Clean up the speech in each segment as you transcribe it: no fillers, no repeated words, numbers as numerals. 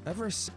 Ever s-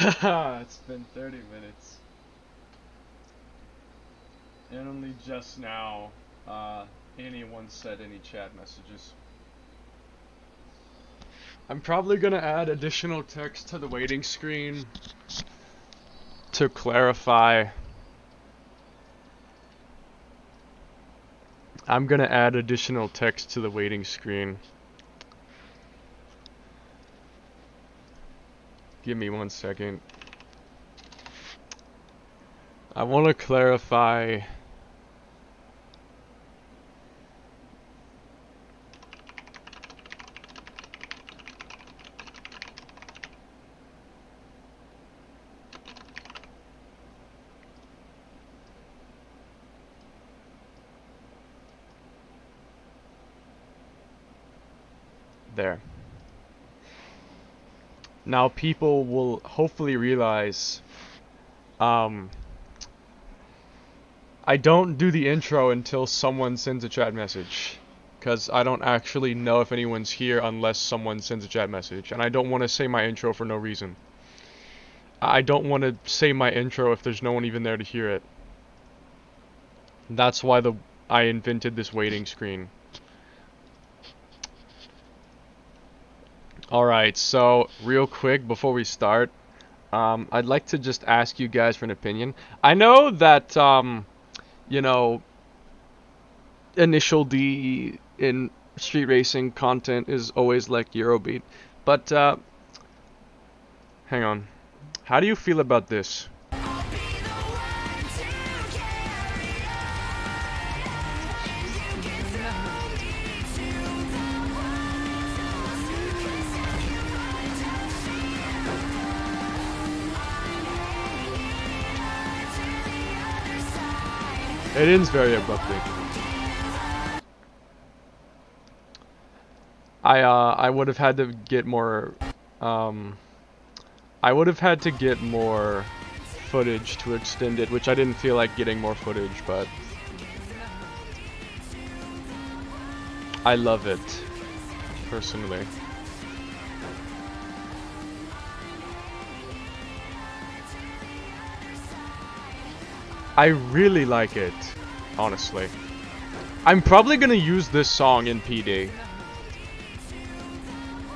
It's been 30 minutes. And only just now, anyone said any chat messages. I'm probably gonna add additional text to the waiting screen to clarify. I'm gonna add additional text to the waiting screen. Give me 1 second. I want to clarify. There. Now people will hopefully realize I don't do the intro until someone sends a chat message, because I don't actually know if anyone's here unless someone sends a chat message, and I don't want to say my intro for no reason. I don't want to say my intro if there's no one even there to hear it. That's why I invented this waiting screen. Alright, so real quick before we start, I'd like to just ask you guys for an opinion. I know that, you know, initial D in street racing content is always like Eurobeat, but, hang on. How do you feel about this? It ends very abruptly. I would have had to get more, I would have had to get more footage to extend it, which I didn't feel like getting more footage, but I love it, personally. I really like it, honestly. I'm probably gonna use this song in PD.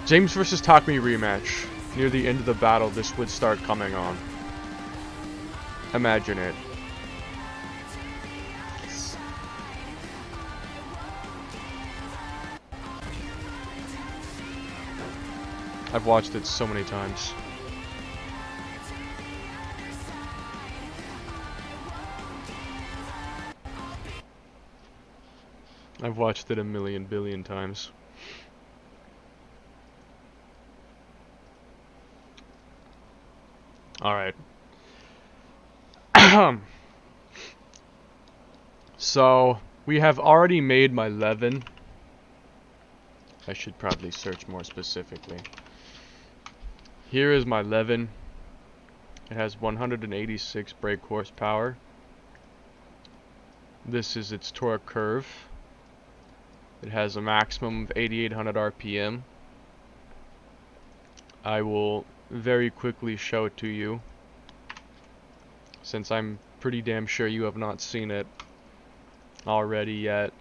James vs. Takumi rematch. Near the end of the battle, this would start coming on. Imagine it. I've watched it so many times. I've watched it a million billion times. Alright. So, we have already made my Levin. I should probably search more specifically. Here is my Levin. It has 186 brake horsepower. This is its torque curve. It has a maximum of 8,800 RPM. I will very quickly show it to you, since I'm pretty damn sure you have not seen it already yet.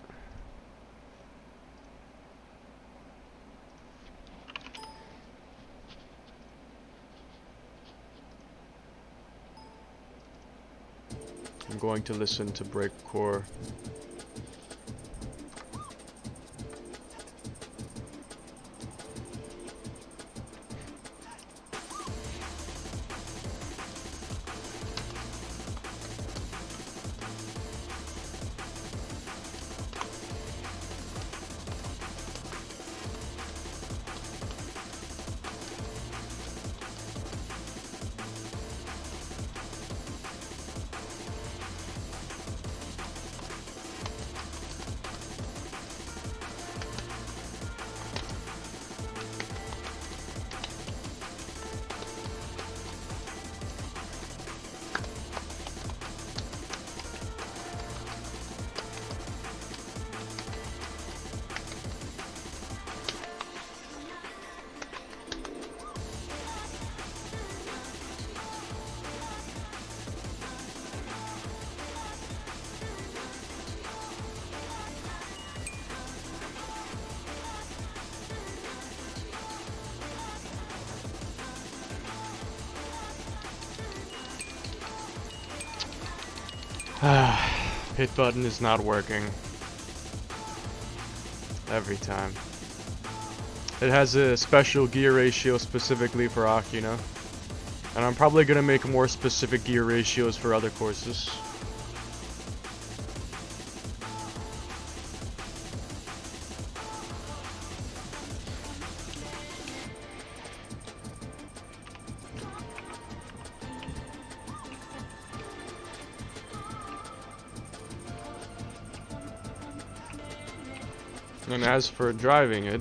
I'm going to listen to breakcore. Hit button is not working. Every time. It has a special gear ratio specifically for Akina. And I'm probably gonna make more specific gear ratios for other courses. And as for driving it,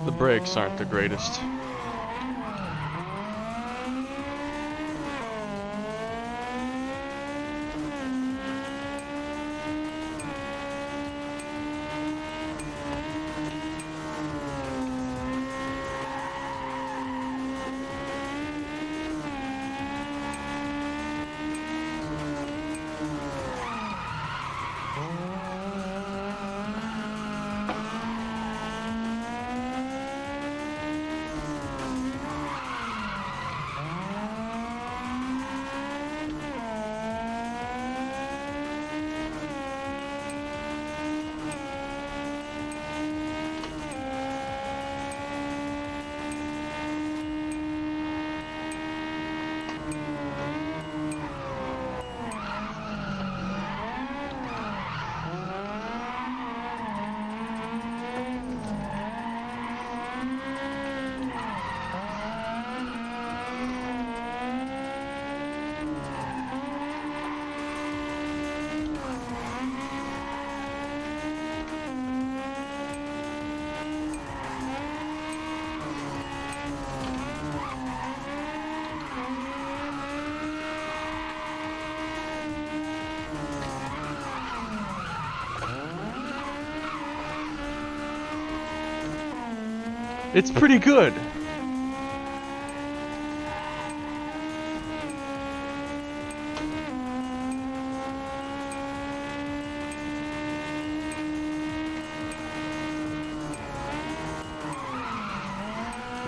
the brakes aren't the greatest. It's pretty good.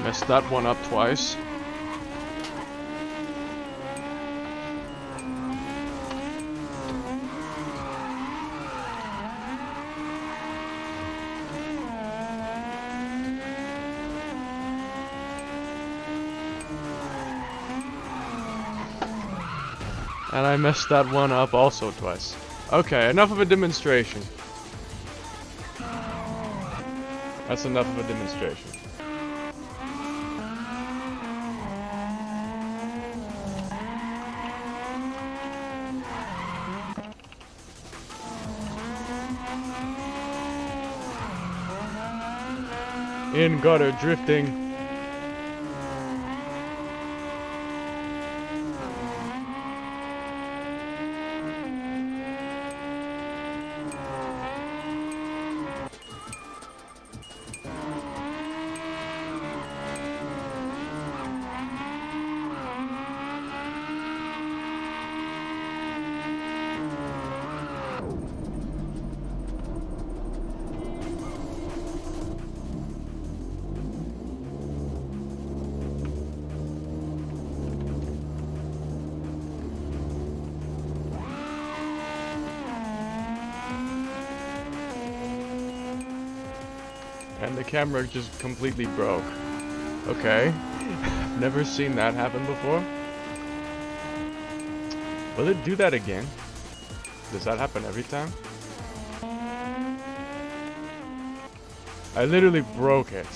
Messed that one up twice. And I messed that one up also twice. Okay, enough of a demonstration. That's enough of a demonstration. In gutter drifting. And the camera just completely broke. Okay. Never seen that happen before. Will it do that again? Does that happen every time? I literally broke it.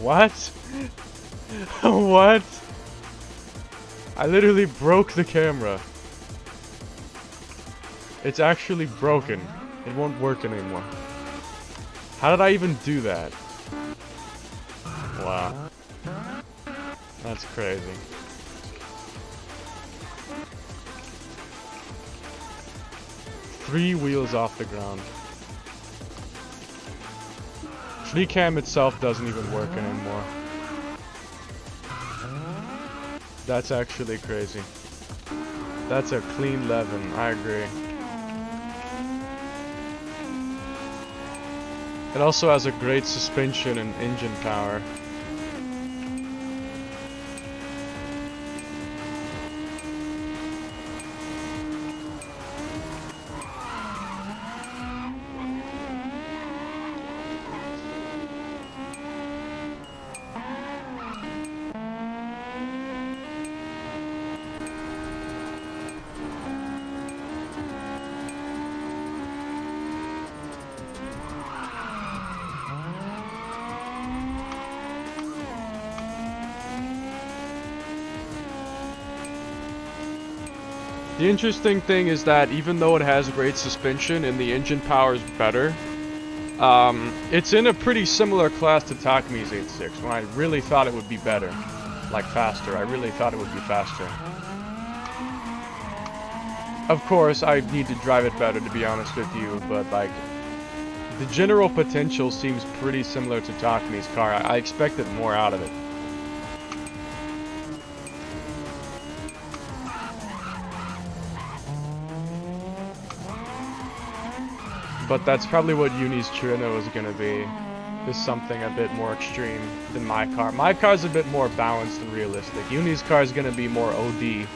What? What? I literally broke the camera. It's actually broken. It won't work anymore. How did I even do that? Wow. That's crazy. Three wheels off the ground. Free cam itself doesn't even work anymore. That's actually crazy. That's a clean 11, I agree. It also has a great suspension and engine power. The interesting thing is that even though it has great suspension and the engine power is better, it's in a pretty similar class to Takami's 8.6, when I really thought it would be better. Like faster, I really thought it would be faster. Of course, I need to drive it better to be honest with you, but like, the general potential seems pretty similar to Takami's car. I expected more out of it. But that's probably what Uni's trueno is gonna be. Is something a bit more extreme than my car. My car's a bit more balanced and realistic. Uni's car is gonna be more OD.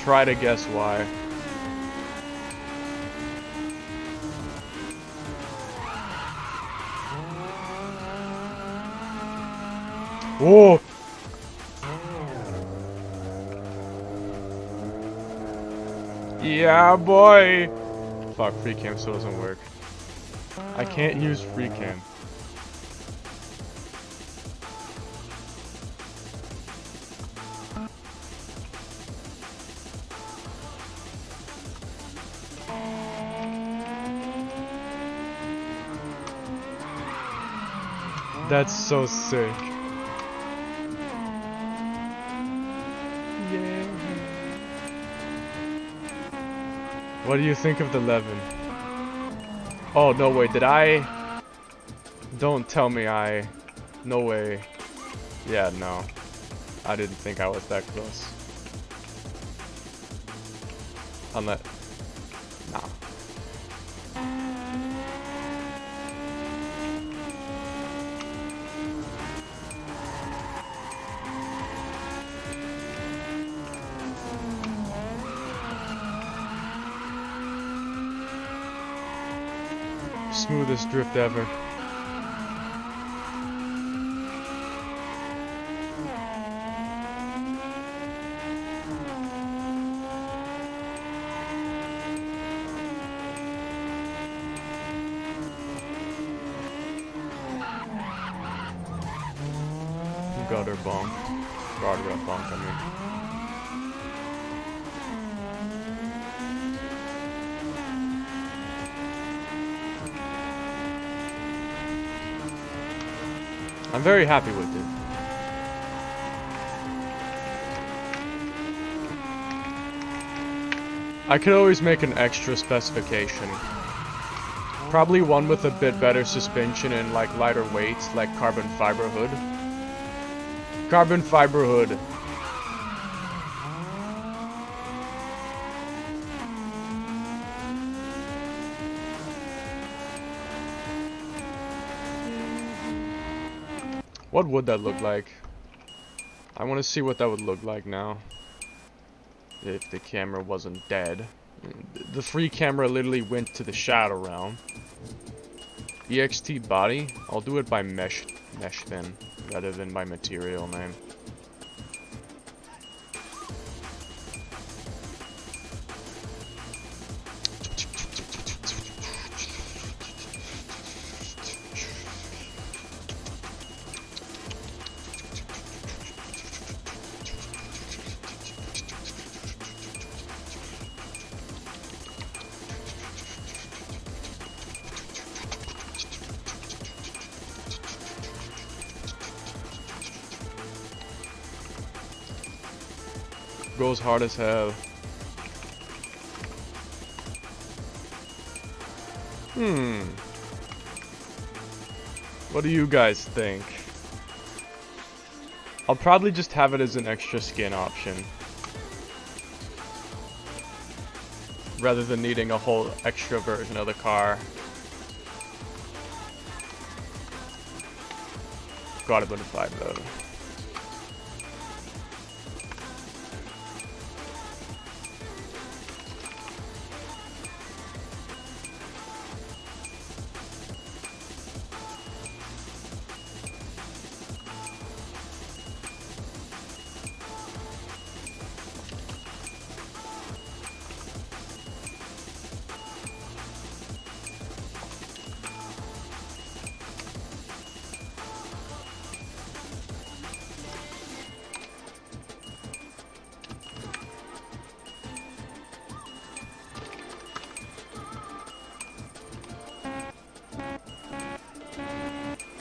Try to guess why. Whoa! Yeah, boy! Fuck, free cam still doesn't work. I can't use free cam. That's so sick. Yeah. What do you think of the 11? Oh, no way, did I? Don't tell me I... No way. Yeah, no. I didn't think I was that close. Unless... Nah. Smoothest drift ever. Gutter bonk. Guardrail bonk, I mean. I'm very happy with it. I could always make an extra specification. Probably one with a bit better suspension and like lighter weight, like carbon fiber hood. Carbon fiber hood. What would that look like? I want to see what that would look like now. If the camera wasn't dead. The free camera literally went to the shadow realm. EXT body? I'll do it by mesh thin, rather than by material name. Goes hard as hell. What do you guys think? I'll probably just have it as an extra skin option, rather than needing a whole extra version of the car. Got it, 5 though.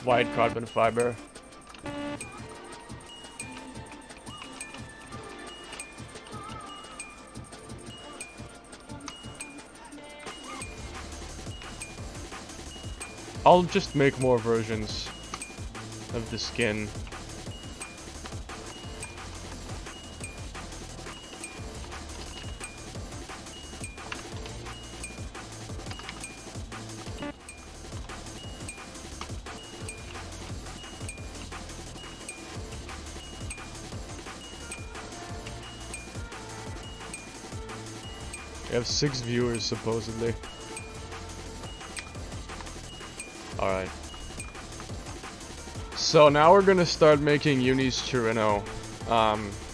Wide carbon fiber. I'll just make more versions of the skin. We have 6 viewers, supposedly. Alright. So now we're gonna start making Uni's trueno,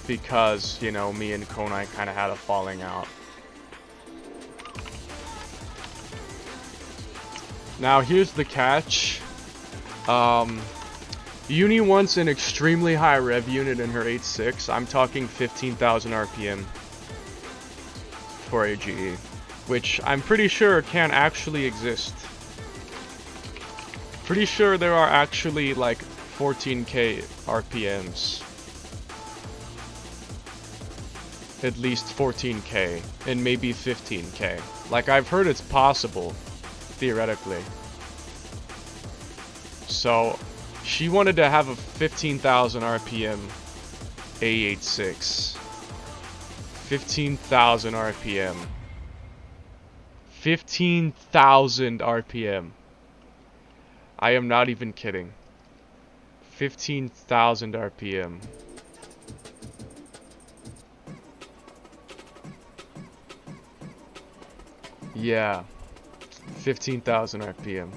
because, you know, me and Konai kind of had a falling out. Now here's the catch. Uni wants an extremely high rev unit in her 8.6. I'm talking 15,000 RPM. For AGE, which I'm pretty sure can actually exist. Pretty sure there are actually like 14k RPMs. At least 14k, and maybe 15k. Like, I've heard it's possible, theoretically. So, she wanted to have a 15,000 RPM A86. 15,000 RPM. 15,000 RPM. I am not even kidding. 15,000 RPM. Yeah. 15,000 RPM.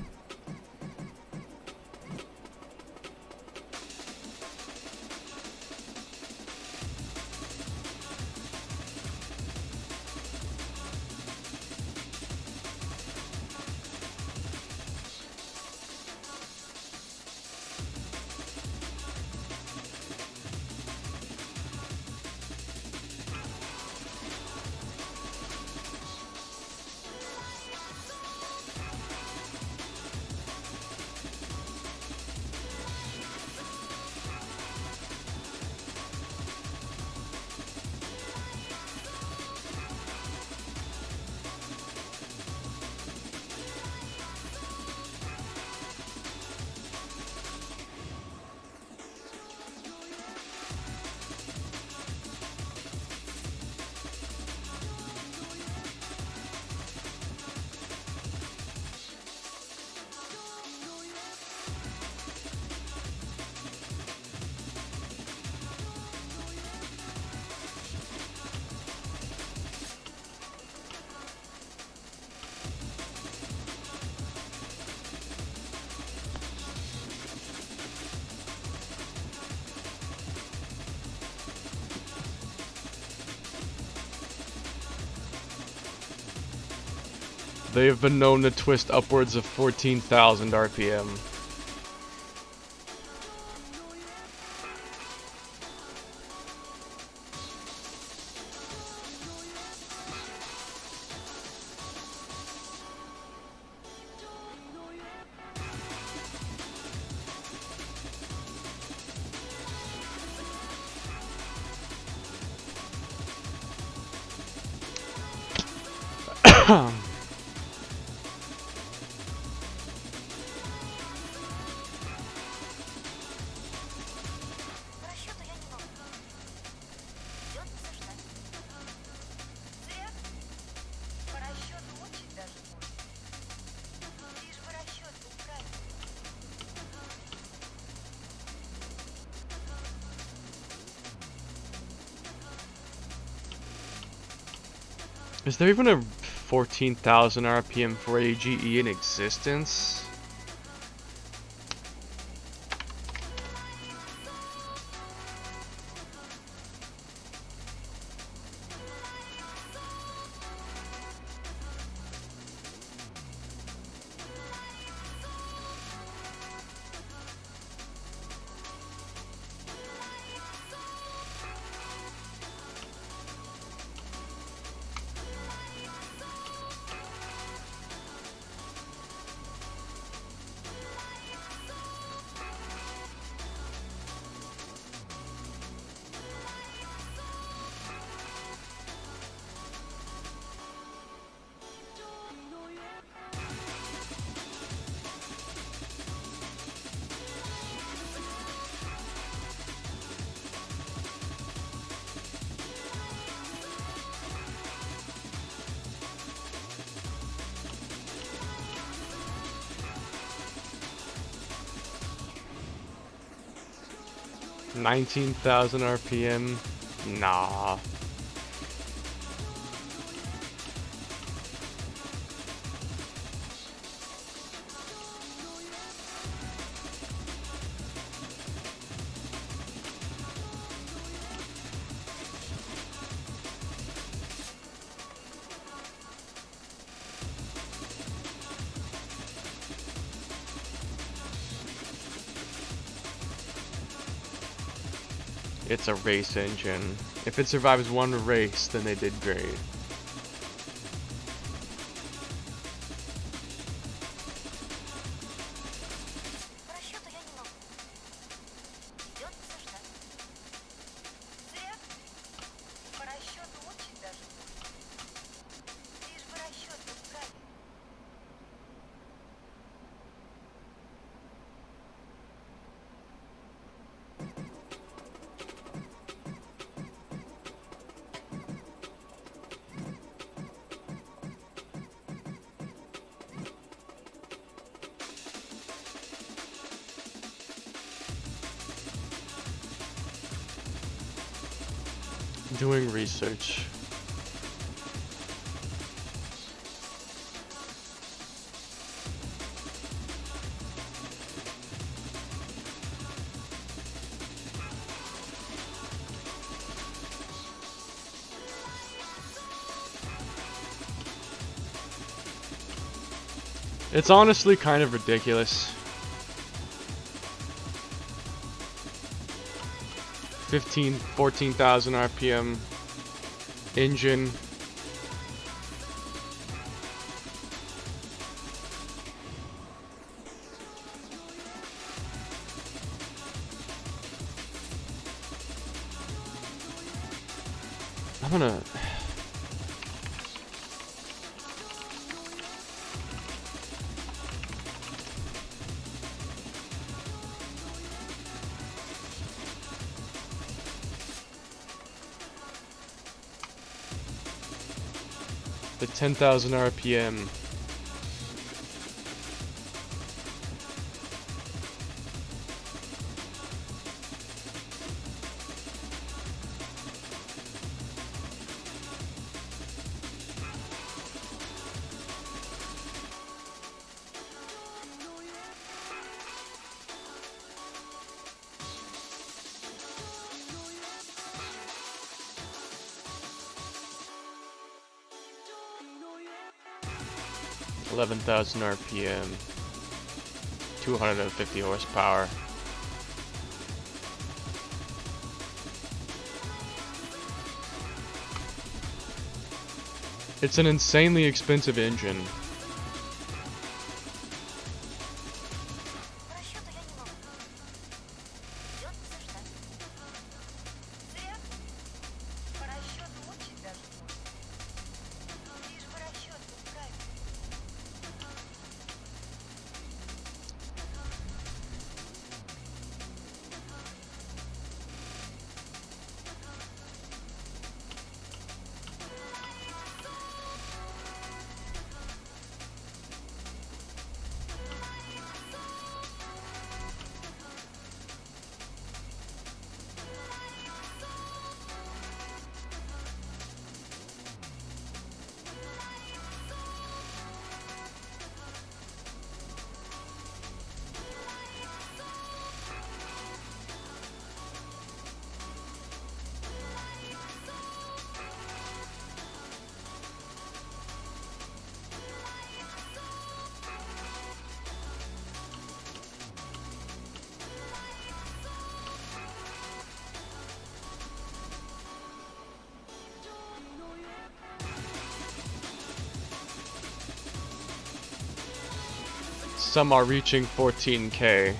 They have been known to twist upwards of 14,000 RPM. Is there even a 14,000 RPM for AGE in existence? $19,000 RPM? Nah. It's a race engine. If it survives one race, then they did great. Doing research. It's honestly kind of ridiculous. 14,000 RPM engine. I'm gonna... the 10,000 RPM. $11,000 RPM, 250 horsepower. It's an insanely expensive engine. some are reaching 14K.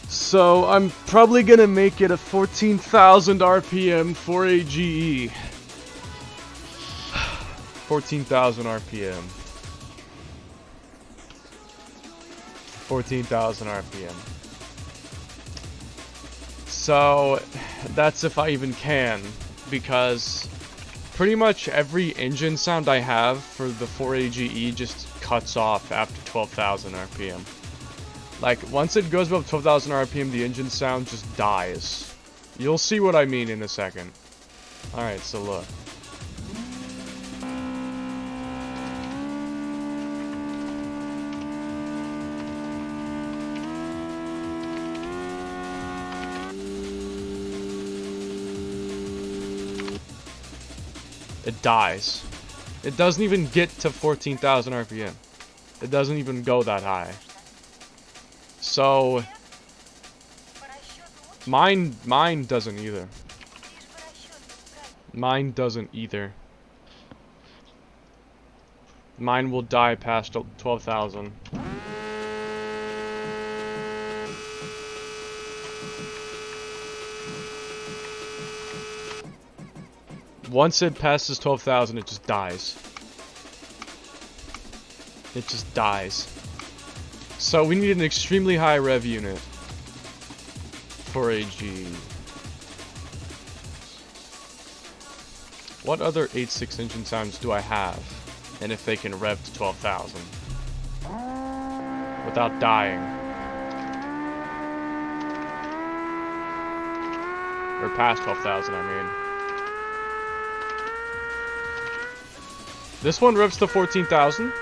So I'm probably gonna make it a 14,000 RPM for a GE. 14,000 RPM. 14,000 RPM. So that's if I even can, because pretty much every engine sound I have for the 4AGE just cuts off after 12,000 RPM. Like, once it goes above 12,000 RPM, the engine sound just dies. You'll see what I mean in a second. Alright, so look. It dies. It doesn't even get to 14,000 RPM. It doesn't even go that high. So mine doesn't either. Mine doesn't either. Mine will die past 12,000. Once it passes 12,000, it just dies. It just dies. So we need an extremely high rev unit for a G. What other 8.6 engine sounds do I have? And if they can rev to 12,000 without dying. Or past 12,000, I mean. This one revs to 14,000.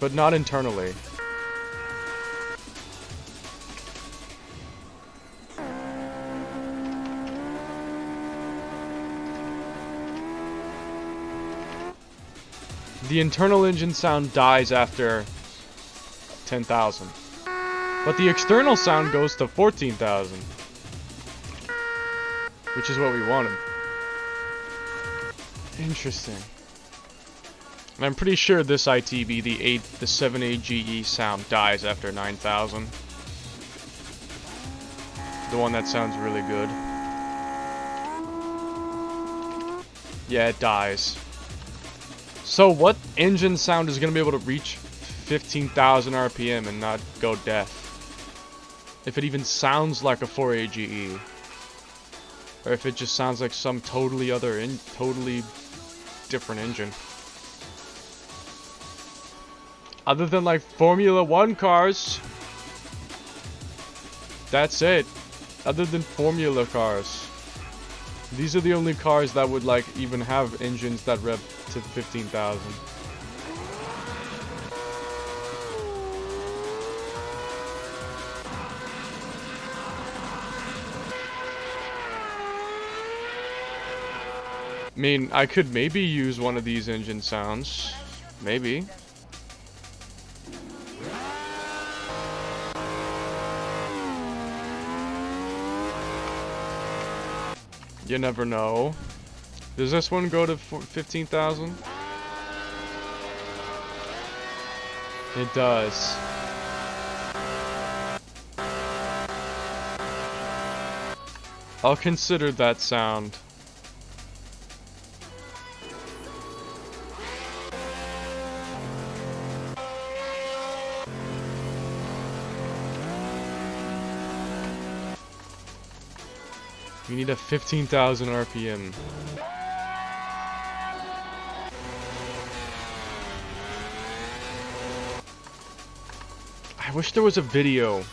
But not internally. The internal engine sound dies after 10,000. But the external sound goes to 14,000. Which is what we wanted. Interesting. And I'm pretty sure this ITB, the 7AGE sound dies after 9,000. The one that sounds really good. Yeah, it dies. So what engine sound is going to be able to reach 15,000 RPM and not go deaf? If it even sounds like a 4AGE. Or if it just sounds like some totally different engine. Other than like Formula 1 cars. That's it. Other than Formula cars. These are the only cars that would like even have engines that rev to 15,000. I mean, I could maybe use one of these engine sounds. Maybe. You never know. Does this one go to 15,000? It does. I'll consider that sound. We need a 15,000 RPM. I wish there was a video.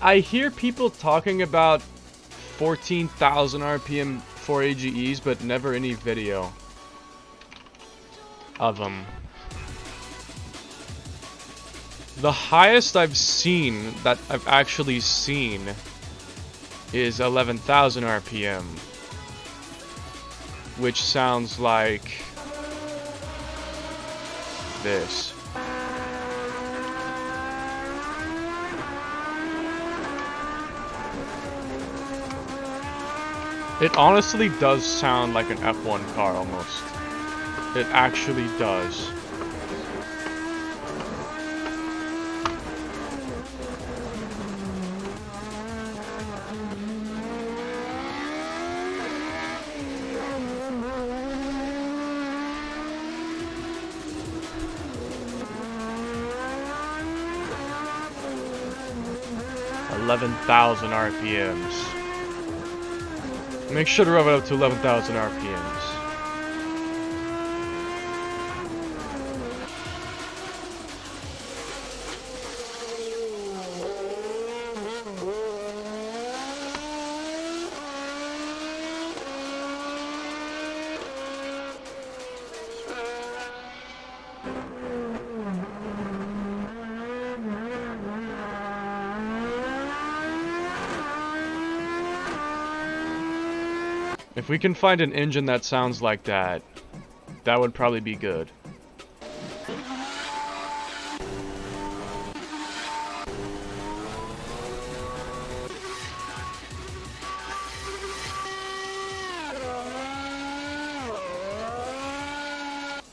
I hear people talking about 14,000 RPM for AGEs, but never any video of them. The highest I've seen, that I've actually seen, is 11,000 RPM, which sounds like this. It honestly does sound like an F1 car almost. It actually does. $11,000 RPMs. Make sure to rev it up to 11,000 RPMs. If we can find an engine that sounds like that, that would probably be good.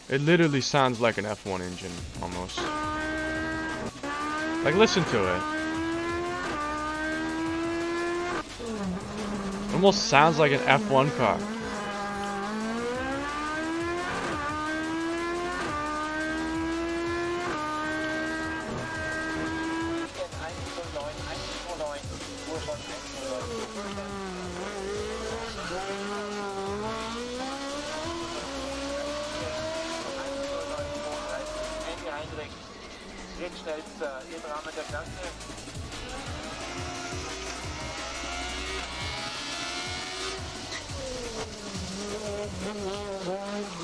It literally sounds like an F1 engine, almost. Like, listen to it. It almost sounds like an F1 car.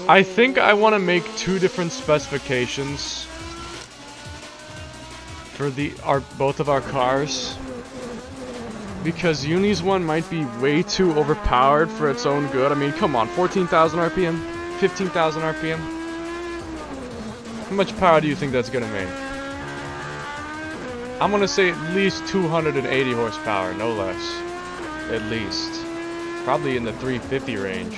I think I want to make two different specifications for both of our cars, because Uni's one might be way too overpowered for its own good. I mean, come on, 14,000 RPM, 15,000 RPM. How much power do you think that's gonna make? I'm gonna say at least 280 horsepower, no less. At least. Probably in the 350 range.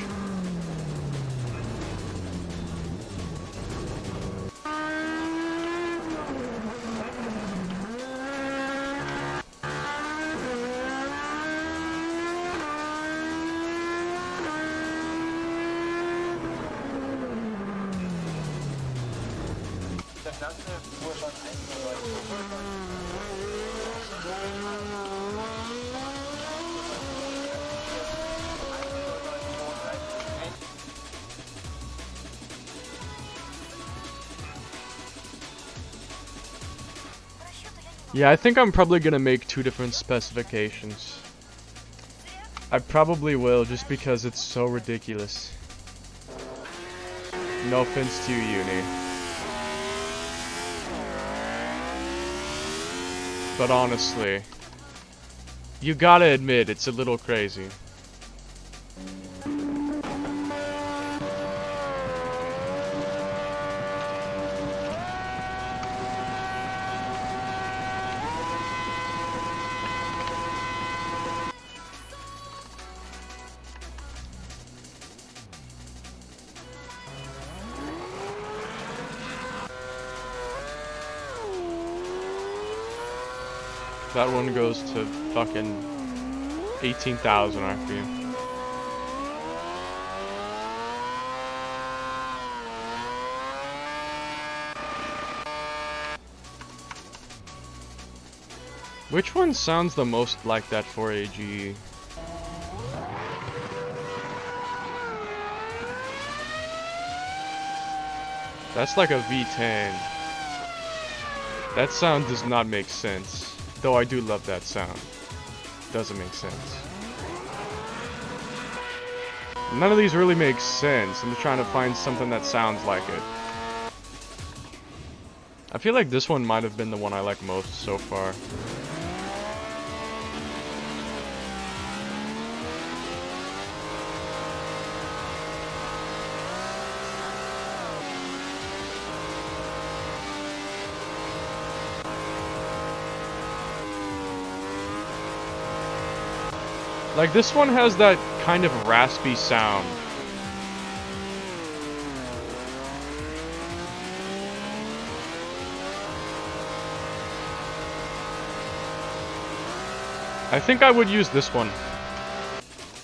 Yeah, I think I'm probably gonna make two different specifications. I probably will, just because it's so ridiculous. No offense to you, Uni. But honestly, you gotta admit it's a little crazy. That one goes to fucking 18,000 RPM. Which one sounds the most like that 4AG? That's like a V10. That sound does not make sense. Though I do love that sound. Doesn't make sense. None of these really make sense. I'm just trying to find something that sounds like it. I feel like this one might have been the one I like most so far. Like, this one has that kind of raspy sound. I think I would use this one.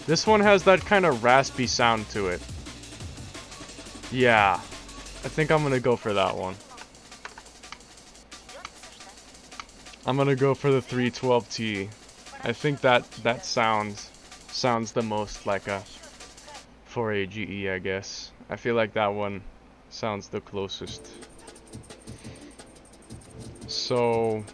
This one has that kind of raspy sound to it. Yeah. I think I'm gonna go for that one. I'm gonna go for the 312T. I think that sounds the most like a 4AGE, I guess. I feel like that one sounds the closest. So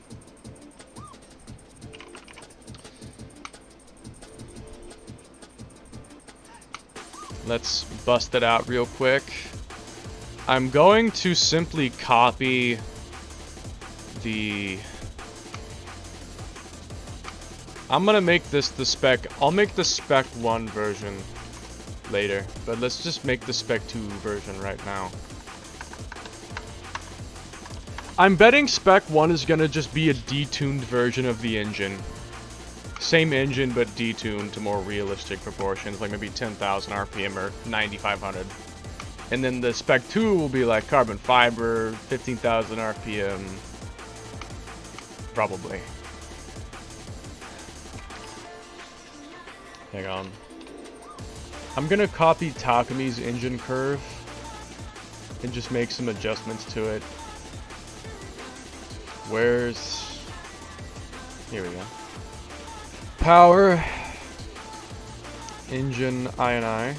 let's bust it out real quick. I'm going to simply copy the... I'm gonna make this the spec... I'll make the spec 1 version later, but let's just make the spec 2 version right now. I'm betting spec 1 is gonna just be a detuned version of the engine. Same engine, but detuned to more realistic proportions, like maybe 10,000 RPM or 9,500. And then the spec 2 will be like carbon fiber, 15,000 RPM. Probably. Hang on. I'm gonna copy Takami's engine curve and just make some adjustments to it. Where's... Here we go. Power. Engine INI.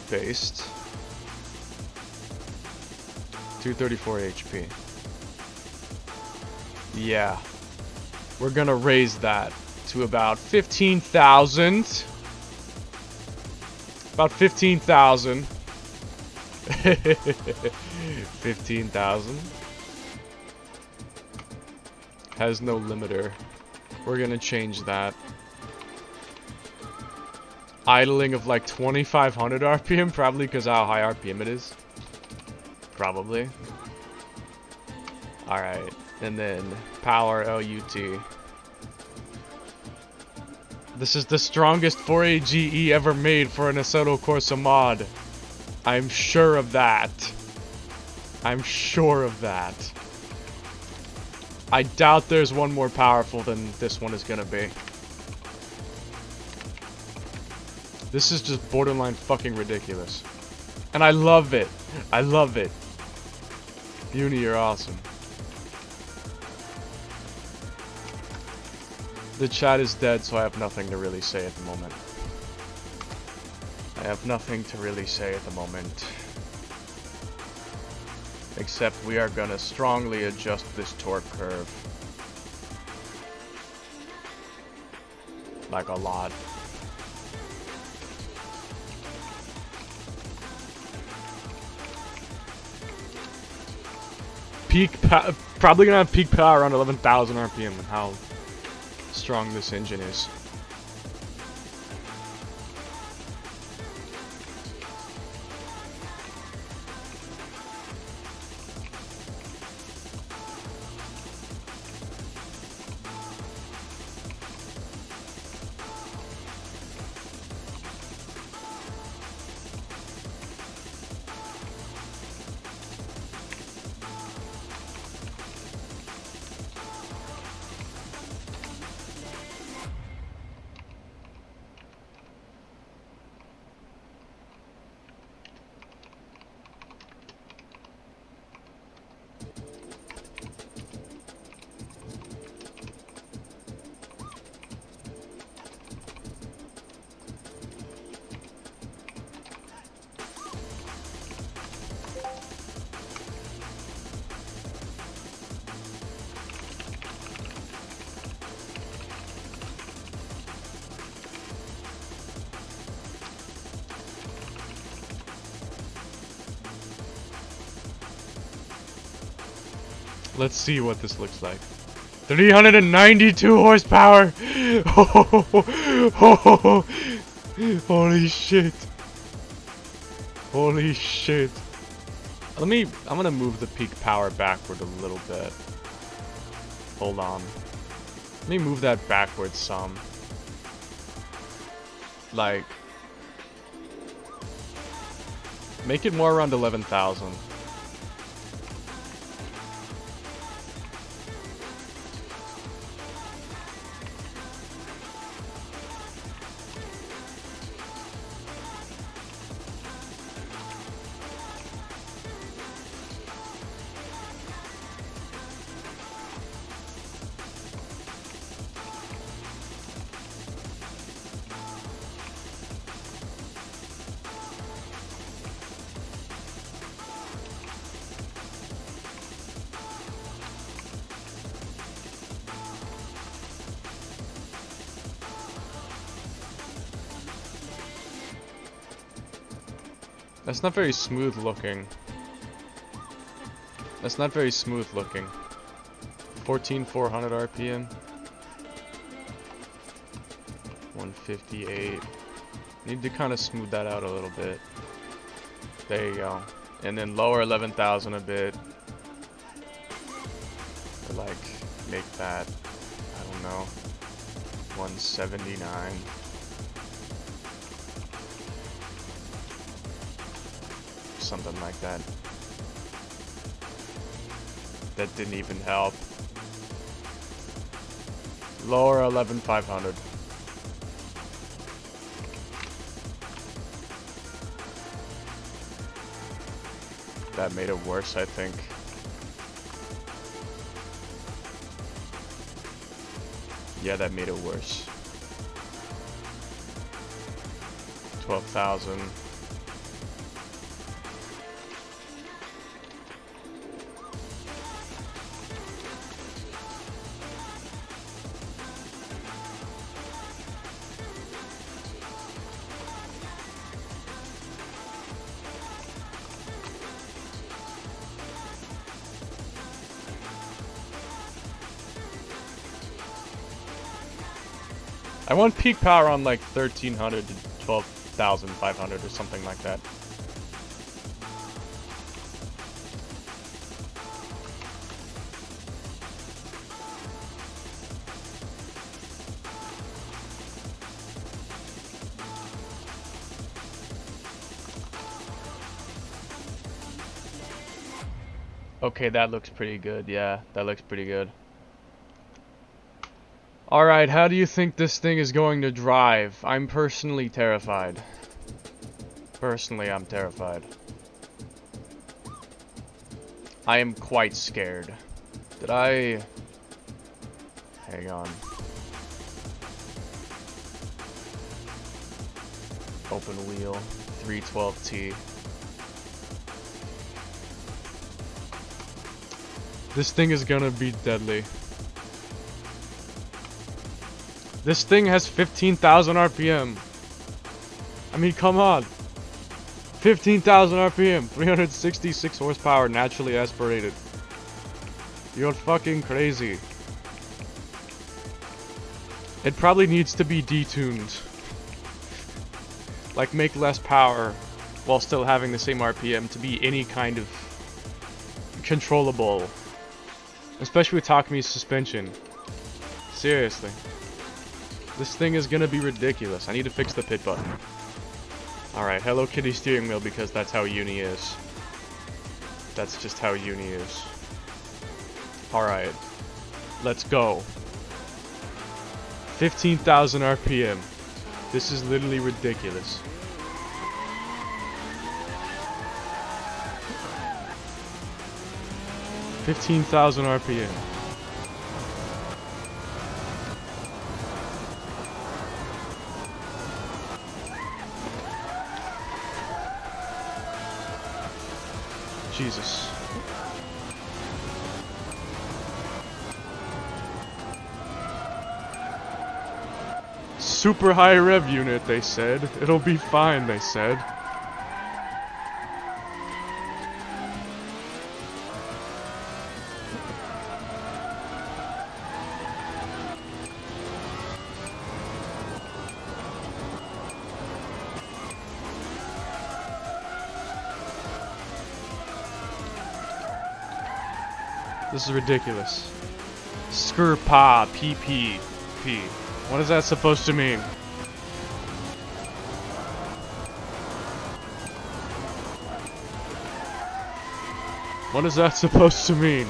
Based. 234 HP. Yeah. We're gonna raise that to about 15,000. About 15,000. 15,000. Has no limiter. We're gonna change that. Idling of like 2,500 RPM, probably because how high RPM it is. Probably. Alright, and then power LUT. This is the strongest 4AGE ever made for an Assetto Corsa mod. I'm sure of that. I'm sure of that. I doubt there's one more powerful than this one is gonna be. This is just borderline fucking ridiculous. And I love it. I love it. Uni, you're awesome. The chat is dead, so I have nothing to really say at the moment. I have nothing to really say at the moment. Except we are gonna strongly adjust this torque curve. Like a lot. Probably gonna have peak power around 11,000 RPM and how strong this engine is. Let's see what this looks like. 392 horsepower! Holy shit. Holy shit. I'm gonna move the peak power backward a little bit. Hold on. Let me move that backwards some. Like, make it more around 11,000. That's not very smooth looking. That's not very smooth looking. 14,400 RPM. 158. Need to kind of smooth that out a little bit. There you go. And then lower 11,000 a bit. Or like, make that, I don't know, 179. Something like that. That didn't even help. Lower 11,500. That made it worse, I think. Yeah, that made it worse. 12,000. I want peak power on like 1,300 to 12,500 or something like that. Okay, that looks pretty good. Yeah, that looks pretty good. Alright, how do you think this thing is going to drive? I'm personally terrified. Personally, I'm terrified. I am quite scared. Did I... Hang on. Open wheel. 312T. This thing is gonna be deadly. This thing has 15,000 RPM. I mean, come on. 15,000 RPM, 366 horsepower, naturally aspirated. You're fucking crazy. It probably needs to be detuned. Like, make less power while still having the same RPM to be any kind of controllable. Especially with Takami's suspension. Seriously. This thing is gonna be ridiculous. I need to fix the pit button. Alright, Hello Kitty steering wheel, because that's how Uni is. That's just how Uni is. Alright. Let's go. 15,000 RPM. This is literally ridiculous. $15,000 RPM. Jesus. Super high rev unit, they said. It'll be fine, they said. This is ridiculous. Skrpa PPP. What is that supposed to mean? What is that supposed to mean?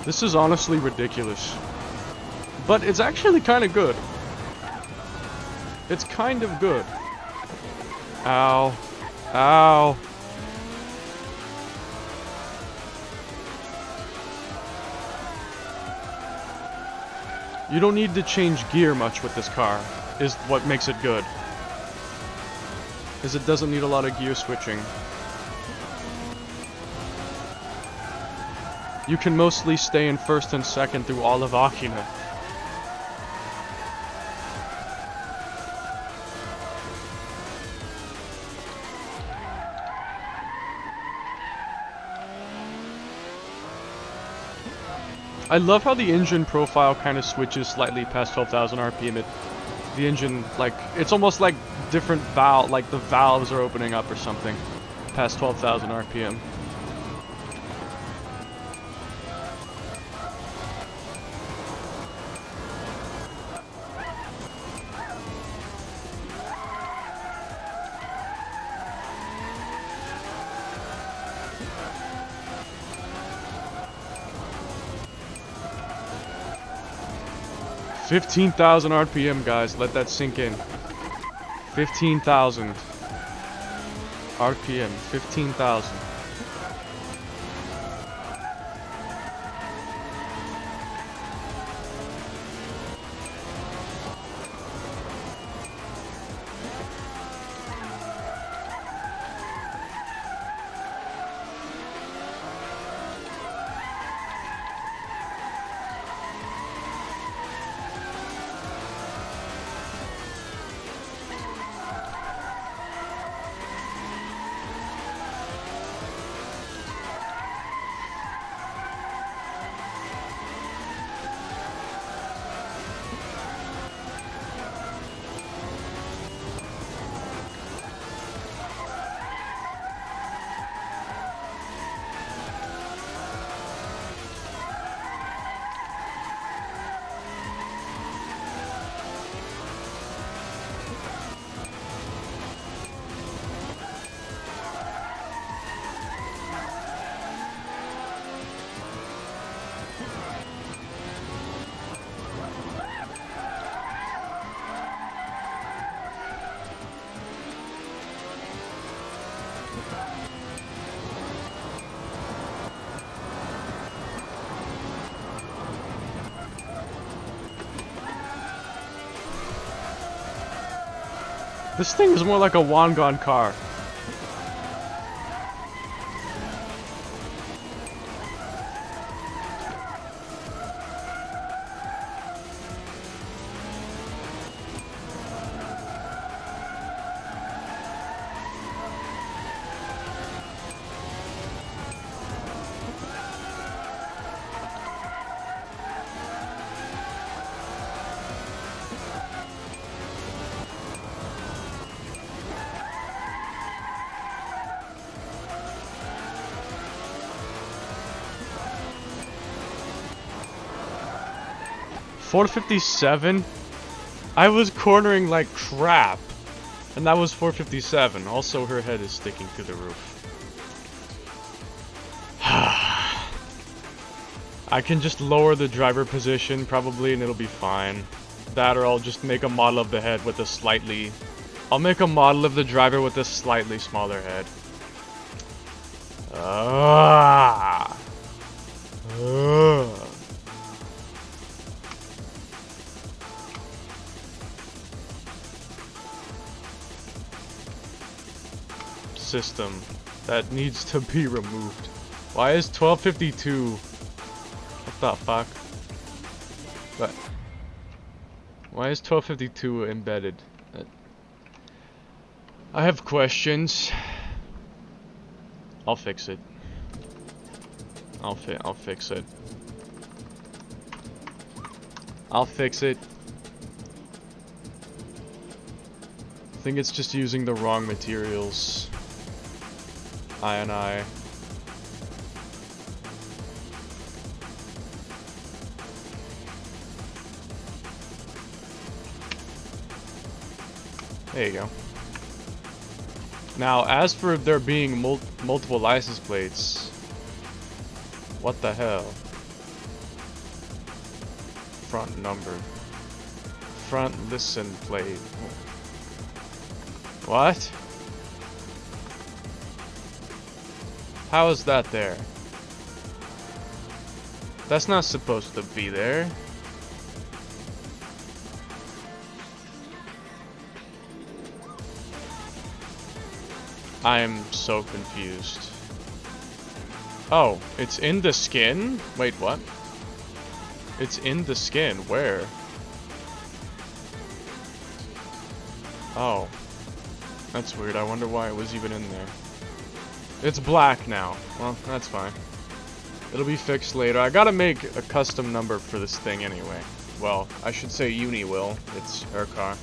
This is honestly ridiculous. But it's actually kind of good. It's kind of good. Ow. Ow. You don't need to change gear much with this car, is what makes it good. Is it doesn't need a lot of gear switching. You can mostly stay in first and second through all of Akina. I love how the engine profile kind of switches slightly past 12,000 RPM. The engine, like, it's almost like different valve, like the valves are opening up or something past 12,000 RPM. $15,000 RPM, guys. Let that sink in. 15,000 RPM. 15,000. This thing is more like a Wangan car. .457? I was cornering like crap. And that was .457. Also, her head is sticking to the roof. I can just lower the driver position probably and it'll be fine. That or I'll just make a model of the head with a slightly... I'll make a model of the driver with a slightly smaller head. System that needs to be removed. Why is 1252? What the fuck? Why is 1252 embedded? I have questions. I'll fix it. I'll fix it. I'll fix it. I think it's just using the wrong materials. I. There you go. Now, as for there being multiple license plates, what the hell? Front number. Front listen plate. What? How is that there? That's not supposed to be there. I am so confused. Oh, it's in the skin? Wait, what? It's in the skin. Where? Oh. That's weird. I wonder why it was even in there. It's black now. Well, that's fine. It'll be fixed later. I gotta make a custom number for this thing anyway. Well, I should say Uni will. It's her car.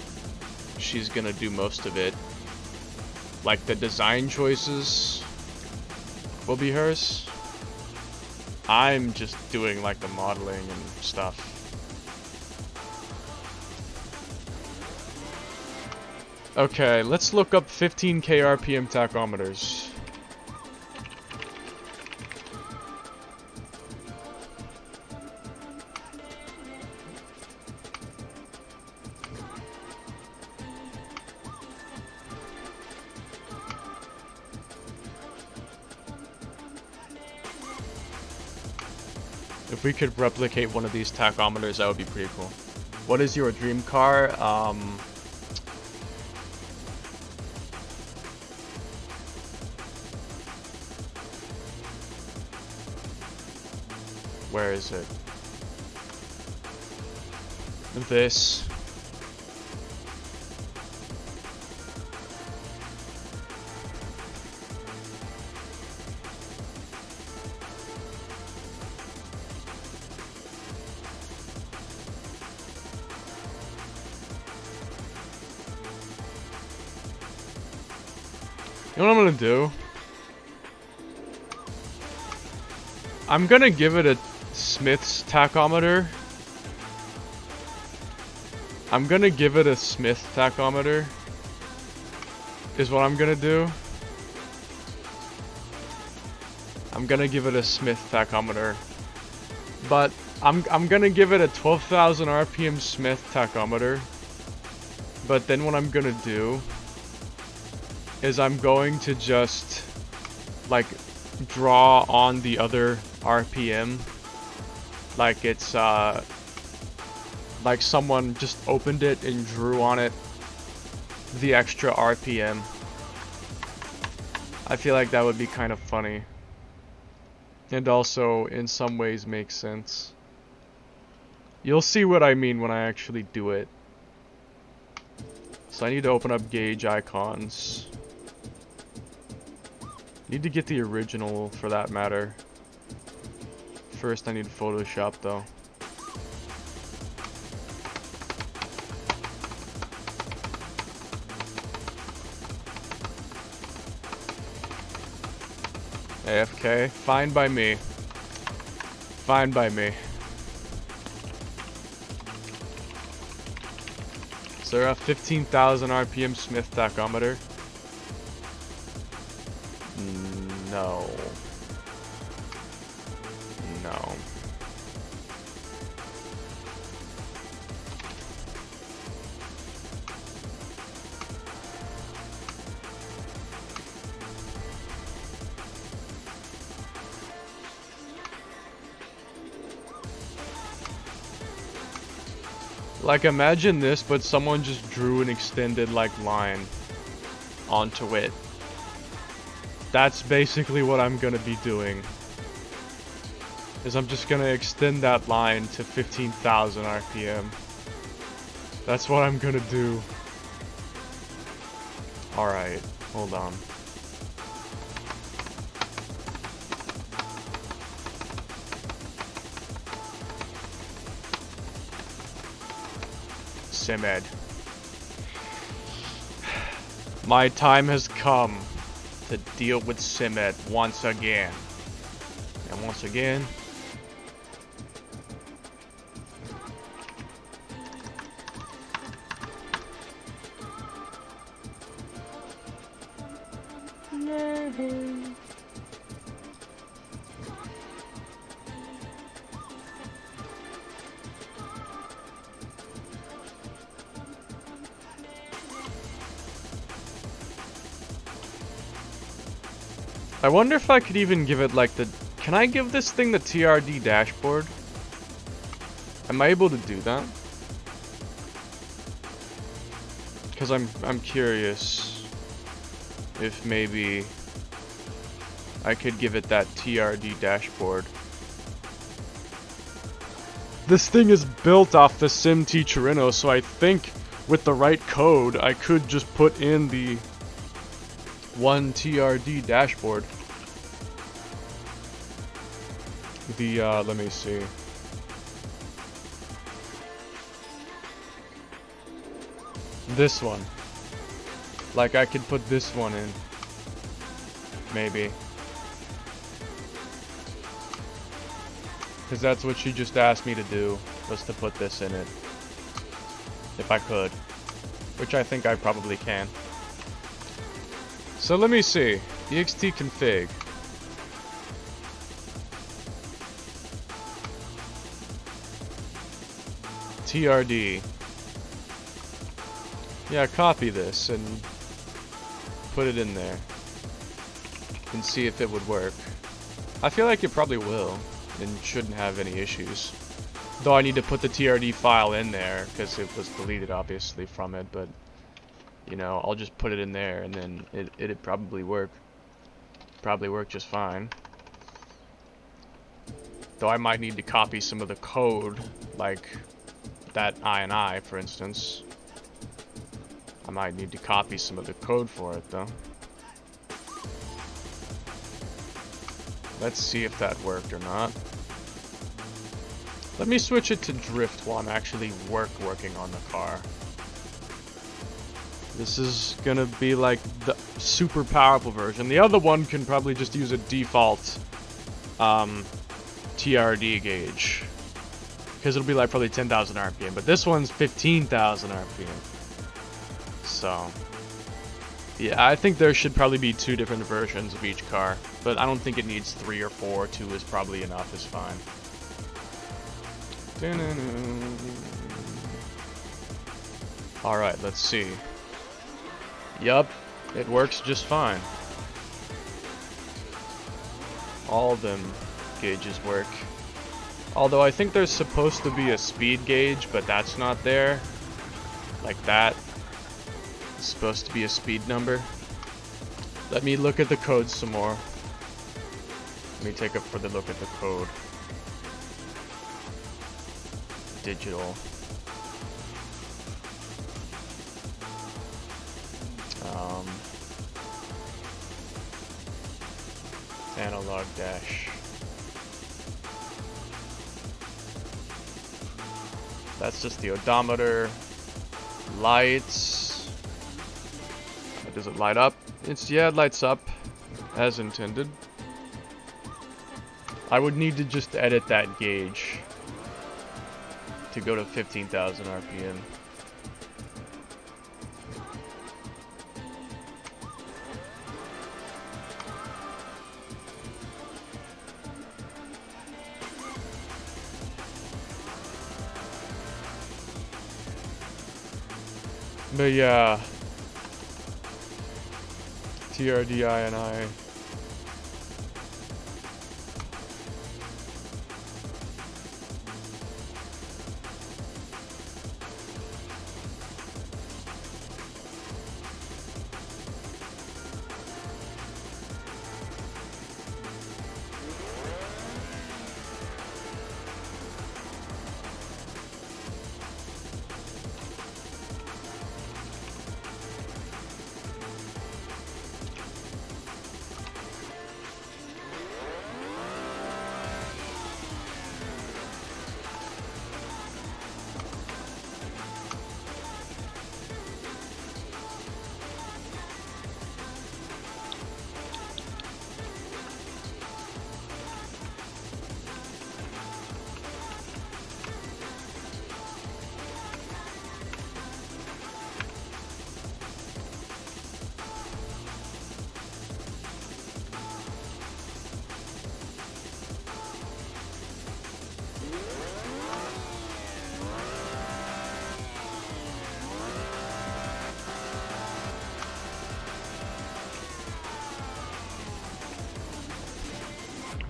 She's gonna do most of it. Like, the design choices will be hers. I'm just doing, like, the modeling and stuff. Okay, let's look up 15k RPM tachometers. If we could replicate one of these tachometers, that would be pretty cool. What is your dream car? Where is it? This. You know what I'm gonna do? I'm gonna give it a Smith's tachometer. I'm gonna give it a Smith tachometer. Is what I'm gonna do. I'm gonna give it a Smith tachometer. But I'm gonna give it a 12,000 RPM Smith tachometer. But then what I'm gonna do is I'm going to just like draw on the other RPM like it's like someone just opened it and drew on it the extra RPM. I feel like that would be kind of funny and also in some ways makes sense. You'll see what I mean when I actually do it. So I need to open up gauge icons. Need to get the original for that matter. First I need Photoshop though. AFK, fine by me. Fine by me. Is there a 15,000 RPM Smith tachometer? No. No. Like imagine this, but someone just drew an extended like line onto it. That's basically what I'm gonna be doing. Is I'm just gonna extend that line to 15,000 RPM. That's what I'm gonna do. Alright, hold on. Simed. My time has come to deal with Simed once again. And once again... I wonder if I could even give it like the... Can I give this thing the TRD dashboard? Am I able to do that? Because I'm curious if maybe I could give it that TRD dashboard. This thing is built off the SimT trueno, so I think with the right code I could just put in the one TRD dashboard. The let me see. This one. Like I could put this one in. Maybe. Because that's what she just asked me to do, was to put this in it. If I could. Which I think I probably can. So let me see. ext config. TRD. Yeah, copy this and put it in there. And see if it would work. I feel like it probably will. And shouldn't have any issues. Though I need to put the TRD file in there, because it was deleted obviously from it, but... You know, I'll just put it in there and then it'd probably work. Probably work just fine. Though I might need to copy some of the code, like that INI, for instance. I might need to copy some of the code for it, though. Let's see if that worked or not. Let me switch it to drift while I'm actually working on the car. This is gonna be like the super powerful version. The other one can probably just use a default TRD gauge. Because it'll be like probably 10,000 RPM. But this one's 15,000 RPM. So, yeah, I think there should probably be 2 different versions of each car. But I don't think it needs 3 or 4. 2 is probably enough, is fine. Alright, let's see. Yup, it works just fine. All them gauges work. Although I think there's supposed to be a speed gauge, but that's not there. Like that. It's supposed to be a speed number. Let me look at the code some more. Let me take a further look at the code. Digital. Analog dash. That's just the odometer. Lights. Does it light up? Yeah, it lights up as intended. I would need to just edit that gauge to go to 15,000 RPM. But yeah, TRD INI.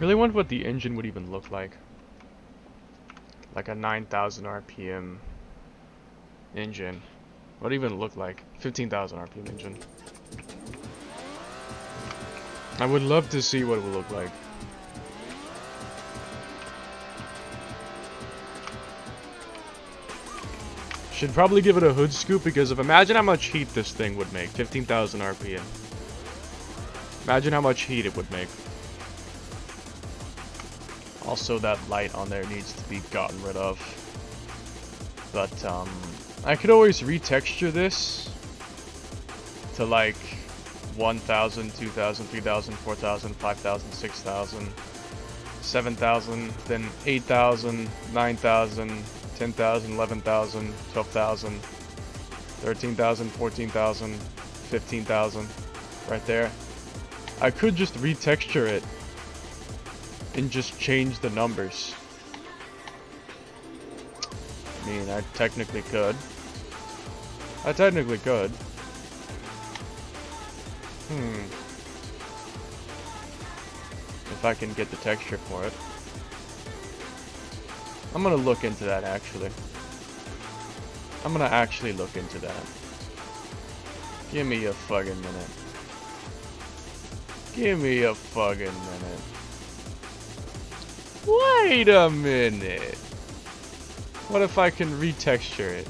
Really wonder what the engine would even look like. Like a 9,000 RPM engine. What would it even look like? 15,000 RPM engine. I would love to see what it would look like. Should probably give it a hood scoop because imagine how much heat this thing would make. 15,000 RPM. Imagine how much heat it would make. Also, that light on there needs to be gotten rid of. But, I could always retexture this to like 1,000, 2,000, 3,000, 4,000, 5,000, 6,000, 7,000, then 8,000, 9,000, 10,000, 11,000, 12,000, 13,000, 14,000, 15,000, right there. I could just retexture it and just change the numbers. I mean, I technically could. If I can get the texture for it. I'm gonna look into that, actually. I'm gonna actually look into that. Give me a fucking minute. Give me a fucking minute. Wait a minute. What if I can retexture it?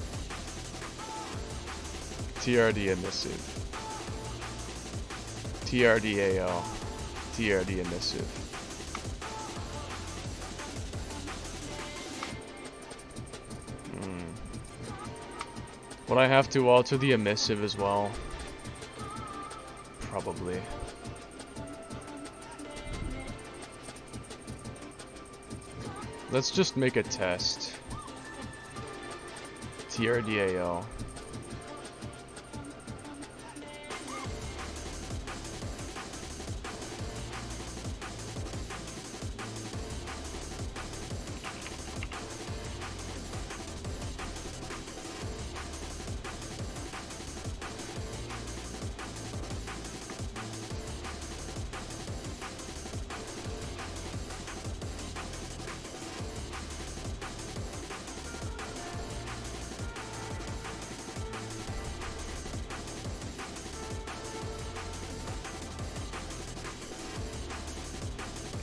TRD emissive. TRDAL. TRD emissive. Would I have to alter the emissive as well? Probably. Let's just make a test. TRDAL.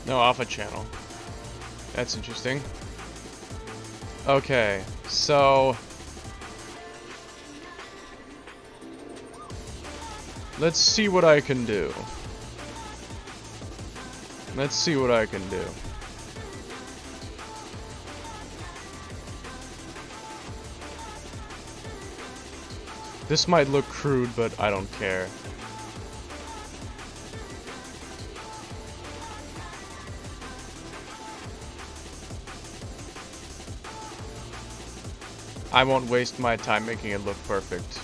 No, alpha channel. That's interesting. Okay, so let's see what I can do. Let's see what I can do. This might look crude, but I don't care. I won't waste my time making it look perfect.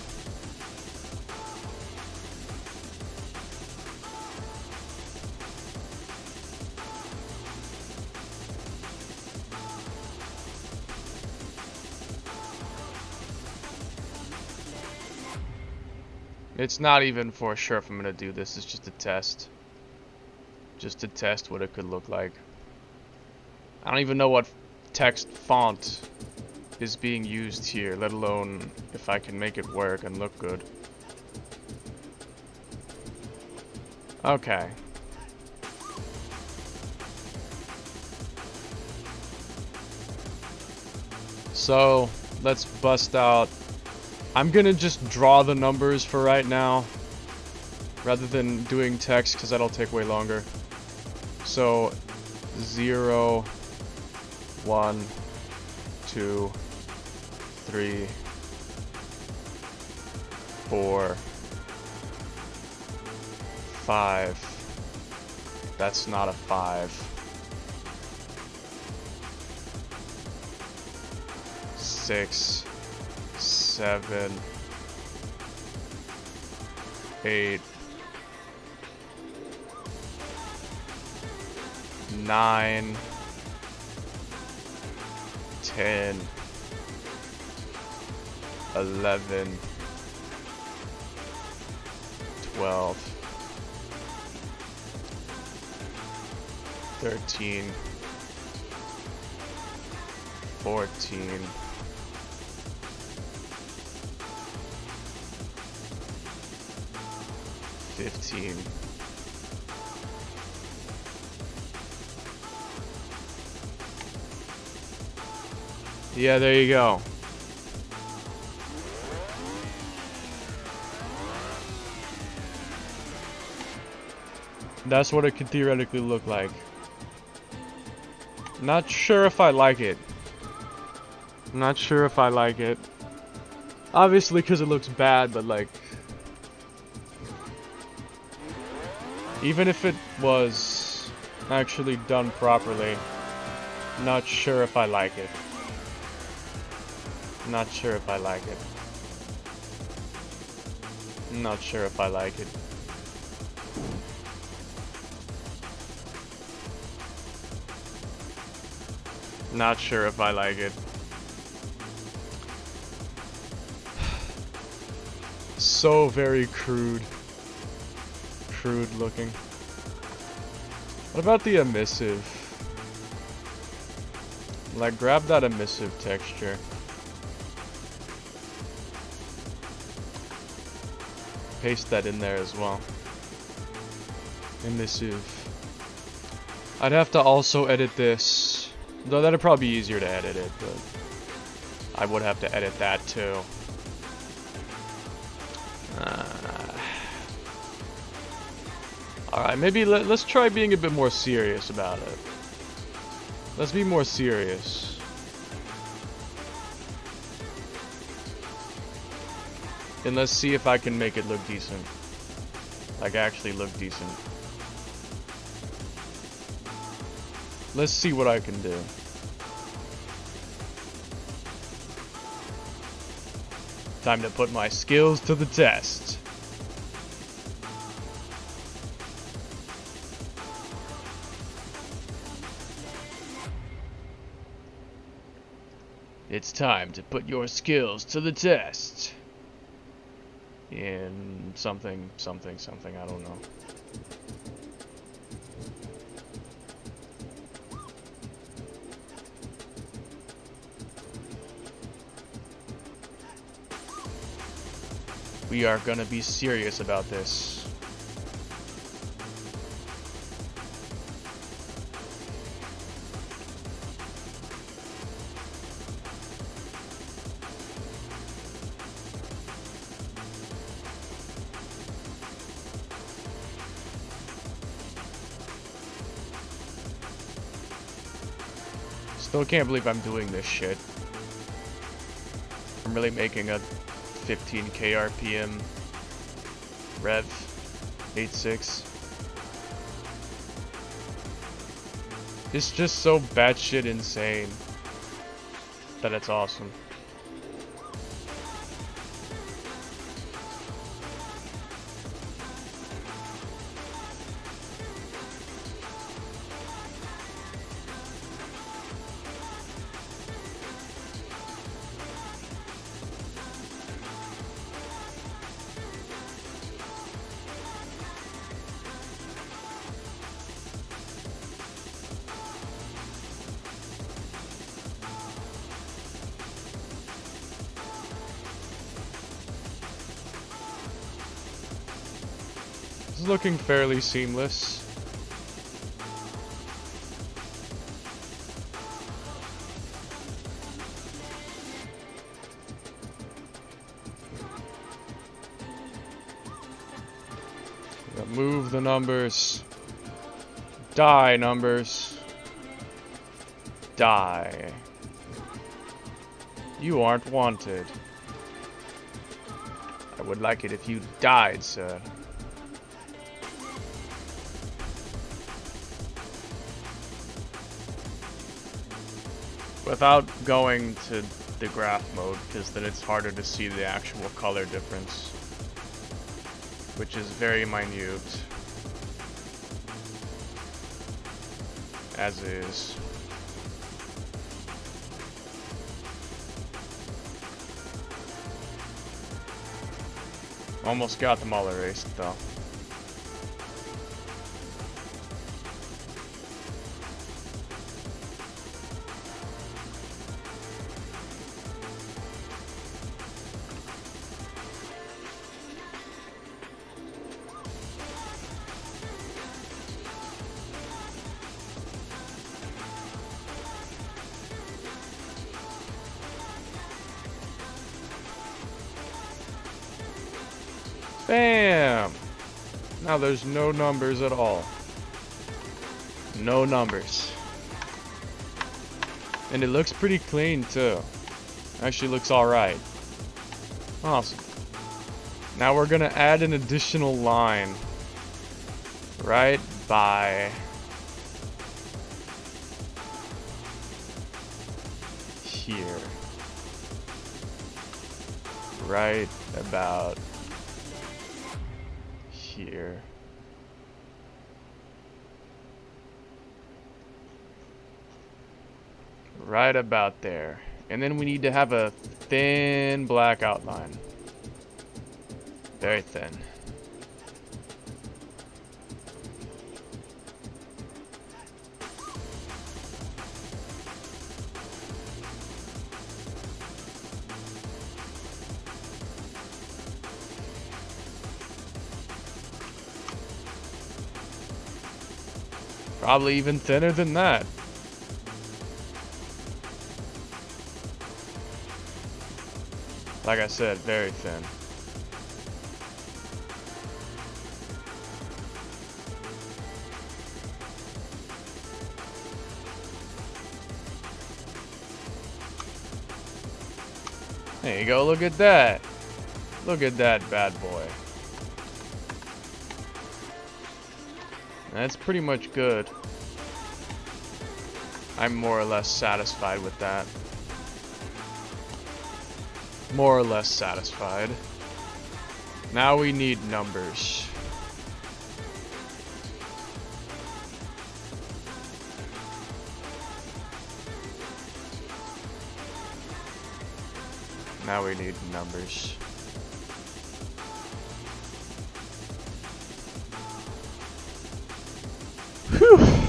It's not even for sure if I'm gonna do this, it's just a test. Just to test what it could look like. I don't even know what text font is being used here, let alone if I can make it work and look good. Okay. So, let's bust out. I'm gonna just draw the numbers for right now, rather than doing text, because that'll take way longer. So, 0, 1, 2, 3, 4, 5. That's not a 5. 6, 7, 8, 9, 10, 11, 12, 13, 14, 15. Yeah, there you go. That's what it could theoretically look like. Not sure if I like it. Not sure if I like it. Obviously, because it looks bad, but like... even if it was actually done properly, not sure if I like it. Not sure if I like it. Not sure if I like it. Not sure if I like it. So very crude. Crude looking. What about the emissive? Like, grab that emissive texture. Paste that in there as well. Emissive. I'd have to also edit this. Though that'd probably be easier to edit it, but I would have to edit that too. Alright, maybe let's try being a bit more serious about it. Let's be more serious. And let's see if I can make it look decent. Like, actually look decent. Let's see what I can do. Time to put my skills to the test. It's time to put your skills to the test. In something, something, something, I don't know. We are gonna be serious about this. Still can't believe I'm doing this shit. I'm really making a 15k RPM rev 8.6. It's just so batshit insane that it's awesome. This is looking fairly seamless. Move the numbers. Die, numbers. Die. You aren't wanted. I would like it if you died, sir. Without going to the graph mode, because then it's harder to see the actual color difference, which is very minute, as is. Almost got them all erased, though. Bam! Now there's no numbers at all. No numbers. And it looks pretty clean too. Actually looks alright. Awesome. Now we're gonna add an additional line. Right by here. Right about here. Right about there. And then we need to have a thin black outline. Very thin. Probably even thinner than that. Like I said, very thin. There you go, look at that. Look at that bad boy. That's pretty much good. I'm more or less satisfied with that. More or less satisfied. Now we need numbers. Now we need numbers. Whew.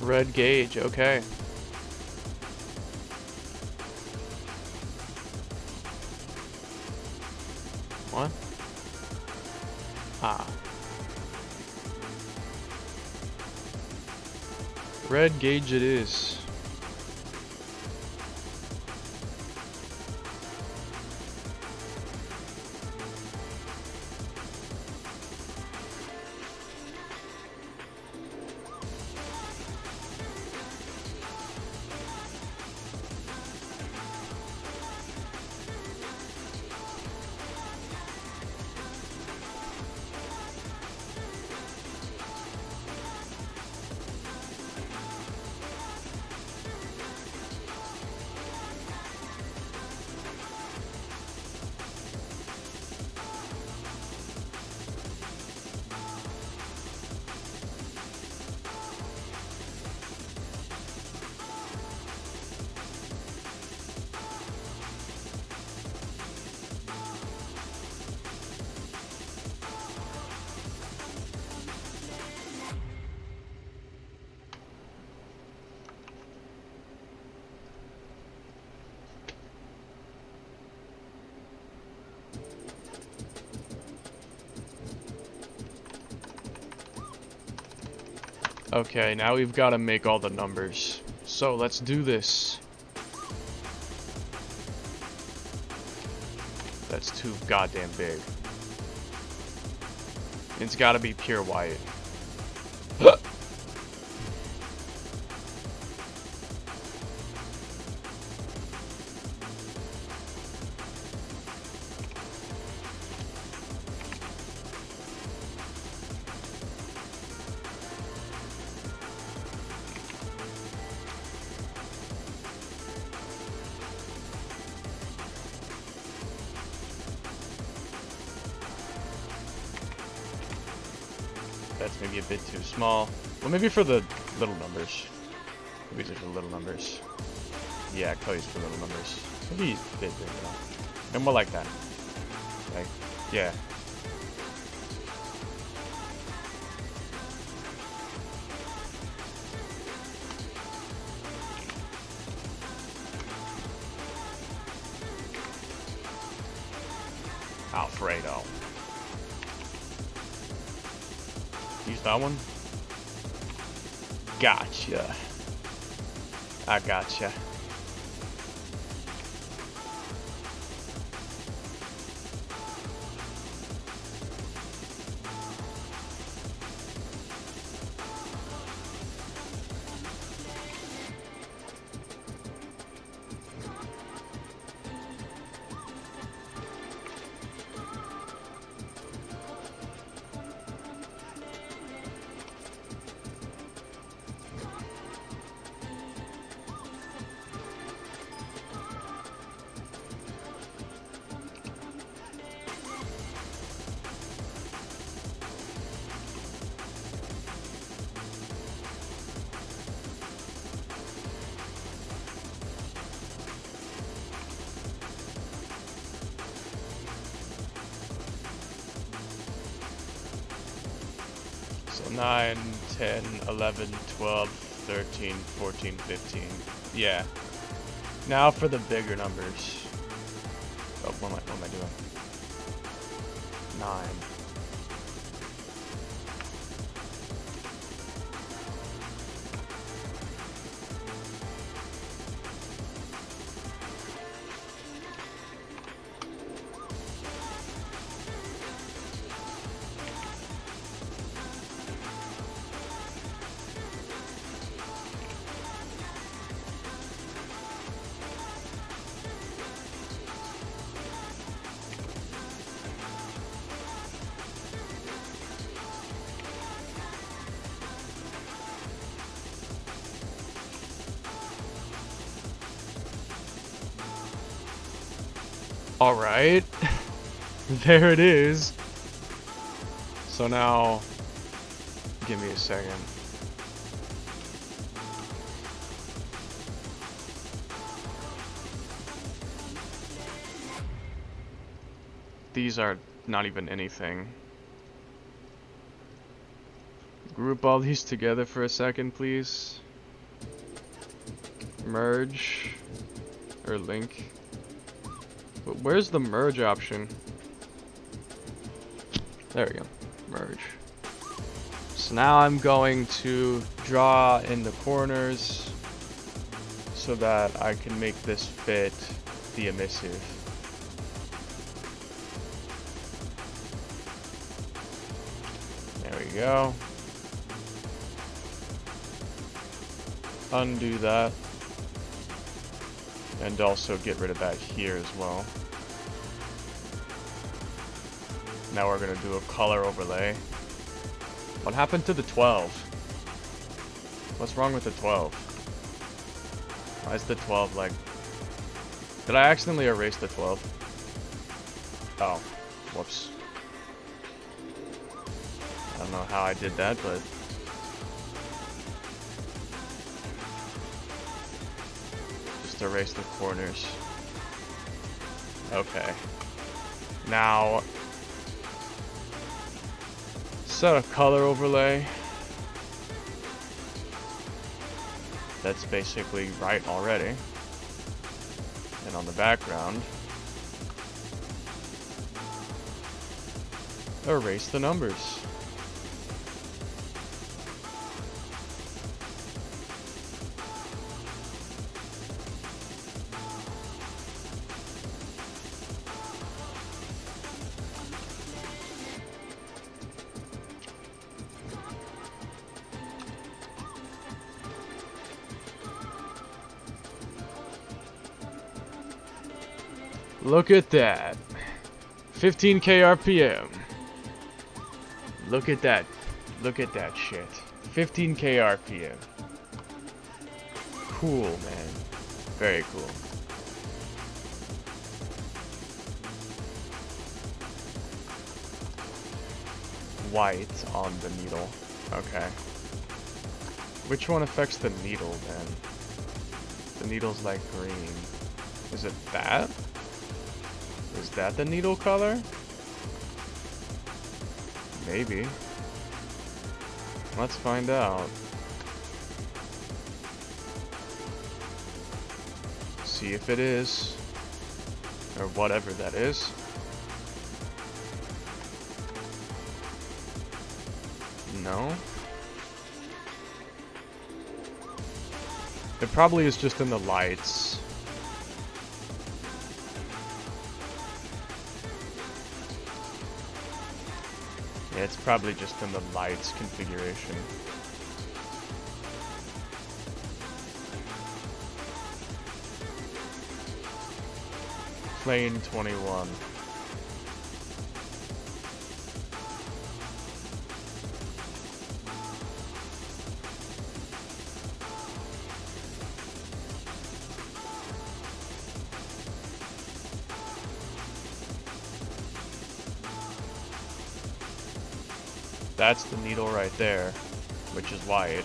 Red gauge, okay. What? Ah. Red gauge it is. Okay, now we've got to make all the numbers. So let's do this. That's too goddamn big. It's got to be pure white. That's maybe a bit too small. Well, maybe for the little numbers. Maybe these are for the little numbers. Yeah, Cody's for little numbers. Maybe a bit bigger though. No more like that. Like, yeah. Alfredo. Use that one? Gotcha. I gotcha. So 9, 10, 11, 12, 13, 14, 15. Yeah. Now for the bigger numbers. Oh, what am I doing? 9. All right. There it is. So now, give me a second. These are not even anything. Group all these together for a second, please. Merge. Or link. But where's the merge option? There we go. Merge. So now I'm going to draw in the corners so that I can make this fit the emissive. There we go. Undo that. And also get rid of that here as well. Now we're gonna do a color overlay. What happened to the 12? What's wrong with the 12? Why is the 12 like... Did I accidentally erase the 12? Oh, whoops. I don't know how I did that, but... erase the corners. Okay. Now, set a color overlay. That's basically right already. And on the background, erase the numbers. Look at that. 15k RPM. Look at that. Look at that shit. 15k RPM. Cool, man. Very cool. white on the needle. Okay. Which one affects the needle then? The needle's like green. Is it that? Is that the needle color? Maybe. Let's find out. See if it is. Or whatever that is. No. It probably is just in the lights. Yeah, it's probably just in the lights configuration. Plane 21. That's the needle right there, which is white.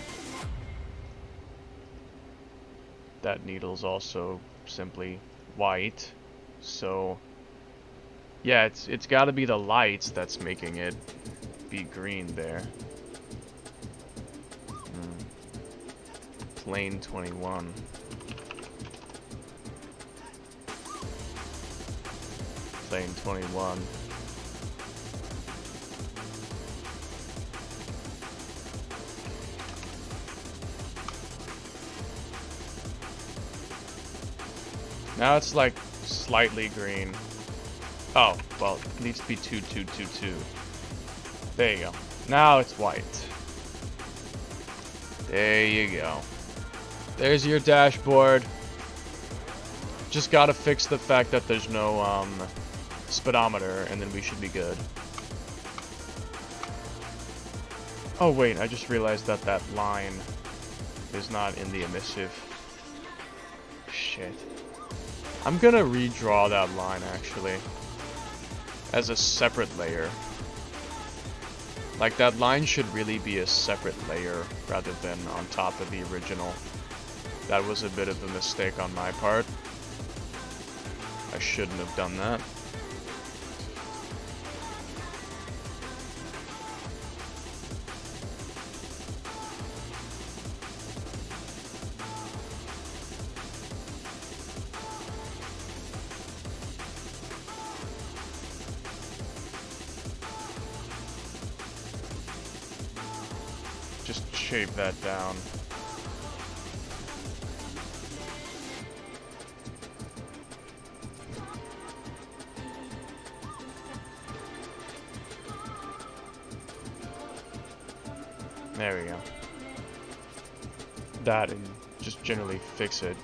That needle's also simply white. So yeah, it's got to be the lights that's making it be green there. Plane 21. Plane 21. Now it's like slightly green. Oh, well, it needs to be 2222. There you go. Now it's white. There you go. There's your dashboard. Just gotta fix the fact that there's no speedometer, and then we should be good. Oh wait, I just realized that that line is not in the emissive. Shit. I'm gonna redraw that line actually as a separate layer. Like that line should really be a separate layer rather than on top of the original. That was a bit of a mistake on my part. I shouldn't have done that. Just shape that down. There we go. That, and just generally fix it.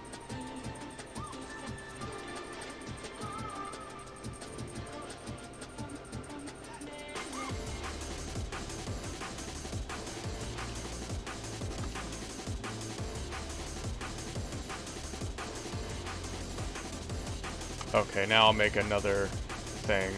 Okay, now I'll make another thing.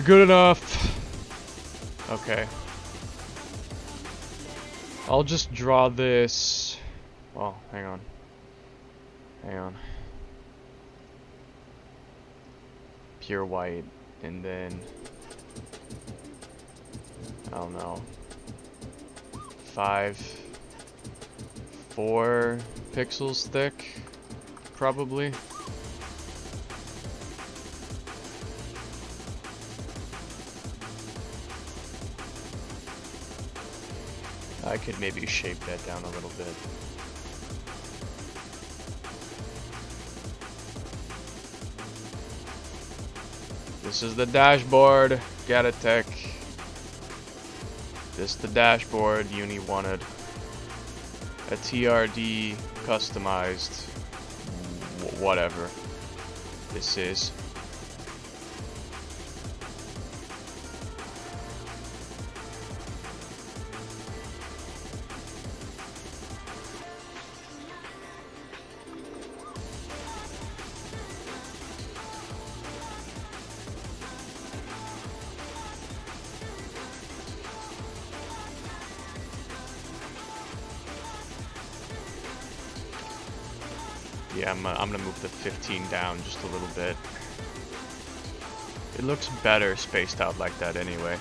Good enough. Okay. I'll just draw this. Well, hang on. Hang on. Pure white, and then I don't know, 4 pixels thick, probably. I could maybe shape that down a little bit. This is the dashboard, Gatatech. This is the dashboard Uni wanted. A TRD customized, whatever this is. Yeah, I'm gonna move the 15 down just a little bit. It looks better spaced out like that anyway.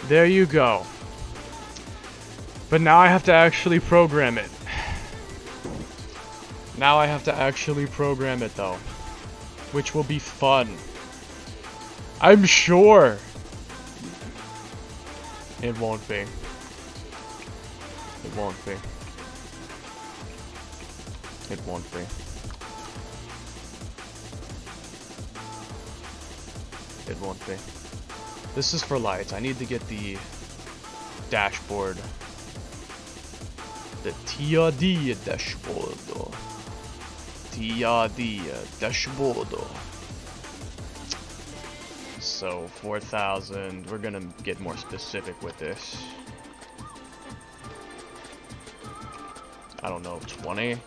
There you go. But now I have to actually program it. Now I have to actually program it though, which will be fun. I'm sure. It won't be. It won't be. It won't be. It won't be. This is for lights. I need to get the dashboard. The TRD dashboard. TRD dashboard. So 4,000. We're gonna get more specific with this. I don't know, 20?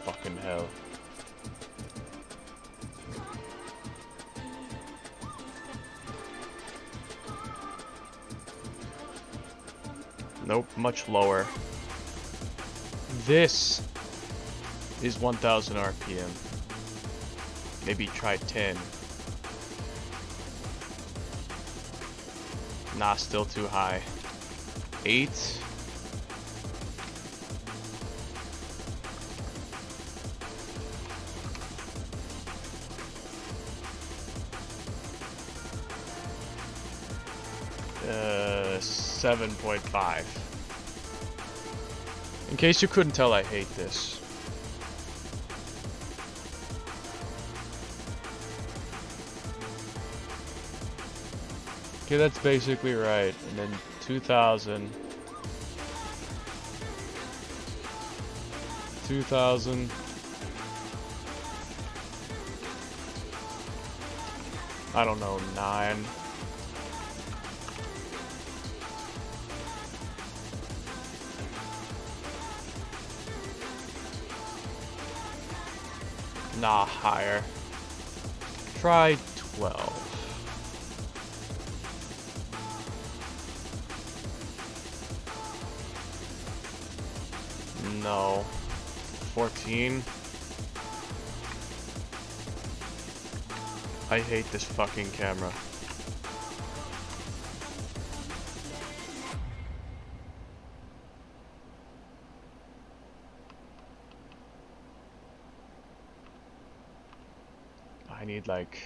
Fucking hell. Nope, much lower. This is 1,000 RPM. Maybe try 10. Nah, still too high. 8. Uh, 7.5. In case you couldn't tell, I hate this. Okay, that's basically right. And then 2,000. 2,000. I don't know, 9. Nah, higher. Try 12. No. 14. I hate this fucking camera. I need like...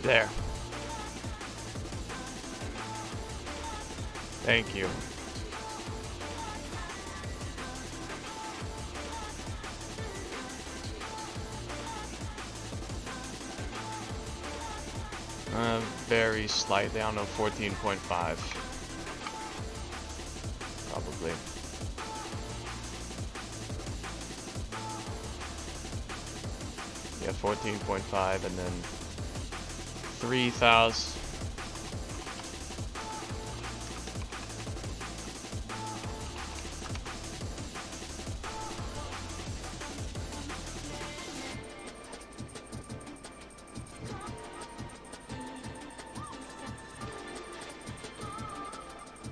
There. Thank you. Very slightly, I don't know, 14.5. Probably. Yeah, 14.5 and then 3,000.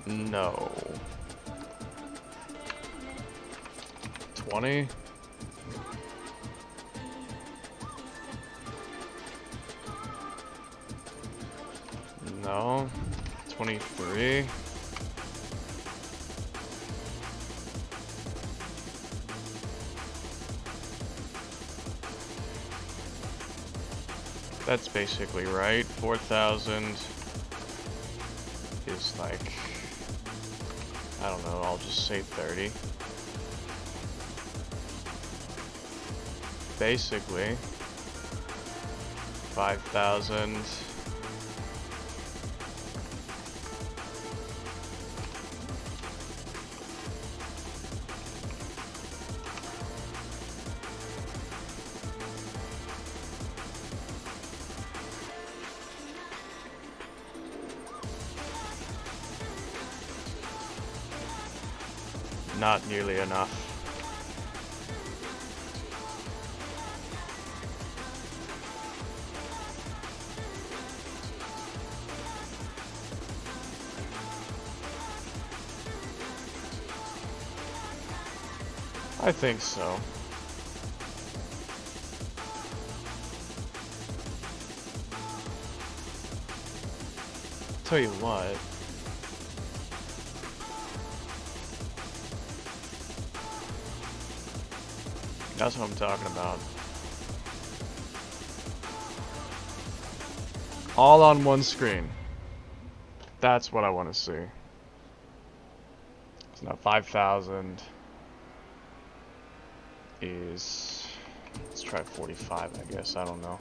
No. 20? No. 23? That's basically right. 4,000 is like, I don't know, I'll just say 30. Basically, 5,000. not nearly enough. I think so. Tell you what. That's what I'm talking about. All on one screen. That's what I want to see. So now 5,000 is... Let's try 45, I guess. I don't know.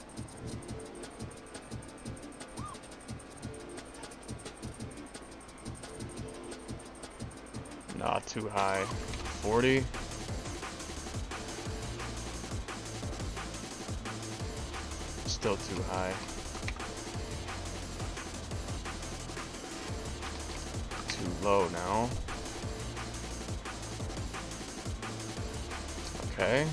Not too high. 40. Still too high. Too low now. Okay.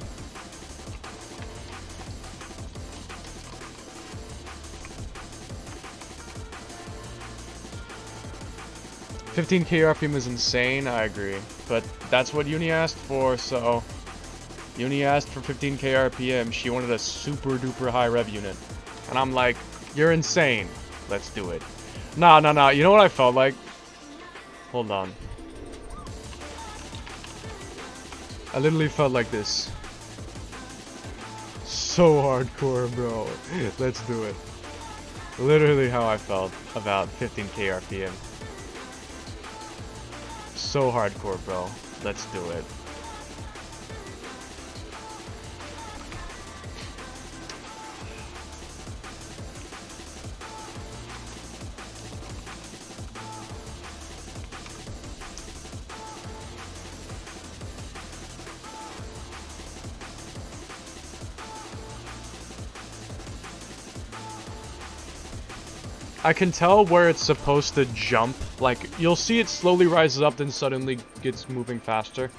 $15K RPM is insane, I agree. But that's what Uni asked for, so... Uni asked for 15K RPM, she wanted a super duper high rev unit. And I'm like, you're insane. Let's do it. Nah, you know what I felt like? Hold on. I literally felt like this. So hardcore, bro. Let's do it. Literally how I felt about 15K RPM. So hardcore, bro. Let's do it. I can tell where it's supposed to jump. Like, you'll see it slowly rises up, then suddenly gets moving faster.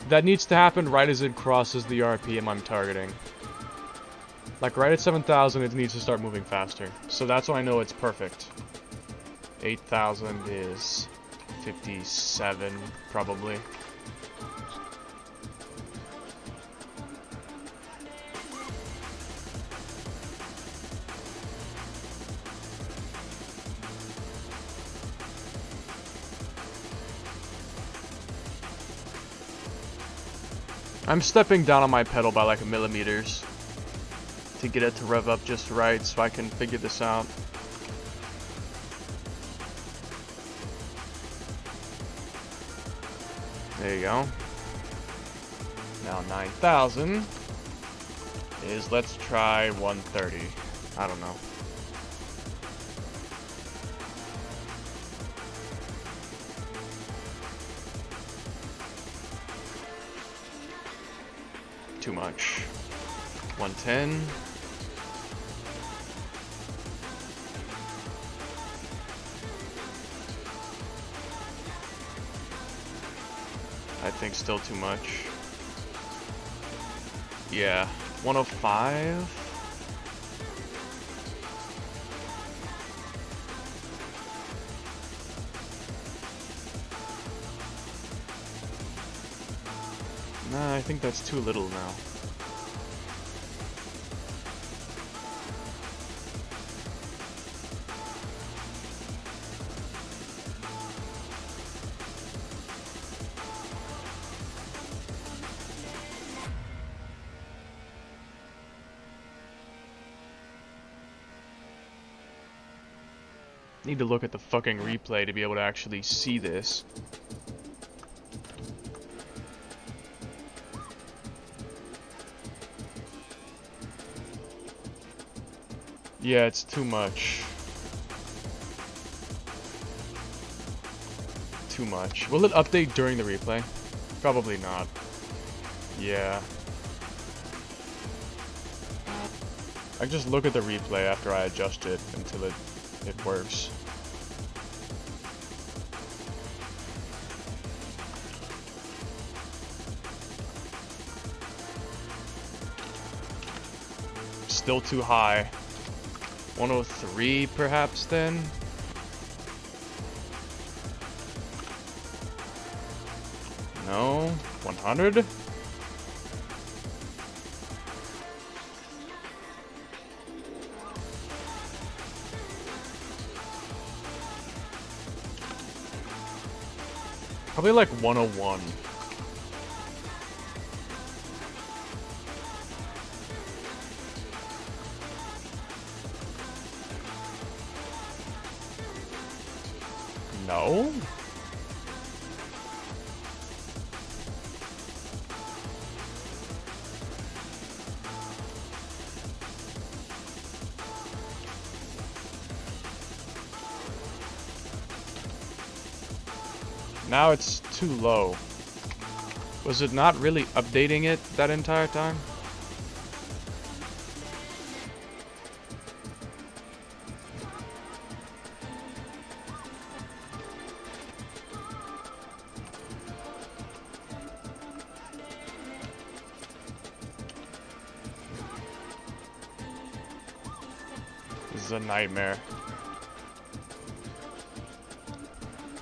That needs to happen right as it crosses the RPM I'm targeting. Like, right at 7,000, it needs to start moving faster. So that's why I know it's perfect. 8,000 is 57, probably. I'm stepping down on my pedal by like millimeters to get it to rev up just right so I can figure this out. There you go. Now 9,000 is, let's try 130. I don't know. Too much. 110. I think still too much. Yeah, 105. Nah, I think that's too little now. Need to look at the fucking replay to be able to actually see this. Yeah, it's too much. Too much. Will it update during the replay? Probably not. Yeah. I just look at the replay after I adjust it until it works. still too high. 103 perhaps then? No? 100? Probably like 101. No? Now it's too low. Was it not really updating it that entire time? This is a nightmare.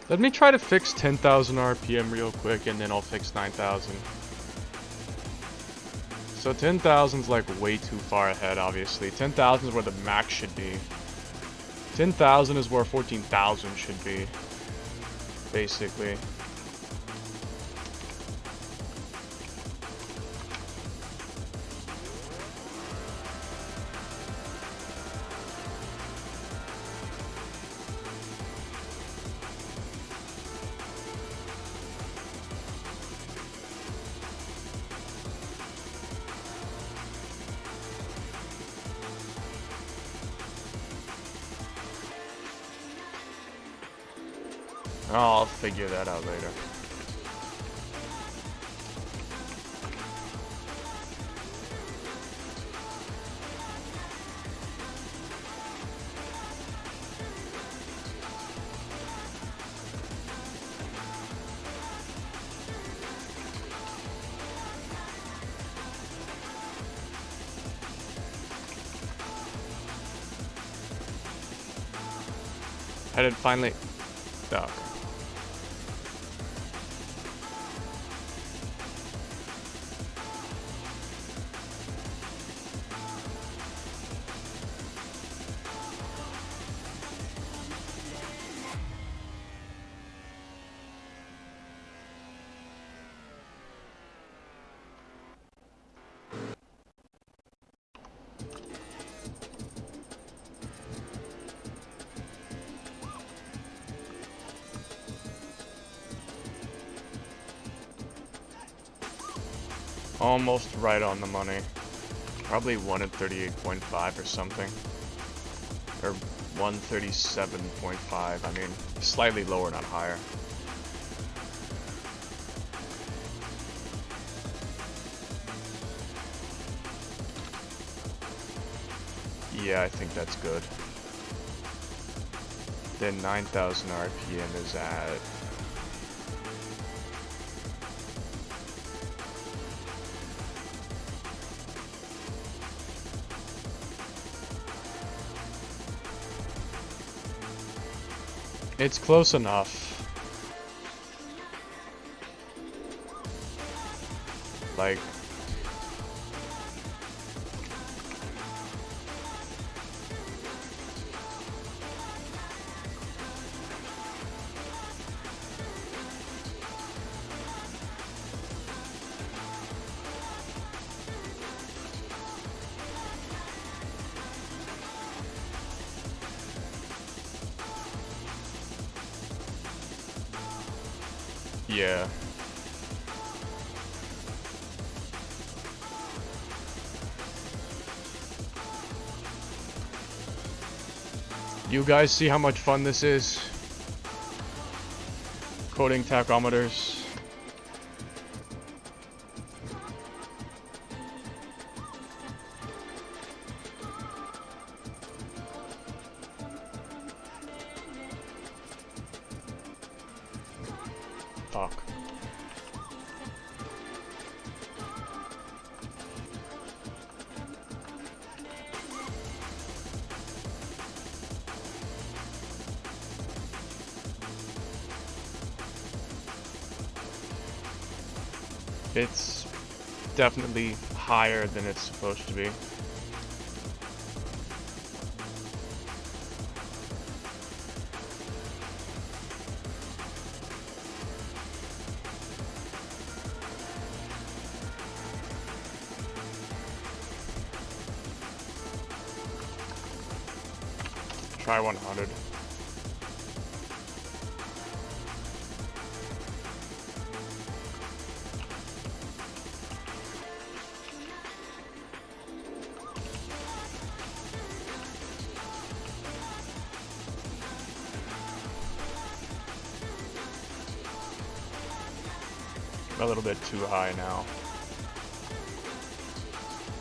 Let me try to fix 10,000 RPM real quick, and then I'll fix 9,000. So 10,000's like way too far ahead, obviously. 10,000 is where the max should be. 10,000 is where 14,000 should be, basically. I'll figure that out later. I did finally... Oh, okay. Almost right on the money. Probably 1 at 38.5 or something. Or 137.5. I mean, slightly lower, not higher. Yeah, I think that's good. Then 9,000 RPM is at... It's close enough. Like... Yeah. You guys see how much fun this is? Coding tachometers. Fuck. It's definitely higher than it's supposed to be. Try 100. A little bit too high now.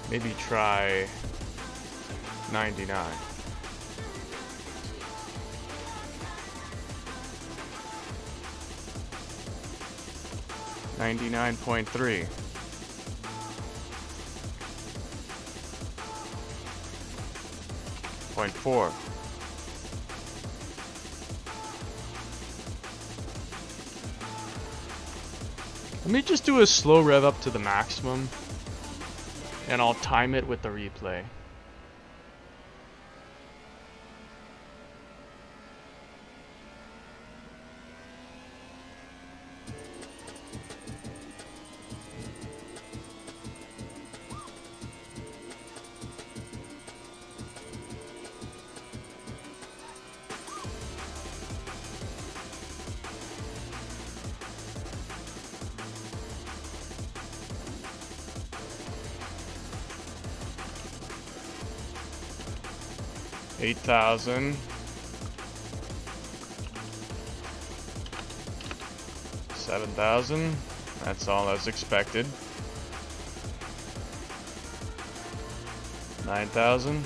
Maybe try 99. 99.3. Point 4. Let me just do a slow rev up to the maximum, and I'll time it with the replay. $8,000. $7,000. That's all as expected. 9,000.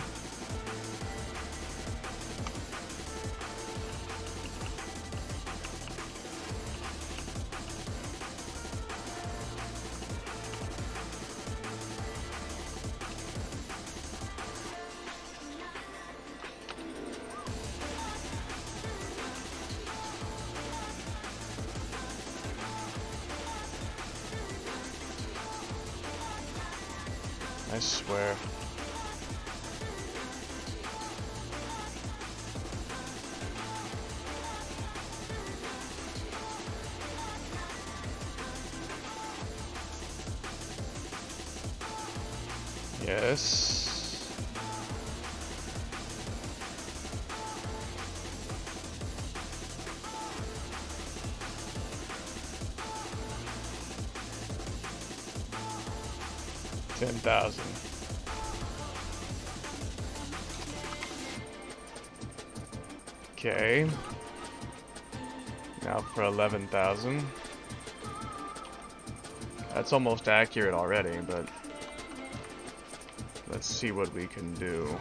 I swear. Yes. $10,000. Okay. Now for 11,000. That's almost accurate already, but let's see what we can do.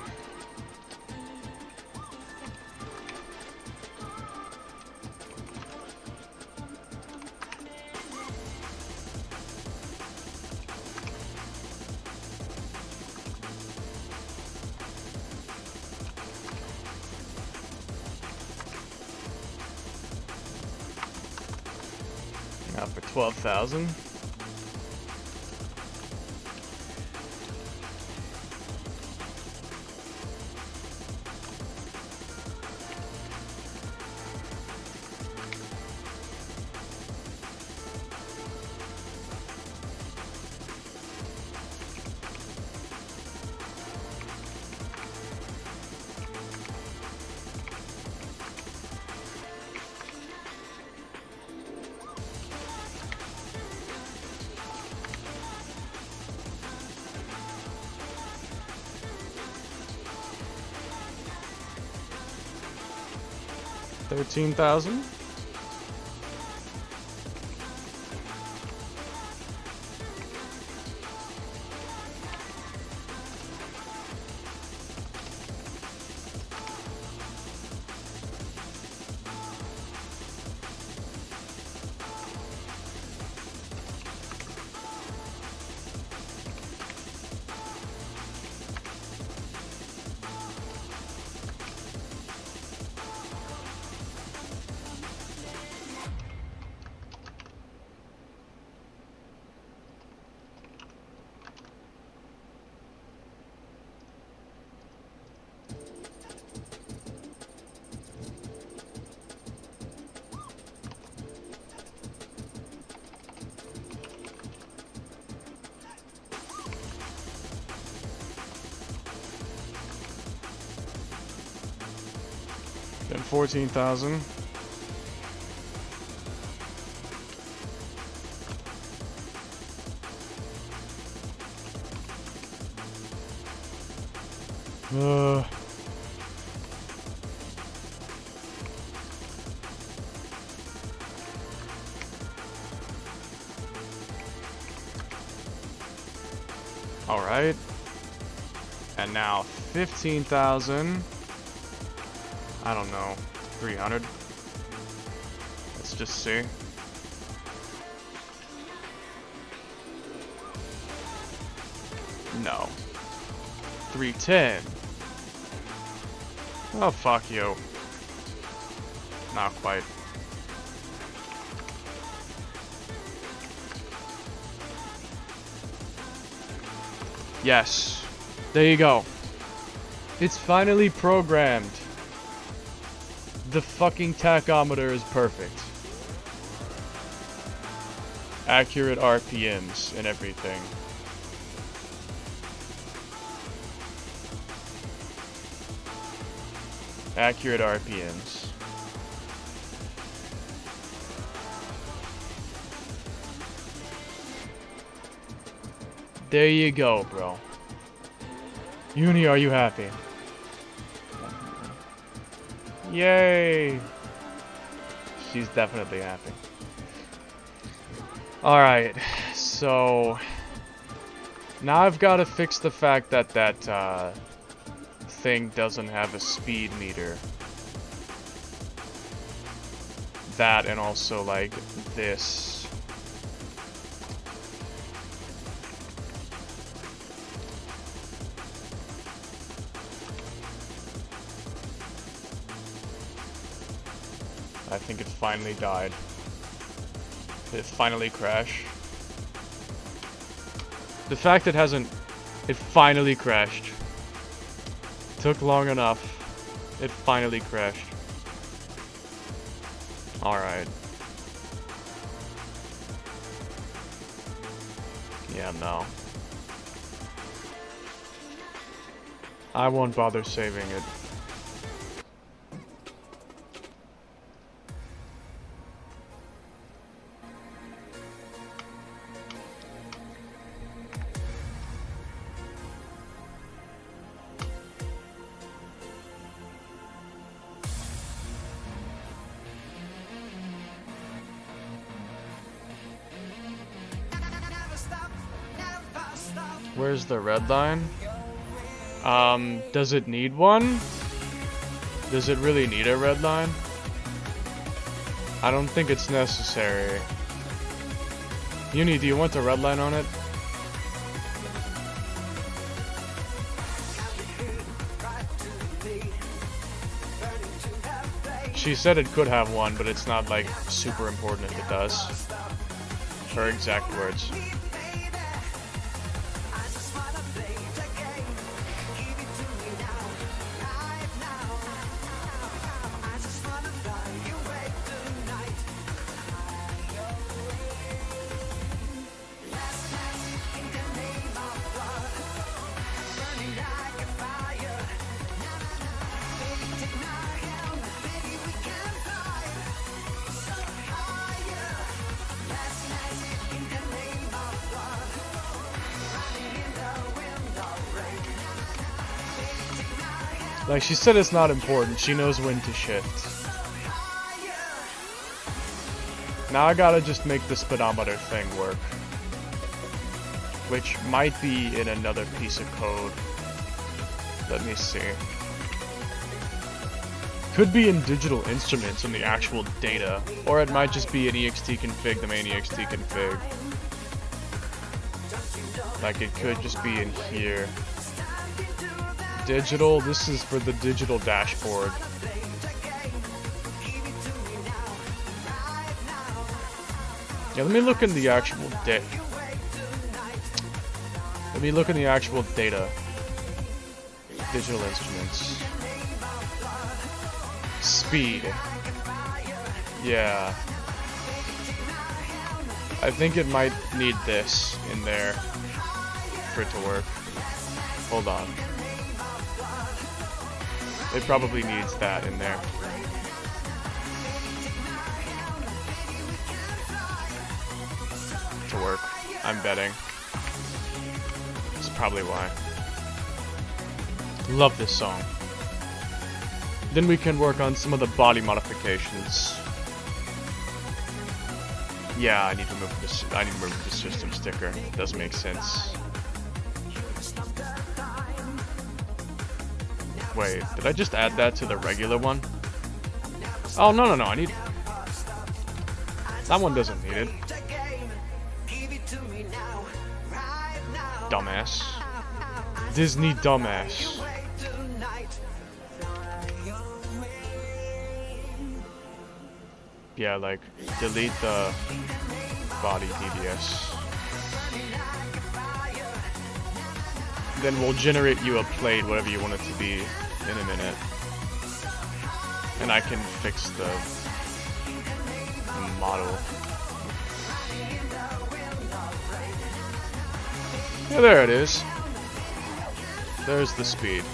Now for 12,000. $13,000. 14,000. All right. And now 15,000. I don't know. 300. Let's just see. No. 310. Oh, fuck you. Not quite. Yes. There you go. It's finally programmed. The fucking tachometer is perfect. Accurate RPMs and everything. Accurate RPMs. There you go, bro. Uni, are you happy? Yay! She's definitely happy. Alright, so... now I've got to fix the fact that that thing doesn't have a speed meter. That and also, like, this. I think it finally died. Did it finally crash? The fact it hasn't... it finally crashed. Took long enough. It finally crashed. Alright. Yeah, no. I won't bother saving it. Where's the red line? Does it need one? Does it really need a red line? I don't think it's necessary. Uni, do you want a red line on it? She said it could have one, but it's not, like, super important if it does. Her exact words. Like, she said it's not important. She knows when to shift. Now I gotta just make the speedometer thing work. Which might be in another piece of code. Let me see. Could be in digital instruments in the actual data. Or it might just be an ext config, the main ext config. Like, it could just be in here. Digital, this is for the digital dashboard. Yeah, let me look in the actual data. Let me look in the actual data. Digital instruments. Speed. Yeah. I think it might need this in there for it to work. Hold on. It probably needs that in there. to work. I'm betting. That's probably why. Love this song. Then we can work on some of the body modifications. Yeah, I need to remove this. I need to remove the system sticker. It does make sense. Wait, did I just add that to the regular one? Oh, no, I need... That one doesn't need it. Dumbass. Disney dumbass. Yeah, like, delete the body DBS. Then we'll generate you a plate, whatever you want it to be, in a minute. And I can fix the model. Yeah, there it is. There's the speed.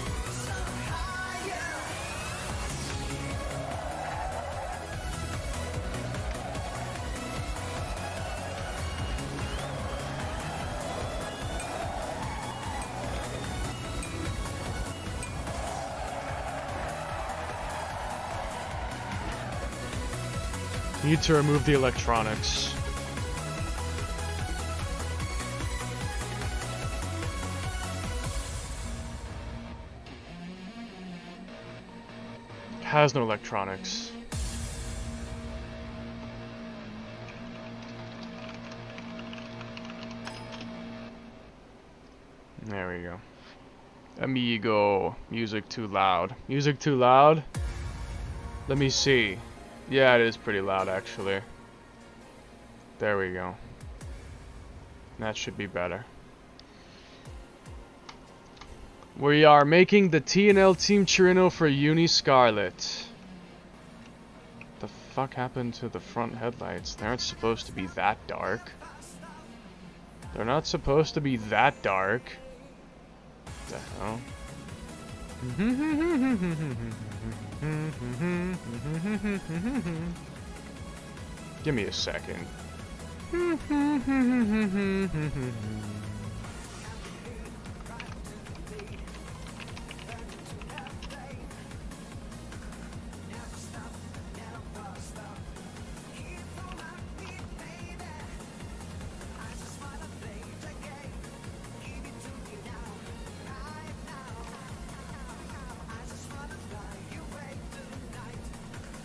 Need to remove the electronics. It has no electronics. There we go. Amigo. Music too loud. Music too loud? Let me see. Yeah, it is pretty loud, actually. There we go. That should be better. We are making the T&L Team Trueno for Uni Scarlet. The fuck happened to the front headlights? They aren't supposed to be that dark. They're not supposed to be that dark. What the hell? Give me a second.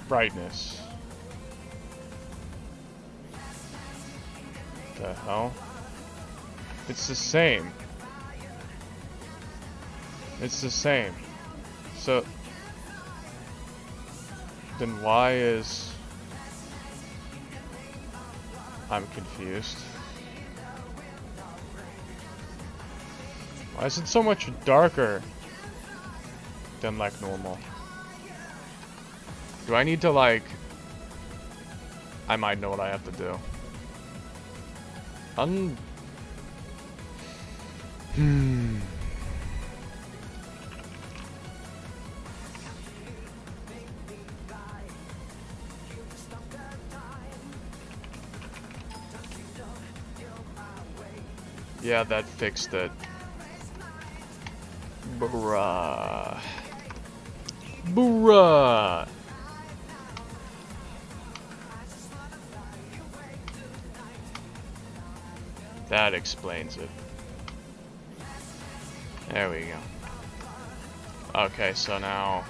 Brightness. The hell? It's the same. It's the same. So then why is... I'm confused. Why is it so much darker than like normal? Do I need to like... I might know what I have to do. Yeah, that fixed it. Bruh. Bruh. That explains it. There we go. Okay, so now...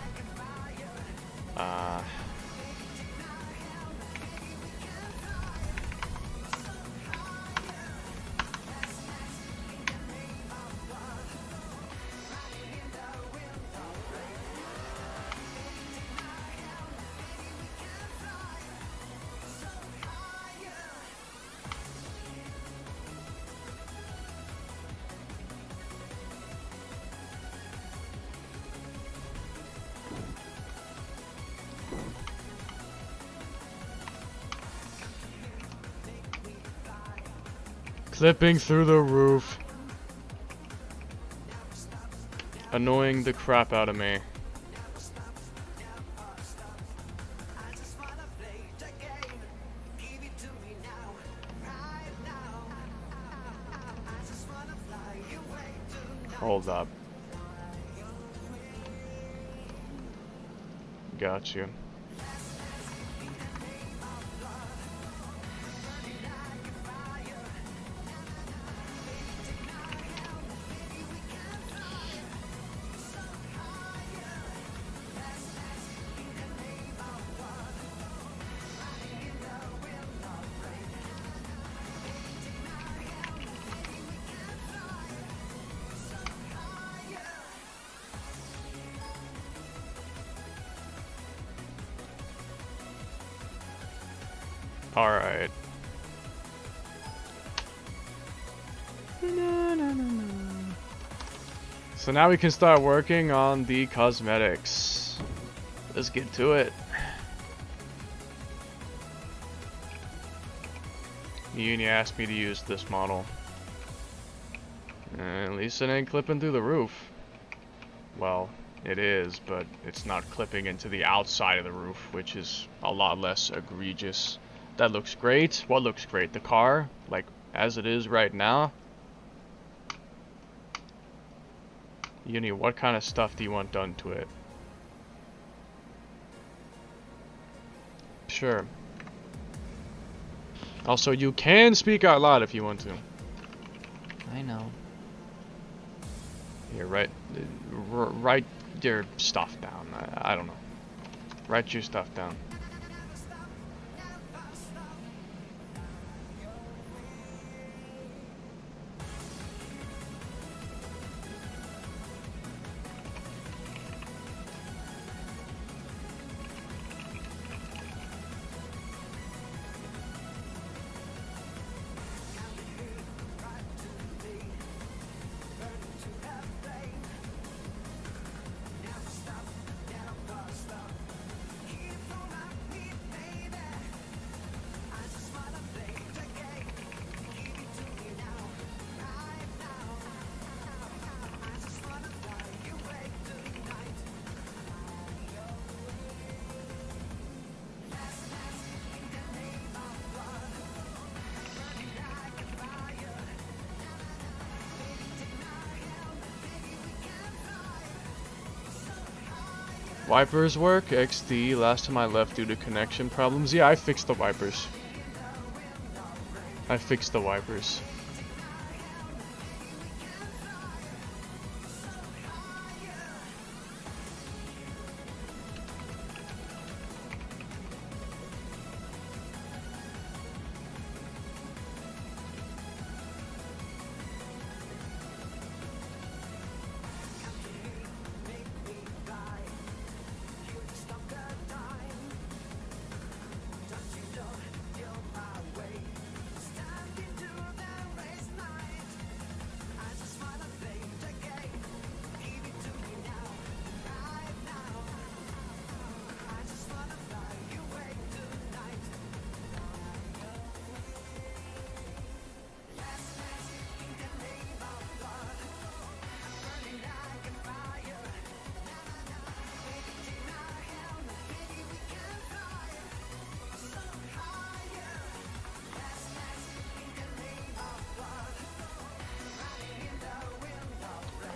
Clipping through the roof. Annoying the crap out of me. Hold up. Got you. Alright. So now we can start working on the cosmetics. Let's get to it. Uni asked me to use this model. At least it ain't clipping through the roof. Well, it is, but it's not clipping into the outside of the roof, which is a lot less egregious. That looks great. What looks great? The car, like as it is right now. Uni, what kind of stuff do you want done to it? Sure. Also, you can speak out loud if you want to. I know. Here, write your stuff down. I don't know. Write your stuff down. Wipers work? XD. Last time I left due to connection problems. Yeah, I fixed the wipers. I fixed the wipers.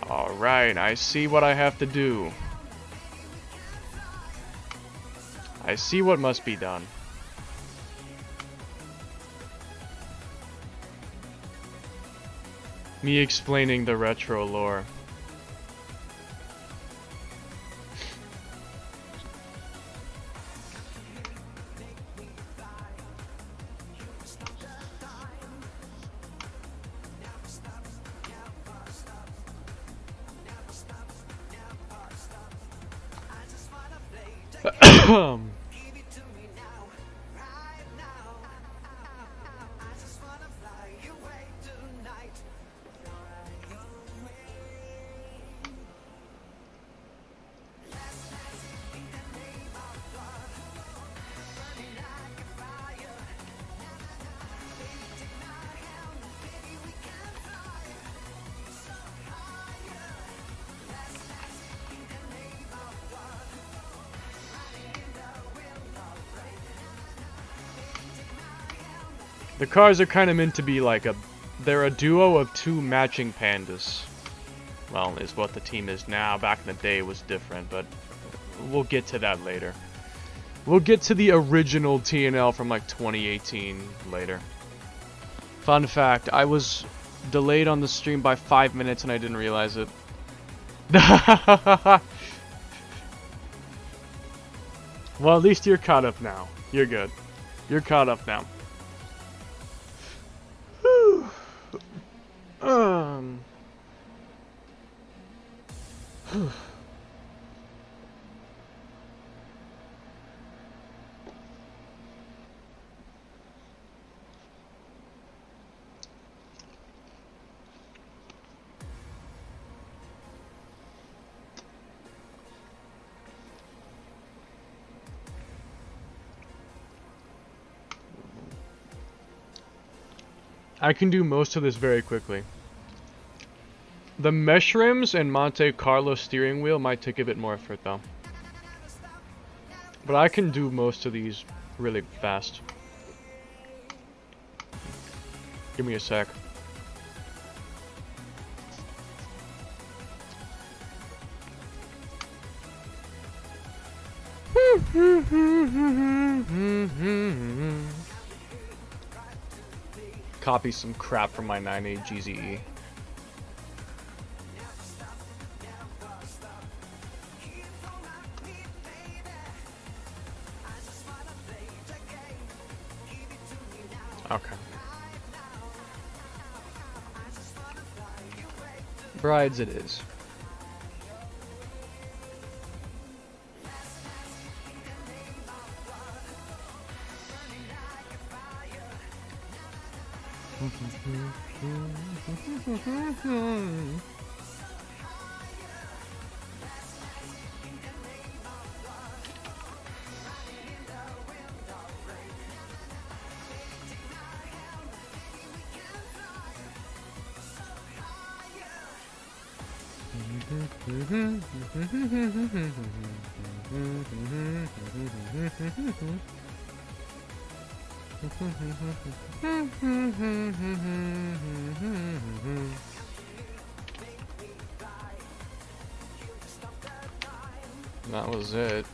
Alright, I see what I have to do. I see what must be done. Me explaining the retro lore. The cars are kind of meant to be like they're a duo of two matching pandas. well, is what the team is now. Back in the day, it was different, but we'll get to that later. We'll get to the original TNL from like 2018 later. Fun fact, I was delayed on the stream by 5 minutes and I didn't realize it. Well, at least you're caught up now. You're good. You're caught up now. um. I can do most of this very quickly. The mesh rims and Monte Carlo steering wheel might take a bit more effort though. But I can do most of these really fast. Give me a sec. Copy some crap from my 9.8 GZE. Okay. Brides it is. That was it.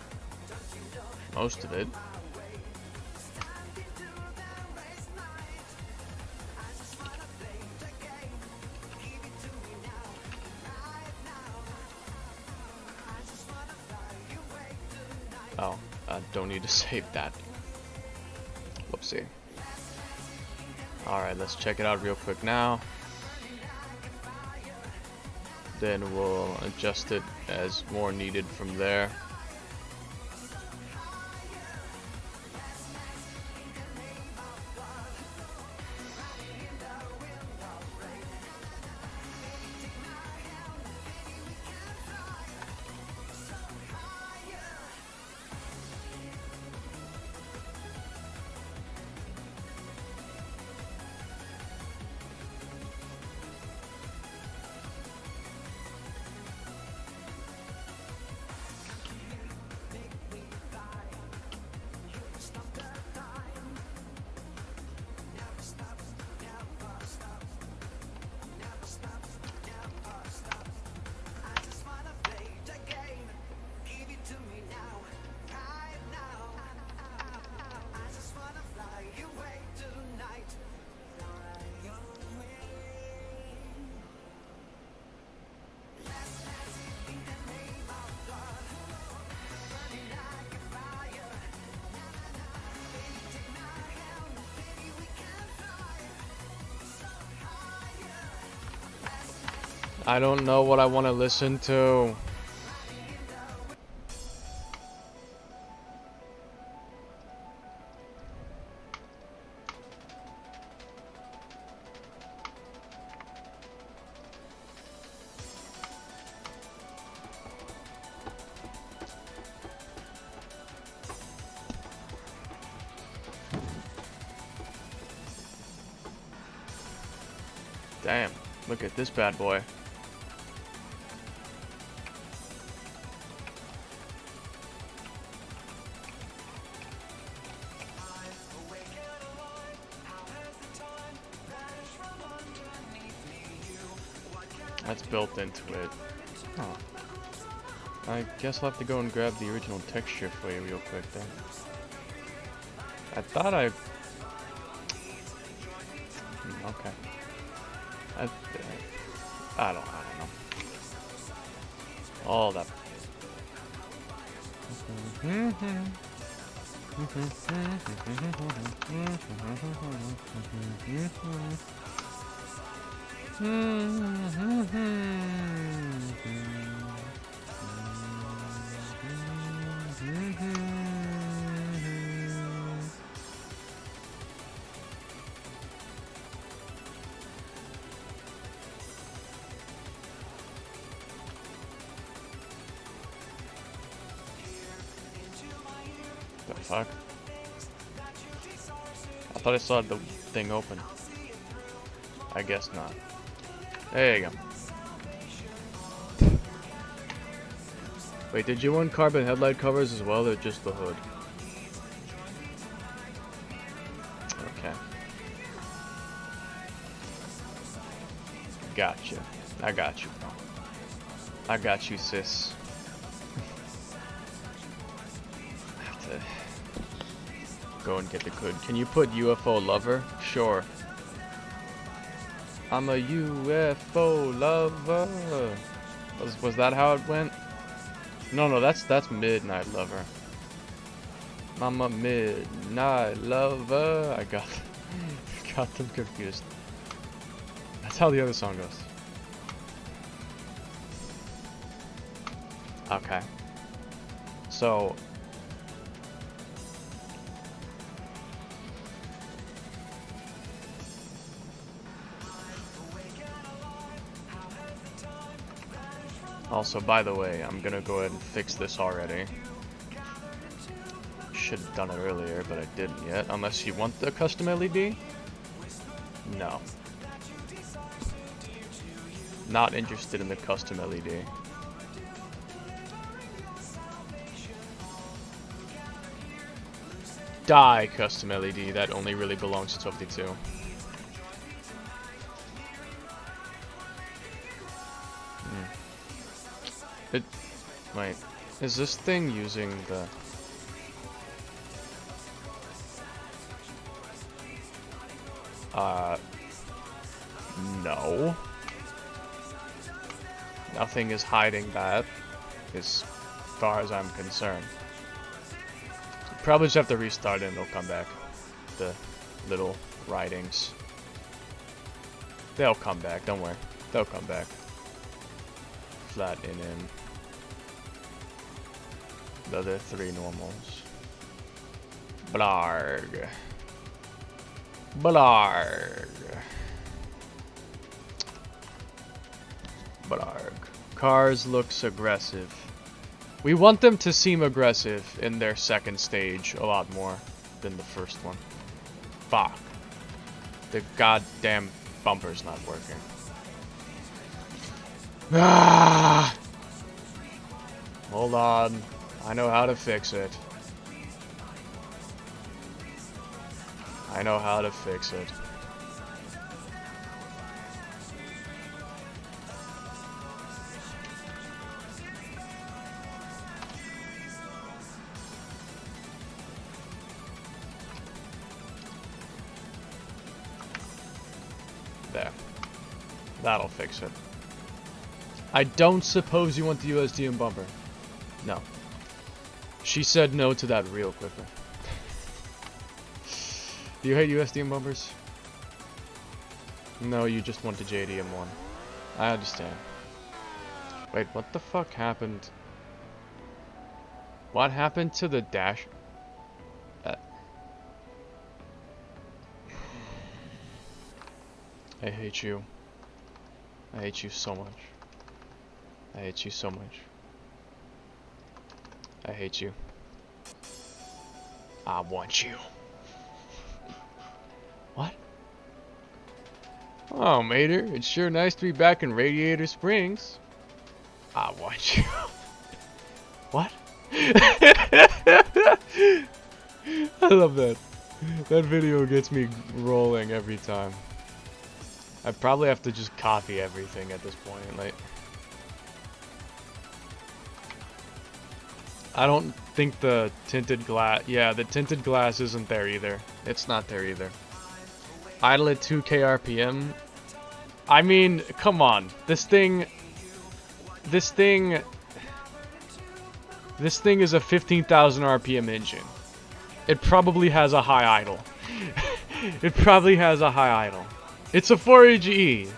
Most of it. Oh, don't need to save that. Whoopsie. Alright, let's check it out real quick now. Then we'll adjust it as more needed from there. I don't know what I want to listen to. Damn, look at this bad boy. That's built into it. Oh. I guess I'll have to go and grab the original texture for you real quick then. I thought okay. I don't know. All that. The fuck? I thought I saw the thing open. I guess not. There you go. Wait, did you want carbon headlight covers as well, or just the hood? Okay. Gotcha. I got you, bro. I got you, sis. I have to go and get the hood. Can you put UFO lover? Sure. I'm a UFO lover. Was that how it went? No, that's midnight lover. I'm a midnight lover. I got them confused. That's how the other song goes. Okay. So also, by the way, I'm gonna go ahead and fix this already. Should have done it earlier, but I didn't yet. Unless you want the custom LED? No. Not interested in the custom LED. Die custom LED, that only really belongs to 52. Wait, is this thing using the... No. Nothing is hiding that, as far as I'm concerned. Probably just have to restart it and it'll come back. The little writings. They'll come back, don't worry. They'll come back. Flat in. The other three normals. Blarg. Blarg. Blarg. Cars looks aggressive. We want them to seem aggressive in their second stage a lot more than the first one. Fuck. The goddamn bumper's not working. Ah! Hold on. I know how to fix it. I know how to fix it. There. That'll fix it. I don't suppose you want the USDM bumper. No. She said no to that real quickly. Do you hate USDM bumpers? No, you just want the JDM one. I understand. Wait, what the fuck happened? What happened to the dash? I hate you. I hate you so much. I hate you so much. I hate you. I want you. What? Oh, Mater, it's sure nice to be back in Radiator Springs. I want you. What? I love that. That video gets me rolling every time. I probably have to just copy everything at this point. Like, I don't think the tinted glass. Yeah, the tinted glass isn't there either. It's not there either. Idle at 2k RPM. I mean, come on. This thing is a 15,000 RPM engine. It probably has a high idle. It probably has a high idle. It's a 4AGE,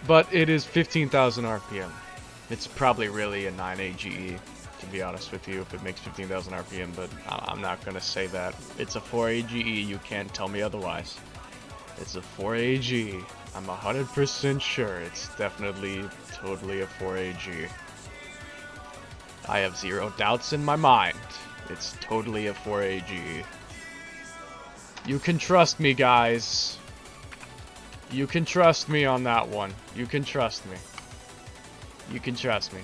but it is 15,000 RPM. It's probably really a 9AGE, to be honest with you, if it makes 15,000 RPM, but I'm not gonna say that. It's a 4AGE, you can't tell me otherwise. It's a 4AG. I'm 100% sure it's definitely, totally a 4AG. I have zero doubts in my mind. It's totally a 4AG. You can trust me, guys. You can trust me on that one. You can trust me. You can trust me.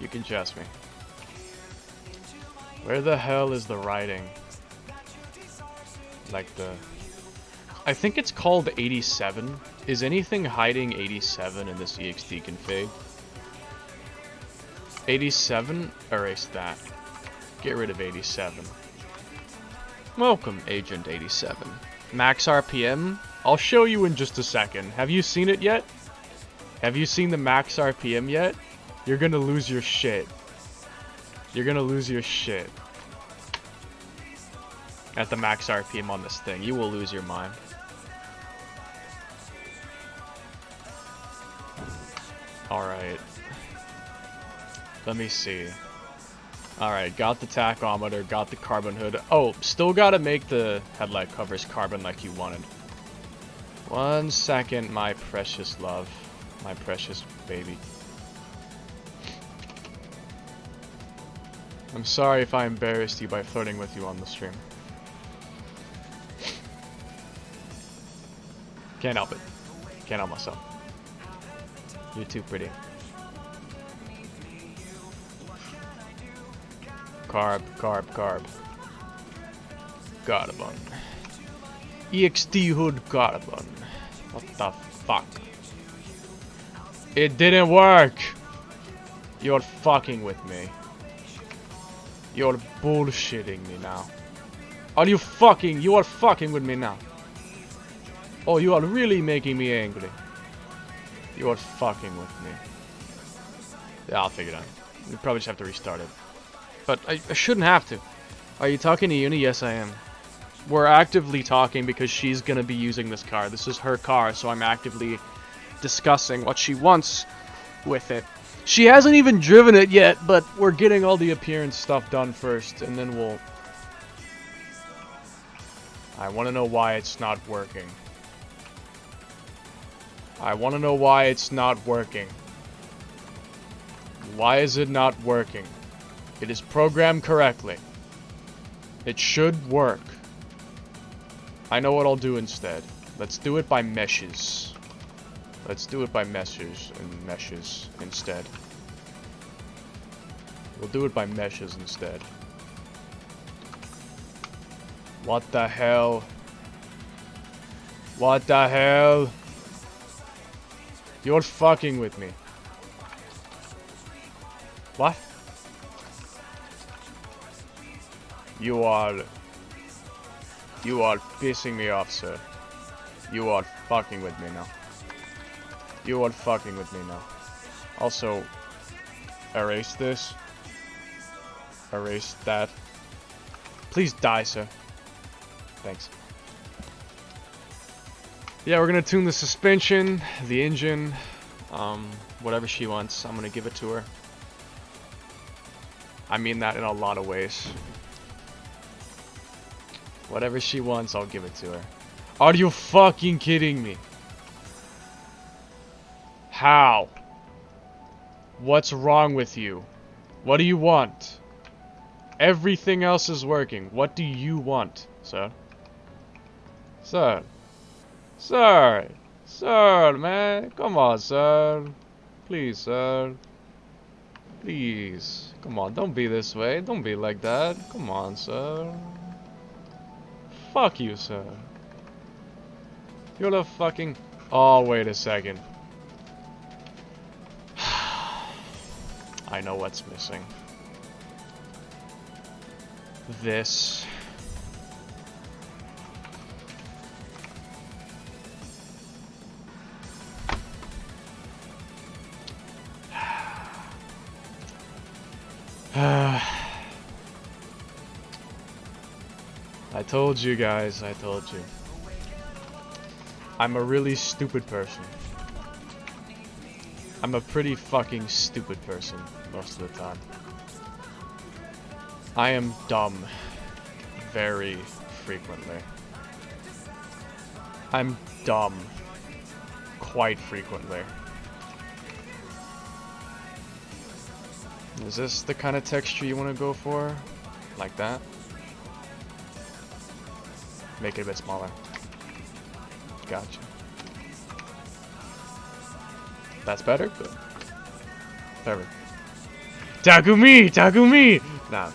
You can trust me. Where the hell is the writing? Like the... I think it's called 87. Is anything hiding 87 in this ext config? 87? Erase that. Get rid of 87. Welcome, Agent 87. Max RPM? I'll show you in just a second. Have you seen it yet? Have you seen the max RPM yet? You're gonna lose your shit. You're gonna lose your shit. At the max RPM on this thing. You will lose your mind. Alright. Let me see. Alright, got the tachometer, got the carbon hood. Oh, still gotta make the headlight covers carbon like you wanted. 1 second, my precious love. My precious baby. I'm sorry if I embarrassed you by flirting with you on the stream. Can't help it. Can't help myself. You're too pretty. Carb, carb, carb. Carbon. EXT hood carbon. What the fuck? It didn't work! You're fucking with me. You're bullshitting me now. You are fucking with me now. Oh, you are really making me angry. You are fucking with me. Yeah, I'll figure it out. We probably just have to restart it. But I shouldn't have to. Are you talking to Uni? Yes, I am. We're actively talking because she's gonna be using this car. This is her car, so I'm actively discussing what she wants with it. She hasn't even driven it yet, but we're getting all the appearance stuff done first, and then we'll... I want to know why it's not working. I want to know why it's not working. Why is it not working? It is programmed correctly. It should work. I know what I'll do instead. Let's do it by meshes. Let's do it by meshes instead. We'll do it by meshes instead. What the hell? What the hell? You're fucking with me. What? You are pissing me off, sir. You are fucking with me now. You are fucking with me now. Also, erase this. Erase that. Please die, sir. Thanks. Yeah, we're gonna tune the suspension, the engine, whatever she wants, I'm gonna give it to her. I mean that in a lot of ways. Whatever she wants, I'll give it to her. Are you fucking kidding me? How? What's wrong with you? What do you want? Everything else is working. What do you want, sir? Sir. Sir. Sir, man. Come on, sir. Please, sir. Please. Come on, don't be this way. Don't be like that. Come on, sir. Fuck you, sir. You're the fucking... Oh, wait a second. I know what's missing. This. I told you guys, I told you. I'm a really stupid person. I'm a pretty fucking stupid person most of the time. I am dumb very frequently. I'm dumb quite frequently. Is this the kind of texture you want to go for? Like that? Make it a bit smaller. Gotcha. That's better? Good. Perfect. Takumi! Takumi! Nah,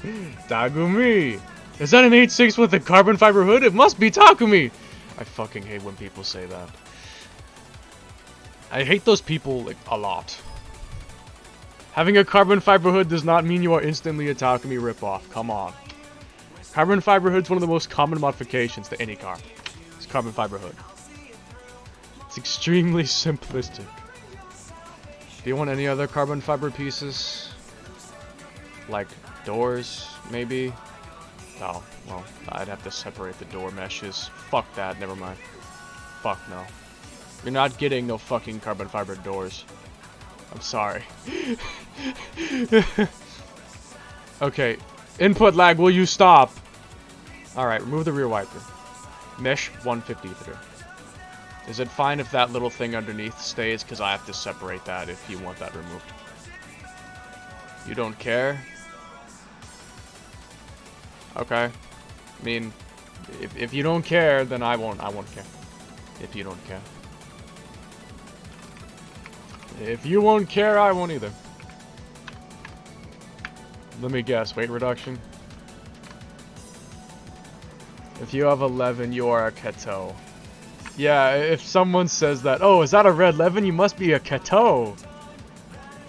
okay. Takumi! Is that an 8.6 with a carbon fiber hood? It must be Takumi! I fucking hate when people say that. I hate those people, like, a lot. Having a carbon fiber hood does not mean you are instantly a Takumi ripoff. Come on. Carbon fiber hood's one of the most common modifications to any car. It's carbon fiber hood. It's extremely simplistic. Do you want any other carbon fiber pieces? Like doors, maybe? Oh, well, I'd have to separate the door meshes. Fuck that, never mind. Fuck no. You're not getting no fucking carbon fiber doors. I'm sorry. Okay, input lag, will you stop? Alright, remove the rear wiper. Mesh 153. Is it fine if that little thing underneath stays? Because I have to separate that if you want that removed. You don't care? Okay. I mean, if you don't care, then I won't care. If you don't care. If you won't care, I won't either. Let me guess, weight reduction? If you have 11, you are a keto. Yeah, if someone says that, oh, is that a red 11? You must be a keto.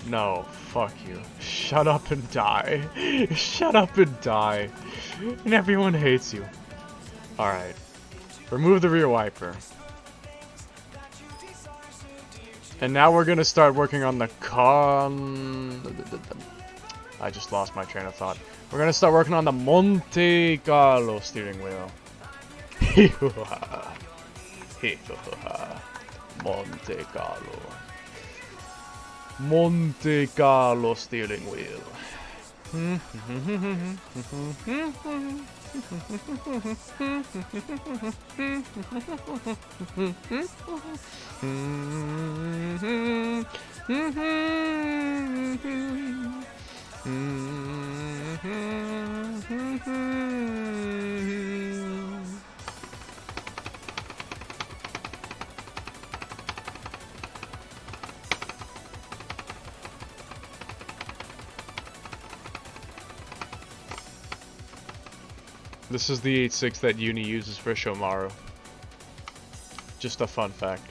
No, fuck you. Shut up and die. Shut up and die. And everyone hates you. Alright. Remove the rear wiper. And now we're gonna start working on the I just lost my train of thought. We're gonna start working on the Monte Carlo steering wheel. Monte Carlo. Monte Carlo steering wheel. This is the 8.6 that Uni uses for Shomaru. Just a fun fact.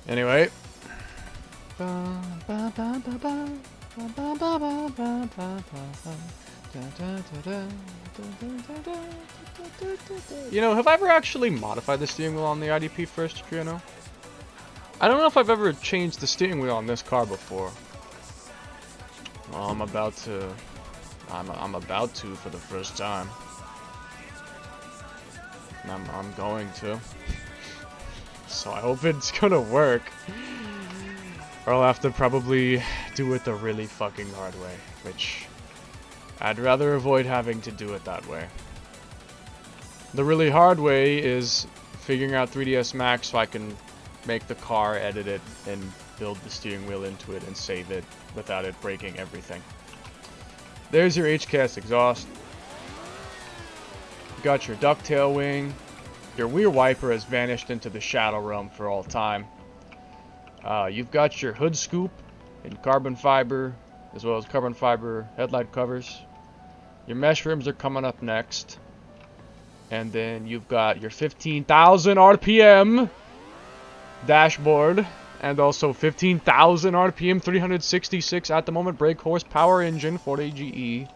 Anyway. You know, have I ever actually modified the steering wheel on the IDP first, trueno? I don't know if I've ever changed the steering wheel on this car before. Well, I'm about to for the first time. I'm going to. So I hope it's gonna work. Or I'll have to probably do it the really fucking hard way, which I'd rather avoid having to do it that way. The really hard way is figuring out 3ds Max so I can make the car, edit it, and build the steering wheel into it and save it without it breaking everything. There's your HKS exhaust. You got your ducktail wing. Your rear wiper has vanished into the shadow realm for all time. You've got your hood scoop in carbon fiber, as well as carbon fiber headlight covers. Your mesh rims are coming up next. And then you've got your 15,000 RPM dashboard. And also 15,000 RPM, 366 at the moment brake horsepower engine, 4AGE.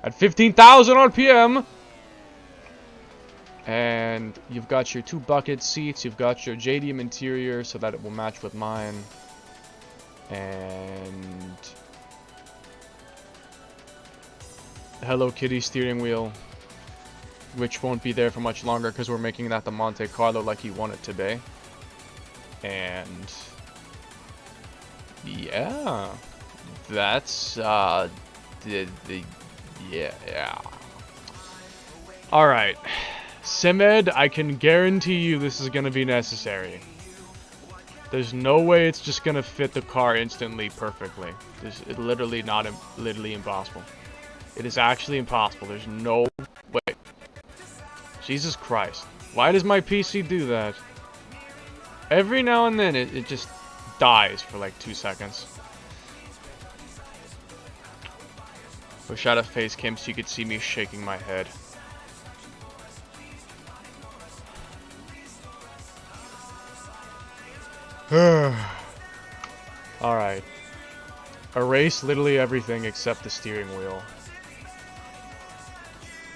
At 15,000 RPM. And you've got your 2 bucket seats. You've got your JDM interior so that it will match with mine. And Hello Kitty steering wheel, which won't be there for much longer because we're making that the Monte Carlo like you want it to be. And yeah, that's yeah. All right, Simed, I can guarantee you this is gonna be necessary. There's no way it's just gonna fit the car instantly perfectly. It's literally literally impossible. It is actually impossible. There's no way. Jesus Christ. Why does my PC do that? Every now and then it just dies for like 2 seconds. Wish I had a face cam so you could see me shaking my head. Alright. Erase literally everything except the steering wheel.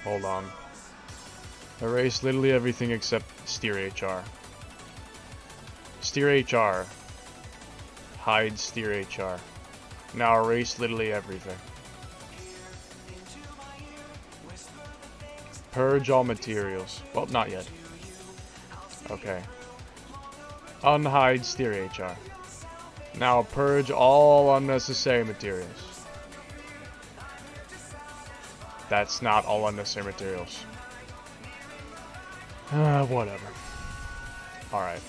Hold on. Erase literally everything except steer HR. Steer HR. Hide steer HR. Now erase literally everything. Purge all materials. Well, not yet. Okay. Unhide steer HR. Now purge all unnecessary materials. That's not all unnecessary materials. Whatever. Alright.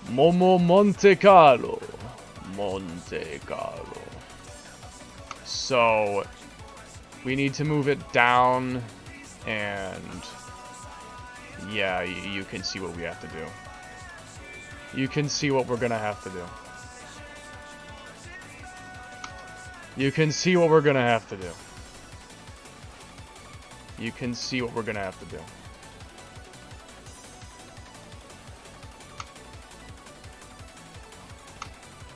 Monte Carlo. Monte Carlo. So, we need to move it down, and yeah, you can see what we have to do. You can see what we're gonna have to do. You can see what we're gonna have to do. You can see what we're gonna have to do.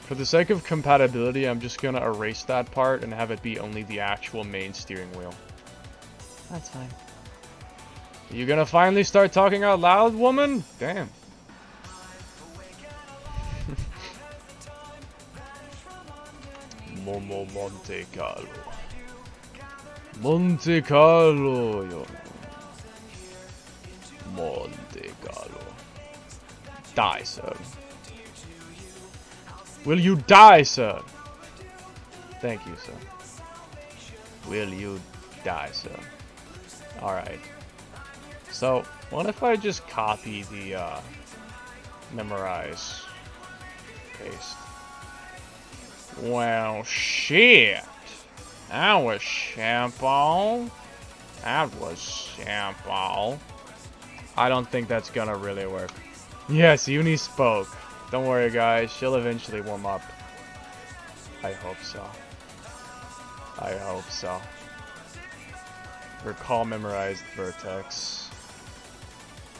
For the sake of compatibility, I'm just gonna erase that part and have it be only the actual main steering wheel. That's fine. You gonna finally start talking out loud, woman? Damn. Monte Carlo. Monte Carlo, yo. Monte Carlo. Die, sir. Will you die, sir? Thank you, sir. Will you die, sir? Alright. So, what if I just copy the, memorize, paste? Well, shit. That was shampoo. That was shampoo. I don't think that's gonna really work. Yes, Uni spoke. Don't worry, guys. She'll eventually warm up. I hope so. I hope so. Recall memorized vertex.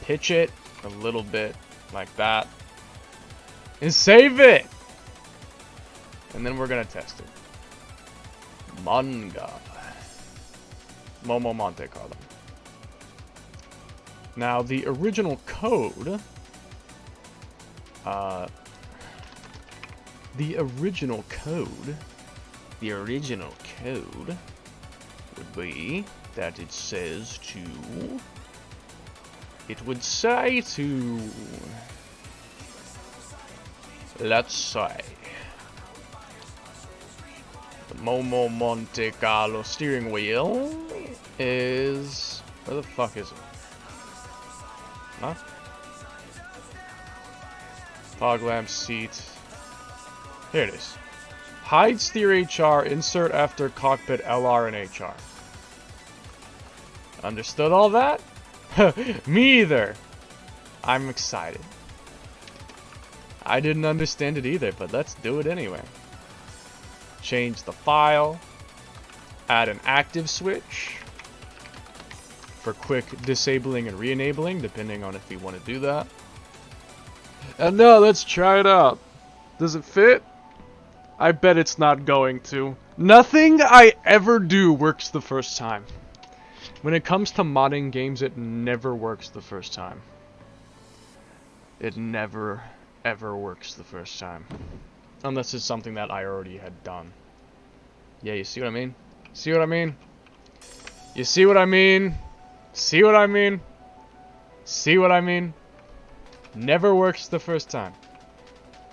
Pitch it a little bit like that. And save it! And then we're gonna test it. Manga. Monte Carlo. Now, the original code... The original code would be that it says to... It would say to... Let's say... The Monte Carlo steering wheel is... Where the fuck is it? Huh? Fog lamp seat. Here it is. Hide steer HR, insert after cockpit LR and HR. Understood all that? Me either. I'm excited. I didn't understand it either, but let's do it anyway. Change the file. Add an active switch. for quick disabling and re-enabling, depending on if you want to do that. And now let's try it out. Does it fit? I bet it's not going to. Nothing I ever do works the first time. When it comes to modding games, it never works the first time. It never, ever works the first time. Unless it's something that I already had done. Yeah, you see what I mean? See what I mean? You see what I mean? See what I mean? See what I mean? Never works the first time.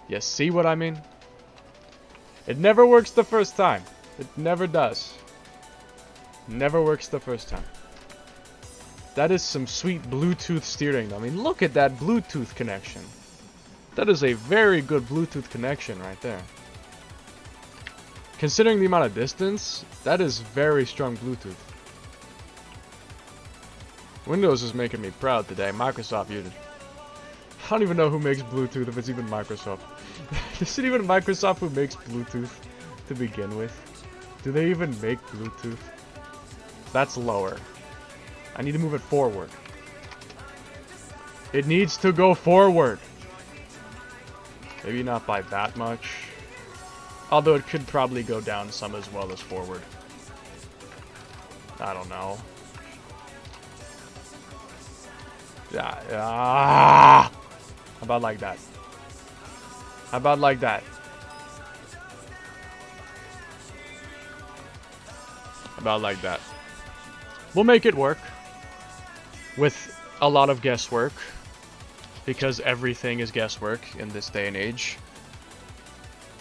You see what I mean? It never works the first time. It never does. Never works the first time. That is some sweet Bluetooth steering. I mean, look at that Bluetooth connection. That is a very good Bluetooth connection right there. Considering the amount of distance, that is very strong Bluetooth. Windows is making me proud today. Microsoft, you. I don't even know who makes Bluetooth, if it's even Microsoft. Is it even Microsoft who makes Bluetooth to begin with? Do they even make Bluetooth? That's lower. I need to move it forward. It needs to go forward. Maybe not by that much. Although it could probably go down some as well as forward. I don't know. Yeah. How about like that? How about like that? How about like that? We'll make it work. With a lot of guesswork. Because everything is guesswork in this day and age.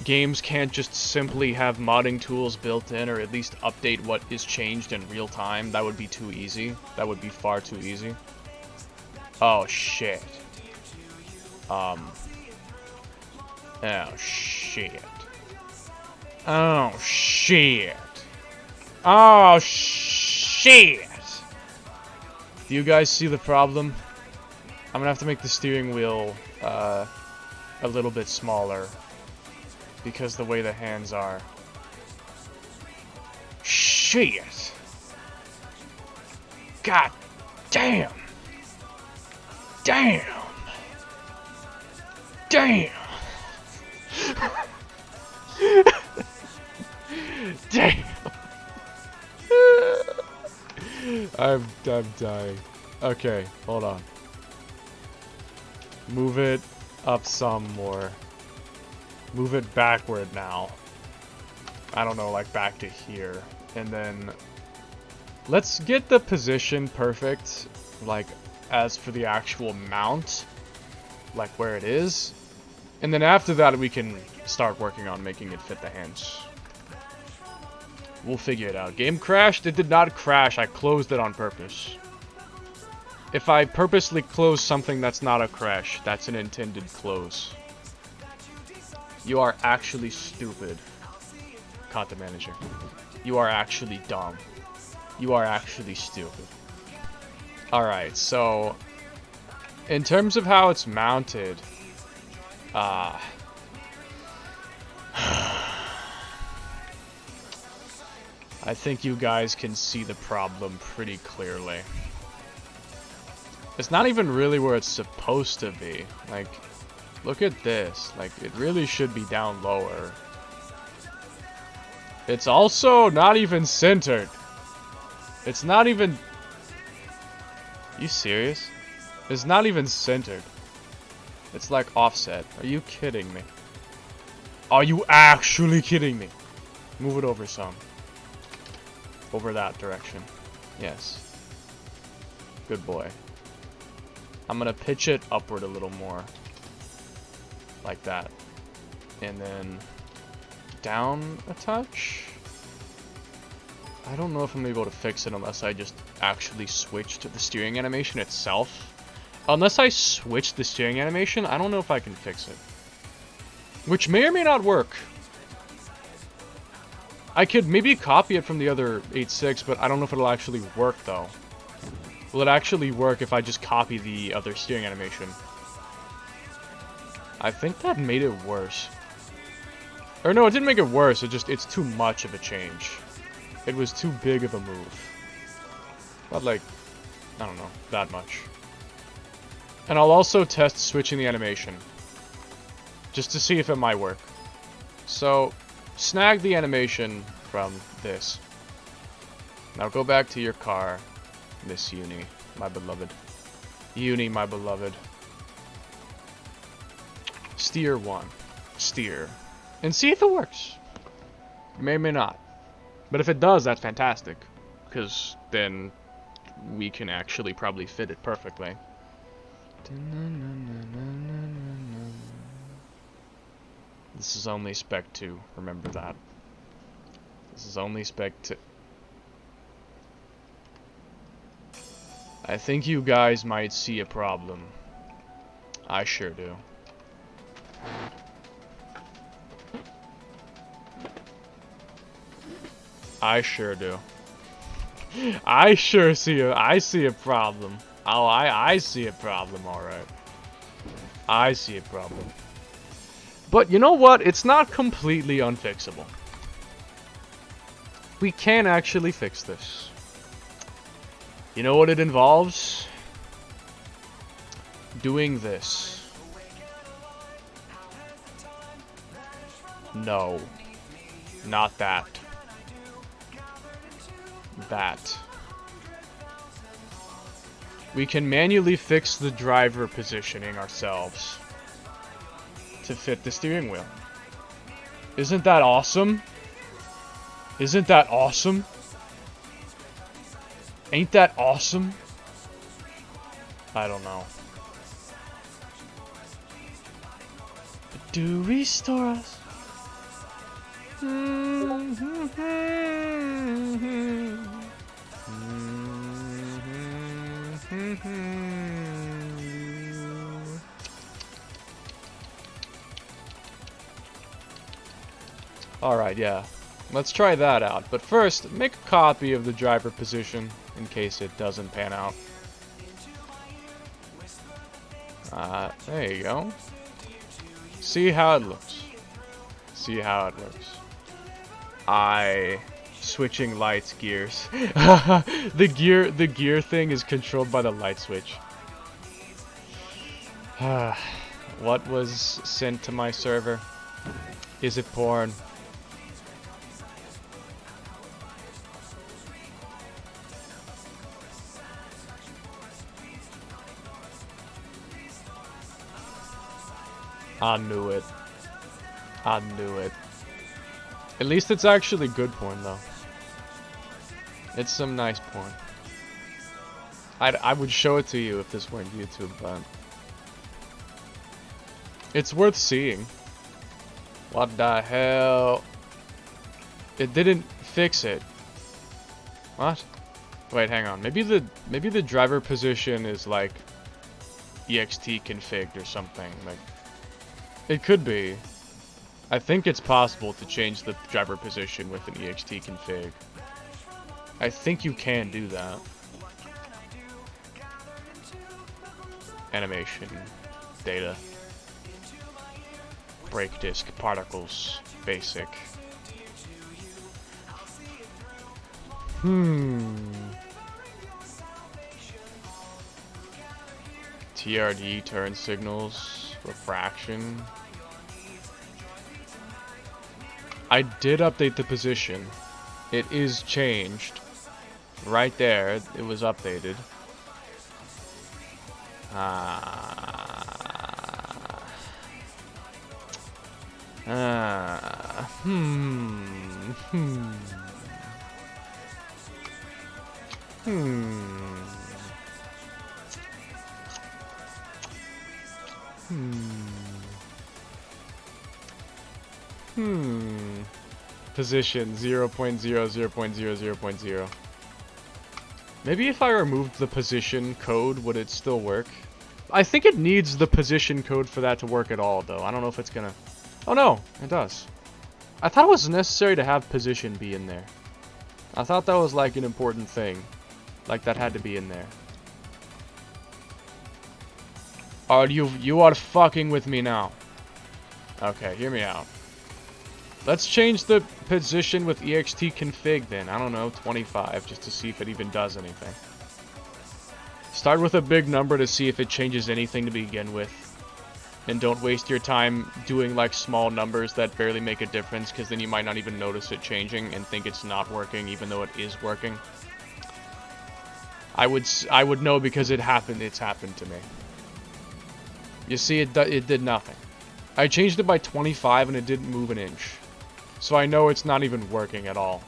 Games can't just simply have modding tools built in, or at least update what is changed in real time. That would be too easy. That would be far too easy. Oh shit. Oh shit. Oh shit. Oh shit. Do you guys see the problem? I'm gonna have to make the steering wheel a little bit smaller because the way the hands are. Shit. God damn. Damn. Damn. Damn. I'm dying. Okay, hold on. Move it up some more. Move it backward now. I don't know, like back to here. And then let's get the position perfect, like as for the actual mount, like where it is. And then after that we can start working on making it fit the hands. We'll figure it out. Game crashed? It did not crash. I closed it on purpose. If I purposely close something that's not a crash, that's an intended close. You are actually stupid, content manager. You are actually dumb. You are actually stupid. Alright, so in terms of how it's mounted, I think you guys can see the problem pretty clearly. It's not even really where it's supposed to be. Like, look at this. Like, it really should be down lower. It's also not even centered. It's not even... You serious? It's not even centered. It's like offset. Are you kidding me? Are you actually kidding me? Move it over some. Over that direction. Yes. Good boy. I'm gonna pitch it upward a little more. Like that. And then down a touch. I don't know if I'm able to fix it unless I just actually switch to the steering animation itself. Unless I switch the steering animation, I don't know if I can fix it. Which may or may not work. I could maybe copy it from the other 8.6, but I don't know if it'll actually work though. Will it actually work if I just copy the other steering animation? I think that made it worse. Or no, it didn't make it worse, it's too much of a change. It was too big of a move. But like I don't know, that much. And I'll also test switching the animation, just to see if it might work. So, snag the animation from this. Now go back to your car, Miss Uni, my beloved. Uni, my beloved. Steer 1. Steer. And see if it works. It may or may not. But if it does, that's fantastic. Because then we can actually probably fit it perfectly. This is only Spec 2, remember that. This is only Spec 2. I think you guys might see a problem. I sure do. I sure do. I see a problem. Oh, I see a problem, alright. I see a problem. But you know what? It's not completely unfixable. We can actually fix this. You know what it involves? Doing this. No. Not that. That. We can manually fix the driver positioning ourselves to fit the steering wheel. Isn't that awesome? Isn't that awesome? Ain't that awesome? I don't know. Do restore us. Alright, yeah. Let's try that out. But first, make a copy of the driver position in case it doesn't pan out. There you go. See how it looks. See how it looks. Switching lights, gears. The gear thing is controlled by the light switch. What was sent to my server? Is it porn? I knew it. I knew it. At least it's actually good porn, though. It's some nice porn. I would show it to you if this weren't YouTube, but it's worth seeing. What the hell? It didn't fix it. What? Wait, hang on. Maybe the driver position is like ext configured or something. Like, it could be. I think it's possible to change the driver position with an ext config. I think you can do that. Animation, data, brake disc, particles, basic. TRD, turn signals, refraction. I did update the position. It is changed. Right there, it was updated. Position 0.0, 0.0, 0.0. Maybe if I removed the position code, would it still work? I think it needs the position code for that to work at all, though. I don't know if it's gonna... Oh no, it does. I thought it was necessary to have position be in there. I thought that was like an important thing. Like that had to be in there. Oh, you are fucking with me now. Okay, hear me out. Let's change the position with ext config then. I don't know, 25, just to see if it even does anything. Start with a big number to see if it changes anything to begin with. And don't waste your time doing like small numbers that barely make a difference, because then you might not even notice it changing and think it's not working even though it is working. I would know because it's happened to me. You see, it did nothing. I changed it by 25 and it didn't move an inch. So I know it's not even working at all.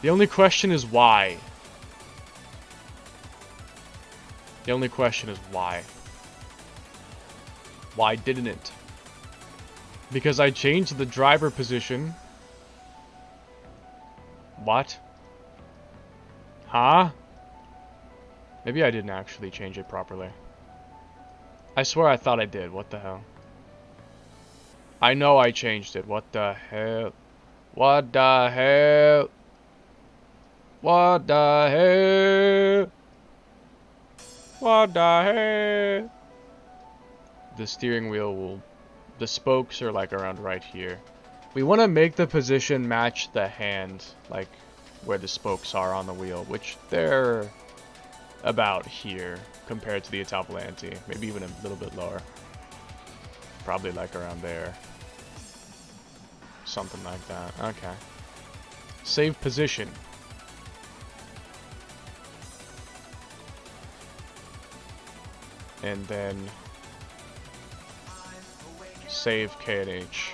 The only question is why. The only question is why. Why didn't it? Because I changed the driver position. What? Huh? Maybe I didn't actually change it properly. I swear I thought I did. What the hell? I know I changed it. What the hell? What the hell? What the hell? What the hell? The steering wheel will... The spokes are like around right here. We want to make the position match the hand, like where the spokes are on the wheel, which they're about here compared to the Atalanti. Maybe even a little bit lower. Probably like around there. Something like that. Okay. Save position. And then save K&H.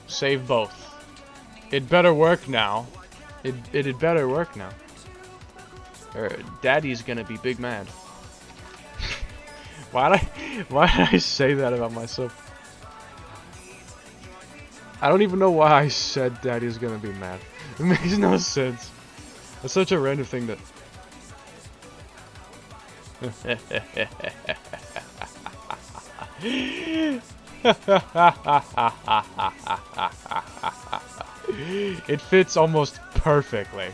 Save both. It better work now. It better work now. Daddy's gonna be big mad. why did I say that about myself? I don't even know why I said Daddy's gonna be mad. It makes no sense. That's such a random thing that... It fits almost perfectly.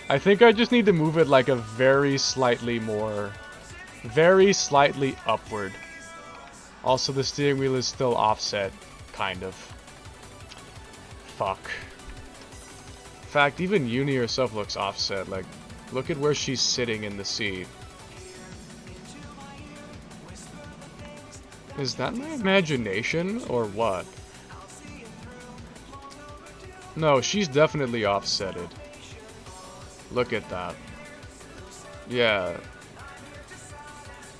I think I just need to move it like a very slightly upward. Also, the steering wheel is still offset, kind of. Fuck. In fact, even Uni herself looks offset. Like, look at where she's sitting in the seat. Is that my imagination, or what? No, she's definitely offsetted. Look at that. Yeah.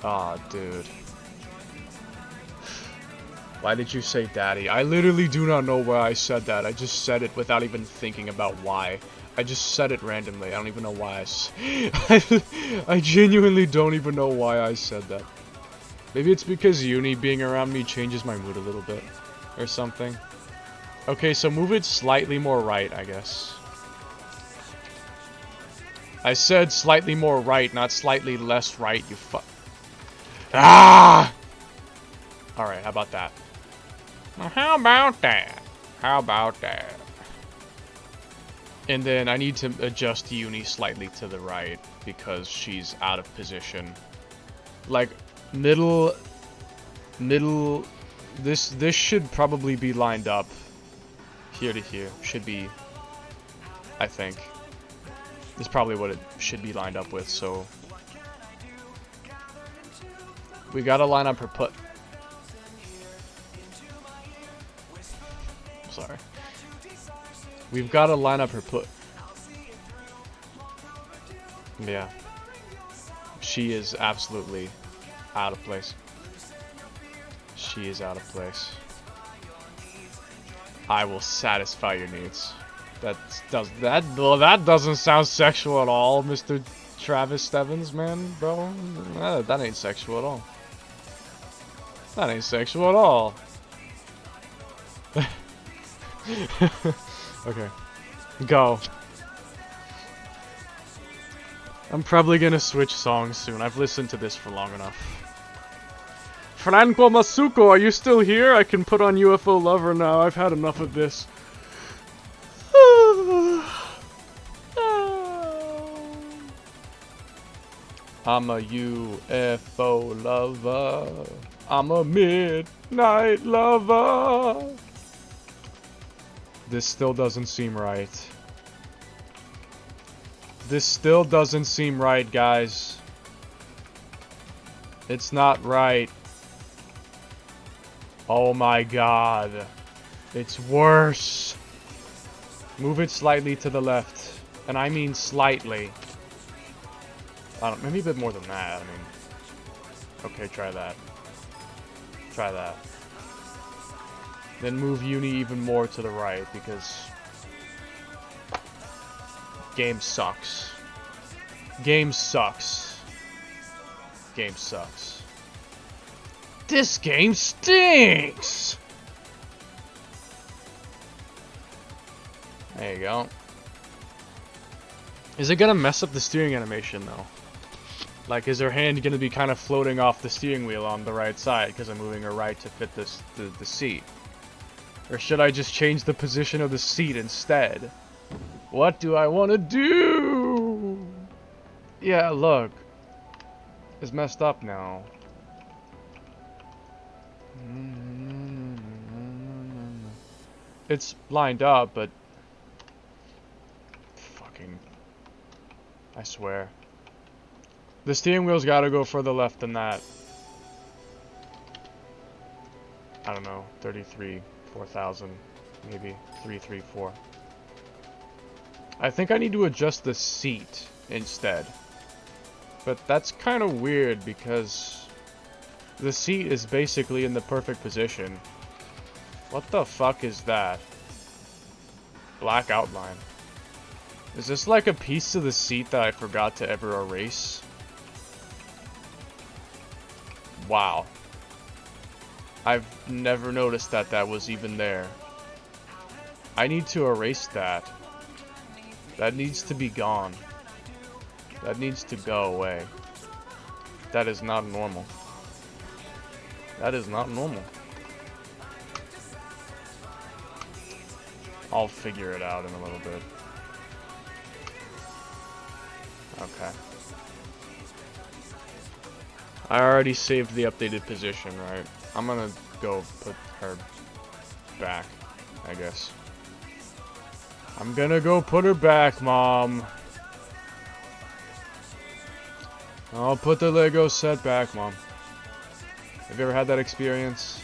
Aw, dude. Why did you say daddy? I literally do not know why I said that. I just said it without even thinking about why. I just said it randomly. I don't even know why I genuinely don't even know why I said that. Maybe it's because Uni being around me changes my mood a little bit. Or something. Okay, so move it slightly more right, I guess. I said slightly more right, not slightly less right, you Ah! Alright, how about that? Well, how about that? How about that? And then I need to adjust Uni slightly to the right, because she's out of position. Like, middle... This should probably be lined up. Here to here. Should be... I think. That's probably what it should be lined up with, so... We gotta line up her put. Sorry. We've gotta line up her put. Yeah. She is absolutely out of place. She is out of place. I will satisfy your needs. That doesn't sound sexual at all, Mr. Travis Stevens, man, bro. That ain't sexual at all. That ain't sexual at all. Okay. Go. I'm probably gonna switch songs soon. I've listened to this for long enough. Franco Masuko, are you still here? I can put on UFO Lover now. I've had enough of this. I'm a UFO lover. I'm a midnight lover. This still doesn't seem right. This still doesn't seem right, guys. It's not right. Oh my god. It's worse. Move it slightly to the left. And I mean slightly. I don't, maybe a bit more than that, I mean. Okay, try that. Try that. Then move Uni even more to the right, because game sucks. Game sucks. Game sucks. This game stinks! There you go. Is it gonna mess up the steering animation, though? Like, is her hand gonna be kind of floating off the steering wheel on the right side, because I'm moving her right to fit this the seat? Or should I just change the position of the seat instead? What do I want to do? Yeah, look. It's messed up now. It's lined up, but... Fucking... I swear. The steering wheel's gotta go further left than that. I don't know, 33, 4,000, maybe 334. I think I need to adjust the seat instead. But that's kind of weird because the seat is basically in the perfect position. What the fuck is that? Black outline. Is this like a piece of the seat that I forgot to ever erase? Wow. I've never noticed that that was even there. I need to erase that. That needs to be gone. That needs to go away. That is not normal. That is not normal. I'll figure it out in a little bit. Okay. I already saved the updated position, right? I'm gonna go put her back, I guess. I'm gonna go put her back, Mom. I'll put the Lego set back, Mom. Have you ever had that experience?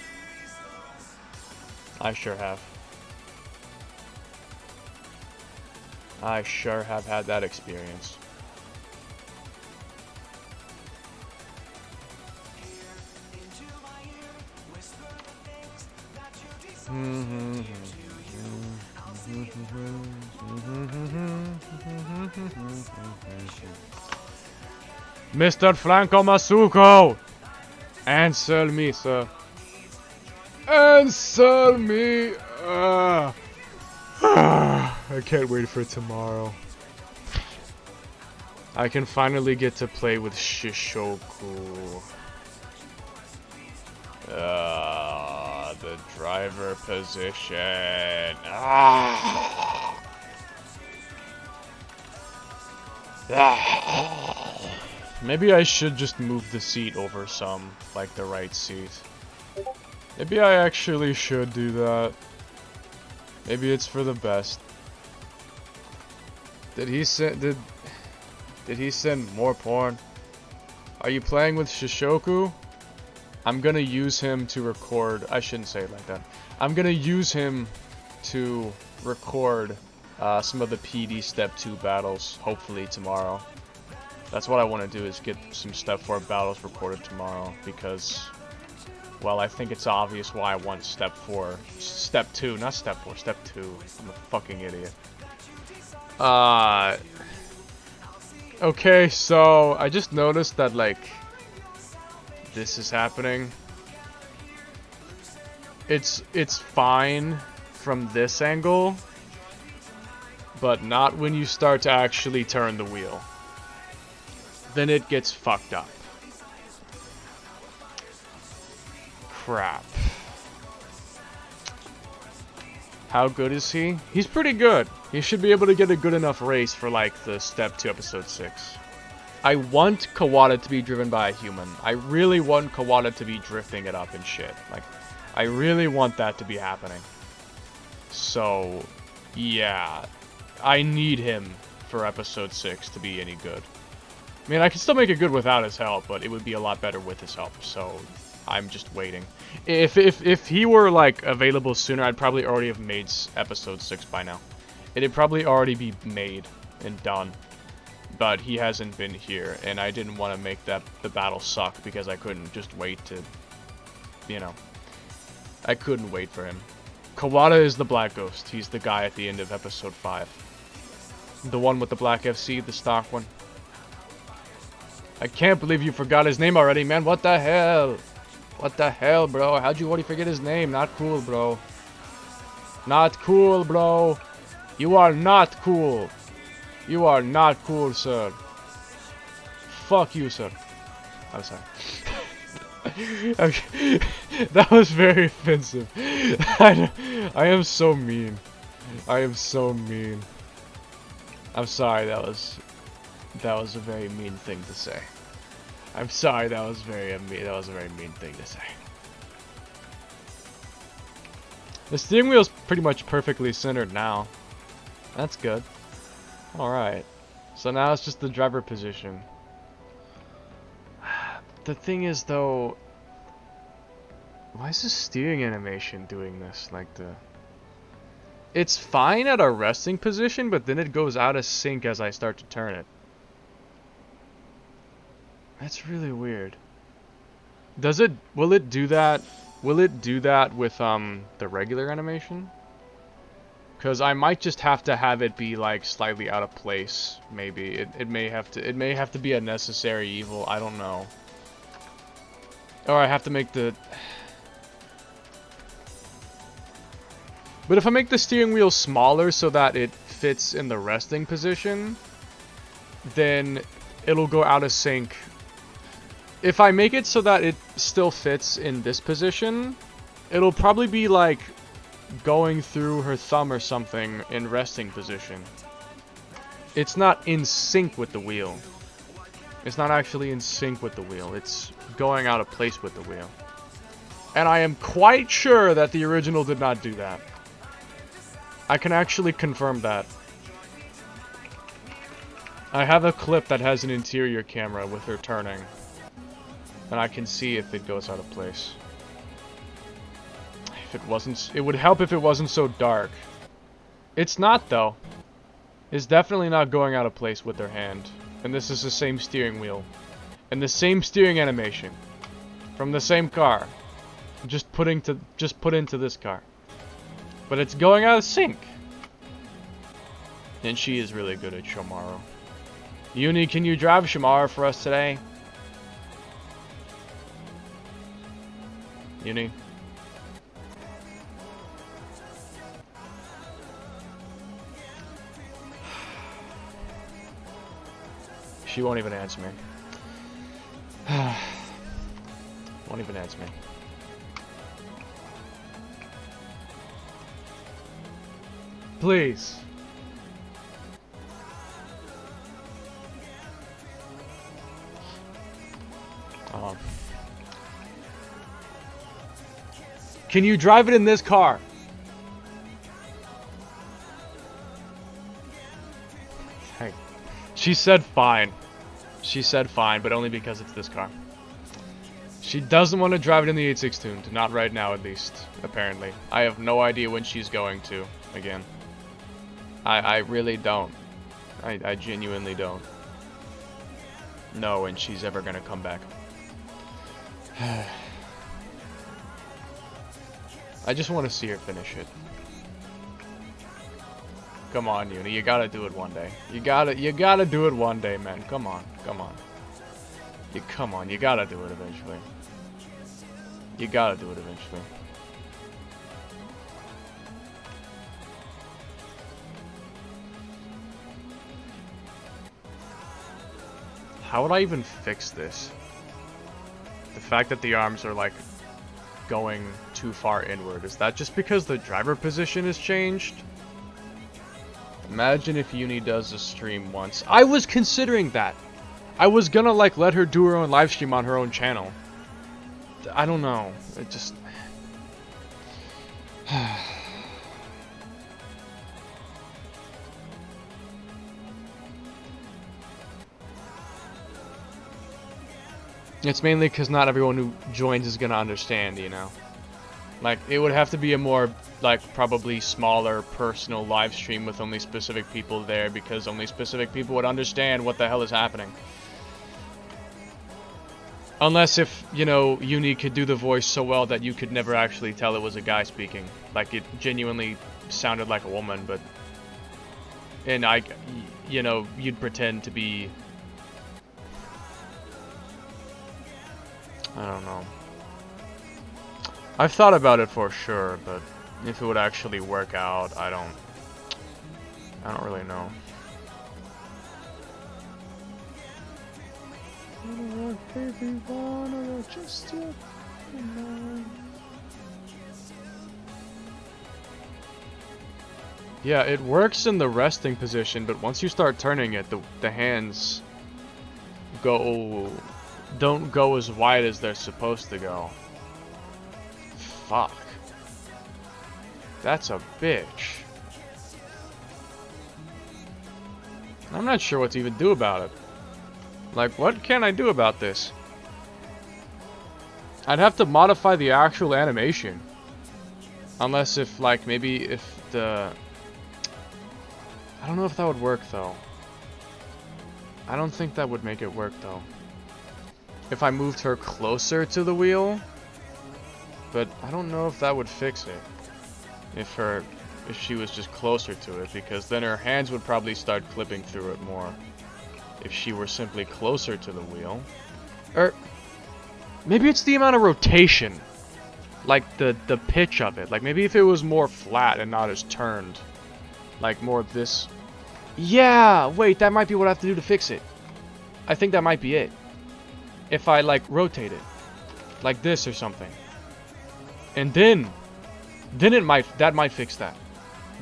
I sure have. I sure have had that experience. Mr. Franco Masuko! Answer me, sir. Answer me! I can't wait for tomorrow. I can finally get to play with Shishoku. The driver position. Maybe I should just move the seat over some, like the right seat. Maybe I actually should do that. Maybe it's for the best. Did he send more porn? Are you playing with Shishoku? I'm gonna use him to record. I shouldn't say it like that. I'm gonna use him to record some of the PD Step 2 battles, hopefully tomorrow. That's what I want to do, is get some Step 4 battles recorded tomorrow, because, well, I think it's obvious why I want Step 4. Step 2, not Step 4, Step 2. I'm a fucking idiot. Okay, so I just noticed that, like, this is happening. It's fine from this angle, but not when you start to actually turn the wheel. Then it gets fucked up. Crap. How good is he? He's pretty good. He should be able to get a good enough race for, like, the Step 2 Episode 6. I want Kawada to be driven by a human. I really want Kawada to be drifting it up and shit. Like, I really want that to be happening. So, yeah. I need him for episode 6 to be any good. I mean, I can still make it good without his help, but it would be a lot better with his help, so I'm just waiting. If he were, like, available sooner, I'd probably already have made episode 6 by now. It'd probably already be made and done. But he hasn't been here, and I didn't want to make the battle suck because I couldn't just wait to, you know. I couldn't wait for him. Kawada is the Black Ghost. He's the guy at the end of episode 5. The one with the black FC, the stock one. I can't believe you forgot his name already, man. What the hell? What the hell, bro? How'd you already forget his name? Not cool, bro. Not cool, bro. You are not cool. You are not cool, sir. Fuck you, sir. I'm sorry. Okay. That was very offensive. I am so mean. I am so mean. I'm sorry, that was a very mean thing to say. I'm sorry, that was a very mean thing to say. The steering wheel's pretty much perfectly centered now. That's good. Alright. So now it's just the driver position. The thing is, though, why is the steering animation doing this? Like the... It's fine at a resting position, but then it goes out of sync as I start to turn it. That's really weird. Does it... Will it do that? Will it do that with, the regular animation? Because I might just have to have it be, like, slightly out of place, maybe. It may have to be a necessary evil, I don't know. Or I have to make the... But if I make the steering wheel smaller so that it fits in the resting position, then it'll go out of sync. If I make it so that it still fits in this position, it'll probably be like going through her thumb or something in resting position. It's not in sync with the wheel. It's not actually in sync with the wheel. It's going out of place with the wheel. And I am quite sure that the original did not do that. I can actually confirm that. I have a clip that has an interior camera with her turning. And I can see if it goes out of place. If it wasn't... It would help if it wasn't so dark. It's not, though. It's definitely not going out of place with her hand. And this is the same steering wheel. And the same steering animation. From the same car. Just put into this car. But it's going out of sync. And she is really good at Shomaro. Uni, can you drive Shomaro for us today? Uni? She won't even answer me. Won't even answer me. Please. Can you drive it in this car? Hey. She said fine. She said fine, but only because it's this car. She doesn't want to drive it in the 8.6 tuned. Not right now, at least. Apparently. I have no idea when she's going to, again. I really don't. I genuinely don't know when she's ever gonna come back. I just want to see her finish it. Come on, Uni, you gotta do it one day. You gotta do it one day, man. Come on, come on. Come on, you gotta do it eventually. You gotta do it eventually. How would I even fix this? The fact that the arms are like going too far inward, is that just because the driver position has changed? Imagine if Uni does a stream once. I was considering that. I was gonna like let her do her own live stream on her own channel. I don't know. It just... It's mainly because not everyone who joins is gonna understand, you know? Like, it would have to be a more, like, probably smaller personal live stream with only specific people there, because only specific people would understand what the hell is happening. Unless if, you know, Uni could do the voice so well that you could never actually tell it was a guy speaking. Like, it genuinely sounded like a woman, but... And you know, you'd pretend to be... I don't know. I've thought about it for sure, but if it would actually work out, I don't really know. Yeah, it works in the resting position, but once you start turning it, the hands don't go as wide as they're supposed to go. Fuck. That's a bitch. I'm not sure what to even do about it. Like, what can I do about this? I'd have to modify the actual animation. Unless if, like, maybe if the... I don't know if that would work, though. I don't think that would make it work, though. If I moved her closer to the wheel... But I don't know if that would fix it. If she was just closer to it, because then her hands would probably start clipping through it more. If she were simply closer to the wheel. Or maybe it's the amount of rotation. Like the pitch of it. Like maybe if it was more flat and not as turned. Like more of this. Yeah, wait, that might be what I have to do to fix it. I think that might be it. If I like rotate it. Like this or something. And then that might fix that.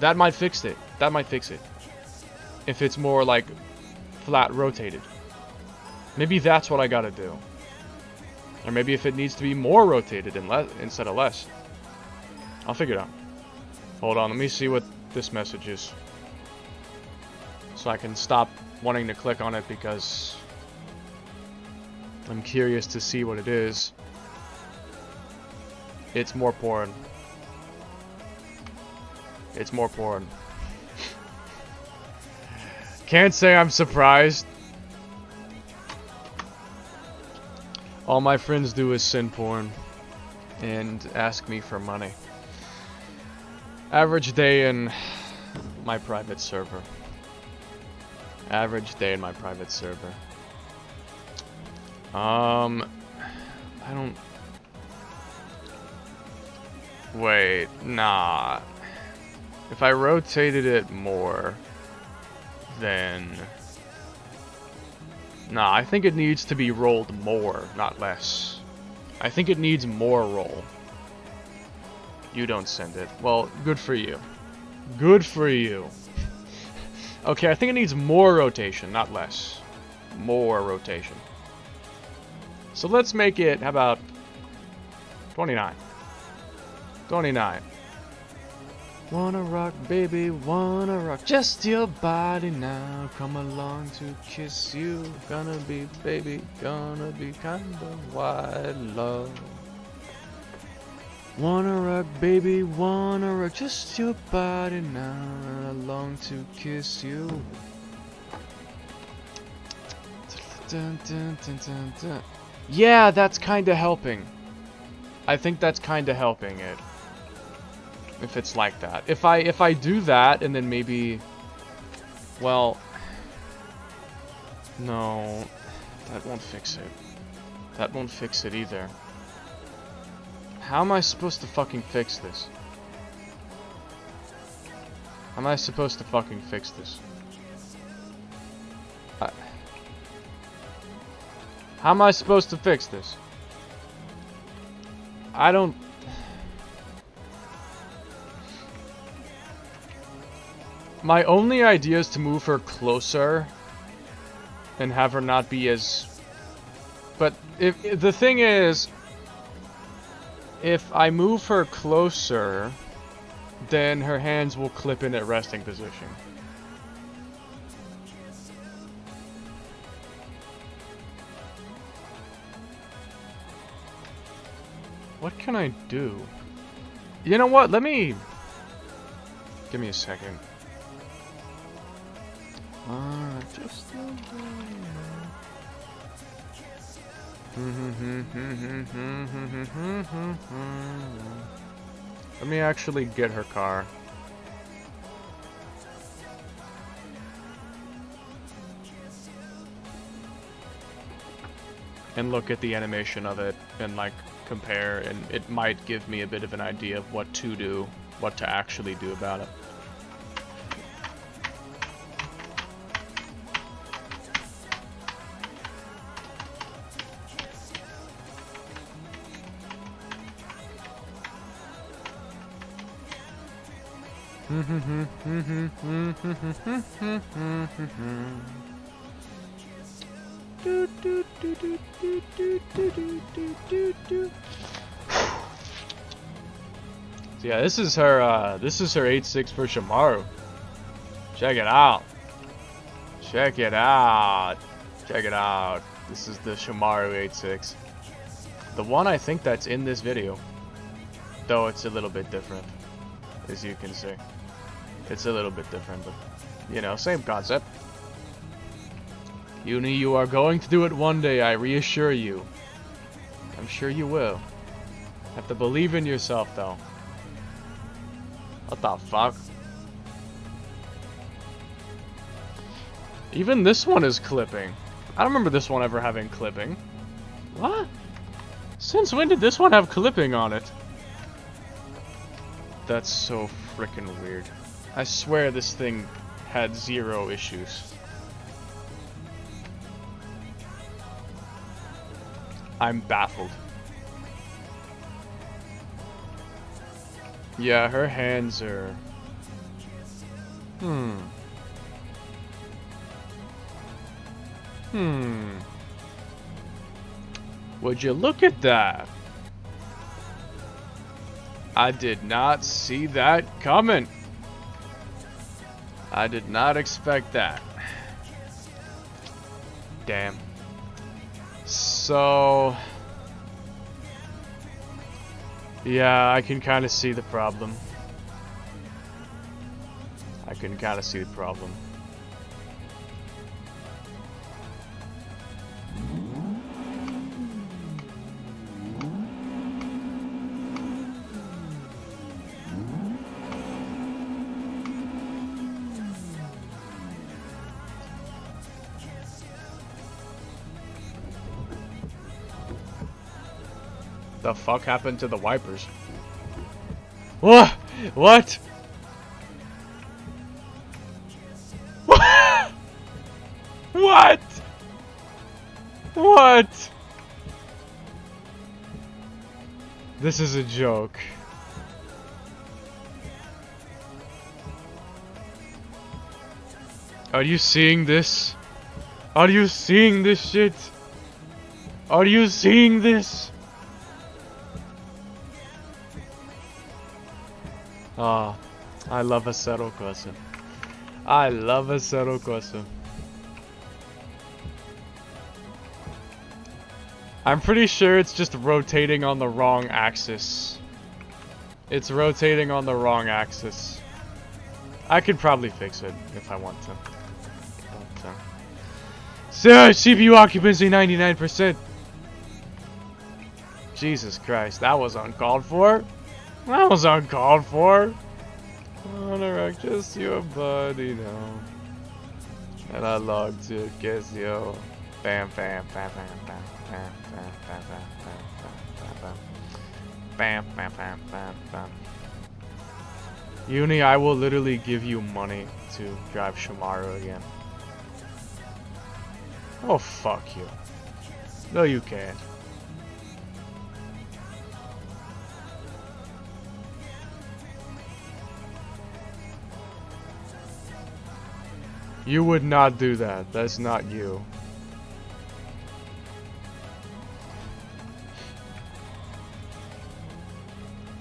That might fix it. That might fix it. If it's more like flat rotated. Maybe that's what I gotta do. Or maybe if it needs to be more rotated and instead of less. I'll figure it out. Hold on, let me see what this message is. So I can stop wanting to click on it because I'm curious to see what it is. It's more porn. It's more porn. Can't say I'm surprised. All my friends do is send porn and ask me for money. Average day in my private server. Average day in my private server. I don't... Wait, nah. If I rotated it more, then... Nah, I think it needs to be rolled more, not less. I think it needs more roll. You don't send it. Well, good for you. Good for you. Okay, I think it needs more rotation, not less. More rotation. So let's make it, how about 29. 29. Wanna rock, baby, wanna rock. Just your body now. Come along to kiss you. Gonna be, baby, gonna be kinda wild love. Wanna rock, baby, wanna rock. Just your body now. I long to kiss you. Dun, dun, dun, dun, dun. Yeah, that's kinda helping. I think that's kinda helping it. If it's like that. If I do that and then maybe, well, no, that won't fix it. That won't fix it either. How am I supposed to fucking fix this? How am I supposed to fucking fix this? How am I supposed to fix this? I don't... My only idea is to move her closer and have her not be as... But if the thing is, if I move her closer, then her hands will clip in at resting position. What can I do? You know what? Let me... Give me a second. Just a Let me actually get her car. And look at the animation of it and like compare, and it might give me a bit of an idea of what to do, what to actually do about it. So yeah, this is her 8.6 for Shamaru. Check it out. Check it out. Check it out. This is the Shamaru 8.6. The one I think that's in this video. Though it's a little bit different, as you can see. It's a little bit different, but, you know, same concept. Uni, you are going to do it one day, I reassure you. I'm sure you will. Have to believe in yourself, though. What the fuck? Even this one is clipping. I don't remember this one ever having clipping. What? Since when did this one have clipping on it? That's so freaking weird. I swear this thing had 0 issues. I'm baffled. Yeah, her hands are... Would you look at that? I did not see that coming. I did not expect that. Damn. So... yeah, I can kind of see the problem. I can kind of see the problem. The fuck happened to the wipers? What? What? What? What? This is a joke. Are you seeing this? Are you seeing this shit? Are you seeing this? Ah, I love a Zero question. I love a Zero question. I'm pretty sure it's just rotating on the wrong axis. It's rotating on the wrong axis. I could probably fix it if I want to. But, so, CPU occupancy 99%. Jesus Christ, that was uncalled for. That was uncalled for. Anorak, just your buddy now. And I log to guess yo. Bam bam bam bam bam bam bam bam bam bam bam bam bam bam bam. Uni, I will literally give you money to drive Shamaru again. Oh fuck you. No you can't. You would not do that. That's not you.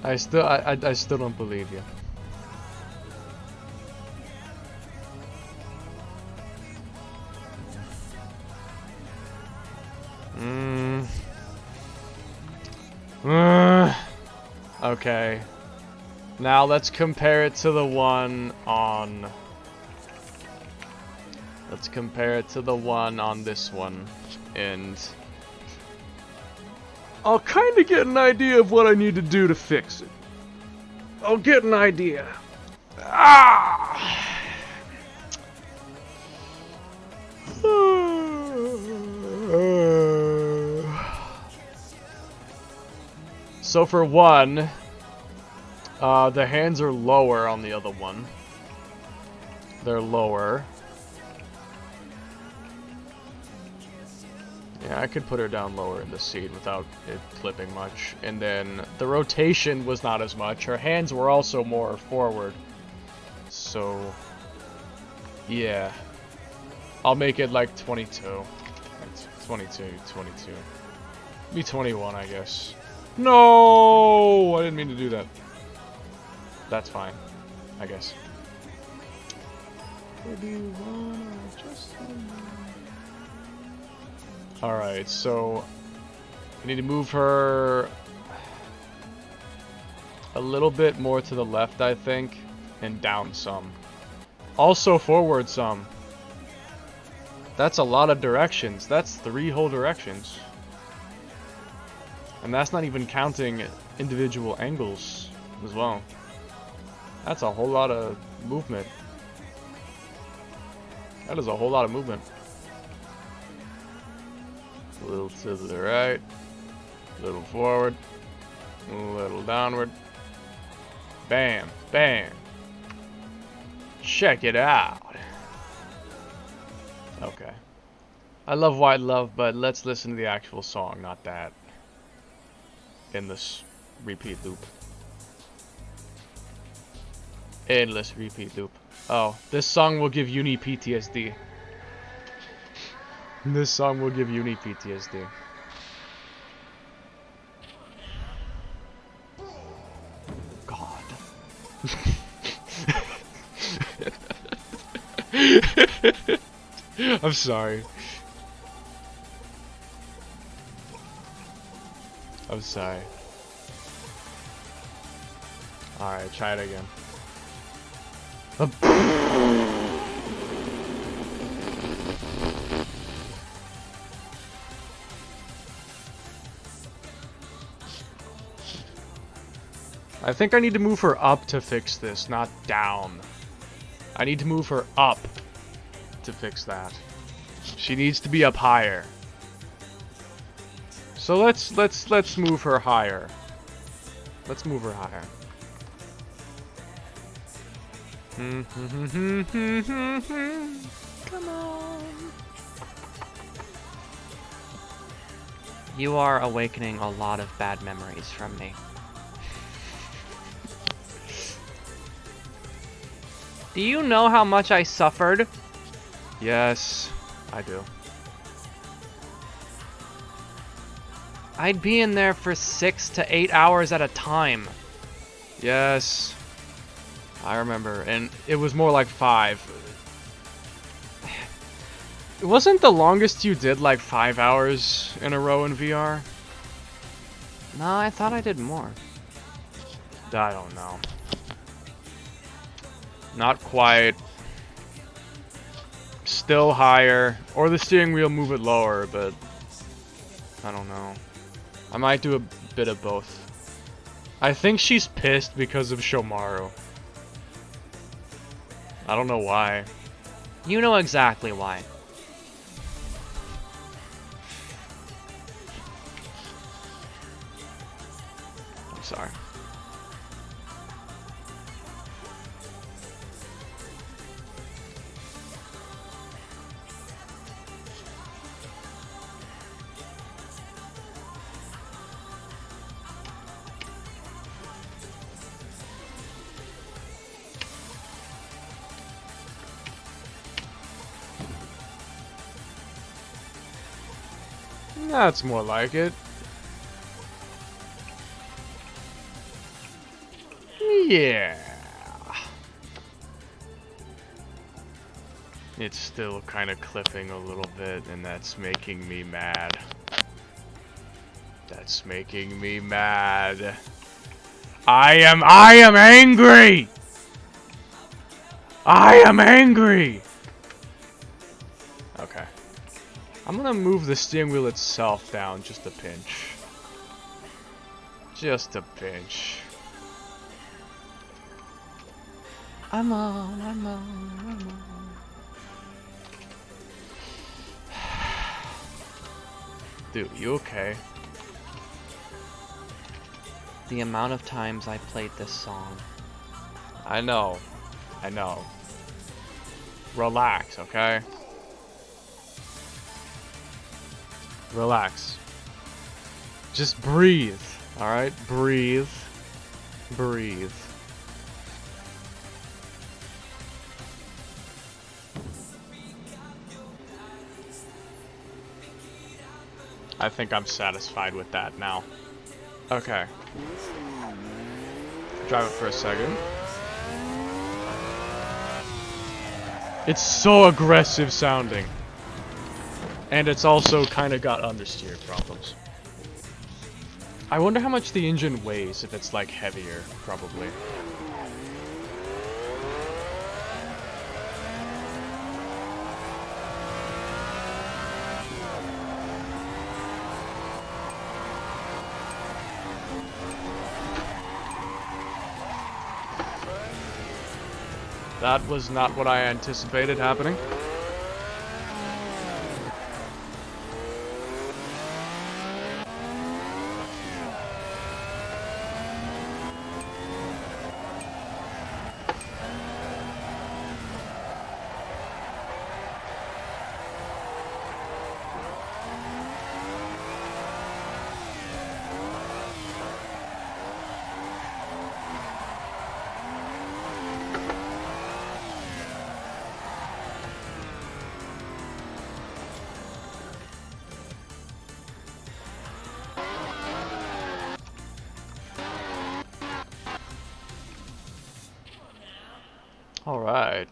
I still don't believe you. Okay. Now let's compare it to the one on... Let's compare it to the one on this one. And... I'll kind of get an idea of what I need to do to fix it. I'll get an idea. Ah! So for one, the hands are lower on the other one. They're lower. Yeah, I could put her down lower in the seat without it flipping much. And then the rotation was not as much. Her hands were also more forward. So, yeah. I'll make it like 22. It's 22. Be 21, I guess. No! I didn't mean to do that. That's fine, I guess. Alright, so I need to move her a little bit more to the left, I think, and down some. Also forward some. That's a lot of directions. That's 3 whole directions. And that's not even counting individual angles as well. That's a whole lot of movement. That is a whole lot of movement. A little to the right, a little forward, a little downward. Bam, bam. Check it out. Okay. I love White Love, but let's listen to the actual song, not that. In this repeat loop. Endless repeat loop. Oh, this song will give Uni PTSD. This song will give Uni PTSD. God. I'm sorry. I'm sorry. Alright, try it again. I think I need to move her up to fix this, not down. I need to move her up to fix that. She needs to be up higher. So let's move her higher. Let's move her higher. Come on. You are awakening a lot of bad memories from me. Do you know how much I suffered? Yes, I do. I'd be in there for 6 to 8 hours at a time. Yes, I remember, and it was more like 5. It wasn't the longest you did like 5 hours in a row in VR? No, I thought I did more. I don't know. Not quite. Still higher. Or the steering wheel move it lower, but I don't know. I might do a bit of both. I think she's pissed because of Shomaru. I don't know why. You know exactly why. I'm sorry. That's more like it. Yeah. It's still kind of clipping a little bit, and that's making me mad. That's making me mad. I am angry! I am angry! Okay. I'm gonna move the steering wheel itself down just a pinch. Just a pinch. I'm on. Dude, you okay? The amount of times I played this song. I know. Relax, okay? Relax. Just breathe, alright? Breathe. Breathe. I think I'm satisfied with that now. Okay. Drive it for a second. It's so aggressive sounding. And it's also kind of got understeer problems. I wonder how much the engine weighs if it's like heavier, probably. That was not what I anticipated happening. Alright.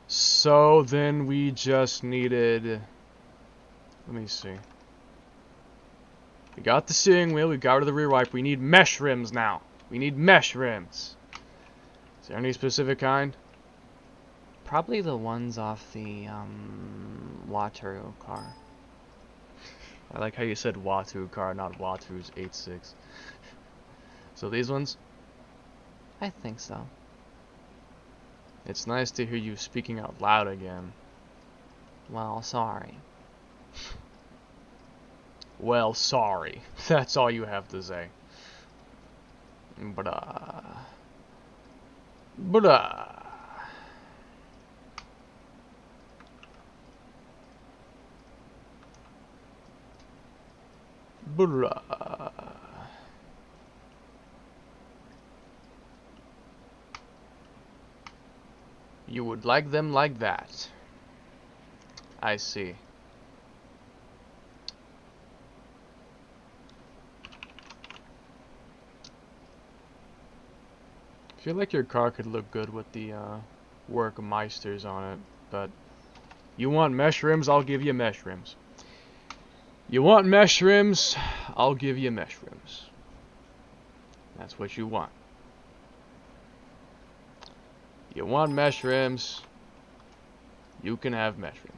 So then we just needed... Let me see. We got the steering wheel, we got rid of the rear wipe. We need mesh rims now. We need mesh rims. Is there any specific kind? Probably the ones off the Wataru car. I like how you said Watu car, not Watu's 86. So these ones? I think so. It's nice to hear you speaking out loud again. Well, sorry. Well, sorry. That's all you have to say. Bruh. Bruh. Bruh. You would like them like that. I see. I feel like your car could look good with the Workmeisters on it, but you want mesh rims, I'll give you mesh rims. You want mesh rims, I'll give you mesh rims. That's what you want. You want mesh rims, you can have mesh rims.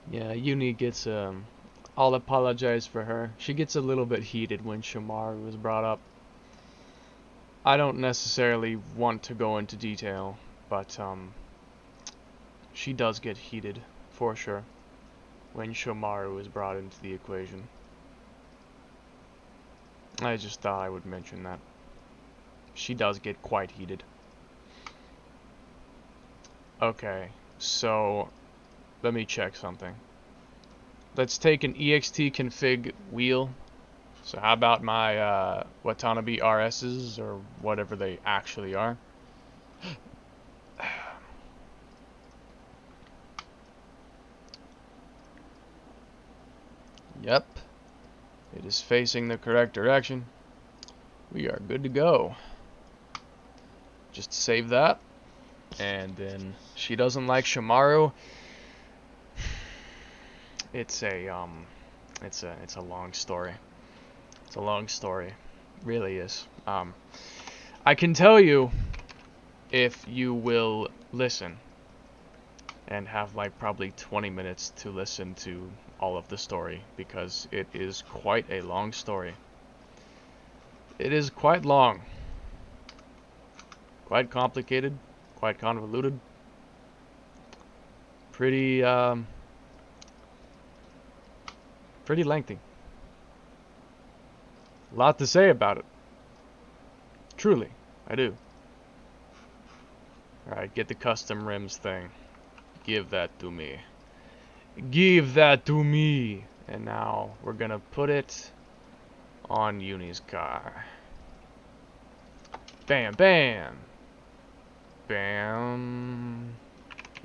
Yeah, Uni gets, I'll apologize for her. She gets a little bit heated when Shamaru was brought up. I don't necessarily want to go into detail, but, she does get heated, for sure, when Shomaru is brought into the equation. I just thought I would mention that. She does get quite heated. Okay, so let me check something. Let's take an ext config wheel. So how about my Watanabe RSs, or whatever they actually are? Yep, it is facing the correct direction. We are good to go. Just save that. And then she doesn't like Shamaru. It's a long story. It's a long story. Really is. I can tell you, if you will listen and have like probably 20 minutes to listen to all of the story, because it is quite a long story. It is quite long, quite complicated, quite convoluted, pretty pretty lengthy. A lot to say about it. Truly, I do. Alright, get the custom rims thing. Give that to me. Give that to me! And now we're gonna put it on Uni's car. Bam, bam! Bam.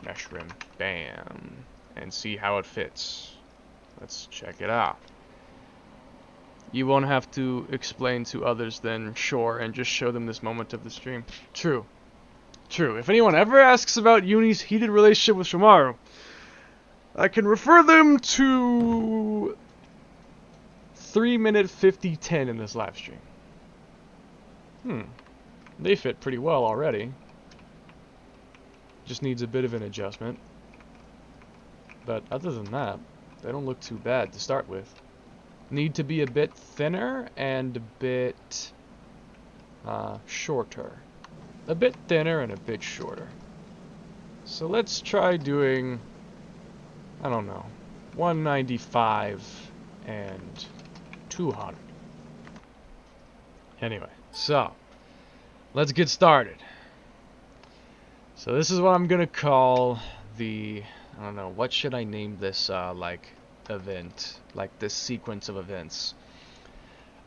Mesh rim. Bam. And see how it fits. Let's check it out. You won't have to explain to others then, sure, and just show them this moment of the stream. True. True. If anyone ever asks about Uni's heated relationship with Shamaru, I can refer them to 3-minute 50:10 in this live stream. They fit pretty well already. Just needs a bit of an adjustment. But other than that, they don't look too bad to start with. Need to be a bit thinner and a bit shorter. A bit thinner and a bit shorter. So let's try doing, I don't know, 195 and 200. Anyway, so let's get started. So this is what I'm gonna call the, I don't know, what should I name this like event, like this sequence of events?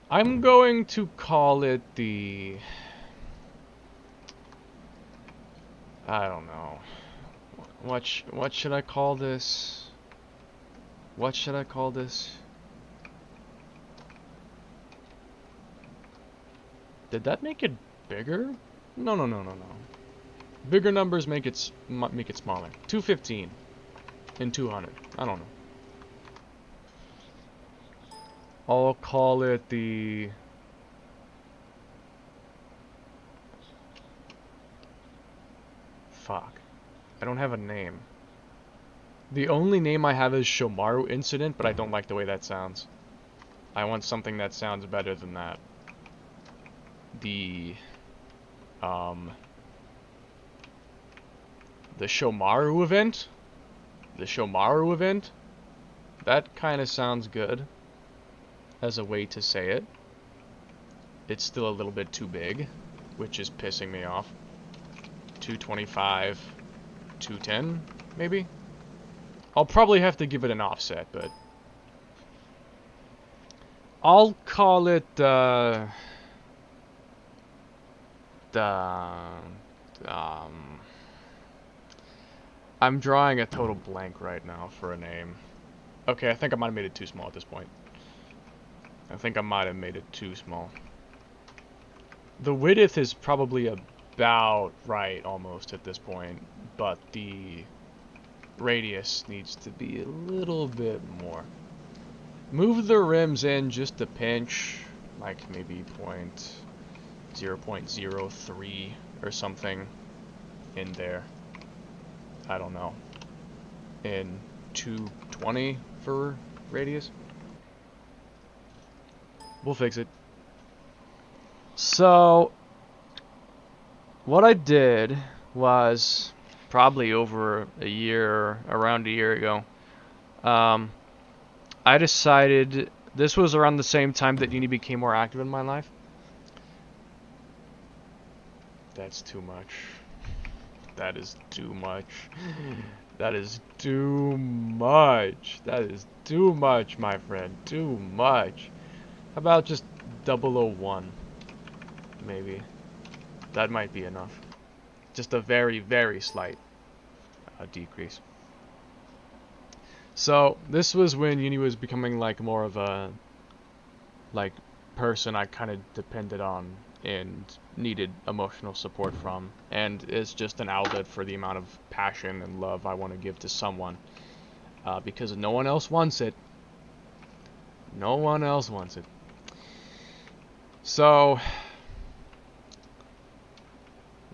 I'm going to call it the, I don't know, what should I call this? What should I call this? Did that make it bigger? No, no, no, no, no. Bigger numbers make it smaller. 215 and 200. I don't know. I'll call it the, fuck. I don't have a name. The only name I have is Shomaru Incident, but I don't like the way that sounds. I want something that sounds better than that. The Shomaru event? The Shomaru event? That kind of sounds good as a way to say it. It's still a little bit too big, which is pissing me off. 225, 210, maybe? I'll probably have to give it an offset, but I'll call it I'm drawing a total blank right now for a name. Okay, I think I might have made it too small at this point. I think I might have made it too small. The width is probably about right almost at this point, but the radius needs to be a little bit more. Move the rims in just a pinch, like maybe 0.03 or something in there. I don't know. In 220 for radius. We'll fix it. So, what I did was probably over a year, around a year ago. I decided, this was around the same time that Uni became more active in my life. That's too much. That is too much. That is too much. That is too much, my friend. Too much. How about just 001? Maybe. That might be enough. Just a very, very slight decrease. So, this was when Uni was becoming like more of a like person I kind of depended on and needed emotional support from, and it's just an outlet for the amount of passion and love I want to give to someone, because no one else wants it. No one else wants it. So,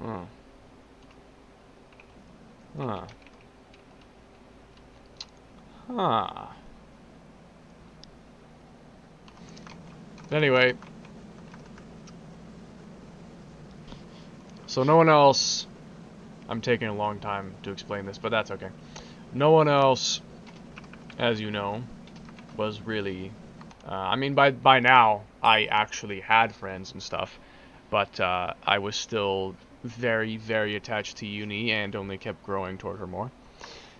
huh, huh, huh. Anyway, so no one else. I'm taking a long time to explain this, but that's okay. No one else, as you know, was really. I mean, by now I actually had friends and stuff, but I was still very, very attached to Uni and only kept growing toward her more.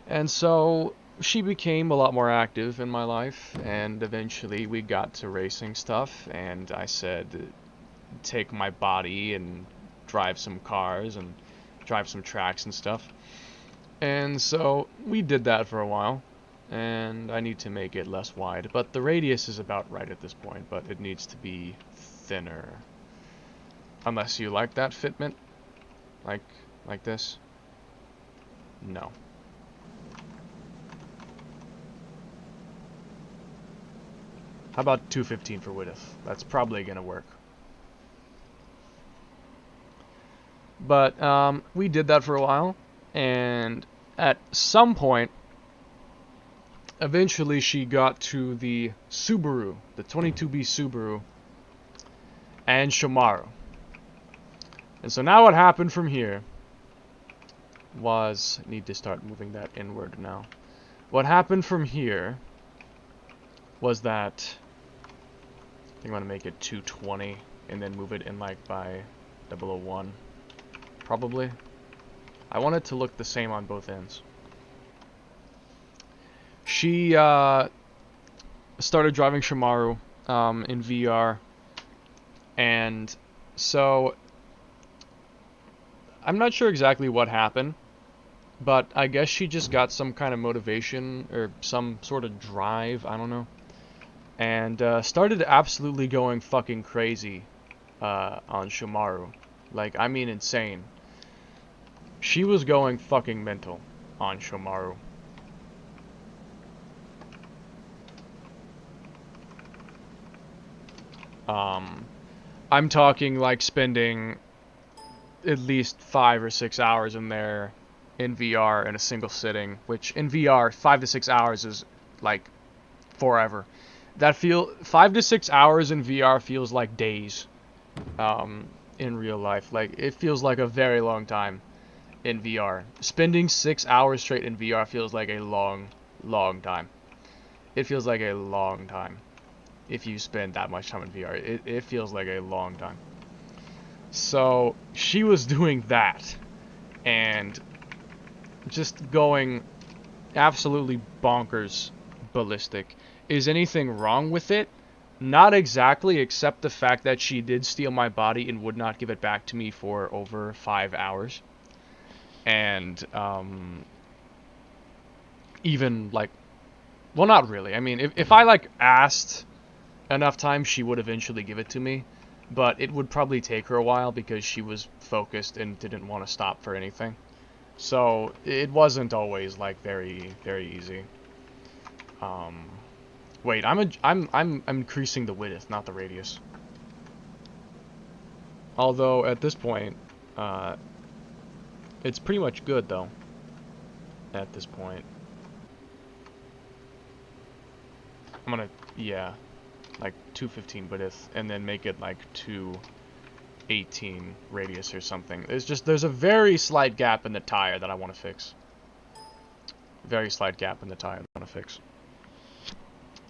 And so she became a lot more active in my life, and eventually we got to racing stuff, and I said, take my body and drive some cars and drive some tracks and stuff. And so we did that for a while, and I need to make it less wide, but the radius is about right at this point, but it needs to be thinner. Unless you like that fitment, like this. No. How about 215 for width? That's probably gonna work. But we did that for a while, and at some point, eventually she got to the Subaru, the 22B Subaru, and Shimano. And so now what happened from here was, I need to start moving that inward now. What happened from here was that, I think I'm gonna make it 220 and then move it in like by 001. Probably. I want it to look the same on both ends. She started driving Shimano in VR, and so I'm not sure exactly what happened, but I guess she just got some kind of motivation or some sort of drive, I don't know, and started absolutely going fucking crazy on Shimano. Like, I mean insane. She was going fucking mental on Shimano. I'm talking like spending at least 5 or 6 hours in there in VR in a single sitting, which in VR 5 to 6 hours is like forever. 5 to 6 hours in VR feels like days in real life. Like, it feels like a very long time in VR. Spending 6 hours straight in VR feels like a long, long time. It feels like a long time. If you spend that much time in VR, it feels like a long time. So she was doing that and just going absolutely bonkers ballistic. Is anything wrong with it? Not exactly, except the fact that she did steal my body and would not give it back to me for over 5 hours. And even like, well, not really. I mean, if I like asked enough time, she would eventually give it to me, but it would probably take her a while because she was focused and didn't want to stop for anything. So it wasn't always like very, very easy. Wait, I'm increasing the width, not the radius. Although at this point, it's pretty much good though. At this point, I'm gonna, yeah, like 215 width, and then make it like 218 radius or something. There's a very slight gap in the tire that I want to fix. Very slight gap in the tire that I want to fix.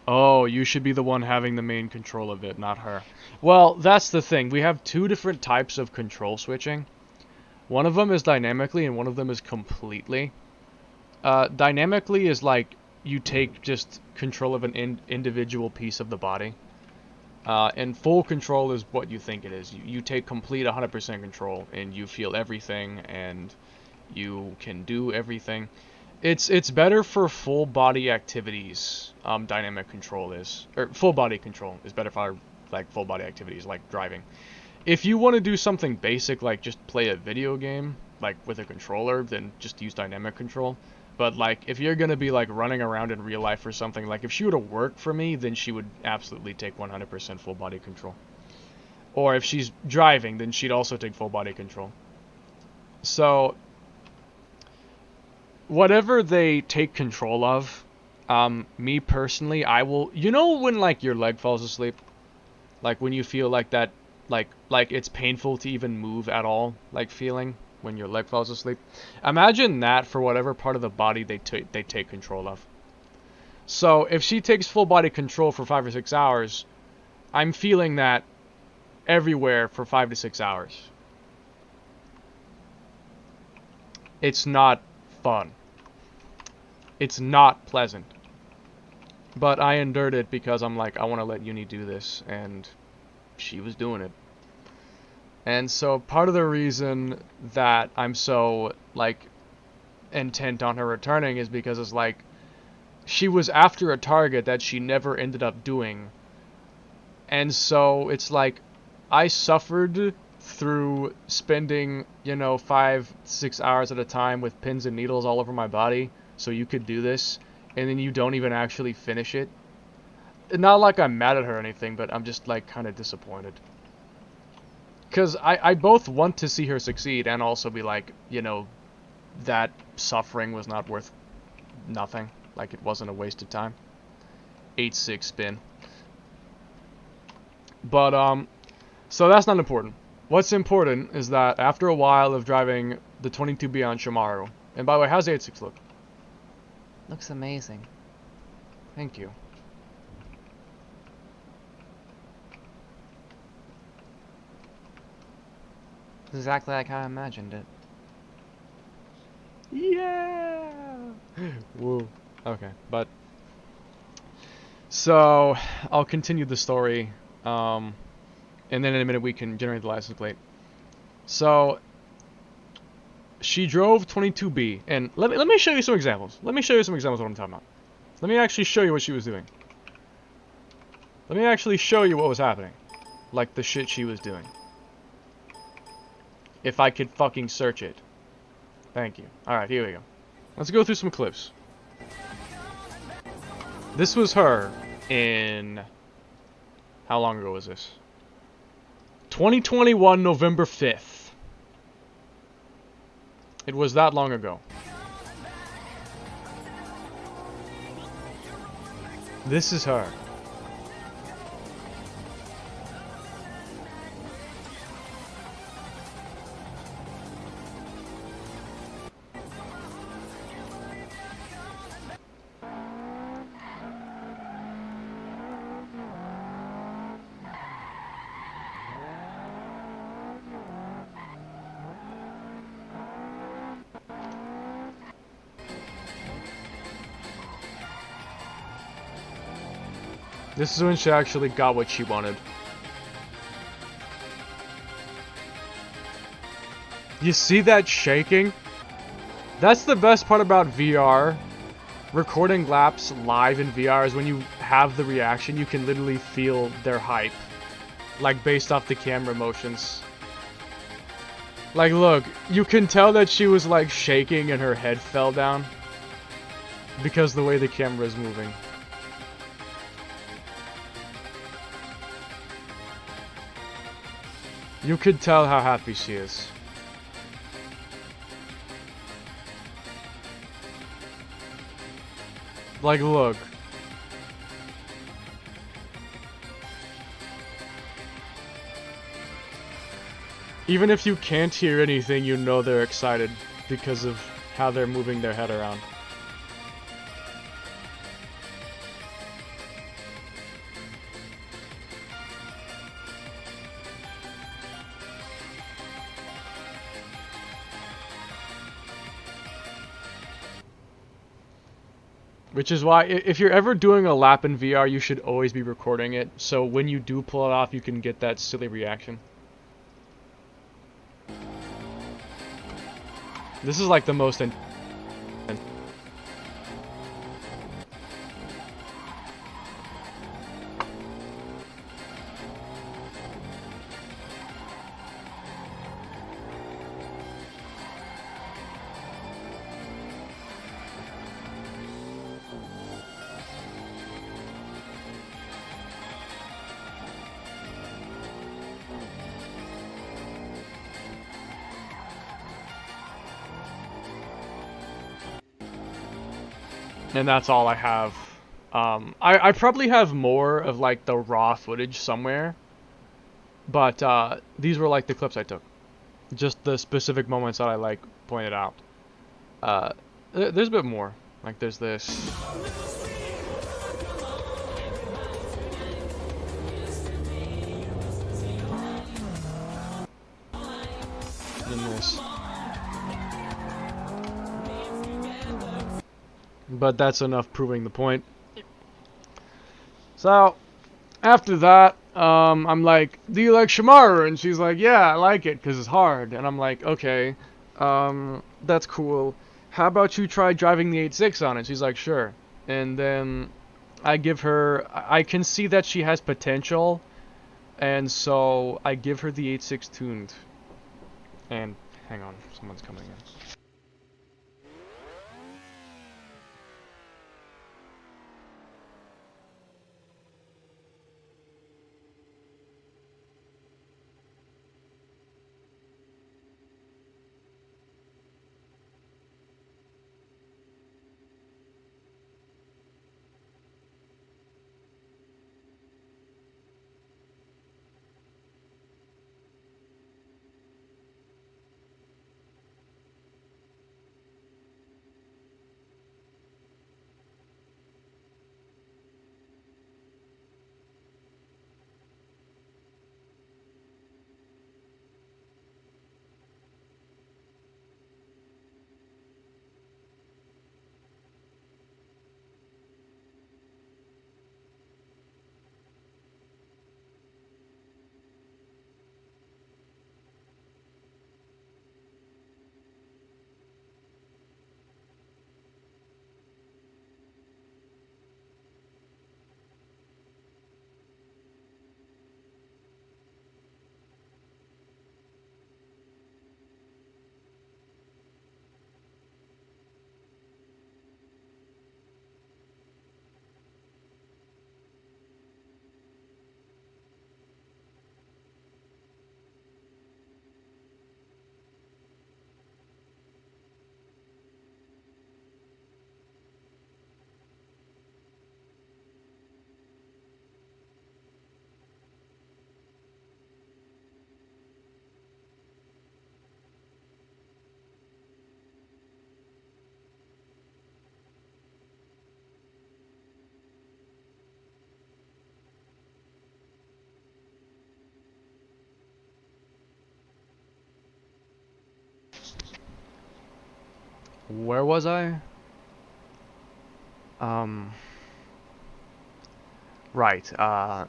Oh, you should be the one having the main control of it, not her. Well, that's the thing. We have two different types of control switching. One of them is dynamically and one of them is completely. Dynamically is like you take just control of an individual piece of the body. And full control is what you think it is. You take complete 100% control and you feel everything and you can do everything. It's better for full body activities. Dynamic control is, or full body control is better for like full body activities like driving. If you want to do something basic like just play a video game like with a controller, then just use dynamic control. But like if you're gonna be like running around in real life or something, like if she were to work for me, then she would absolutely take 100% full body control. Or if she's driving, then she'd also take full body control. So whatever they take control of, me personally, I will. You know when like your leg falls asleep, like when you feel like that, like it's painful to even move at all, like feeling when your leg falls asleep. Imagine that for whatever part of the body they take control of. So if she takes full body control for 5 or 6 hours, I'm feeling that everywhere for 5 to 6 hours. It's not fun. It's not pleasant. But I endured it because I'm like, I want to let Uni do this, and she was doing it. And so part of the reason that I'm so, like, intent on her returning is because it's like, she was after a target that she never ended up doing. And so it's like, I suffered through spending, 5, 6 hours at a time with pins and needles all over my body so you could do this, and then you don't even actually finish it. Not like I'm mad at her or anything, but I'm just like kind of disappointed. Because I both want to see her succeed and also be like, that suffering was not worth nothing. Like it wasn't a waste of time. 8-6 spin. But, so that's not important. What's important is that after a while of driving the 22B on Shamaru, and by the way, how's the 8-6 look? Looks amazing. Thank you. It's exactly like how I imagined it. Yeah! Woo. Okay, but... So, I'll continue the story, and then in a minute we can generate the license plate. So, she drove 22B, and let me show you some examples. Let me show you some examples of what I'm talking about. Let me actually show you what she was doing. Let me actually show you what was happening. Like the shit she was doing. If I could fucking search it. Thank you. Alright, here we go. Let's go through some clips. This was her in... How long ago was this? 2021, November 5th. It was that long ago. This is her. This is when she actually got what she wanted. You see that shaking? That's the best part about VR. Recording laps live in VR is when you have the reaction, you can literally feel their hype. Like based off the camera motions. Like look, you can tell that she was like shaking and her head fell down. Because the way the camera is moving. You could tell how happy she is. Like, look. Even if you can't hear anything, you know they're excited because of how they're moving their head around. Which is why, if you're ever doing a lap in VR, you should always be recording it, so when you do pull it off, you can get that silly reaction. This is like the most and that's all I have. I probably have more of like the raw footage somewhere, but these were like the clips I took, just the specific moments that I like pointed out. Uh, there's a bit more. Like there's this, and this, but that's enough proving the point. So after that, I'm like, do you like Shamaru? And she's like, yeah, I like it because it's hard. And I'm like, okay, that's cool. How about you try driving the 8.6 on it? She's like, sure. And then I give her, I can see that she has potential, and so I give her the 8.6 tuned. And hang on, someone's coming in. Where was I? Um, right. I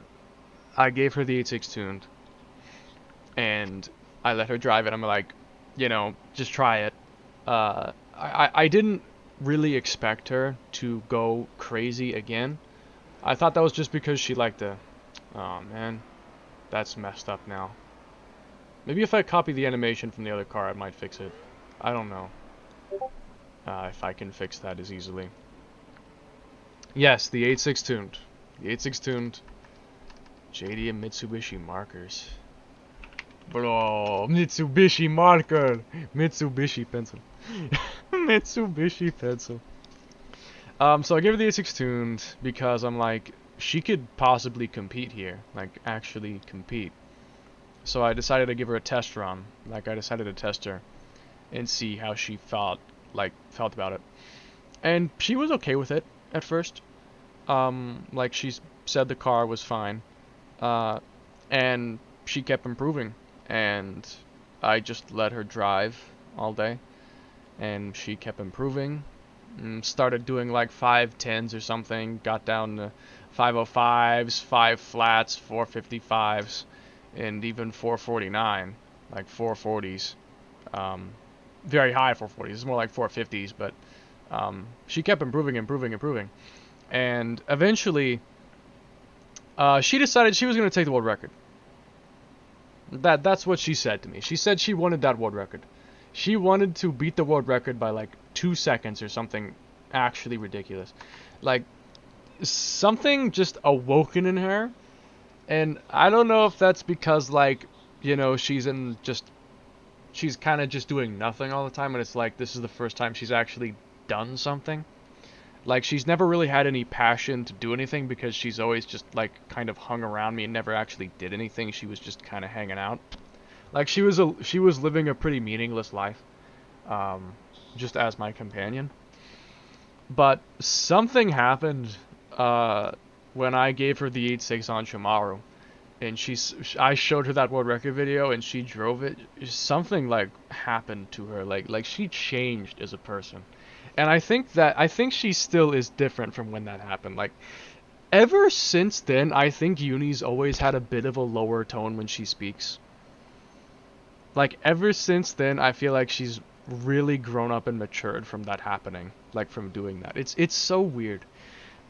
gave her the 8.6 tuned, and I let her drive it. I'm like, just try it. I didn't really expect her to go crazy again. I thought that was just because she liked to. Oh man, that's messed up now. Maybe if I copy the animation from the other car, I might fix it. I don't know if I can fix that as easily. Yes, the 8.6 tuned. The 8.6 tuned. JD and Mitsubishi markers. Bro, Mitsubishi marker. Mitsubishi pencil. Mitsubishi pencil. So I gave her the 8.6 tuned because I'm like, she could possibly compete here. Like, actually compete. So I decided to give her a test run. Like, I decided to test her and see how she felt about it. And she was okay with it at first. Like, she said the car was fine. And she kept improving. And I just let her drive all day. And she kept improving. Started doing like 510s or something, got down to 505s, 5 flats, 455s, and even 449, like 440s. Um, Very high 440s. It's more like 450s, but she kept improving, improving, improving. And eventually, she decided she was going to take the world record. That's what she said to me. She said she wanted that world record. She wanted to beat the world record by like 2 seconds or something actually ridiculous. Like something just awoken in her, and I don't know if that's because like she's kind of just doing nothing all the time, and it's like this is the first time she's actually done something. Like she's never really had any passion to do anything because she's always just like kind of hung around me and never actually did anything. She was just kind of hanging out. Like she was living a pretty meaningless life, um, just as my companion. But something happened uh, when I gave her the 8.6 on Shamaru, and I showed her that world record video, and she drove it. Something like happened to her, like she changed as a person, and I think she still is different from when that happened. Like ever since then, I think Uni's always had a bit of a lower tone when she speaks. Like ever since then, I feel like she's really grown up and matured from that happening, like from doing that. It's so weird.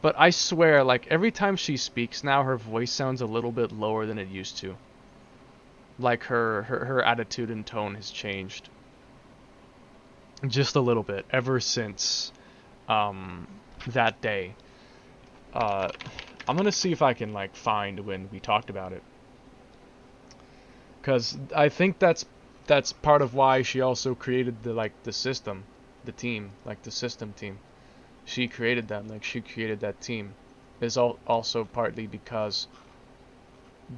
But I swear, like every time she speaks now, her voice sounds a little bit lower than it used to. Like her attitude and tone has changed just a little bit ever since um that day. Uh, I'm gonna see if I can like find when we talked about it, because I think that's part of why she also created the system, the team, like the system team. She created them, like she created that team, is also partly because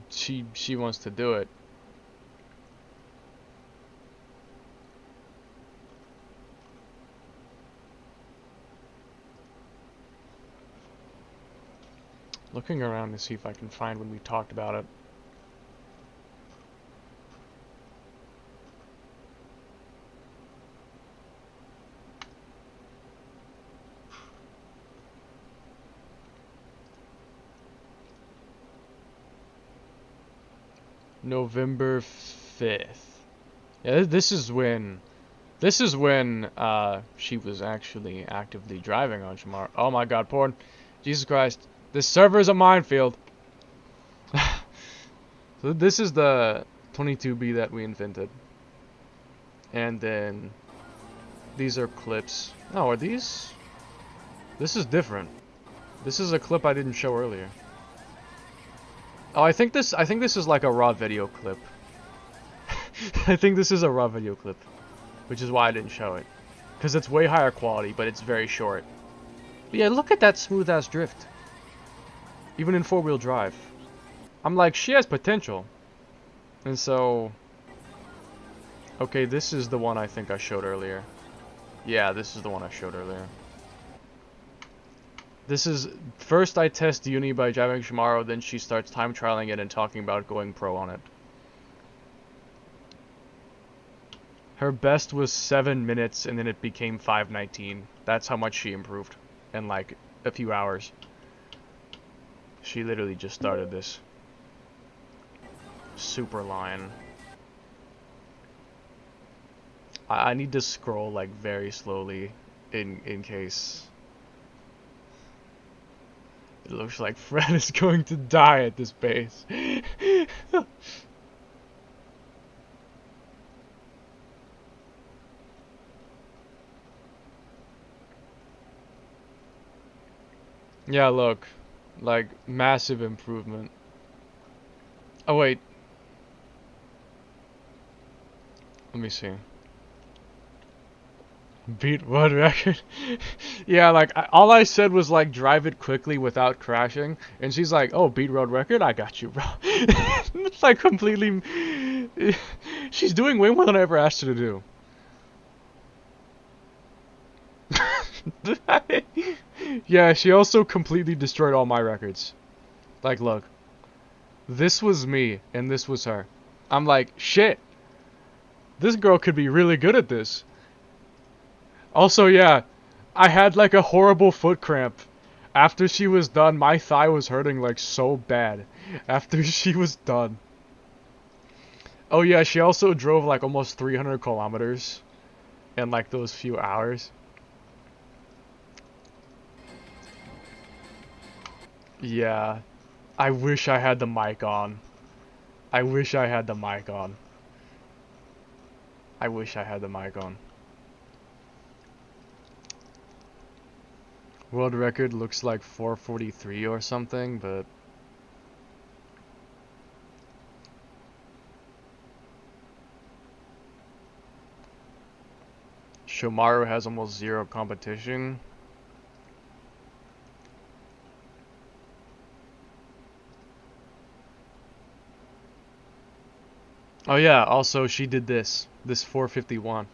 she wants to do it. Looking around to see if I can find when we talked about it. November 5th. Yeah, this is when she was actually actively driving on Shamar. Oh my god, porn. Jesus Christ. This server is a minefield. So this is the 22B that we invented. And then these are clips. Oh, are these? This is different. This is a clip I didn't show earlier. Oh, I think this is like a raw video clip. I think this is a raw video clip, which is why I didn't show it. Because it's way higher quality, but it's very short. But yeah, look at that smooth ass drift. Even in 4-wheel drive. I'm like, she has potential. And so... Okay, this is the one I think I showed earlier. Yeah, this is the one I showed earlier. This is... First I test Uni by driving Shimaro, then she starts time trialing it and talking about going pro on it. Her best was 7 minutes, and then it became 5:19. That's how much she improved in like a few hours. She literally just started this. Super line. I need to scroll like very slowly in case it looks like Fred is going to die at this pace. Yeah, look. Like, massive improvement. Oh, wait. Let me see. Beat world record? Yeah, like, all I said was, like, drive it quickly without crashing. And she's like, oh, beat world record? I got you, bro. It's like completely... She's doing way more than I ever asked her to do. Yeah, she also completely destroyed all my records. Like, look. This was me, and this was her. I'm like, shit. This girl could be really good at this. Also, yeah, I had like a horrible foot cramp. After she was done, my thigh was hurting like so bad. After she was done. Oh yeah, she also drove like almost 300 kilometers in like those few hours. Yeah. I wish I had the mic on. I wish I had the mic on. I wish I had the mic on. World record looks like 443 or something, but Shomaru has almost zero competition. Oh yeah, also she did this 451.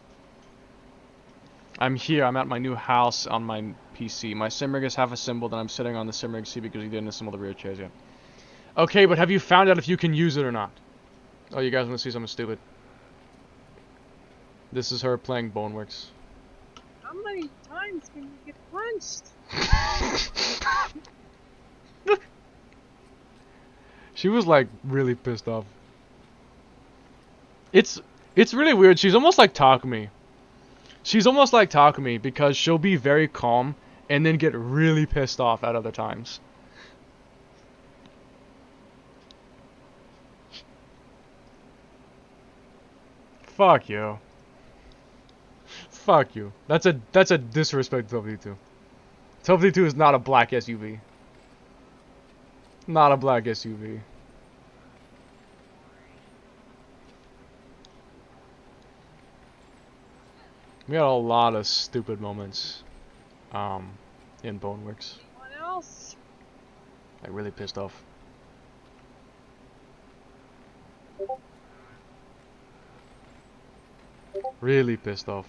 I'm here, I'm at my new house on my PC. My Simrig is half assembled and I'm sitting on the Simrig seat because he didn't assemble the rear chairs yet. Okay, but have you found out if you can use it or not? Oh, you guys want to see something stupid? This is her playing Boneworks. How many times can you get punched? She was like really pissed off. It's really weird. She's almost like Takumi. She's almost like Takumi because she'll be very calm and then get really pissed off at other times. Fuck you. Fuck you. That's a disrespect to WD2. WD2 is not a black SUV. Not a black SUV. We had a lot of stupid moments in Boneworks. Anyone else? Like really pissed off. Really pissed off.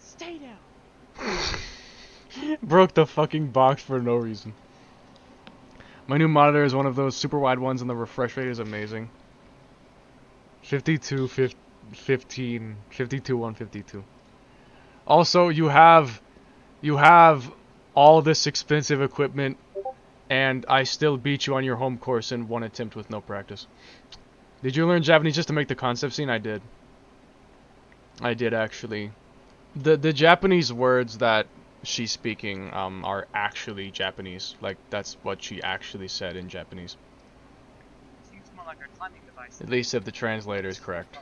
Stay down. Broke the fucking box for no reason. My new monitor is one of those super wide ones and the refresh rate is amazing. 52, 15, 52, 152. Also, you have all this expensive equipment and I still beat you on your home course in one attempt with no practice. Did you learn Japanese just to make the concept scene? I did. I did actually. The Japanese words that she's speaking are actually Japanese. Like that's what she actually said in Japanese. Seems more like a climbing device. At least if the translator is correct.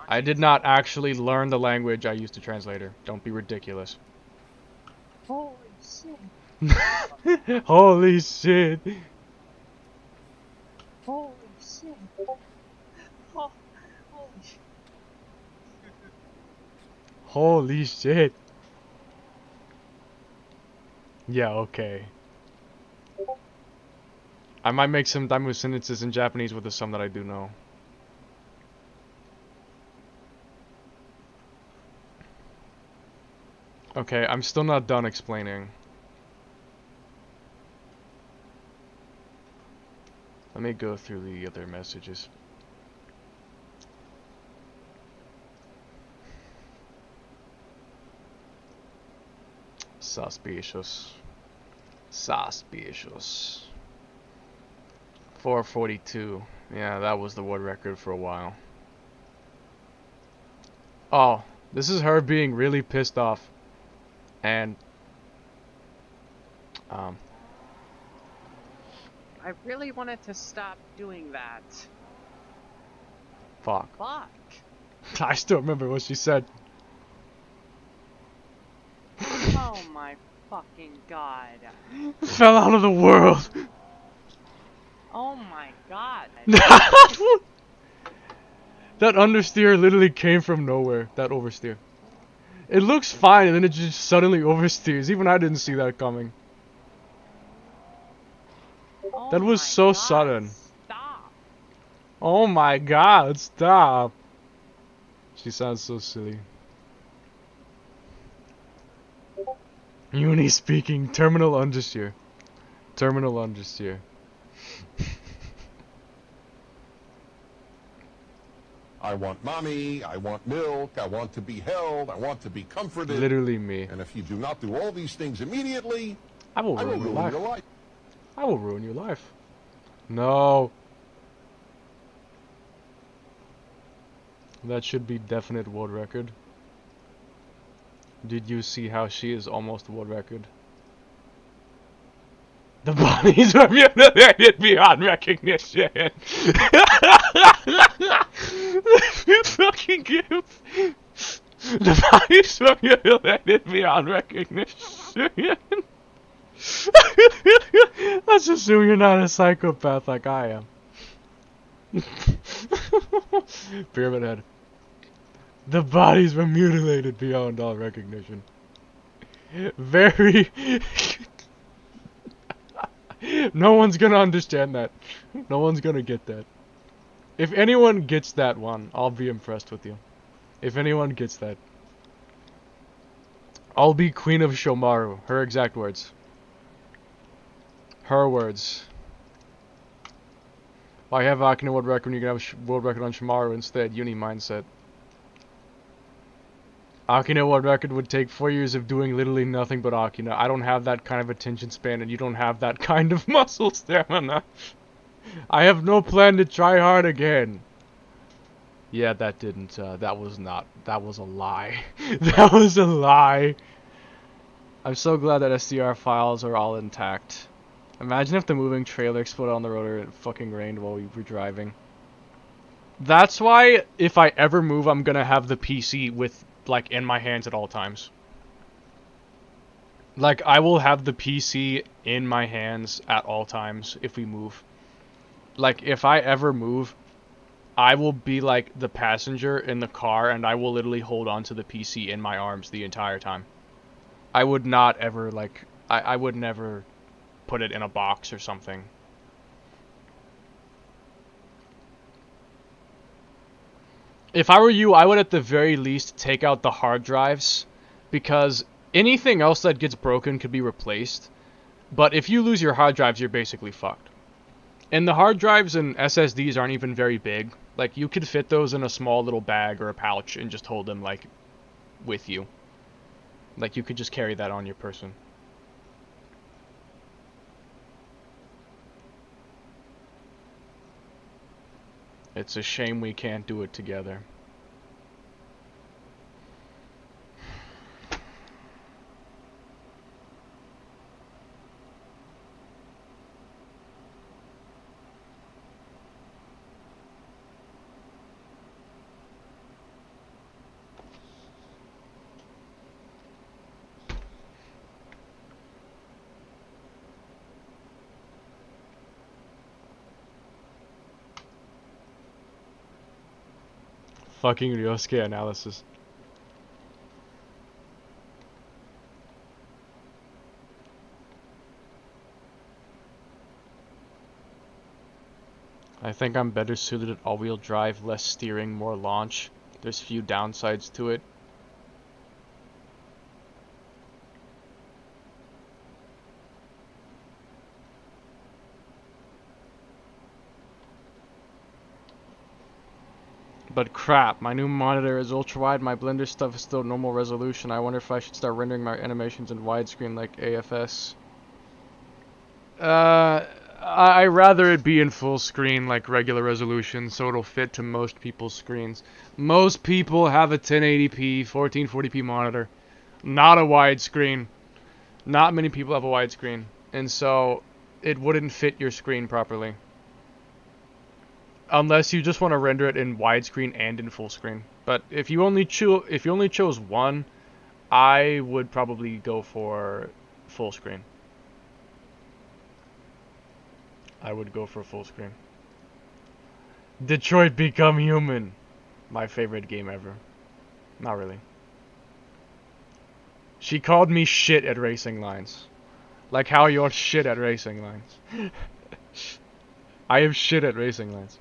I did not actually learn the language I used to translator. Don't be ridiculous. Holy shit. Holy shit. Holy shit. Oh, holy shit. Holy shit. Yeah, okay. I might make some Daimu sentences in Japanese with the some that I do know. Okay, I'm still not done explaining. Let me go through the other messages. Suspicious. Suspicious. 442. Yeah, that was the world record for a while. Oh, this is her being really pissed off. And I really wanted to stop doing that. fuck. Fuck. I still remember what she said. Oh my fucking god. Fell out of the world. Oh my god. That understeer literally came from nowhere. That oversteer. It looks fine and then it just suddenly oversteers. Even I didn't see that coming. Oh That was my so god, sudden. Stop. Oh my god, stop. She sounds so silly. Uni speaking, terminal understeer. Terminal understeer. I want mommy, I want milk, I want to be held, I want to be comforted. Literally me. And if you do not do all these things immediately, I will I will ruin your ruin life. your life. I will ruin your life. No. That should be definite world record. Did you see how she is almost world record? The bodies were mutilated beyond recognition. Fucking gift. The bodies were mutilated beyond recognition. Let's assume you're not a psychopath like I am. Pyramid Head. The bodies were mutilated beyond all recognition. Very... No one's gonna understand that. No one's gonna get that. If anyone gets that one, I'll be impressed with you. If anyone gets that. I'll be Queen of Shomaru. Her exact words. Her words. Why have Akina world record when you can have a world record on Shomaru instead? Uni mindset. Akina world record would take 4 years of doing literally nothing but Akina. I don't have that kind of attention span, and you don't have that kind of muscle stamina. I have no plan to try hard again. Yeah, that didn't, that was a lie. That was a lie. I'm so glad that SDR files are all intact. Imagine if the moving trailer exploded on the road or it fucking rained while we were driving. That's why, if I ever move, I'm gonna have the PC with, like, in my hands at all times. Like, I will have the PC in my hands at all times if we move. Like, if I ever move, I will be, like, the passenger in the car, and I will literally hold on to the PC in my arms the entire time. I would not ever, like, I would never put it in a box or something. If I were you, I would at the very least take out the hard drives, because anything else that gets broken could be replaced. But if you lose your hard drives, you're basically fucked. And the hard drives and SSDs aren't even very big. Like, you could fit those in a small little bag or a pouch and just hold them, like, with you. Like, you could just carry that on your person. It's a shame we can't do it together. Fucking Ryosuke analysis. I think I'm better suited at all-wheel drive, less steering, more launch. There's few downsides to it. But crap, my new monitor is ultra-wide, my Blender stuff is still normal resolution. I wonder if I should start rendering my animations in widescreen like AFS. I rather it be in full screen like regular resolution, so it'll fit to most people's screens. Most people have a 1080p, 1440p monitor, not a widescreen. Not many people have a widescreen, and so it wouldn't fit your screen properly. Unless you just want to render it in widescreen and in full screen. But if you only chose one, I would probably go for full screen. I would go for full screen. Detroit Become Human. My favorite game ever. Not really. She called me shit at racing lines. Like how you're shit at racing lines. I am shit at racing lines.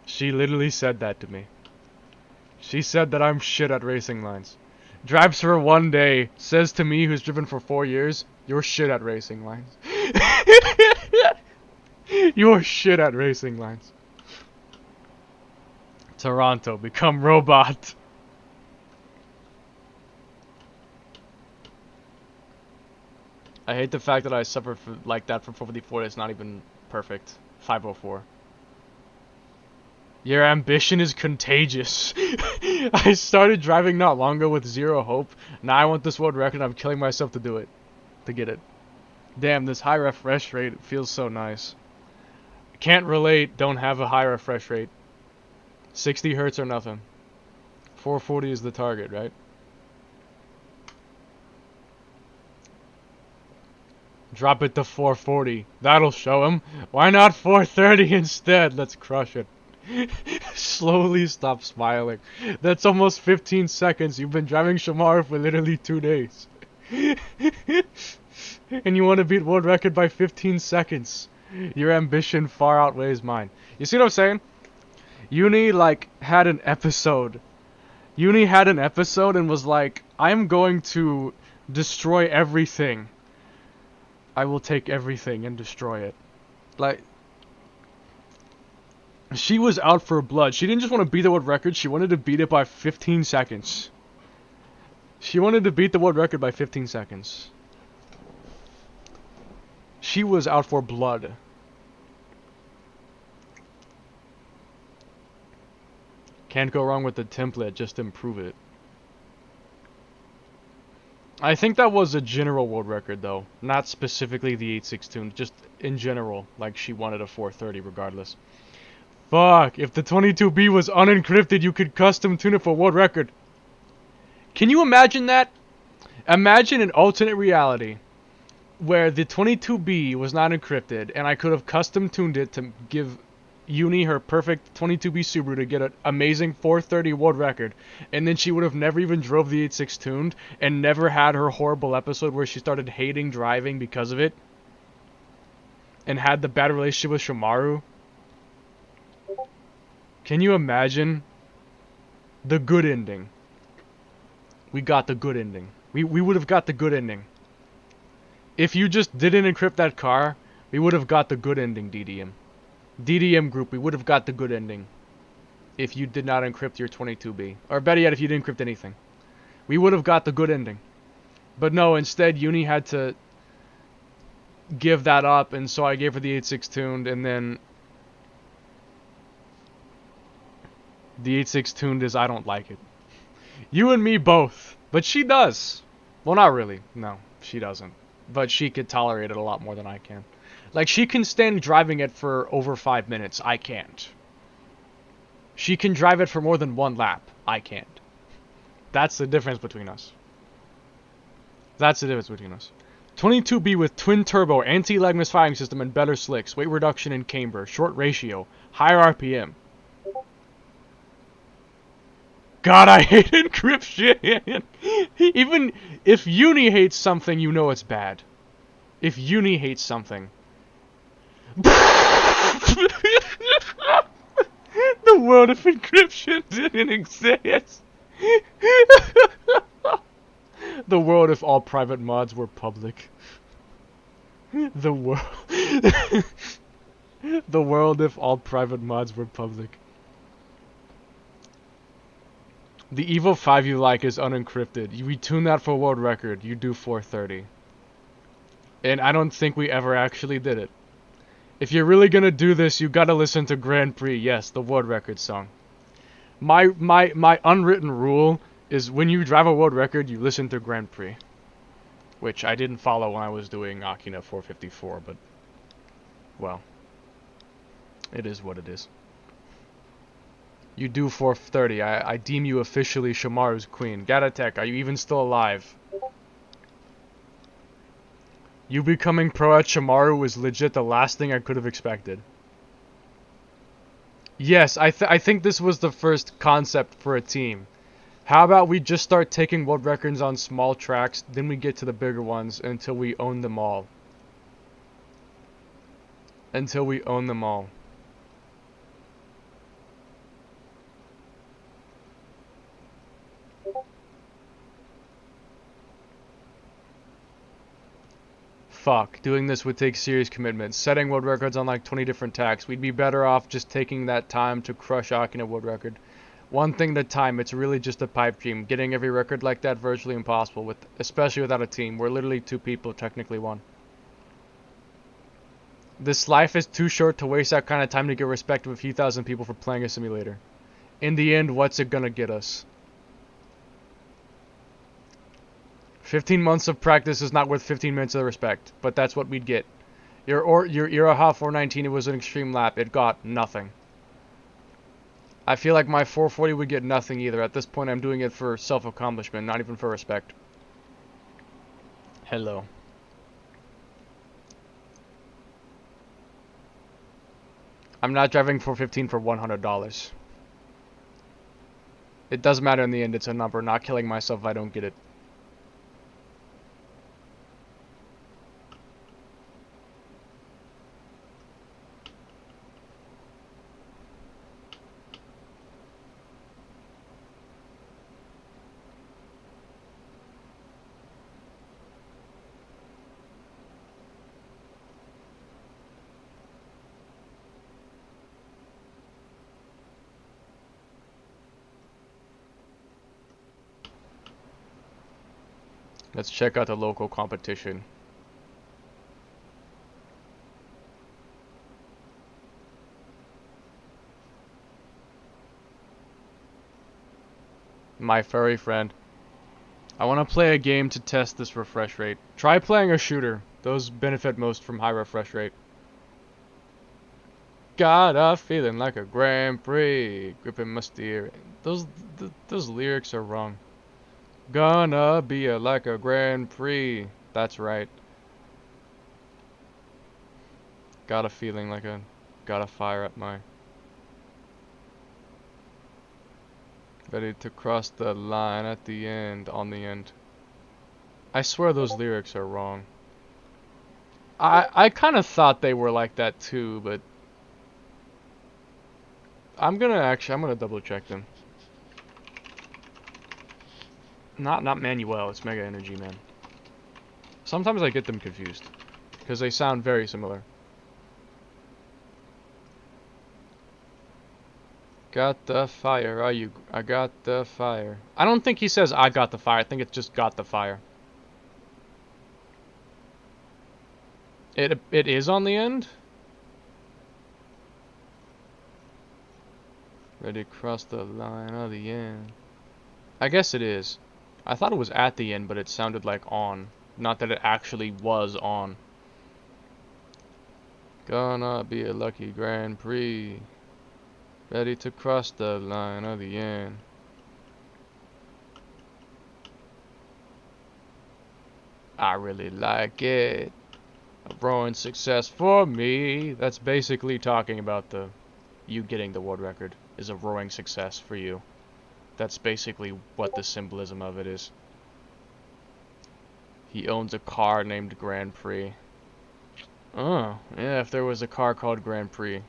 She literally said that to me. She said that I'm shit at racing lines. Drives for 1 day, says to me who's driven for 4 years, you're shit at racing lines. You're shit at racing lines. Toronto, become robot. I hate the fact that I suffered like that from 454. It's not even perfect. 504. Your ambition is contagious. I started driving not long ago with zero hope. Now I want this world record. I'm killing myself to do it. To get it. Damn, this high refresh rate feels so nice. Can't relate. Don't have a high refresh rate. 60 hertz or nothing. 440 is the target, right? Drop it to 440. That'll show him. Why not 430 instead? Let's crush it. Slowly stop smiling. That's almost 15 seconds. You've been driving Shamar for literally 2 days. And you want to beat world record by 15 seconds. Your ambition far outweighs mine. You see what I'm saying? Uni, like, had an episode. Uni had an episode and was like, I'm going to destroy everything. I will take everything and destroy it. Like, she was out for blood. She didn't just want to beat the world record, she wanted to beat it by 15 seconds. She wanted to beat the world record by 15 seconds. She was out for blood. Can't go wrong with the template, just improve it. I think that was a general world record though, not specifically the 86 tune, just in general, like she wanted a 430 regardless. Fuck, if the 22B was unencrypted, you could custom tune it for world record. Can you imagine that? Imagine an alternate reality where the 22B was not encrypted and I could have custom tuned it to give Uni her perfect 22B Subaru to get an amazing 430 world record, and then she would have never even drove the 86 tuned and never had her horrible episode where she started hating driving because of it and had the bad relationship with Shamaru. Can you imagine the good ending? We got the good ending. We would have got the good ending. If you just didn't encrypt that car, we would have got the good ending, DDM. DDM group, we would have got the good ending. If you did not encrypt your 22B. Or better yet, if you didn't encrypt anything. We would have got the good ending. But no, instead, Uni had to give that up, and so I gave her the 86 tuned, and then the 86 tuned is I don't like it. You and me both. But she does. Well, not really. No, she doesn't. But she could tolerate it a lot more than I can. Like, she can stand driving it for over 5 minutes. I can't. She can drive it for more than 1 lap. I can't. That's the difference between us. That's the difference between us. 22B with twin turbo, anti-lag misfiring system, and better slicks. Weight reduction in camber. Short ratio. Higher RPM. God, I hate encryption. Even if Uni hates something, you know it's bad. If Uni hates something. The world of encryption didn't exist. The world if all private mods were public. The world. The world if all private mods were public. The Evo 5 you like is unencrypted. We tune that for world record. You do 430. And I don't think we ever actually did it. If you're really gonna do this, you gotta listen to Grand Prix. Yes, the world record song. My unwritten rule is when you drive a world record, you listen to Grand Prix. Which I didn't follow when I was doing Akina 454, but... well. It is what it is. You do 430. I deem you officially Shamaru's queen. Gatatek, are you even still alive? You becoming pro at Shamaru was legit the last thing I could have expected. Yes, I think this was the first concept for a team. How about we just start taking world records on small tracks, then we get to the bigger ones until we own them all. Until we own them all. Fuck, doing this would take serious commitment. Setting world records on like 20 different tacks. We'd be better off just taking that time to crush Akina world record. One thing at a time. It's really just a pipe dream. Getting every record like that virtually impossible, with especially without a team. We're literally 2 people, technically 1. This life is too short to waste that kind of time to get respect of a few thousand people for playing a simulator. In the end, what's it gonna get us? 15 months of practice is not worth 15 minutes of respect, but that's what we'd get. Your Iroha 419, it was an extreme lap. It got nothing. I feel like my 440 would get nothing either. At this point, I'm doing it for self-accomplishment, not even for respect. Hello. I'm not driving 415 for $100. It doesn't matter in the end, it's a number. Not killing myself if I don't get it. Let's check out the local competition. My furry friend. I want to play a game to test this refresh rate. Try playing a shooter. Those benefit most from high refresh rate. Got a feeling like a Grand Prix. Gripping my steering. Those lyrics are wrong. Gonna be like a Grand Prix. That's right. Got a feeling like a... Got a fire at my... Ready to cross the line at the end, on the end. I swear those lyrics are wrong. I kind of thought they were like that too, but... I'm gonna double check them. Not Manuel, it's Mega Energy Man. Sometimes I get them confused, because they sound very similar. Got the fire, I got the fire. I don't think he says I got the fire, I think it's just got the fire. It is on the end? Ready to cross the line of the end. I guess it is. I thought it was at the end, but it sounded like on. Not that it actually was on. Gonna be a lucky Grand Prix. Ready to cross the line of the end. I really like it. A growing success for me. That's basically talking about you getting the world record is a roaring success for you. That's basically what the symbolism of it is. He owns a car named Grand Prix. Oh, yeah, if there was a car called Grand Prix.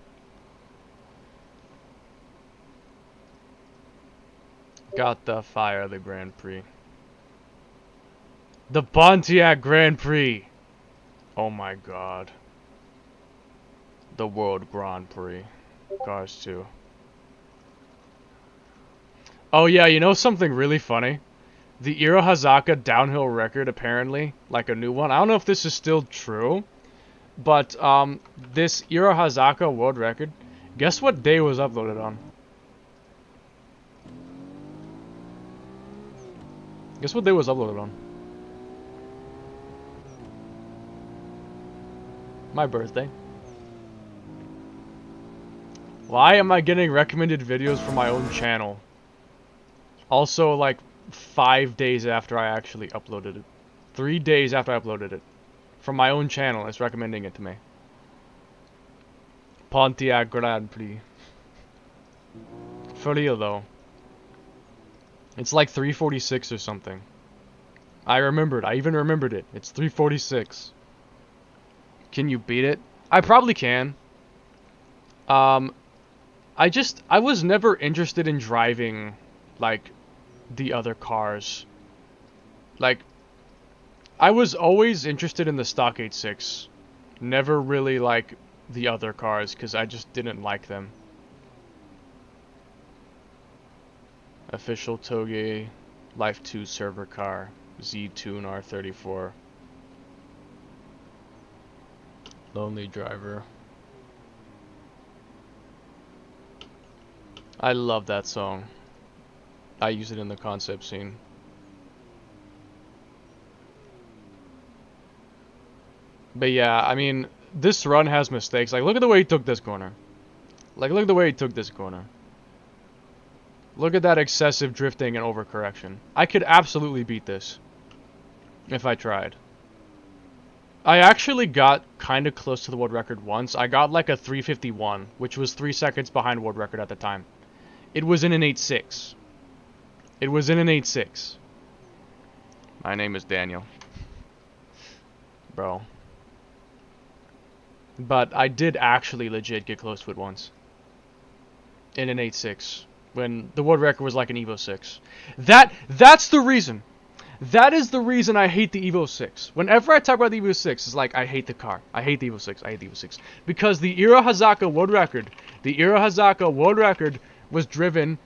Got the fire of the Grand Prix. The Pontiac Grand Prix! Oh my god. The World Grand Prix. Cars 2. Oh yeah, you know something really funny? The Iro Hazaka downhill record, apparently, like a new one. I don't know if this is still true, but this Iro Hazaka world record, guess what day it was uploaded on? Guess what day it was uploaded on? My birthday. Why am I getting recommended videos from my own channel? Also, like, 5 days after I actually uploaded it. 3 days after I uploaded it. From my own channel, it's recommending it to me. Pontiac Grand Prix. For real, though. It's like 346 or something. I even remembered it. It's 346. Can you beat it? I probably can. I was never interested in driving, like, the other cars. Like, I was always interested in the stock 8.6. Never really, like, the other cars, because I just didn't like them. Official Toge Life 2 server car. Z-Tune R34. Lonely Driver. I love that song. I use it in the concept scene. But yeah, I mean, this run has mistakes. Like, look at the way he took this corner. Like, look at the way he took this corner. Look at that excessive drifting and overcorrection. I could absolutely beat this if I tried. I actually got kind of close to the world record once. I got like a 351, which was 3 seconds behind world record at the time. It was in an 8.6. It was in an 8.6. My name is Daniel. Bro. But I did actually legit get close to it once. In an 8.6. When the world record was like an Evo 6. That's the reason. That is the reason I hate the Evo 6. Whenever I talk about the Evo 6, it's like, I hate the car. I hate the Evo 6. I hate the Evo 6. Because the Iro Hazaka world record, was driven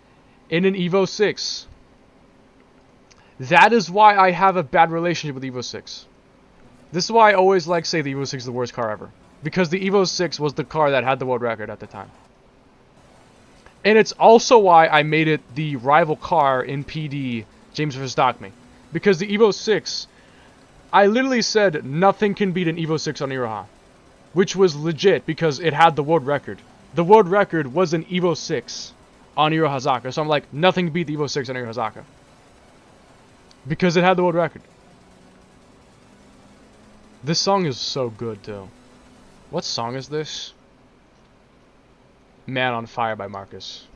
in an Evo 6. That is why I have a bad relationship with Evo 6. This is why I always like say the Evo 6 is the worst car ever. Because the Evo 6 was the car that had the world record at the time. And it's also why I made it the rival car in PD James vs. Stockme. Because the Evo 6, I literally said nothing can beat an Evo 6 on Iroha. Which was legit because it had the world record. The world record was an Evo 6 on Iro Hazaka. So I'm like, nothing beat the Evo 6 on Iro Hazaka. Because it had the world record. This song is so good too. What song is this? Man on Fire by Marcus.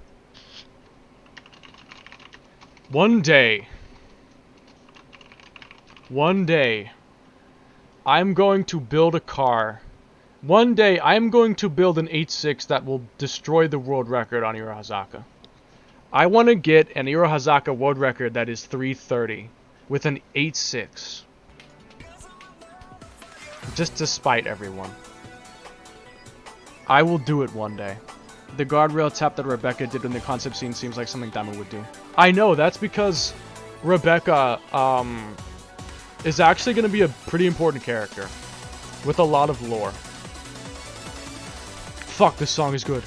One day, I'm going to build a car. One day, I'm going to build an 8.6 that will destroy the world record on Iro Hazaka. I want to get an Iro Hazaka world record that is 330 with an 8.6. Just to spite everyone. I will do it one day. The guardrail tap that Rebecca did in the concept scene seems like something Damo would do. I know, that's because Rebecca, is actually going to be a pretty important character. With a lot of lore. Fuck, this song is good.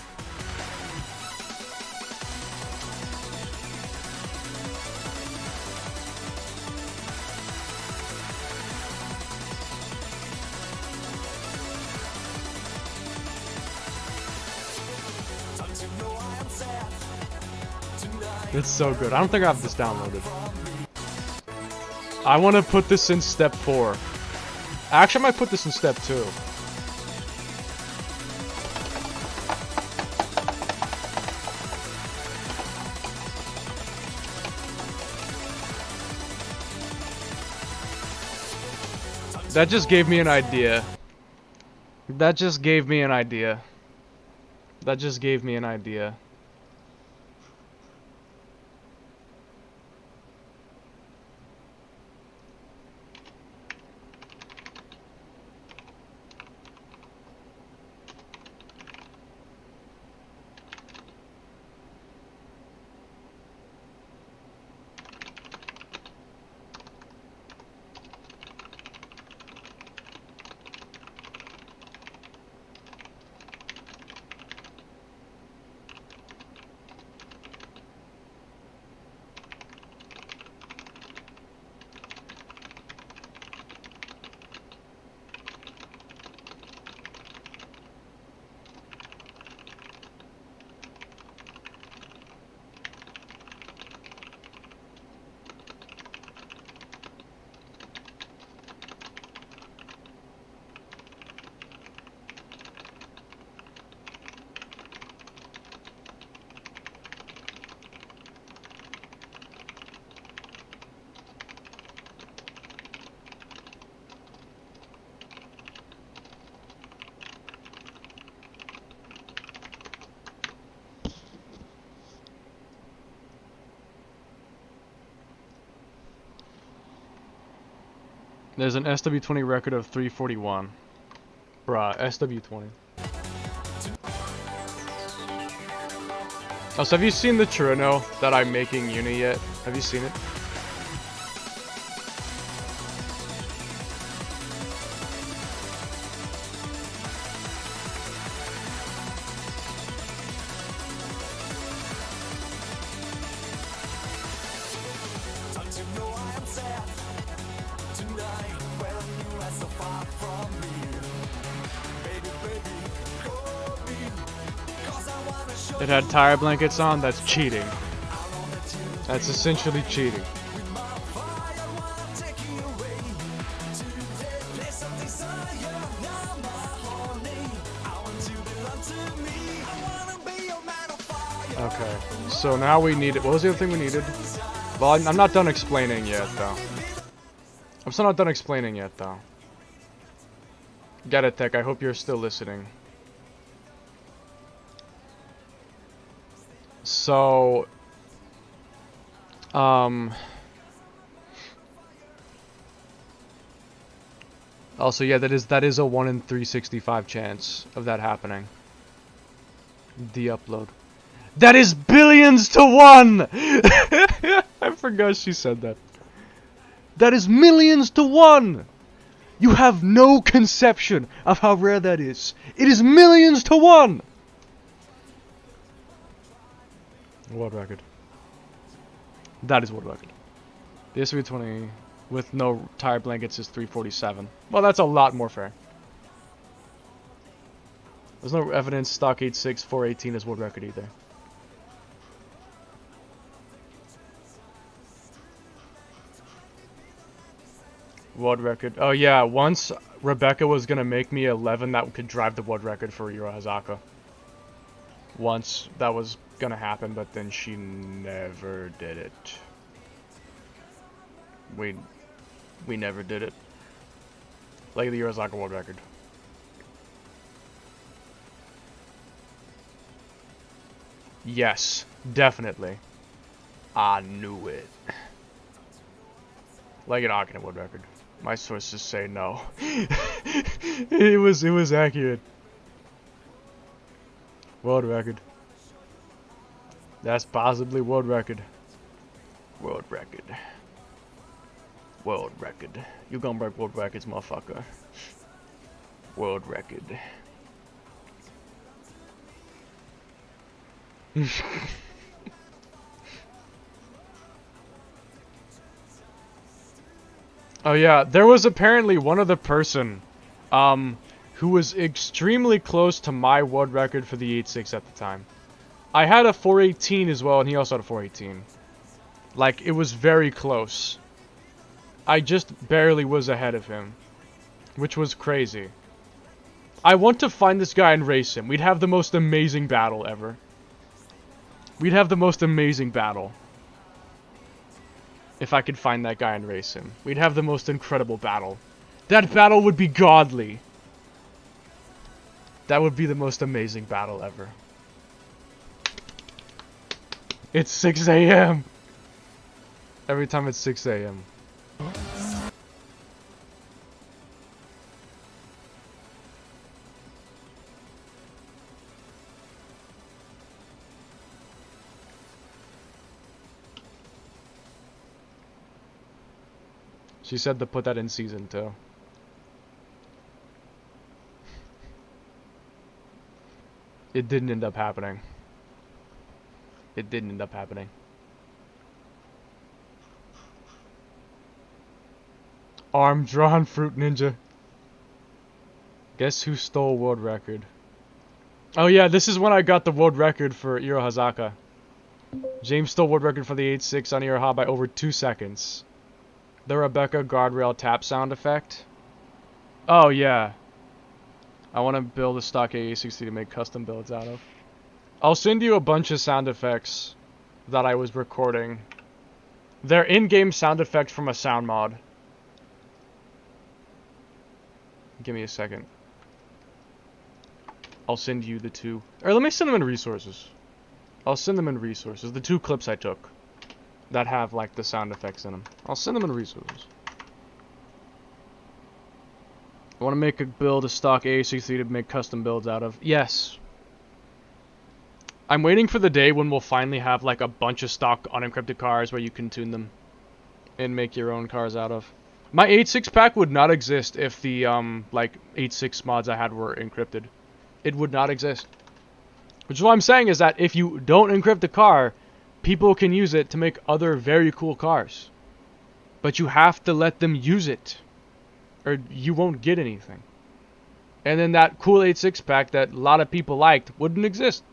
It's so good. I don't think I have this downloaded. I want to put this in step 4. Actually, I might put this in step 2. That just gave me an idea. That just gave me an idea. That just gave me an idea. There's an SW20 record of 341. Bruh, SW20. Also, have you seen the trueno that I'm making uni yet? Have you seen it? It had tire blankets on. That's cheating. That's essentially cheating. Okay, so now we need it. What was the other thing we needed? Well, I'm not done explaining yet, though. I'm still not done explaining yet, though. Get it, Tech. I hope you're still listening. So, also, yeah, that is a 1 in 365 chance of that happening. The upload. That is billions to 1! I forgot she said that. That is millions to 1! You have no conception of how rare that is. It is millions to 1! World record. That is world record. The SV20 with no tire blankets is 347. Well, that's a lot more fair. There's no evidence stock 86 418 is world record either. World record. Oh yeah, once Rebecca was gonna make me 11 that could drive the world record for Euro Hazaka. Once that was gonna happen, but then she never did it. We never did it. Like the Euro Hazaka world record. Yes, definitely. I knew it. Like an Akina world record. My sources say no. it was accurate. World record. That's possibly world record. World record. World record. You gonna break world records, motherfucker. World record. Oh yeah, there was apparently one other person, who was extremely close to my world record for the 8.6 at the time. I had a 418 as well, and he also had a 418. Like, it was very close. I just barely was ahead of him, which was crazy. I want to find this guy and race him. We'd have the most amazing battle ever. We'd have the most amazing battle. If I could find that guy and race him. We'd have the most incredible battle. That battle would be godly. That would be the most amazing battle ever. It's 6 a.m. Every time it's 6 a.m. She said to put that in season 2. It didn't end up happening. It didn't end up happening. Arm drawn fruit ninja. Guess who stole world record? Oh yeah, this is when I got the world record for Iro Hazaka. James stole world record for the 8.6 on Iroha by over 2 seconds. The Rebecca guardrail tap sound effect. Oh yeah. I want to build a stock AA60 to make custom builds out of. I'll send you a bunch of sound effects that I was recording. They're in-game sound effects from a sound mod. Give me a second. I'll send you the two. Or let me send them in resources. I'll send them in resources. The 2 clips I took that have like the sound effects in them. I'll send them in resources. I want to make a build a stock AA60 to make custom builds out of. Yes. I'm waiting for the day when we'll finally have like a bunch of stock unencrypted cars where you can tune them and make your own cars out of. My 8.6 pack would not exist if the like 8.6 mods I had were encrypted. It would not exist. Which is what I'm saying is that if you don't encrypt the car, people can use it to make other very cool cars. But you have to let them use it, or you won't get anything. And then that cool 8.6 pack that a lot of people liked wouldn't exist.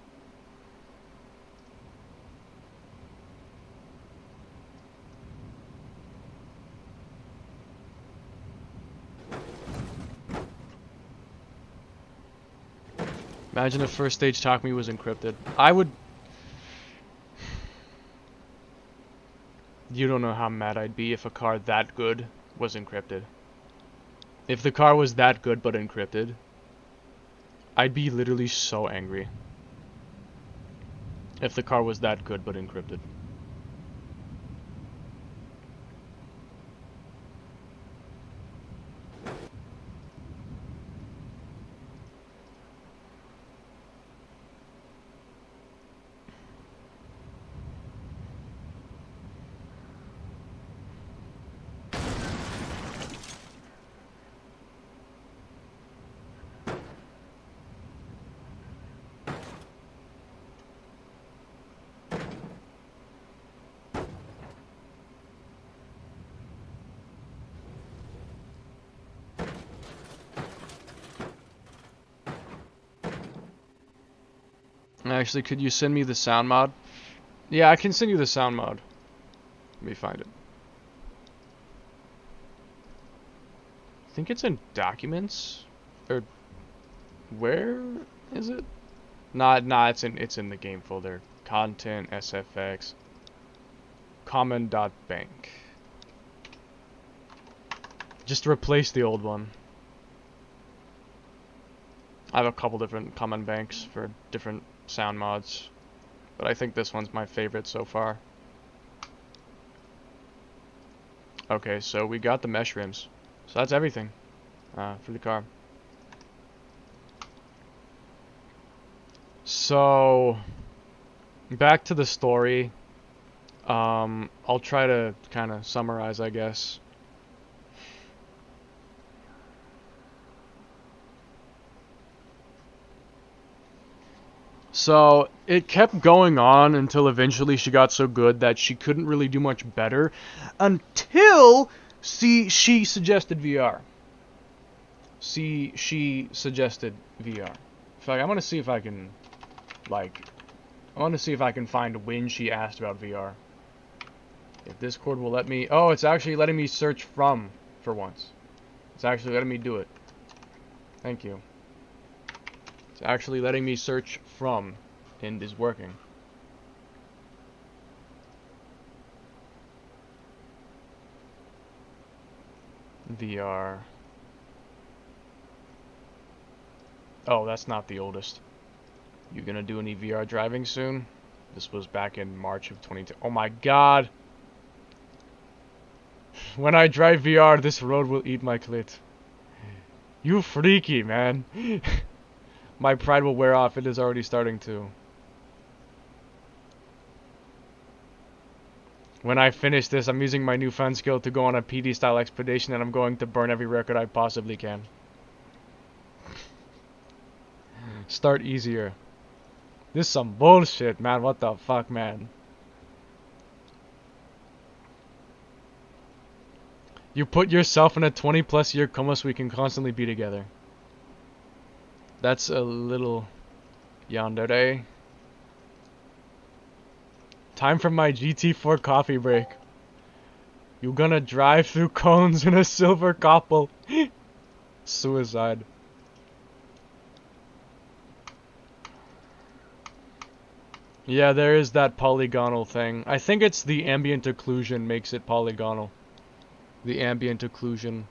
Imagine if first stage Talk Me was encrypted. I would... You don't know how mad I'd be if a car that good was encrypted. If the car was that good but encrypted, I'd be literally so angry. If the car was that good but encrypted. Actually, could you send me the sound mod? Yeah, I can send you the sound mod. Let me find it. I think it's in documents, or where is it? Nah, it's in the game folder. Content, SFX, common.bank. Just replace the old one. I have a couple different common banks for different sound mods, but I think this one's my favorite so far. Okay, so we got the mesh rims. So that's everything for the car. So, back to the story. I'll try to kind of summarize, I guess. So, it kept going on until eventually she got so good that she couldn't really do much better until she suggested VR. She suggested VR. In fact, I'm gonna see if I can, like, I want to see if I can find when she asked about VR. If Discord will let me... Oh, it's actually letting me search from, for once. It's actually letting me do it. Thank you. It's actually letting me search from, and is working. VR. Oh, that's not the oldest. You gonna do any VR driving soon? This was back in March of 2010. Oh my god! When I drive VR, this road will eat my clit. You freaky, man. My pride will wear off. It is already starting to. When I finish this, I'm using my newfound skill to go on a PD-style expedition, and I'm going to burn every record I possibly can. Start easier. This is some bullshit, man. What the fuck, man? You put yourself in a 20+ year coma so we can constantly be together. That's a little yandere. Time for my GT4 coffee break. You gonna drive through cones in a silver couple. Suicide. Yeah, there is that polygonal thing. I think it's the ambient occlusion makes it polygonal. The ambient occlusion.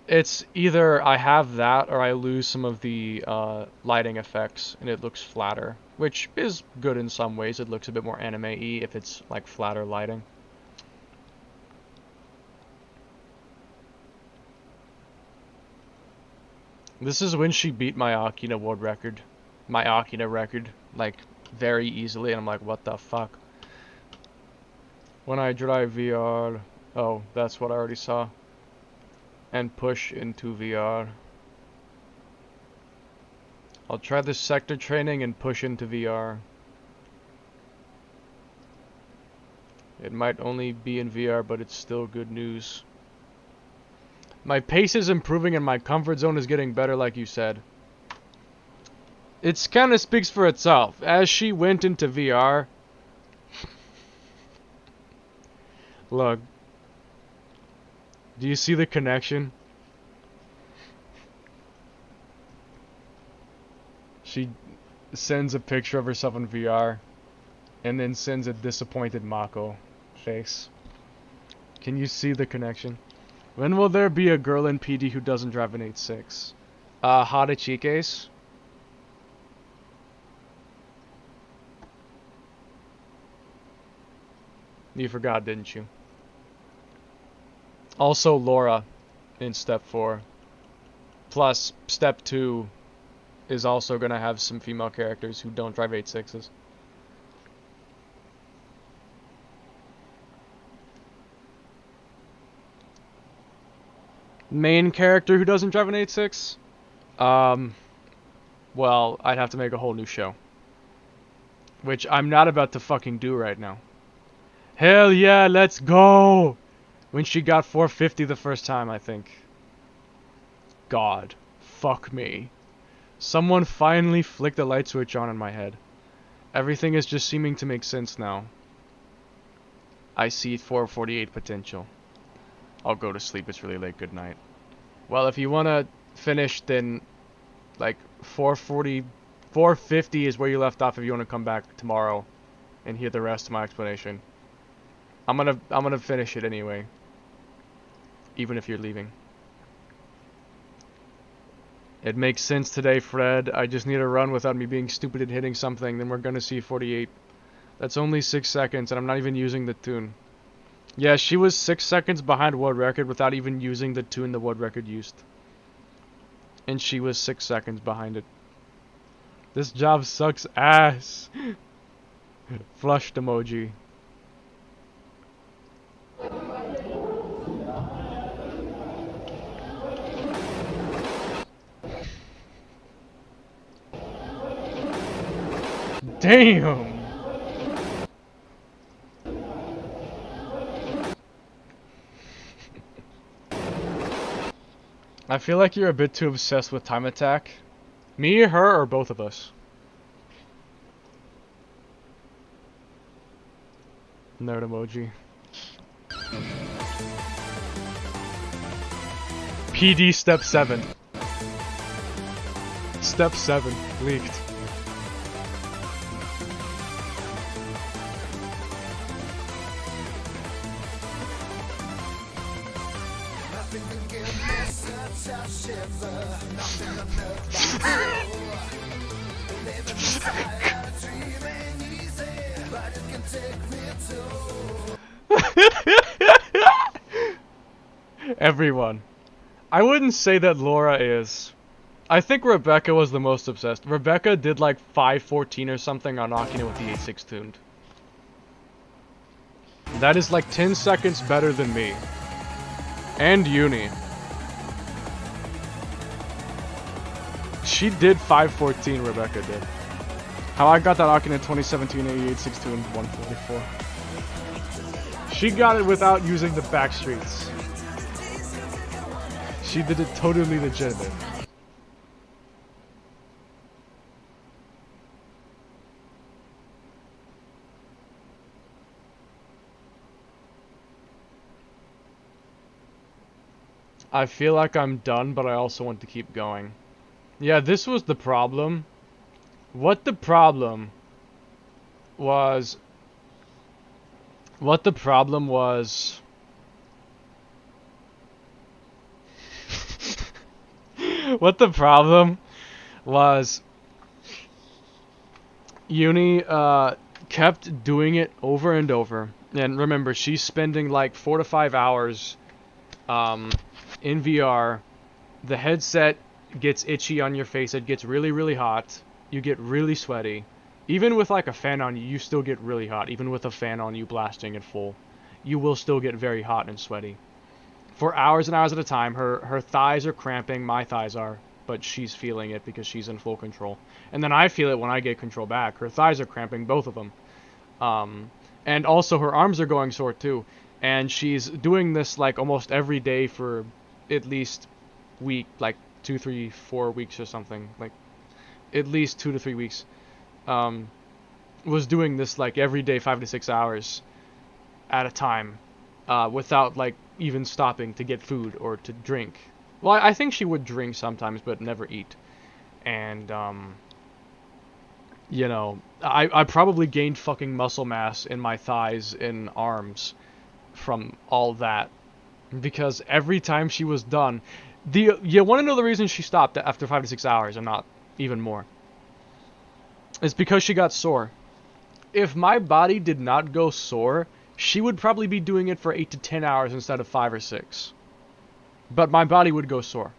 It's either I have that or I lose some of the lighting effects and it looks flatter, which is good in some ways. It looks a bit more anime-y if it's like flatter lighting. This is when she beat my Akina world record. my Akina record, like, very easily, and I'm like, what the fuck? When I drive VR... Oh, that's what I already saw. And push into VR. I'll try the sector training and push into VR. It might only be in VR, but it's still good news. My pace is improving and my comfort zone is getting better, like you said. It kind of speaks for itself. As she went into VR... Look. Do you see the connection? She sends a picture of herself in VR, and then sends a disappointed Mako face. Can you see the connection? When will there be a girl in PD who doesn't drive an 8.6? Hadachikes? You forgot, didn't you? Also Laura in step 4. Plus, step 2 is also going to have some female characters who don't drive 8.6s. Main character who doesn't drive an 8.6? Well, I'd have to make a whole new show. Which I'm not about to fucking do right now. Hell yeah, let's go! When she got 450 the first time, I think. God. Fuck me. Someone finally flicked the light switch on in my head. Everything is just seeming to make sense now. I see 448 potential. I'll go to sleep, it's really late, good night. Well, if you wanna finish, then like 440, 450 is where you left off if you wanna come back tomorrow and hear the rest of my explanation. I'm gonna finish it anyway. Even if you're leaving. It makes sense today, Fred. I just need to run without me being stupid and hitting something, then we're gonna see 48. That's only 6 seconds, and I'm not even using the tune. Yeah, she was 6 seconds behind world record without even using the tune the world record used. And she was 6 seconds behind it. This job sucks ass. Flushed emoji. Damn! I feel like you're a bit too obsessed with time attack. Me, her, or both of us? Nerd emoji. PD step 7. Step 7. Leaked. Everyone. I wouldn't say that Laura is. I think Rebecca was the most obsessed. Rebecca did like 514 or something on Akina with the 8.6 tuned. That is like 10 seconds better than me. And Uni. She did 514, Rebecca did. How I got that Akina 2017 88.6 tuned 144. She got it without using the back streets. She did it totally legitimate. I feel like I'm done, but I also want to keep going. Yeah, this was the problem. What the problem was... What the problem was... What the problem was... Uni kept doing it over and over. And remember, she's spending like 4 to 5 hours in VR. The headset gets itchy on your face. It gets really, really hot. you get really sweaty. Even with like a fan on you, you still get really hot. Even with a fan on you blasting it full, you will still get very hot and sweaty. For hours and hours at a time, her thighs are cramping, my thighs are, but she's feeling it because she's in full control. And then I feel it when I get control back. Her thighs are cramping, both of them. And also her arms are going sore too. And she's doing this like almost every day for at least like 2, 3, 4 weeks or something. Like at least 2 to 3 weeks. Was doing this like every day 5 to 6 hours at a time, without like even stopping to get food or to drink. Well, I think she would drink sometimes, but never eat. And you know, I probably gained fucking muscle mass in my thighs and arms from all that, because every time she was done, you want to know the reason she stopped after 5 to 6 hours and not even more? It's because she got sore. If my body did not go sore, she would probably be doing it for 8 to 10 hours instead of 5 or 6. But my body would go sore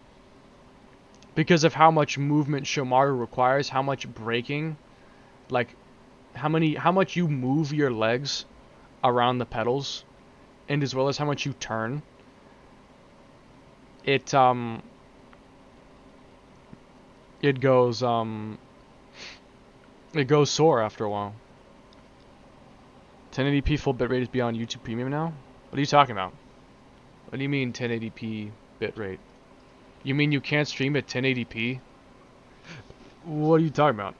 because of how much movement Shomaru requires, how much braking, like how much you move your legs around the pedals, and as well as how much you turn. It goes sore after a while. 1080p full bitrate is beyond YouTube Premium now? What are you talking about? What do you mean 1080p bitrate? You mean you can't stream at 1080p? What are you talking about?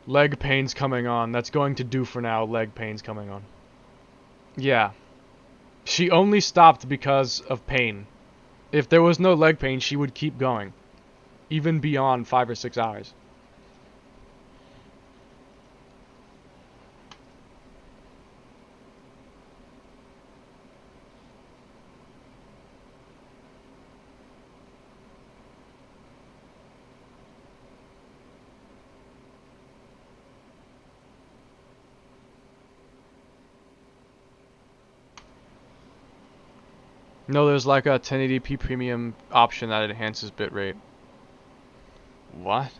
Leg pains coming on. That's going to do for now. Leg pains coming on. Yeah. She only stopped because of pain. If there was no leg pain, she would keep going. Even beyond 5 or 6 hours. No, there's like a 1080p premium option that enhances bitrate. What?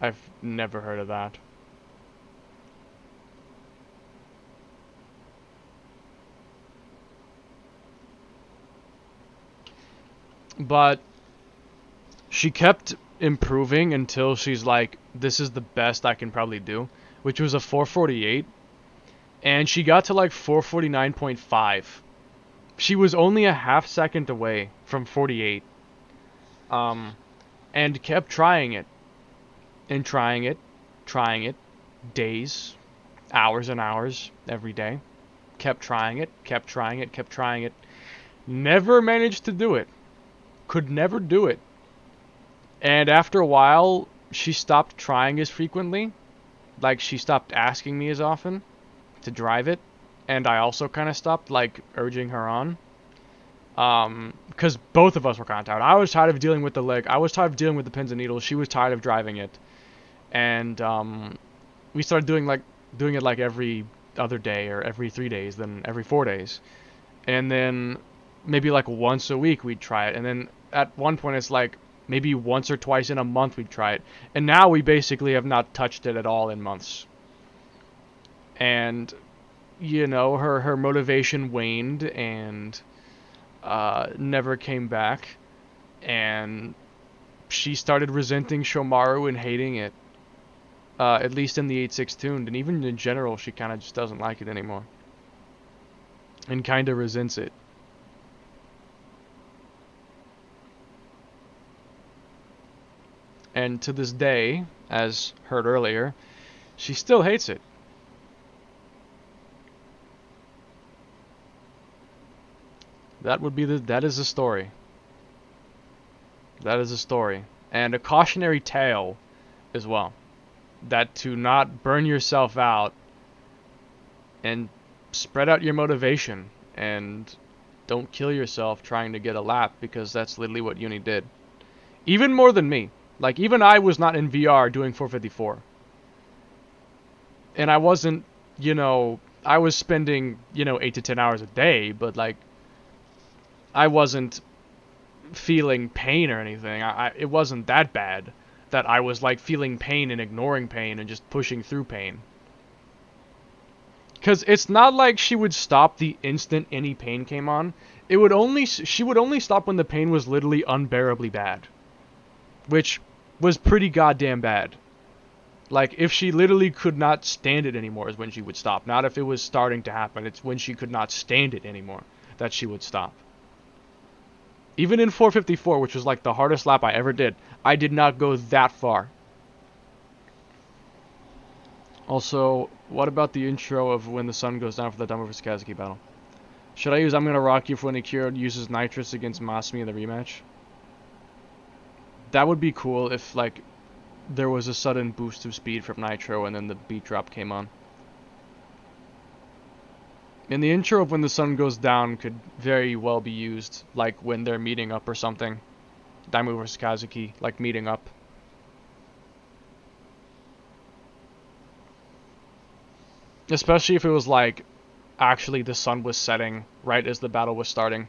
I've never heard of that. But she kept improving until she's like, this is the best I can probably do, which was a 448, and she got to like 449.5. She was only a half second away from 48. And kept trying it. And trying it. Days, hours and hours, every day. Kept trying it. Never managed to do it. Could never do it. And after a while, she stopped trying as frequently. Like, she stopped asking me as often to drive it. And I also kind of stopped, like, urging her on. Because both of us were kind of tired. I was tired of dealing with the leg. I was tired of dealing with the pins and needles. She was tired of driving it. And, we started doing it, like, every other day, or every 3 days, then every 4 days. And then, maybe, like, once a week we'd try it. And then, at one point, it's like, maybe once or twice in a month we'd try it. And now we basically have not touched it at all in months. And, you know, her motivation waned, and never came back, and she started resenting Shomaru and hating it, at least in the 8.6 tuned, and even in general she kind of just doesn't like it anymore, and kind of resents it. And to this day, as heard earlier, she still hates it. That is the story. That is a story. And a cautionary tale as well. That to not burn yourself out and spread out your motivation, and don't kill yourself trying to get a lap, because that's literally what Uni did. Even more than me. Like, even I was not in VR doing 454. And I wasn't, you know, I was spending, 8 to 10 hours a day, but like, I wasn't feeling pain or anything. It wasn't that bad that I was like feeling pain and ignoring pain and just pushing through pain. Because it's not like she would stop the instant any pain came on. She would only stop when the pain was literally unbearably bad, which was pretty goddamn bad. Like, if she literally could not stand it anymore is when she would stop. Not if it was starting to happen. It's when she could not stand it anymore that she would stop. Even in 454, which was like the hardest lap I ever did, I did not go that far. Also, what about the intro of when the sun goes down for the Dumbo vs. Kazuki battle? Should I use I'm Gonna Rock You for when Akira uses Nitrous against Masumi in the rematch? That would be cool if, like, there was a sudden boost of speed from Nitro and then the beat drop came on. And the intro of when the sun goes down could very well be used, like when they're meeting up or something. Daimyo vs. Kazuki, like meeting up. Especially if it was like, actually the sun was setting right as the battle was starting.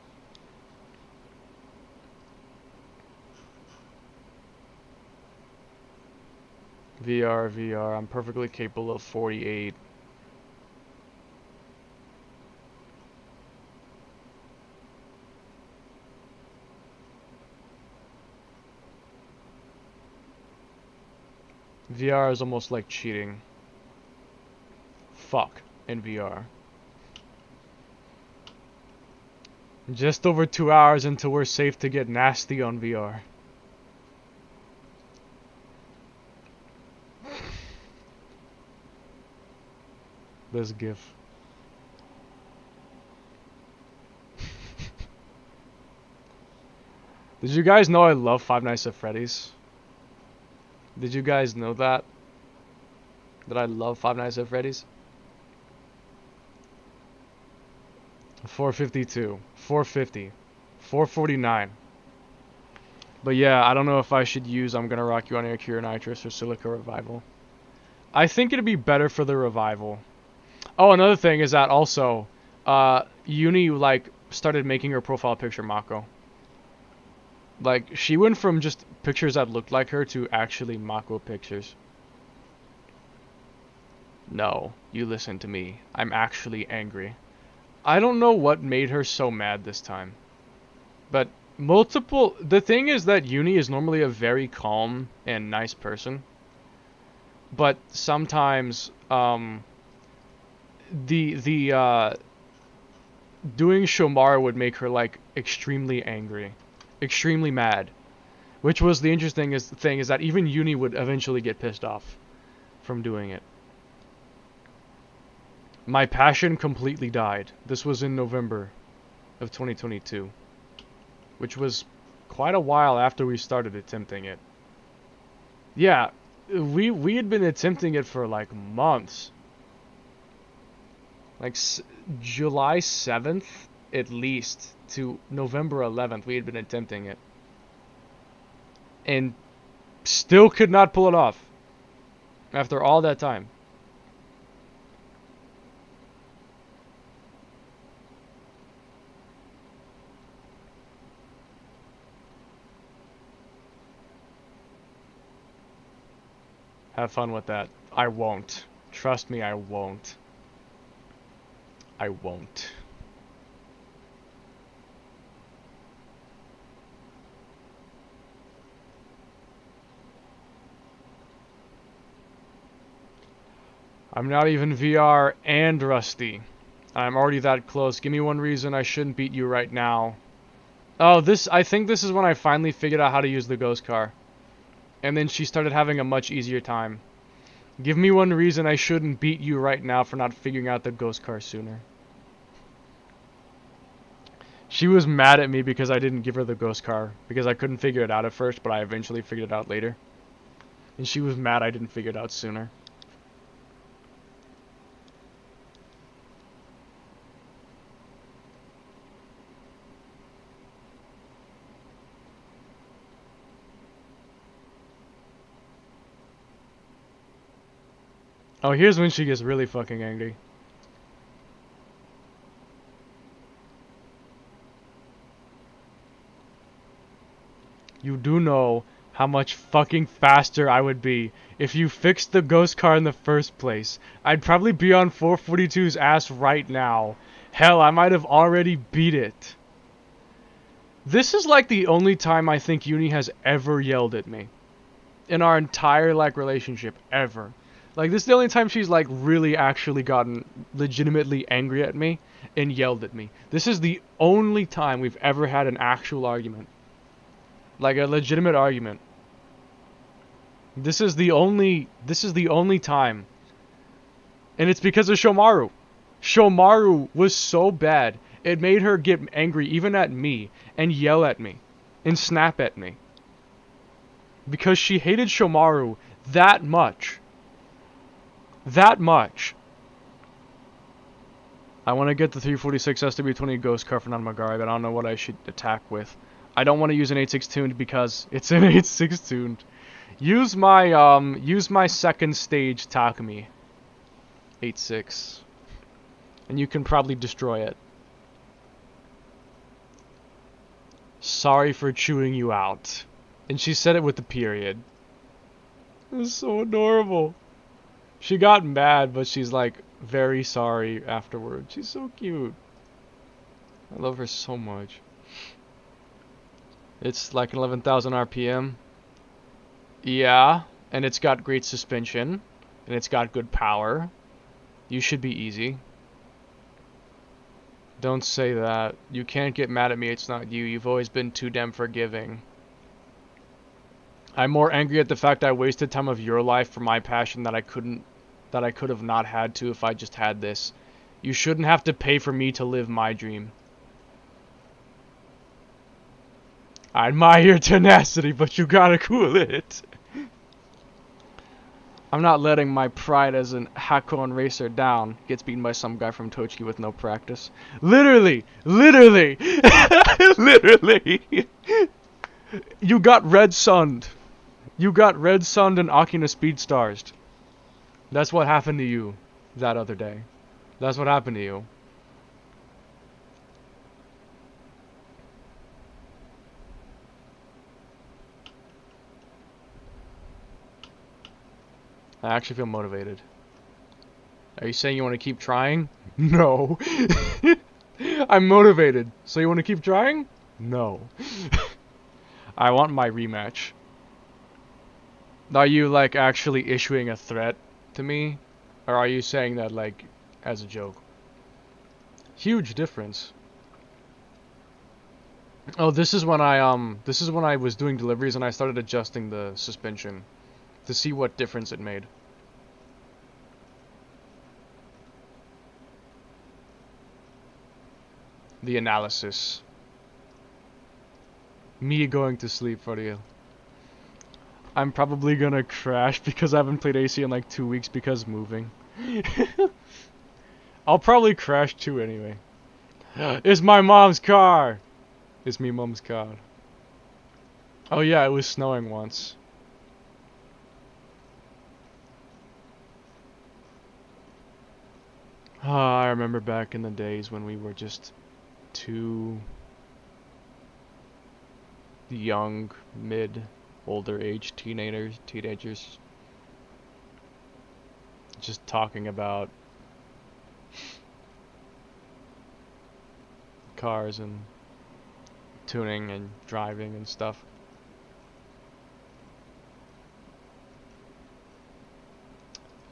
VR, I'm perfectly capable of 48. VR is almost like cheating. Fuck in VR. Just over 2 hours until we're safe to get nasty on VR. This gif. Did you guys know I love Five Nights at Freddy's? Did you guys know that? That I love Five Nights at Freddy's? 452, 450, 449. But yeah, I don't know if I should use I'm Gonna Rock You on Air Cure Nitrous or Silica Revival. I think it'd be better for the Revival. Oh, another thing is that also, Uni, like, started making her profile picture Mako. Like, she went from just pictures that looked like her to actually Mako pictures. No, you listen to me. I'm actually angry. I don't know what made her so mad this time. But the thing is that Uni is normally a very calm and nice person. But sometimes, doing Shomara would make her, like, extremely angry. Extremely mad. Which was the interesting thing is that even Uni would eventually get pissed off from doing it. My passion completely died. This was in November of 2022. Which was quite a while after we started attempting it. Yeah, we had been attempting it for like months. Like July 7th at least to November 11th we had been attempting it. And still could not pull it off. After all that time. Have fun with that. I won't. Trust me, I won't. I won't. I'm not even VR and Rusty. I'm already that close. Give me one reason I shouldn't beat you right now. Oh, I think this is when I finally figured out how to use the ghost car. And then she started having a much easier time. Give me one reason I shouldn't beat you right now for not figuring out the ghost car sooner. She was mad at me because I didn't give her the ghost car. Because I couldn't figure it out at first, but I eventually figured it out later. And she was mad I didn't figure it out sooner. Oh, here's when she gets really fucking angry. you do know how much fucking faster I would be if you fixed the ghost car in the first place. I'd probably be on 442's ass right now. Hell, I might have already beat it. This is like the only time I think Uni has ever yelled at me. In our entire, like, relationship, ever. Like, this is the only time she's, like, really actually gotten legitimately angry at me and yelled at me. This is the only time we've ever had an actual argument. Like, a legitimate argument. This is the only time. And it's because of Shomaru. Shomaru was so bad, it made her get angry even at me, and yell at me, and snap at me. Because she hated Shomaru that much. That much. I want to get the 346 SW20 Ghost car for Nanmagari, but I don't know what I should attack with. I don't want to use an 8.6 tuned because it's an 8.6 tuned. Use my second stage Takumi. 8.6. And you can probably destroy it. Sorry for chewing you out. And she said it with the period. It was so adorable. She got mad, but she's like very sorry afterward. She's so cute. I love her so much. It's like 11,000 RPM. Yeah, and it's got great suspension. And it's got good power. You should be easy. Don't say that. You can't get mad at me, it's not you. You've always been too damn forgiving. I'm more angry at the fact I wasted time of your life for my passion that I could have not had to if I just had this. You shouldn't have to pay for me to live my dream. I admire your tenacity, but you gotta cool it. I'm not letting my pride as an Hakon racer down. Gets beaten by some guy from Tochigi with no practice. Literally! Literally! Literally! You got red sunned. You got red sunned and Akina speed stars. That's what happened to you that other day. That's what happened to you. I actually feel motivated. Are you saying you want to keep trying? No. I'm motivated. So you want to keep trying? No. I want my rematch. Are you, like, actually issuing a threat to me? Or are you saying that, like, as a joke? Huge difference. Oh, this is when I was doing deliveries and I started adjusting the suspension to see what difference it made. The analysis. Me going to sleep for you. I'm probably gonna crash because I haven't played AC in like 2 weeks because moving. I'll probably crash too anyway. It's my mom's car! It's me mom's car. Oh yeah, it was snowing once. I remember back in the days when we were just two young, older age teenagers just talking about cars and tuning and driving and stuff.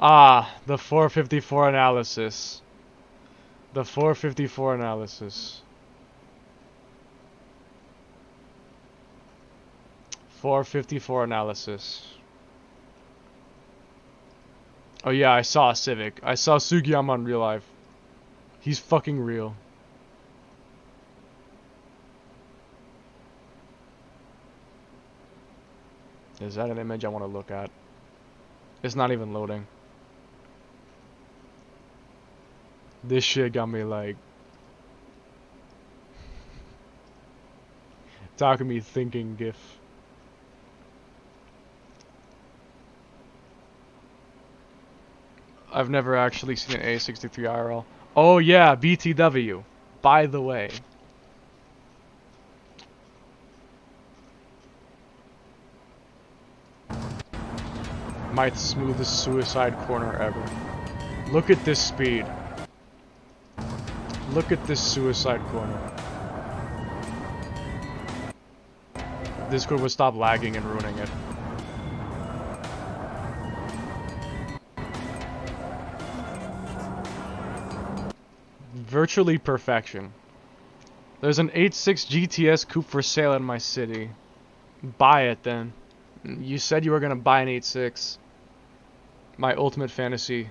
Ah, the 454 analysis. The 454 analysis. 454 analysis. Oh yeah, I saw a Civic. I saw Sugiyama in real life. He's fucking real. Is that an image I want to look at? It's not even loading. This shit got me like... talking me thinking GIF. I've never actually seen an A63 IRL. Oh yeah, BTW. By the way. My smoothest suicide corner ever. Look at this speed. Look at this suicide corner. Discord would stop lagging and ruining it. Virtually perfection. There's an 8.6 GTS coupe for sale in my city. Buy it then. You said you were gonna buy an 8.6. My ultimate fantasy.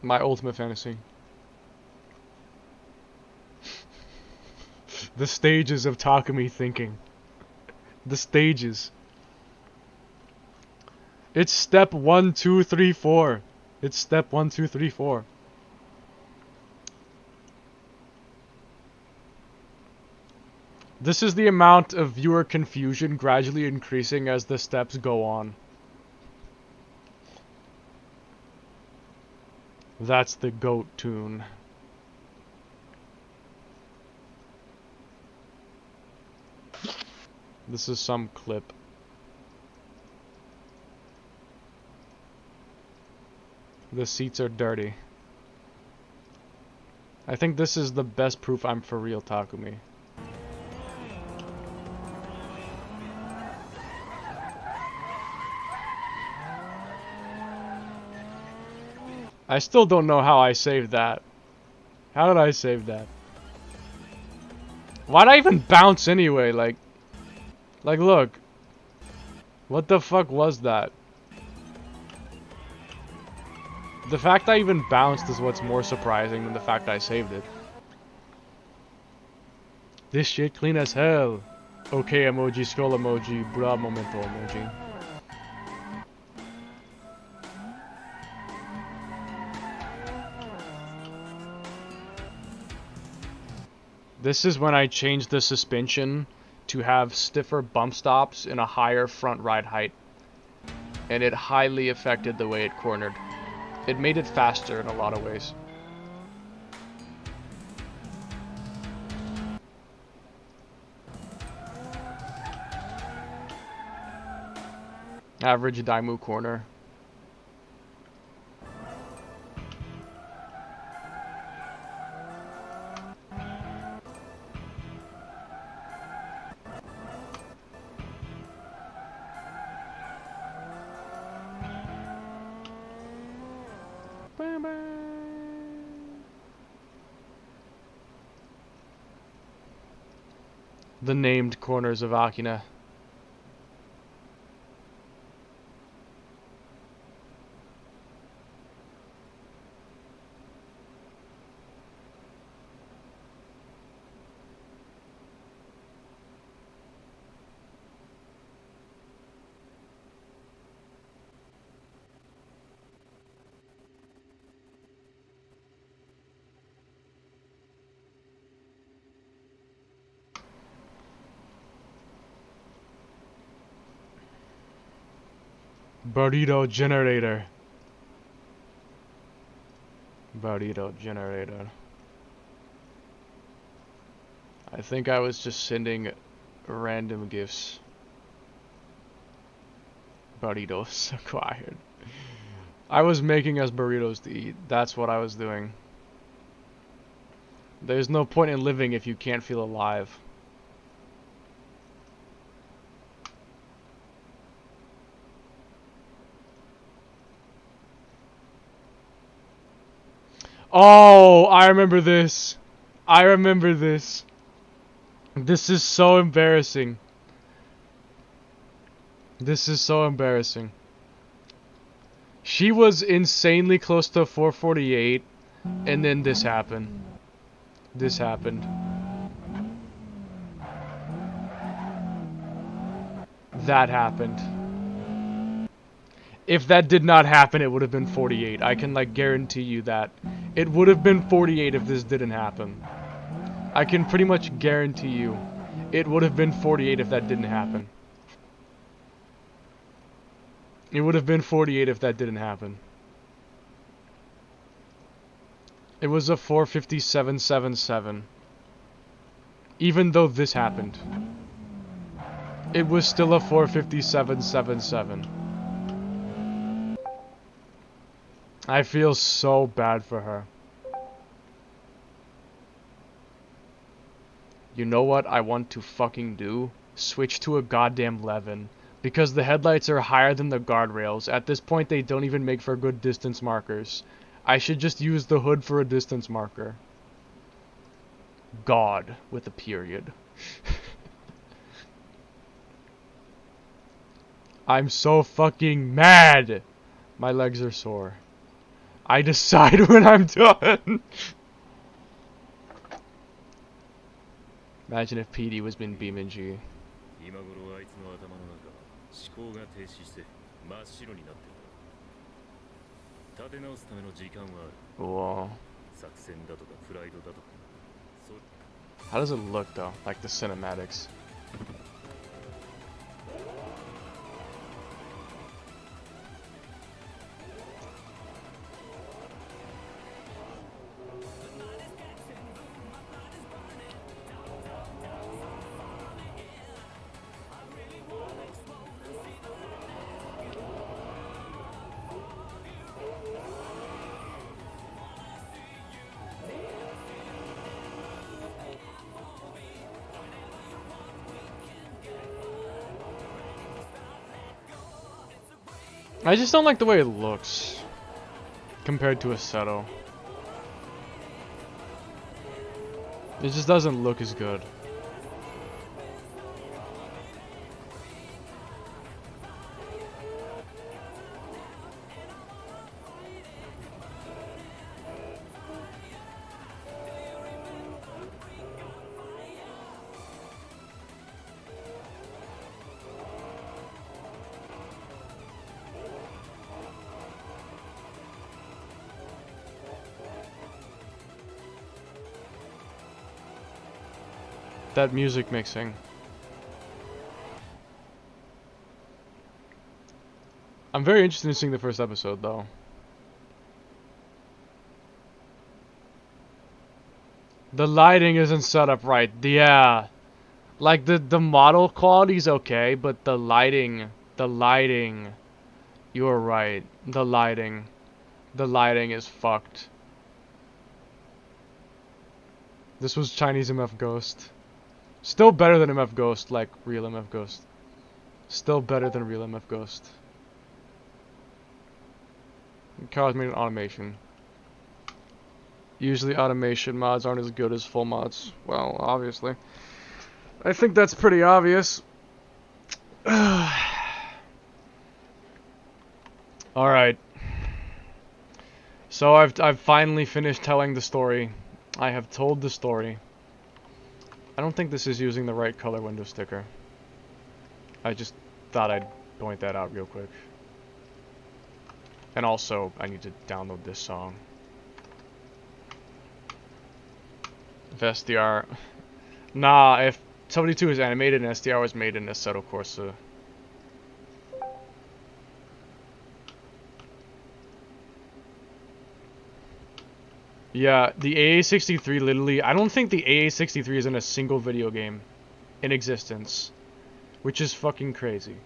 My ultimate fantasy. The stages of Takumi thinking. The stages. It's step 1, 2, 3, 4. It's step 1, 2, 3, 4. This is the amount of viewer confusion gradually increasing as the steps go on. That's the goat tune. This is some clip. The seats are dirty. I think this is the best proof I'm for real, Takumi. I still don't know how I saved that. How did I save that? Why'd I even bounce anyway? Like, look. What the fuck was that? The fact I even bounced is what's more surprising than the fact I saved it. This shit clean as hell. Okay emoji, scroll emoji, bra momento emoji. This is when I changed the suspension to have stiffer bump stops and a higher front ride height. And it highly affected the way it cornered. It made it faster in a lot of ways. Average Daimu corner. The named corners of Akina. Burrito generator. Burrito generator. I think I was just sending random gifts. Burritos acquired. I was making us burritos to eat. That's what I was doing. There's no point in living if you can't feel alive. Oh, I remember this. I remember this. This is so embarrassing. This is so embarrassing. She was insanely close to 448, and then this happened. This happened. That happened. If that did not happen, it would have been 48. I can, like, guarantee you that. It would have been 48 if this didn't happen. I can pretty much guarantee you. It would have been 48 if that didn't happen. It would have been 48 if that didn't happen. It was a 457.77. Even though this happened. it was still a 457.77. I feel so bad for her. You know what I want to fucking do? Switch to a goddamn Levin. Because the headlights are higher than the guardrails. At this point, they don't even make for good distance markers. I should just use the hood for a distance marker. God, with a period. I'm so fucking mad! My legs are sore. I decide when I'm done! Imagine if PD was been beaming G. 今頃あいつの頭の中思考が停止して真っ白になってる。立て直すための時間はある。 Whoa. 作戦だとかプライドだとか。How does it look though? Like the cinematics. I just don't like the way it looks compared to a Seto. It just doesn't look as good. That music mixing. I'm very interested in seeing the first episode though. The lighting isn't set up right. Yeah. Like the model quality's okay, but the lighting, you're right. The lighting is fucked. This was Chinese MF Ghost. Still better than MF Ghost, like real MF Ghost. Still better than real MF Ghost. Car's made an automation. Usually automation mods aren't as good as full mods. Well, obviously. I think that's pretty obvious. Alright. So I've finally finished telling the story. I have told the story. I don't think this is using the right color window sticker. I just thought I'd point that out real quick. And also, I need to download this song. If SDR... Nah, if 72 is animated and SDR was made in Assetto Corsa. Yeah, the AA63 literally... I don't think the AA63 is in a single video game in existence. Which is fucking crazy.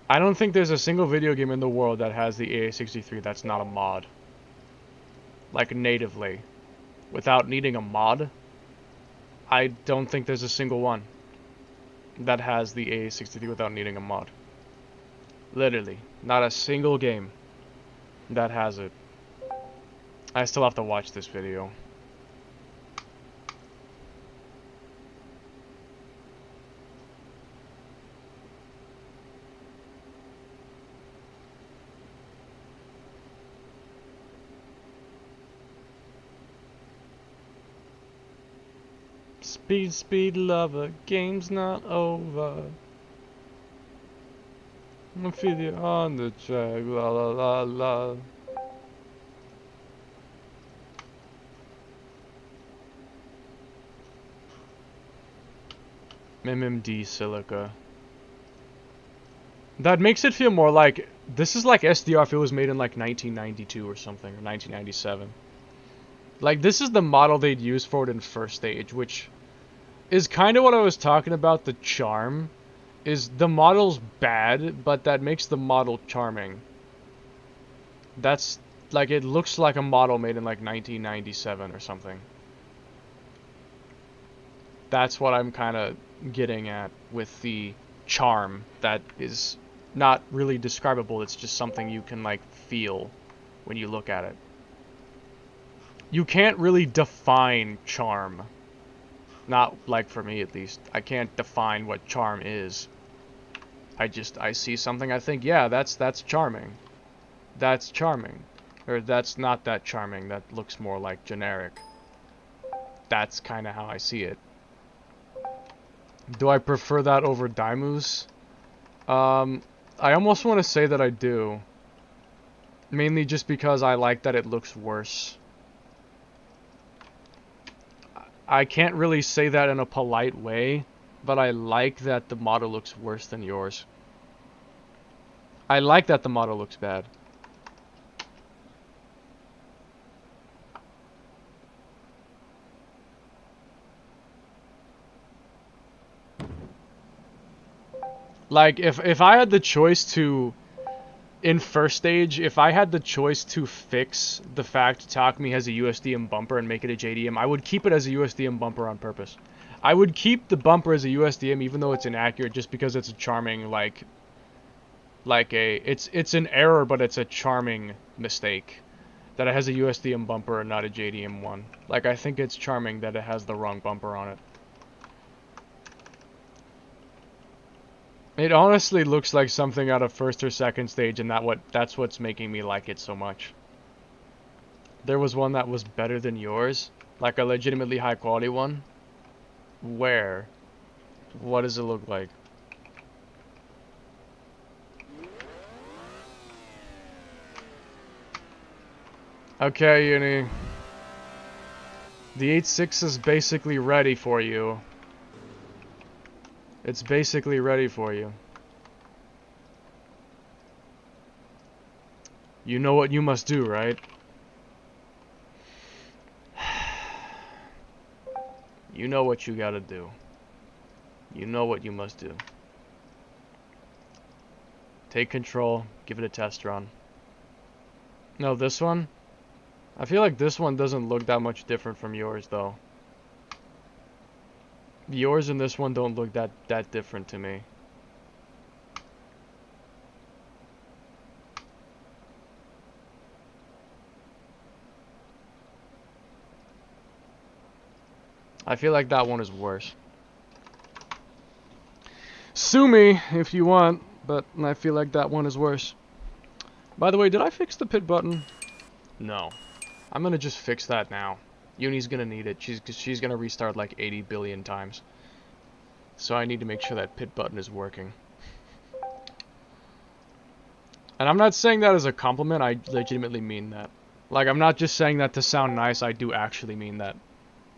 I don't think there's a single video game in the world that has the AA63 that's not a mod. Like, natively. Without needing a mod. I don't think there's a single one that has the AA63 without needing a mod. Literally. Not a single game that has it. I still have to watch this video. Speed, speed, lover, game's not over. I feel you on the track, la la la la. MMD Silica. That makes it feel more like... This is like SDR if it was made in like 1992 or something, or 1997. Like, this is the model they'd use for it in first stage, which is kind of what I was talking about, the charm. is the model's bad, but that makes the model charming. That's like it looks like a model made in like 1997 or something. That's what I'm kind of getting at with the charm that is not really describable. It's just something you can like feel when you look at it. You can't really define charm. Not like for me at least. I can't define what charm is. I see something, I think, yeah, that's charming. That's charming. Or that's not that charming, that looks more like generic. That's kind of how I see it. Do I prefer that over Daimu's? I almost want to say that I do. Mainly just because I like that it looks worse. I can't really say that in a polite way, but I like that the model looks worse than yours. I like that the model looks bad. Like, if I had the choice to, in first stage, if I had the choice to fix the fact Takumi has a USDM bumper and make it a JDM, I would keep it as a USDM bumper on purpose. I would keep the bumper as a USDM even though it's inaccurate just because it's a charming, it's an error, but it's a charming mistake. That it has a USDM bumper and not a JDM one. Like, I think it's charming that it has the wrong bumper on it. It honestly looks like something out of first or second stage, and that's what's making me like it so much. There was one that was better than yours, like a legitimately high quality one. Where? What does it look like? Okay, Uni. The 8.6 is basically ready for you. It's basically ready for you. You know what you must do, right? You know what you gotta do. You know what you must do. Take control, give it a test run. No, this one? I feel like this one doesn't look that much different from yours, though. Yours and this one don't look that different to me. I feel like that one is worse. Sue me if you want, but I feel like that one is worse. By the way, did I fix the pit button? No. I'm gonna just fix that now. Uni's gonna need it. She's gonna restart like 80 billion times. So I need to make sure that pit button is working. And I'm not saying that as a compliment, I legitimately mean that. Like, I'm not just saying that to sound nice, I do actually mean that.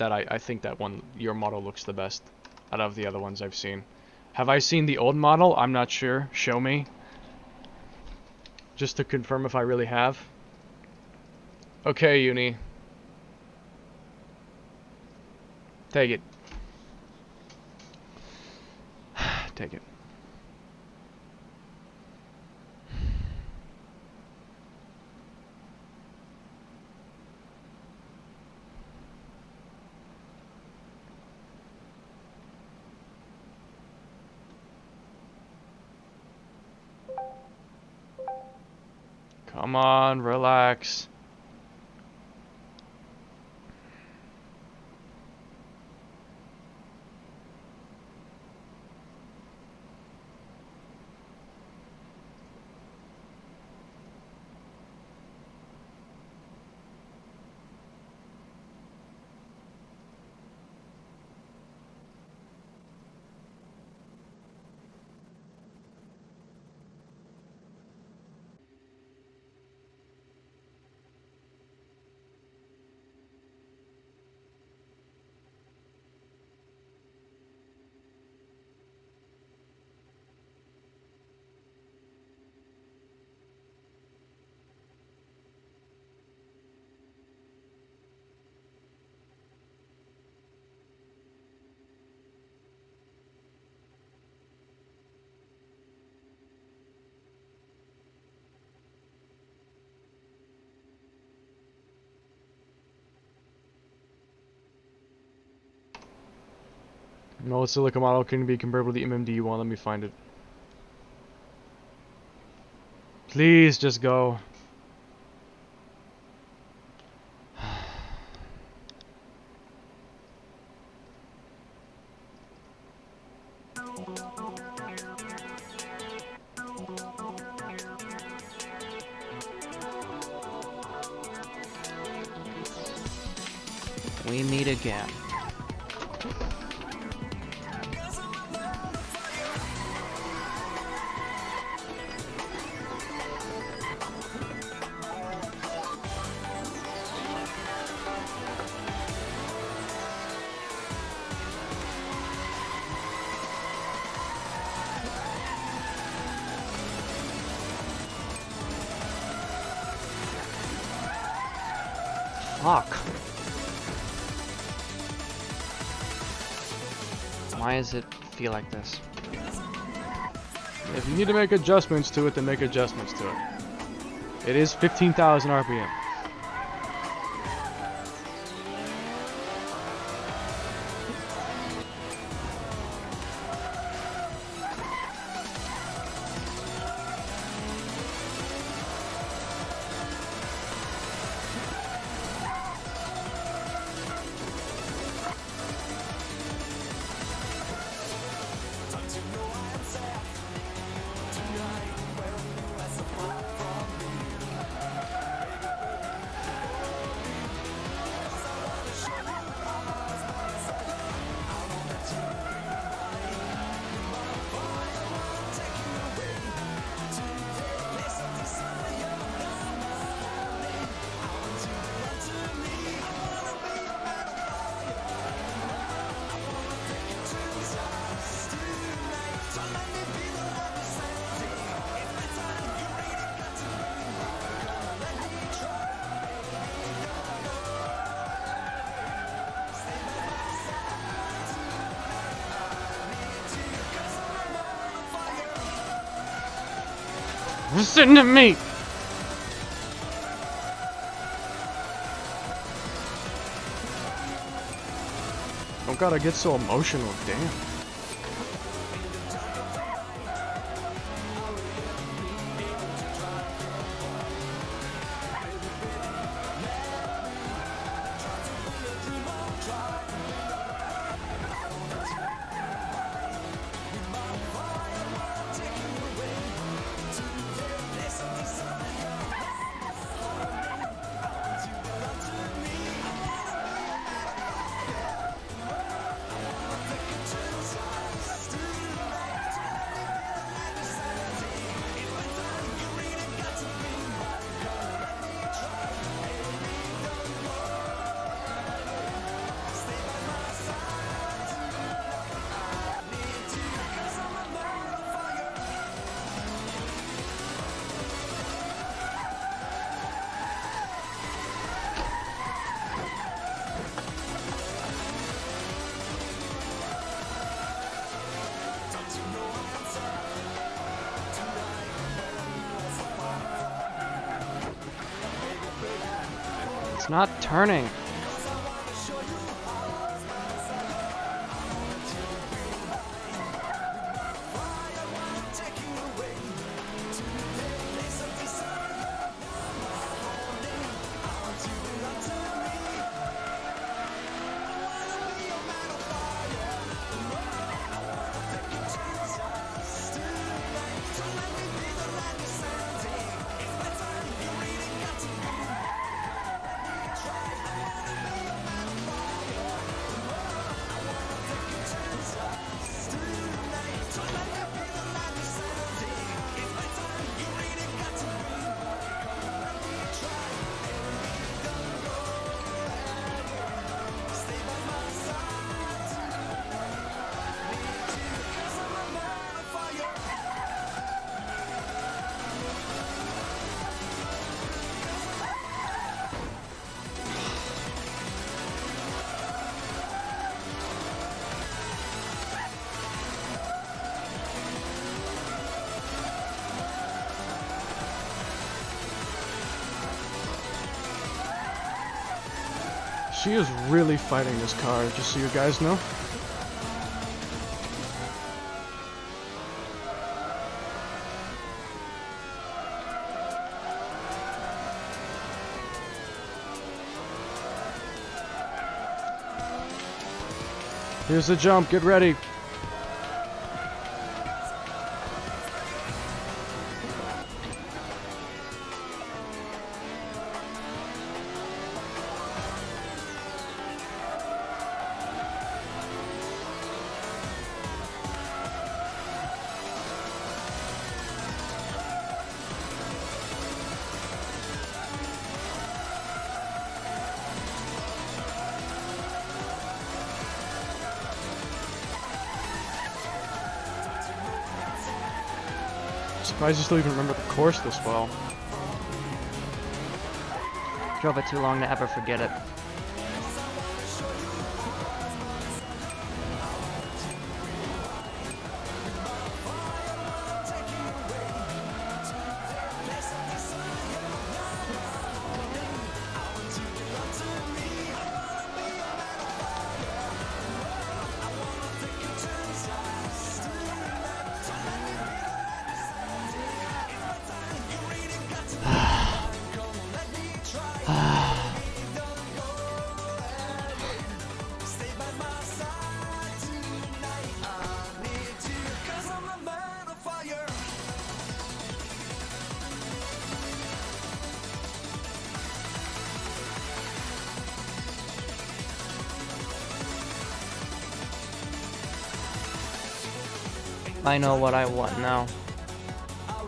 I think that one, your model looks the best out of the other ones I've seen. Have I seen the old model? I'm not sure. Show me. Just to confirm if I really have. Okay, Uni. Take it. Take it. Come on, relax. No silica model can be compared with the MMD one. Let me find it. Please just go. We meet again. Fuck. Why does it feel like this? If you need to make adjustments to it, then make adjustments to it. It is 15,000 RPM. Listen to me! Don't gotta get so emotional, damn. It's not turning. She is really fighting this car, just so you guys know. Here's the jump. Get ready. Surprised you still even remember the course this well. Drove it too long to ever forget it. I know what I want now.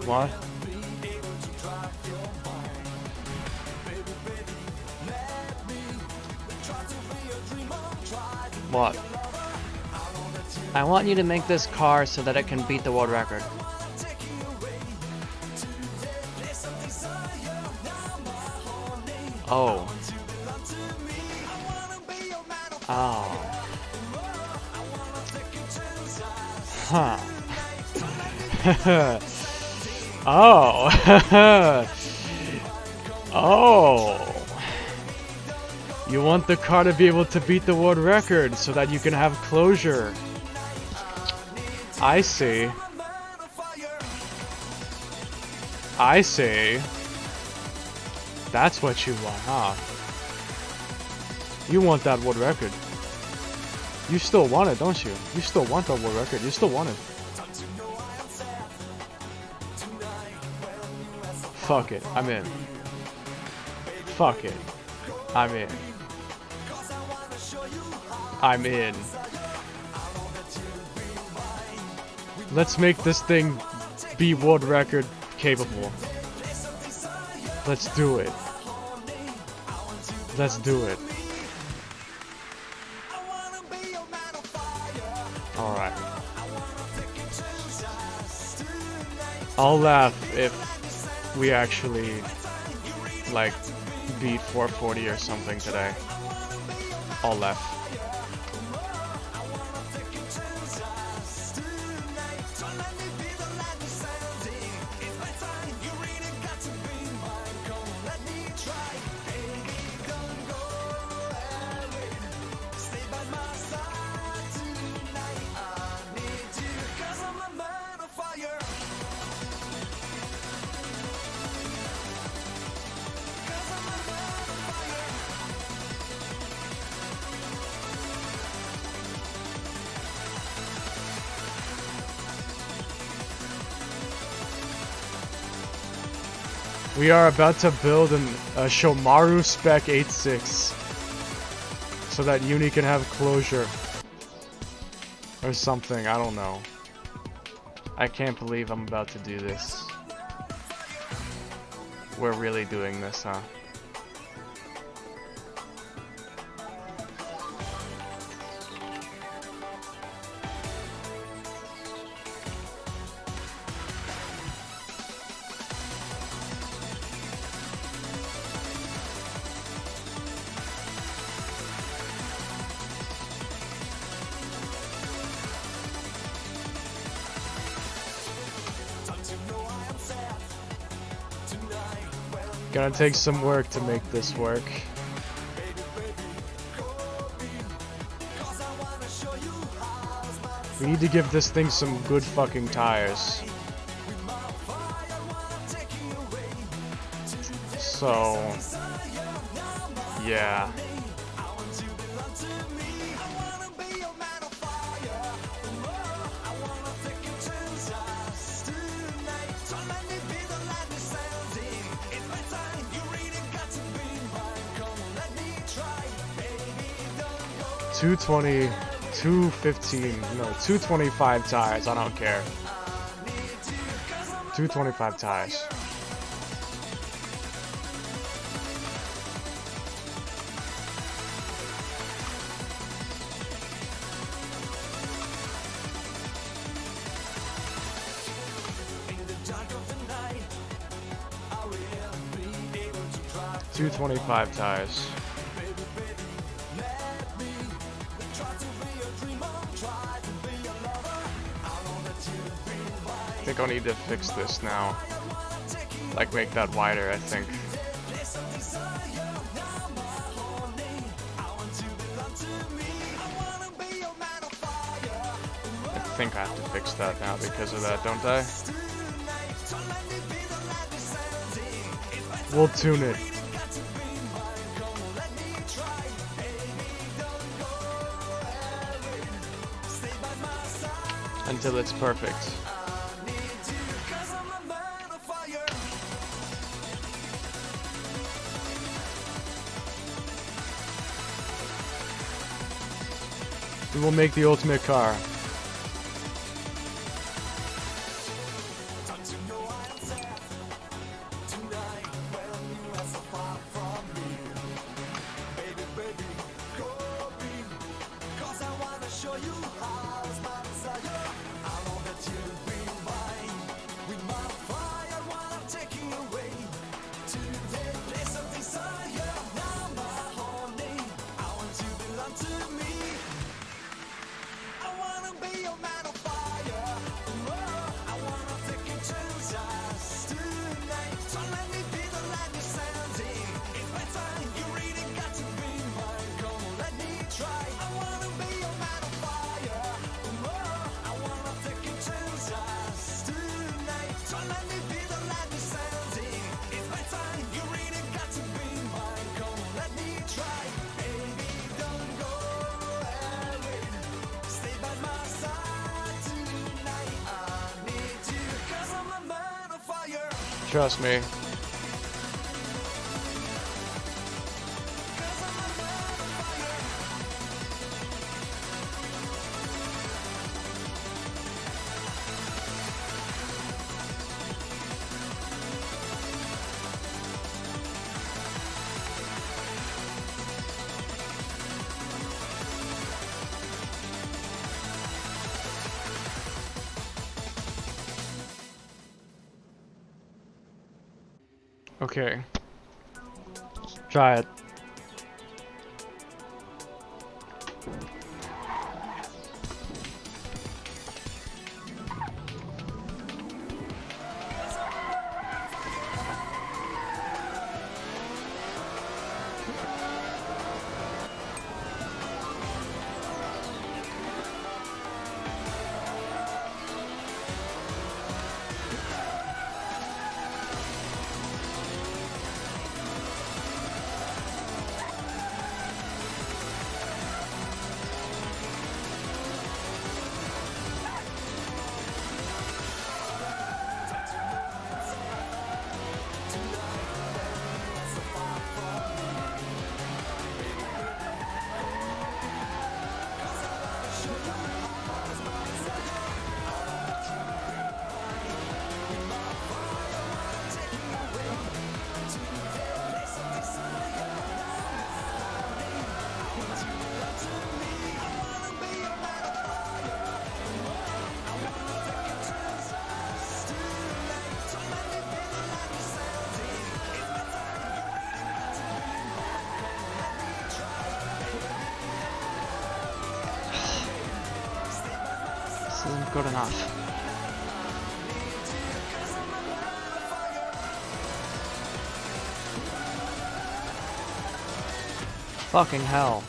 What? What? I want you to make this car so that it can beat the world record. Oh. Oh. Huh. Oh. Oh. You want the car to be able to beat the world record so that you can have closure. I see. I see. That's what you want, huh? You want that world record. You still want it, don't you? You still want that world record. You still want it. Fuck it. I'm in. Fuck it. I'm in. I'm in. Let's make this thing be world record capable. Let's do it. Let's do it. Alright. I'll laugh if we actually, like, beat 440 or something today. I'll laugh. We are about to build a Shomaru Spec 8.6 so that Uni can have closure or something. I don't know. I can't believe I'm about to do this. We're really doing this, huh? Gonna take some work to make this work. We need to give this thing some good fucking tires. So, yeah. 220, 215, no, 225 tires. I don't care. 225 tires. $225 tires. I think I'll need to fix this now. Like make that wider, I think. I think I have to fix that now because of that, don't I? We'll tune it. Until it's perfect. We will make the ultimate car. Trust me. Okay. Try it. This isn't good enough. Fucking hell.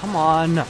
Come on.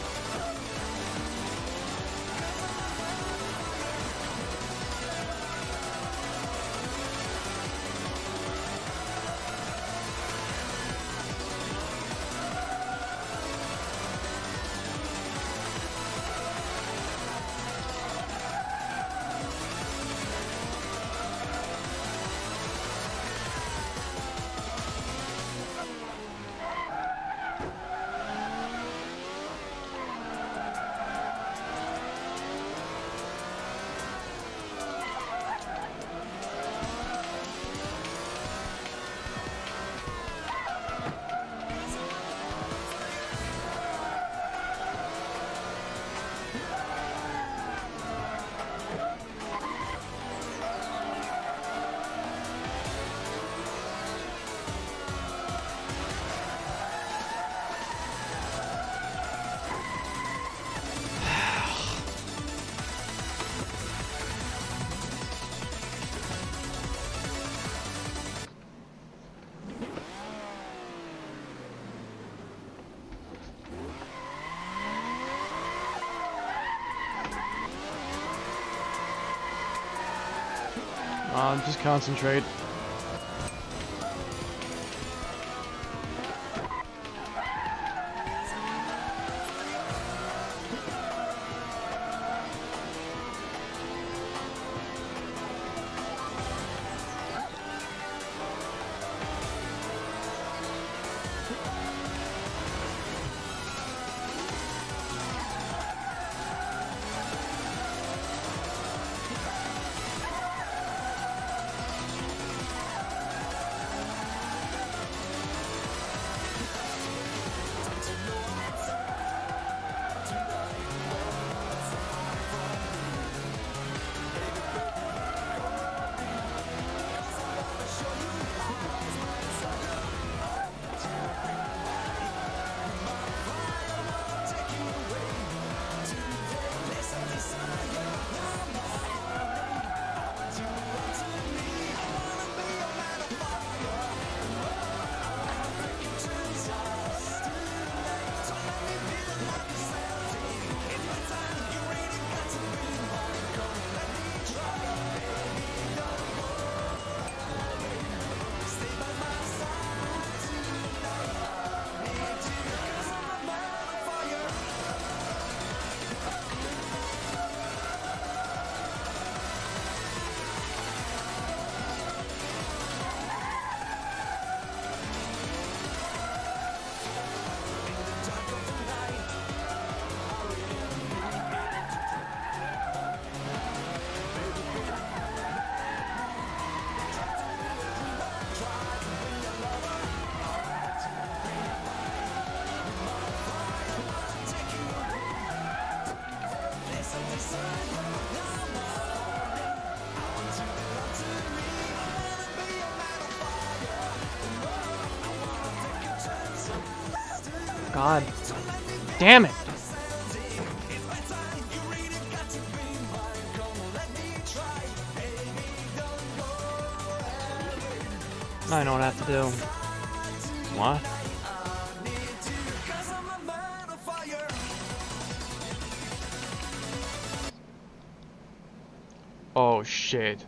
Just concentrate. God damn it. I know what I have to do. What? Oh shit.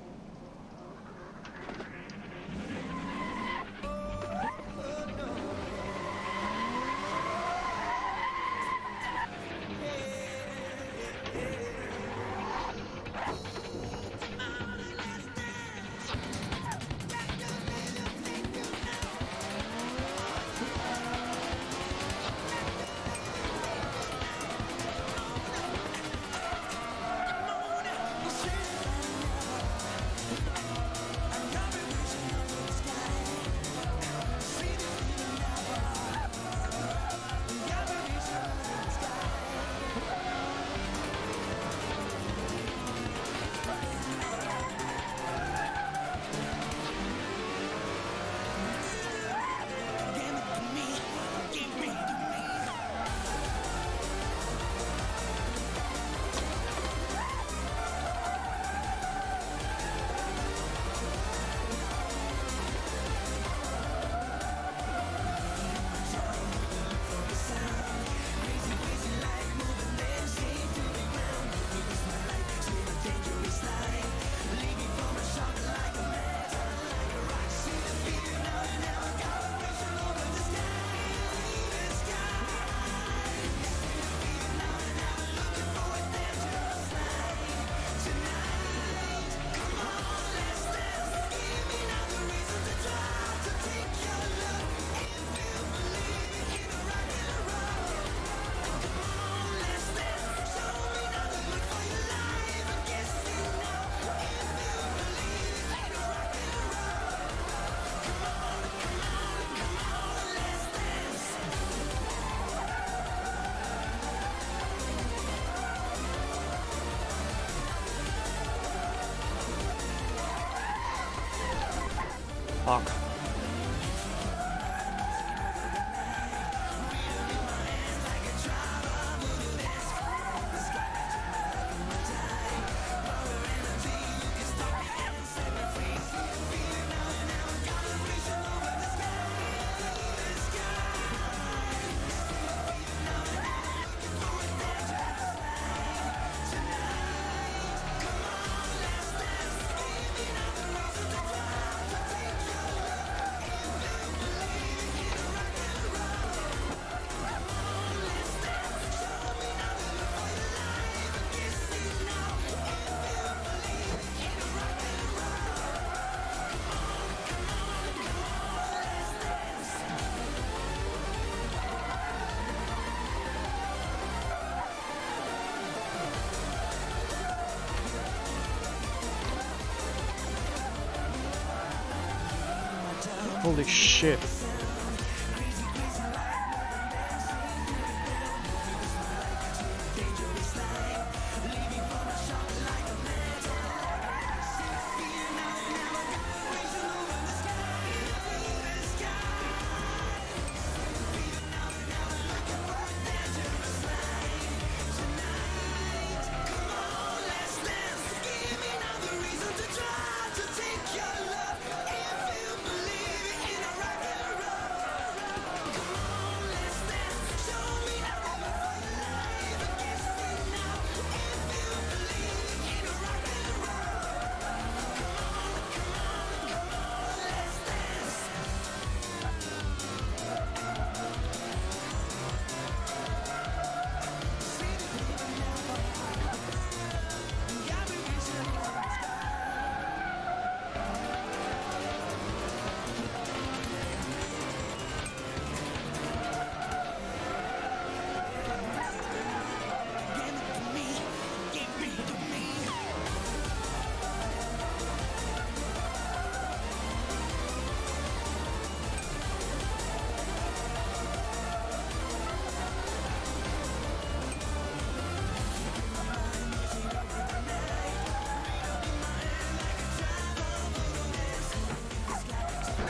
Fuck. Holy shit.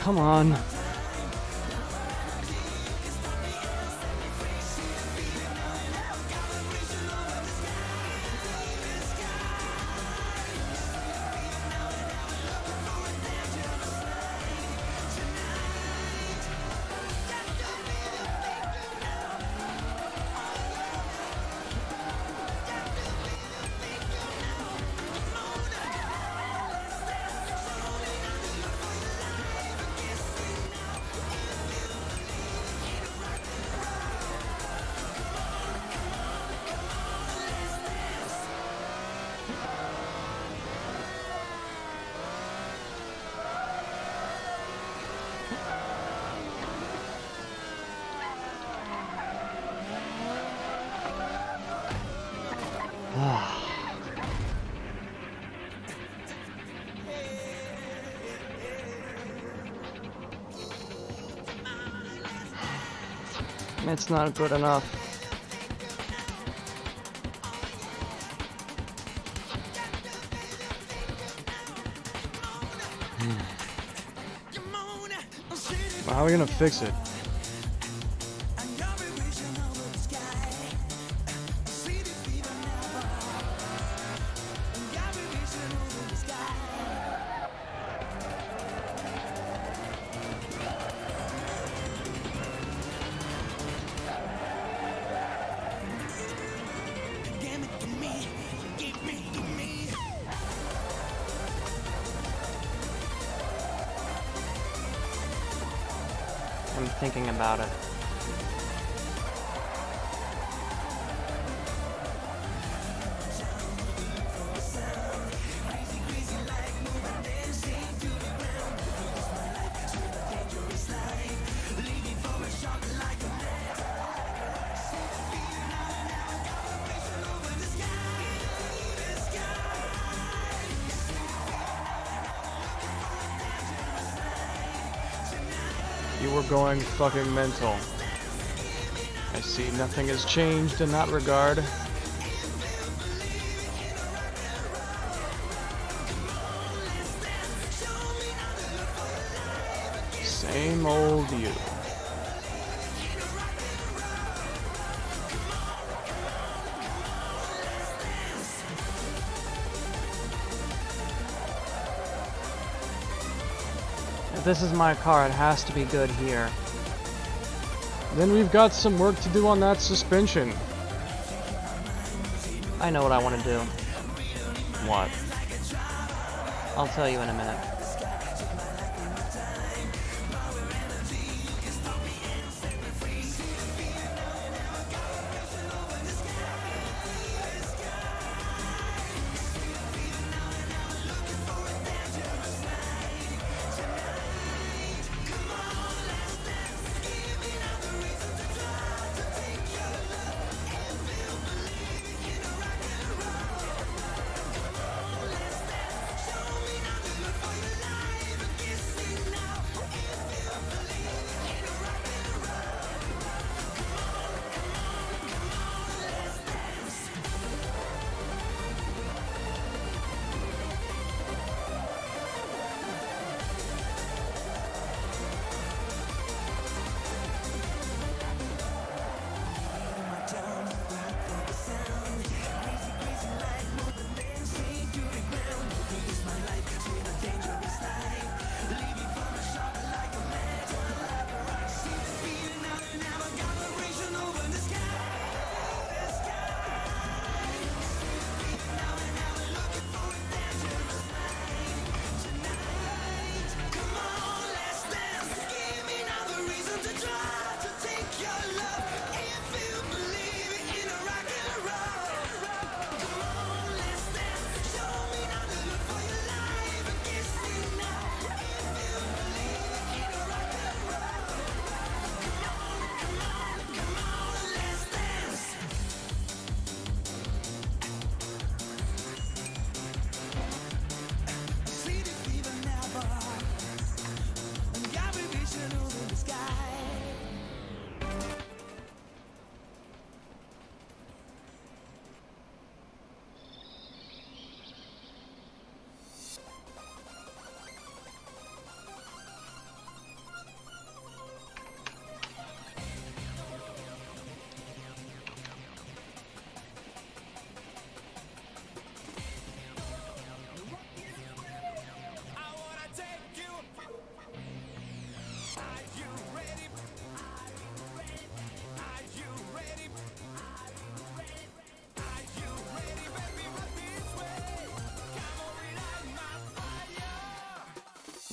Come on. It's not good enough. Well, how are we gonna fix it? I'm thinking about it. You were going fucking mental. I see nothing has changed in that regard. Same old you. If this is my car, it has to be good here. Then we've got some work to do on that suspension. I know what I want to do. What? I'll tell you in a minute.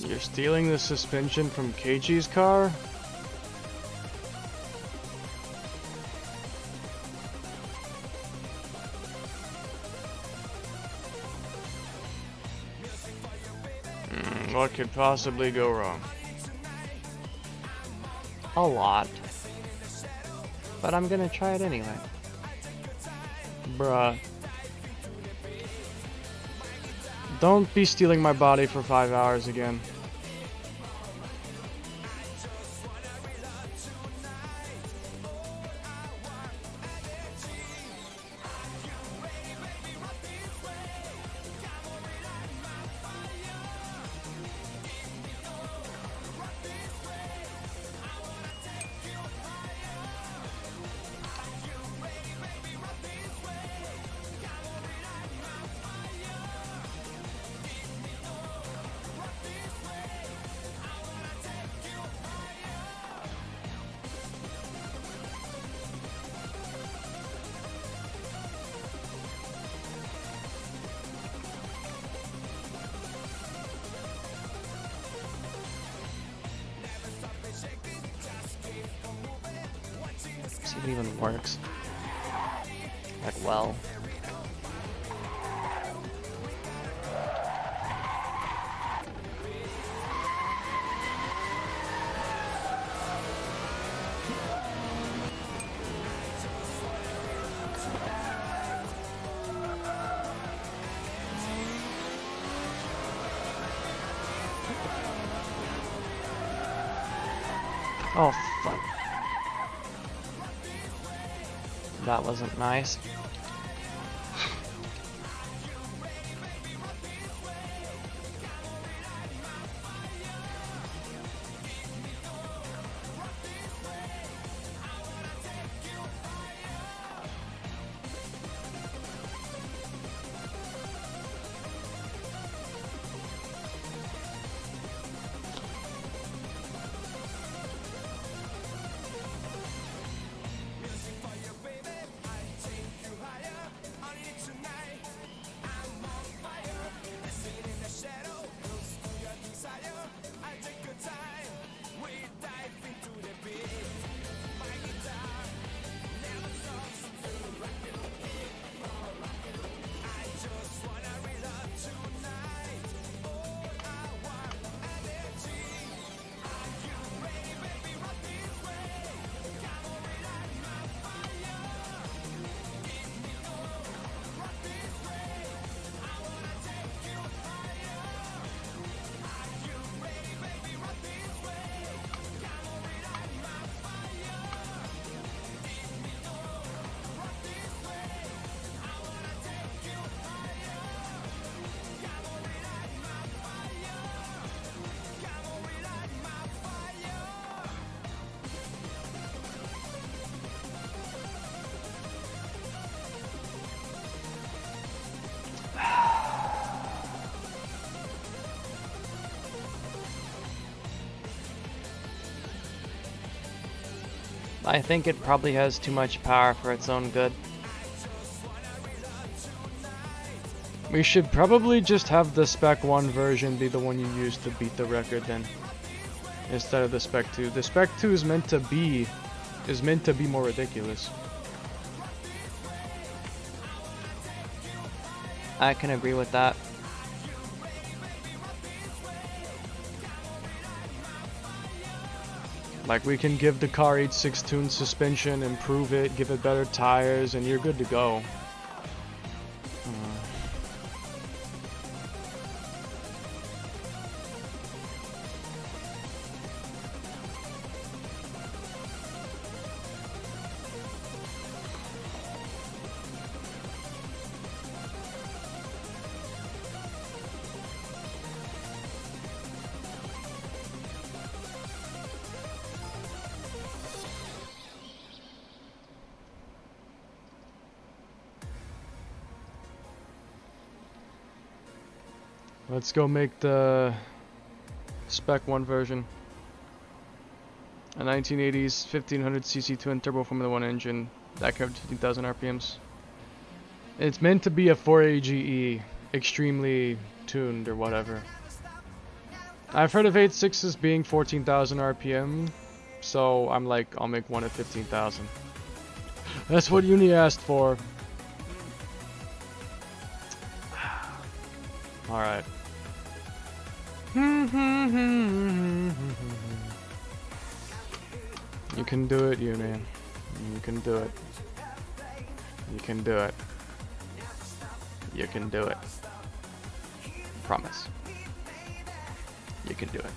You're stealing the suspension from Keiji's car? What could possibly go wrong? A lot. But I'm gonna try it anyway. Bruh. Don't be stealing my body for 5 hours again. See if it even works. Like, well. Oh, fuck. That wasn't nice. I think it probably has too much power for its own good. We should probably just have the Spec 1 version be the one you use to beat the record then, instead of the Spec 2. The Spec 2 is meant to be more ridiculous. I can agree with that. Like, we can give the car 8.6 tuned suspension, improve it, give it better tires, and you're good to go. Let's go make the Spec 1 version. A 1980s 1500cc twin turbo Formula 1 engine that covered 15,000 RPMs. It's meant to be a 4AGE, extremely tuned or whatever. I've heard of 8.6s being 14,000 RPM, so I'm like, I'll make one at 15,000. That's what Uni asked for. Alright. You can do it, Uni. You can do it. You can do it. You can do it. Promise. You can do it.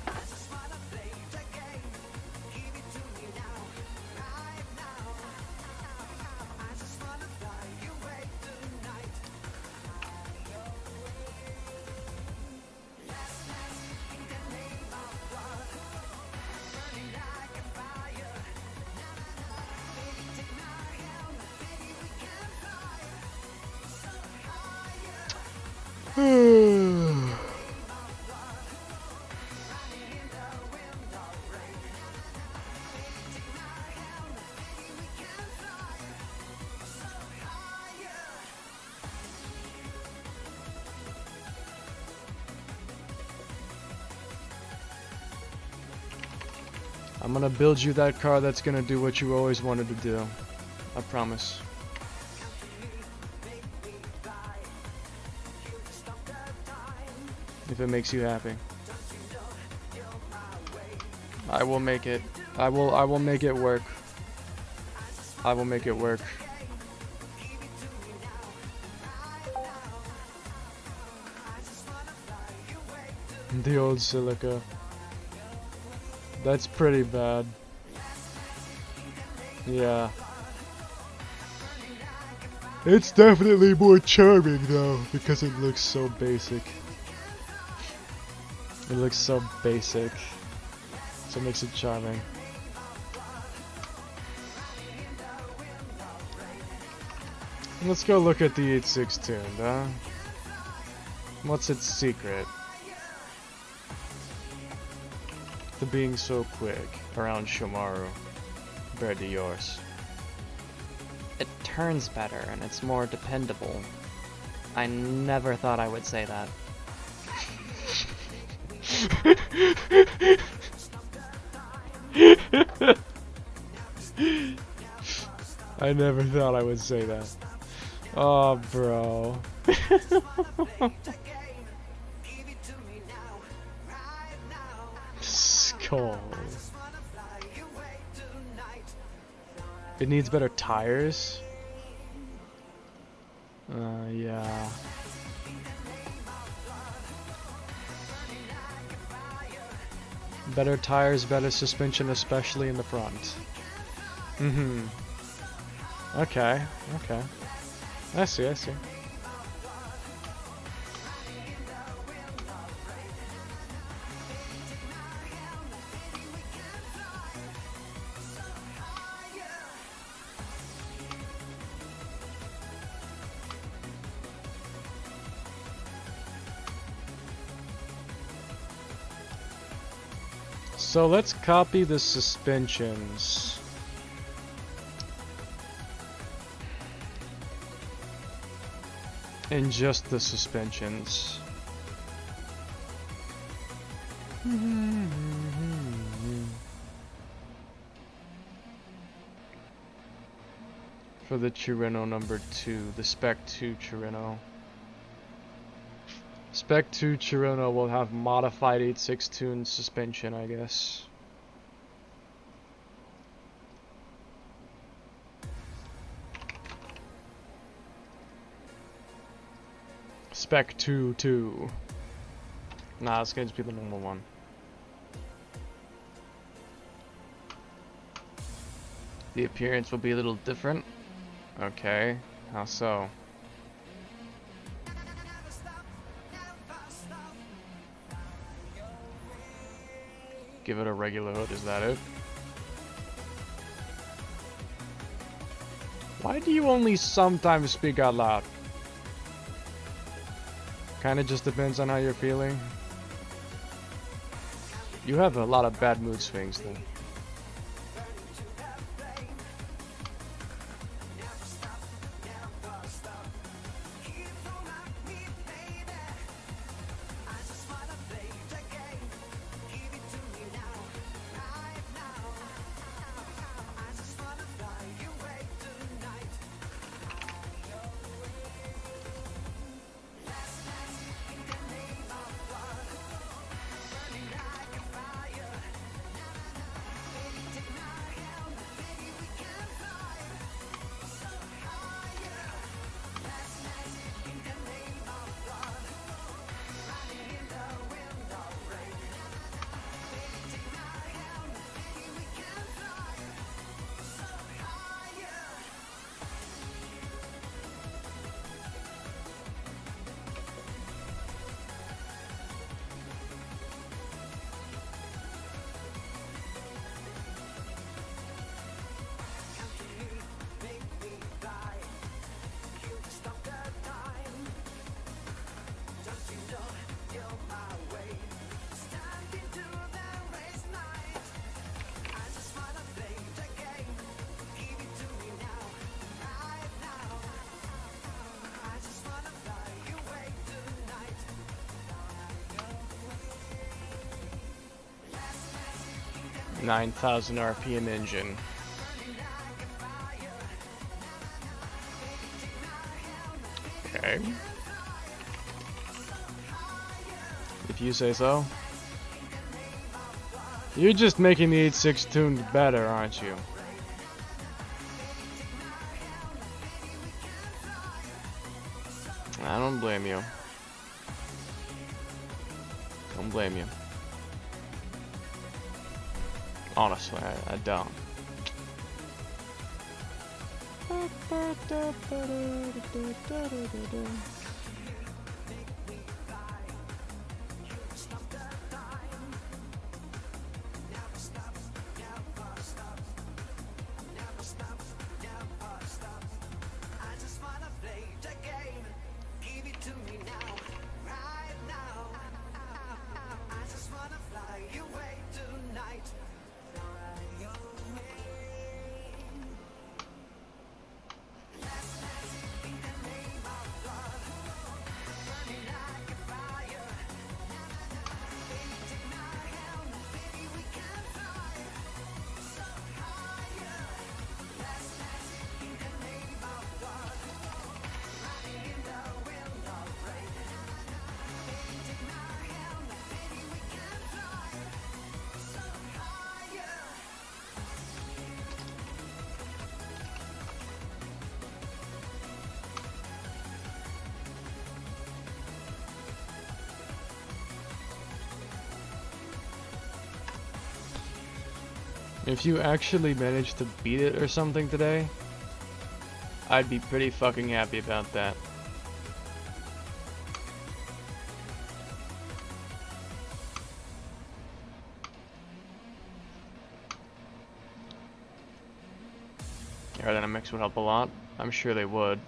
I'm gonna build you that car that's gonna do what you always wanted to do. I promise. If it makes you happy. I will make it. I will make it work. I will make it work. The old silica. That's pretty bad. Yeah. It's definitely more charming though, because it looks so basic. It looks so basic. So it makes it charming. Let's go look at the 8.6 tuned, huh? What's its secret? To being so quick around Shomaru compared to yours. It turns better and it's more dependable. I never thought I would say that. I never thought I would say that. Oh, bro. Skull. It needs better tires? Yeah. Better tires, better suspension, especially in the front. Okay, okay. I see, I see. So let's copy the suspensions. in just the suspensions. For the Trueno number 2, the Spec 2 Trueno. Spec 2 Trueno will have modified 8.6 tune suspension, I guess. Spec 2 2. Nah, it's going to be the normal one. The appearance will be a little different. Okay, how so? Give it a regular hood, is that it? Why do you only sometimes speak out loud? Kinda just depends on how you're feeling. You have a lot of bad mood swings though. $9,000 RPM engine. Okay. If you say so. You're just making the 8.6 tuned better, aren't you? I don't blame you. Don't blame you. Honestly, I don't. If you actually managed to beat it or something today, I'd be pretty fucking happy about that. Aerodynamics would help a lot. I'm sure they would.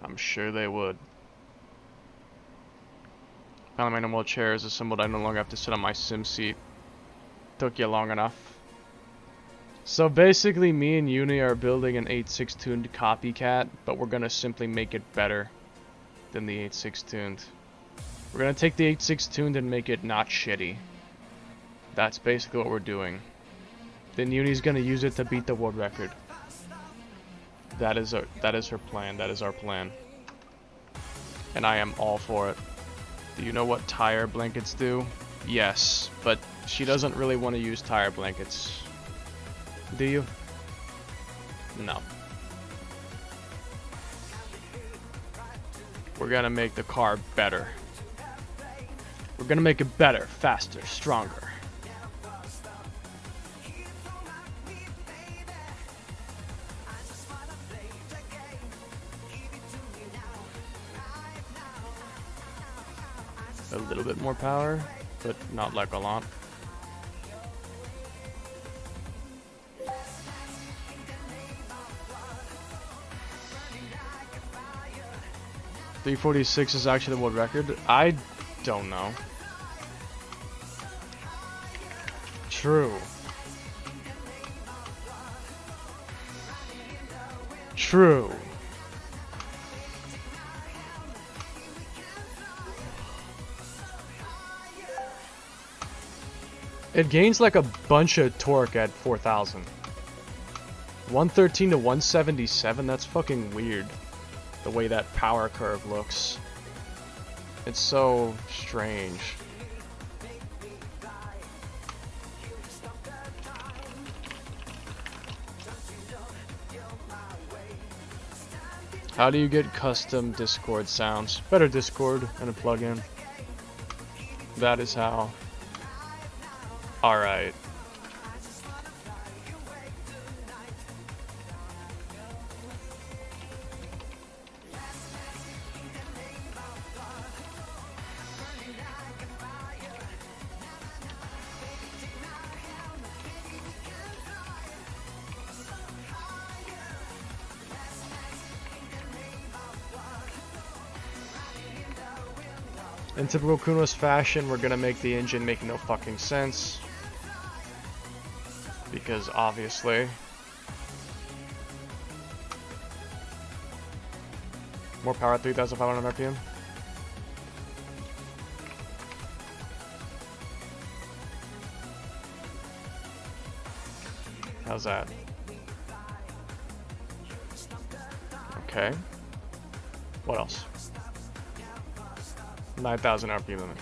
I'm sure they would. Finally, my normal chair is assembled. I no longer have to sit on my sim seat. Took you long enough. So basically, me and Uni are building an 8.6 tuned copycat, but we're gonna simply make it better than the 8.6 tuned. We're gonna take the 8.6 tuned and make it not shitty. That's basically what we're doing. Then Uni's gonna use it to beat the world record. That is her plan. That is our plan. And I am all for it. Do you know what tire blankets do? Yes, but she doesn't really want to use tire blankets. Do you? No. We're gonna make the car better. We're gonna make it better, faster, stronger. A little bit more power, but not like a lot. .346 is actually the world record? I don't know. True. True. It gains like a bunch of torque at 4,000. 113 to 177, that's fucking weird. The way that power curve looks. It's so strange. How do you get custom Discord sounds? Better Discord and a plugin. That is how. Alright. In typical Kunos fashion, we're gonna make the engine make no fucking sense. Because obviously. More power at 3,500 RPM. How's that? Okay. What else? 9,000 RPM limit.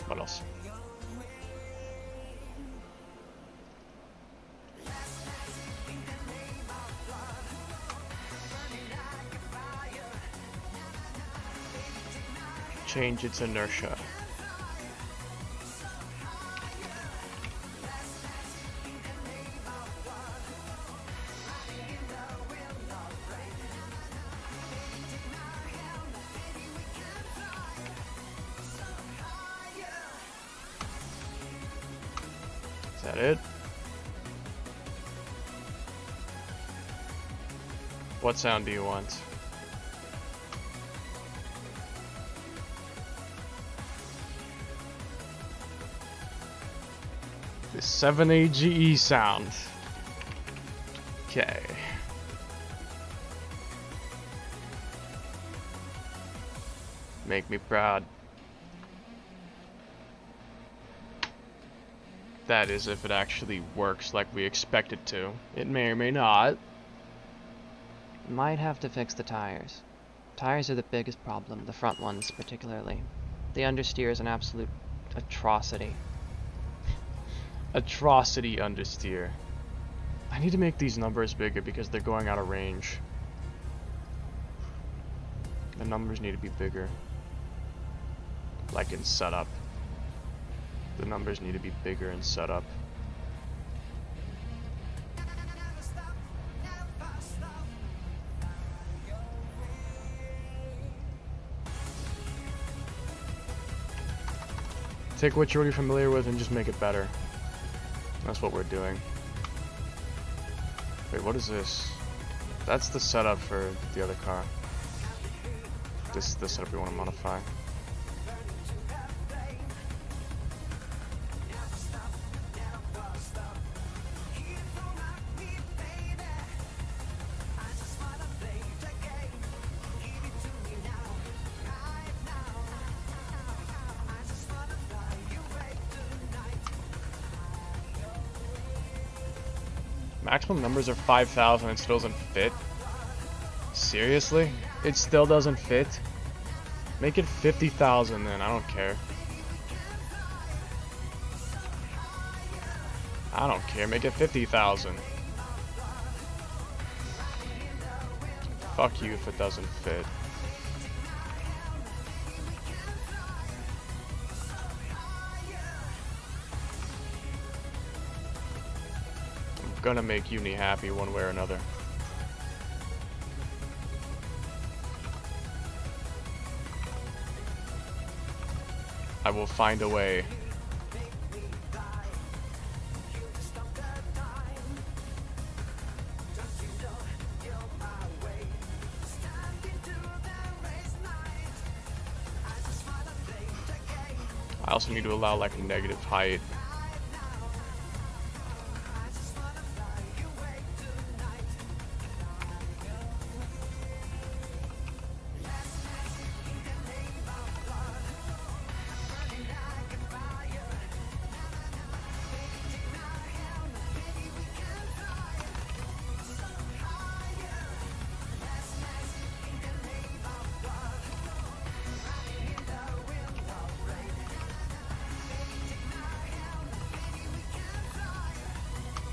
What else? Change its inertia. Is that it? What sound do you want? The 7AGE sound. Okay. Make me proud. That is if it actually works like we expect it to. It may or may not. Might have to fix the tires. Tires are the biggest problem, the front ones particularly. The understeer is an absolute atrocity. Atrocity understeer. I need to make these numbers bigger because they're going out of range. The numbers need to be bigger. Like in setup. The numbers need to be bigger in setup. Take what you're already familiar with and just make it better. That's what we're doing. Wait, what is this? That's the setup for the other car. This is the setup we want to modify. Maximum numbers are 5,000 and it still doesn't fit? Seriously? It still doesn't fit? Make it 50,000 then, I don't care. I don't care, make it 50,000. Fuck you if it doesn't fit. I'm gonna make Uni happy one way or another. I will find a way. I also need to allow like a negative height.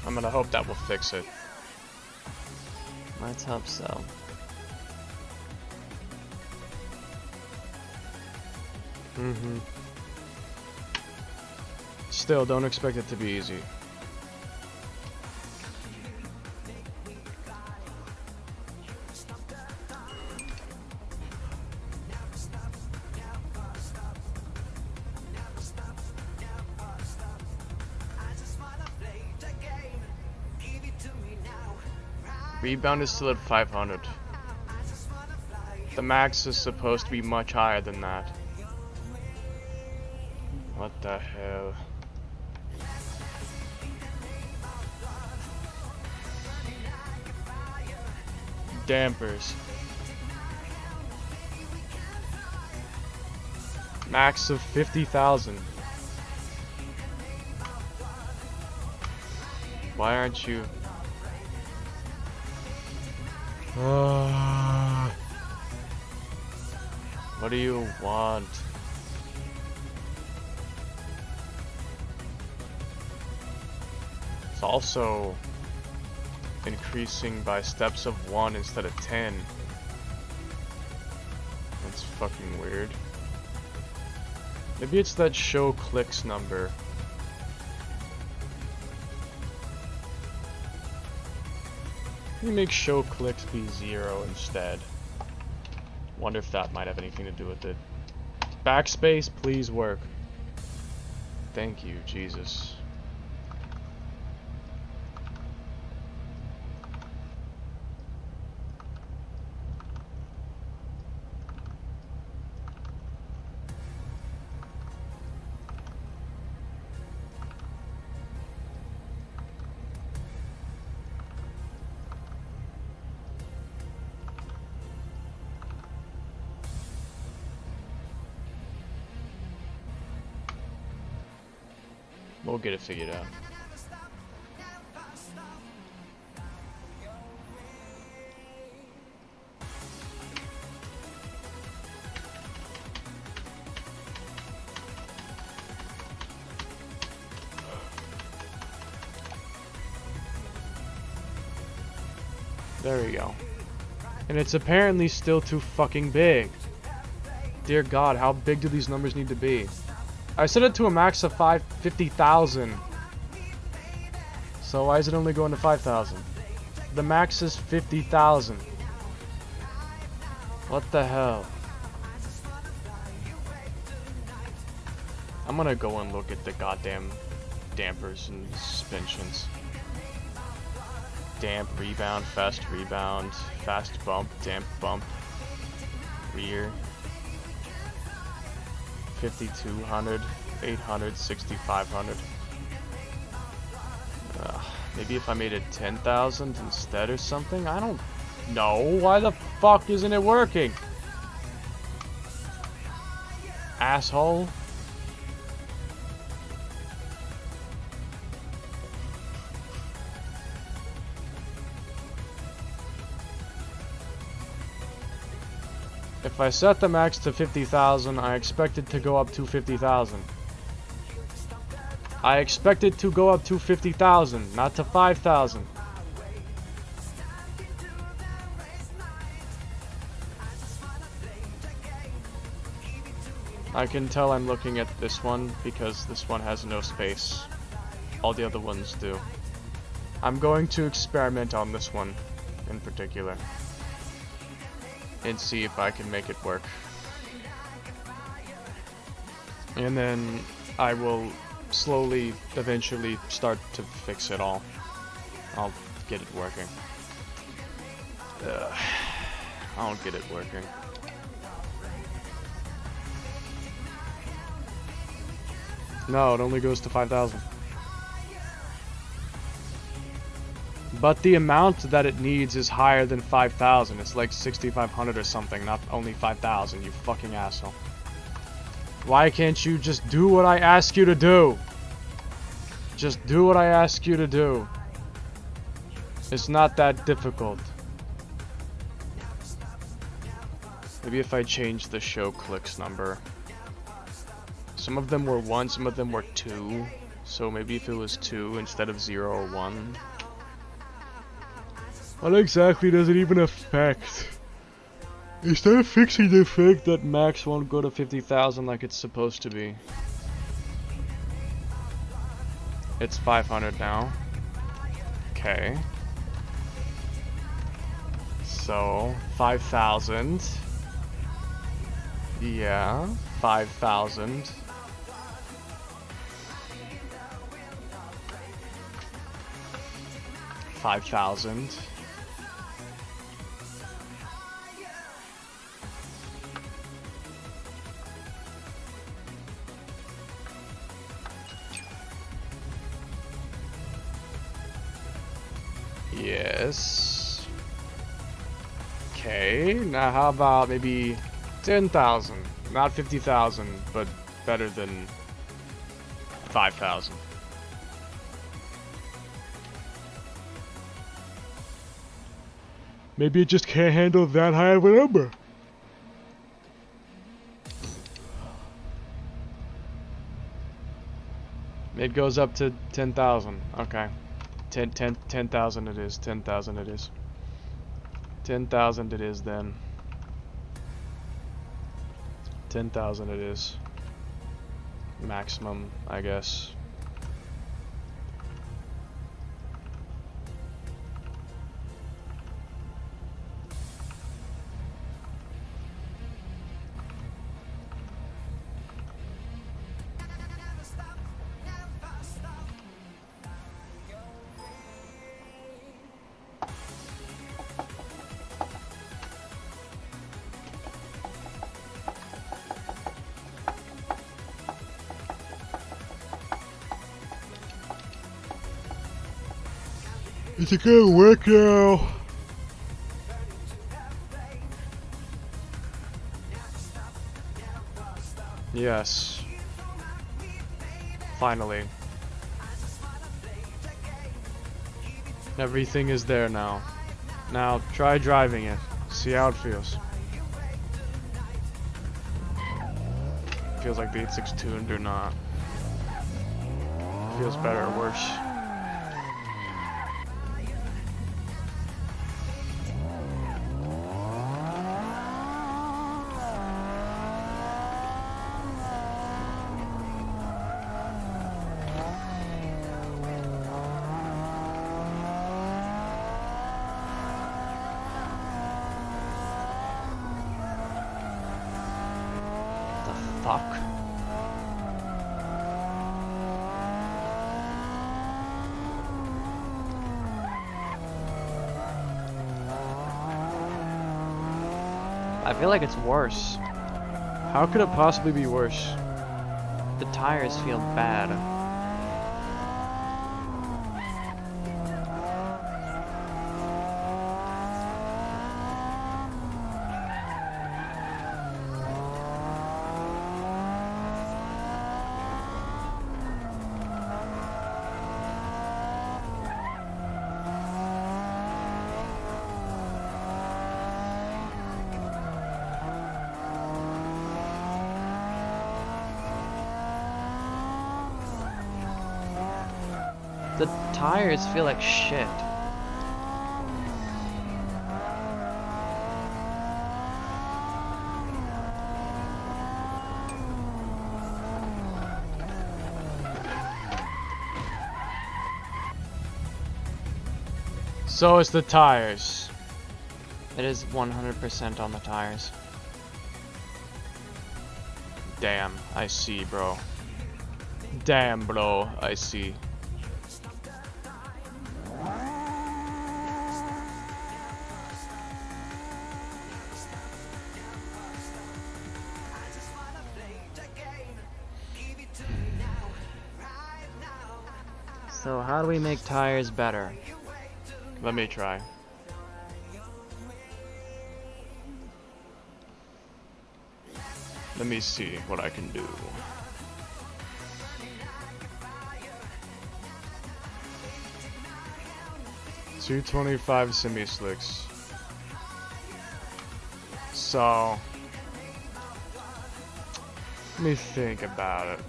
I'm gonna hope that will fix it. Let's hope so. Still, don't expect it to be easy. Rebound is still at 500. The max is supposed to be much higher than that. What the hell? Dampers. Max of 50,000. Why aren't you? What do you want? It's also increasing by steps of 1 instead of 10. That's fucking weird. Maybe it's that show clicks number. Let me make show clicks be 0 instead. Wonder if that might have anything to do with it. Backspace, please work. Thank you, Jesus. We'll get it figured out. There we go. And it's apparently still too fucking big. Dear God, how big do these numbers need to be? I set it to a max of 50,000. So why is it only going to 5,000? The max is 50,000. What the hell? I'm gonna go and look at the goddamn dampers and suspensions. damp rebound, fast bump, damp bump, rear, 5200, 800, 6500. Maybe if I made it 10,000 instead or something? I don't know. Why the fuck isn't it working? Asshole. If I set the max to 50,000, I expect it to go up to 50,000. I expect it to go up to 50,000, not to 5,000. I can tell I'm looking at this one because this one has no space. All the other ones do. I'm going to experiment on this one in particular and see if I can make it work. And then I will slowly, eventually start to fix it all. I'll get it working. I don't get it working. No, it only goes to 5,000. But the amount that it needs is higher than 5,000. It's like 6,500 or something, not only 5,000, you fucking asshole. Why can't you just do what I ask you to do? Just do what I ask you to do. It's not that difficult. Maybe if I change the show clicks number. Some of them were 1, some of them were 2. So maybe if it was 2 instead of 0 or 1. What exactly does it even affect? Is that fixing the fact that max won't go to 50,000 like it's supposed to be? It's 500 now. Okay. So, 5,000. Yeah, 5,000. $5,000. Yes. Okay, now how about maybe 10,000? Not 50,000, but better than 5,000. Maybe it just can't handle that high of a number. It goes up to 10,000. Okay. 10,000 it is. 10,000 it is. 10,000 it is then. 10,000 it is. Maximum, I guess. Is it gonna work now? Yes. Finally. Everything is there now. Now try driving it. See how it feels. Feels like the 8.6 tuned or not. Feels better or worse. Fuck. I feel like it's worse. How could it possibly be worse? The tires feel bad. The tires feel like shit. So it's the tires. It is 100% on the tires. Damn, I see, bro. Damn, bro, I see. So how do we make tires better? Let me try. Let me see what I can do. $225 semi-slicks. So, let me think about it.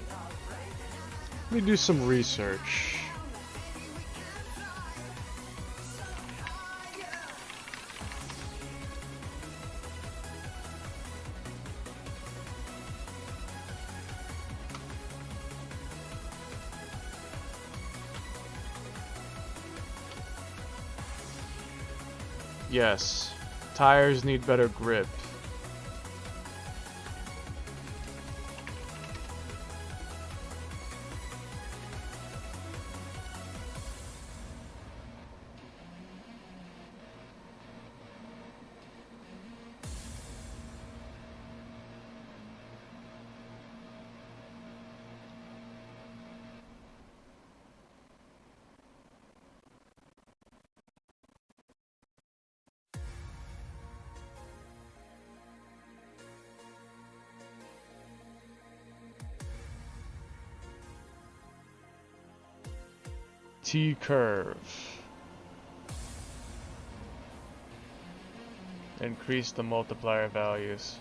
Let me do some research. Yes, tires need better grip. T-curve. Increase the multiplier values.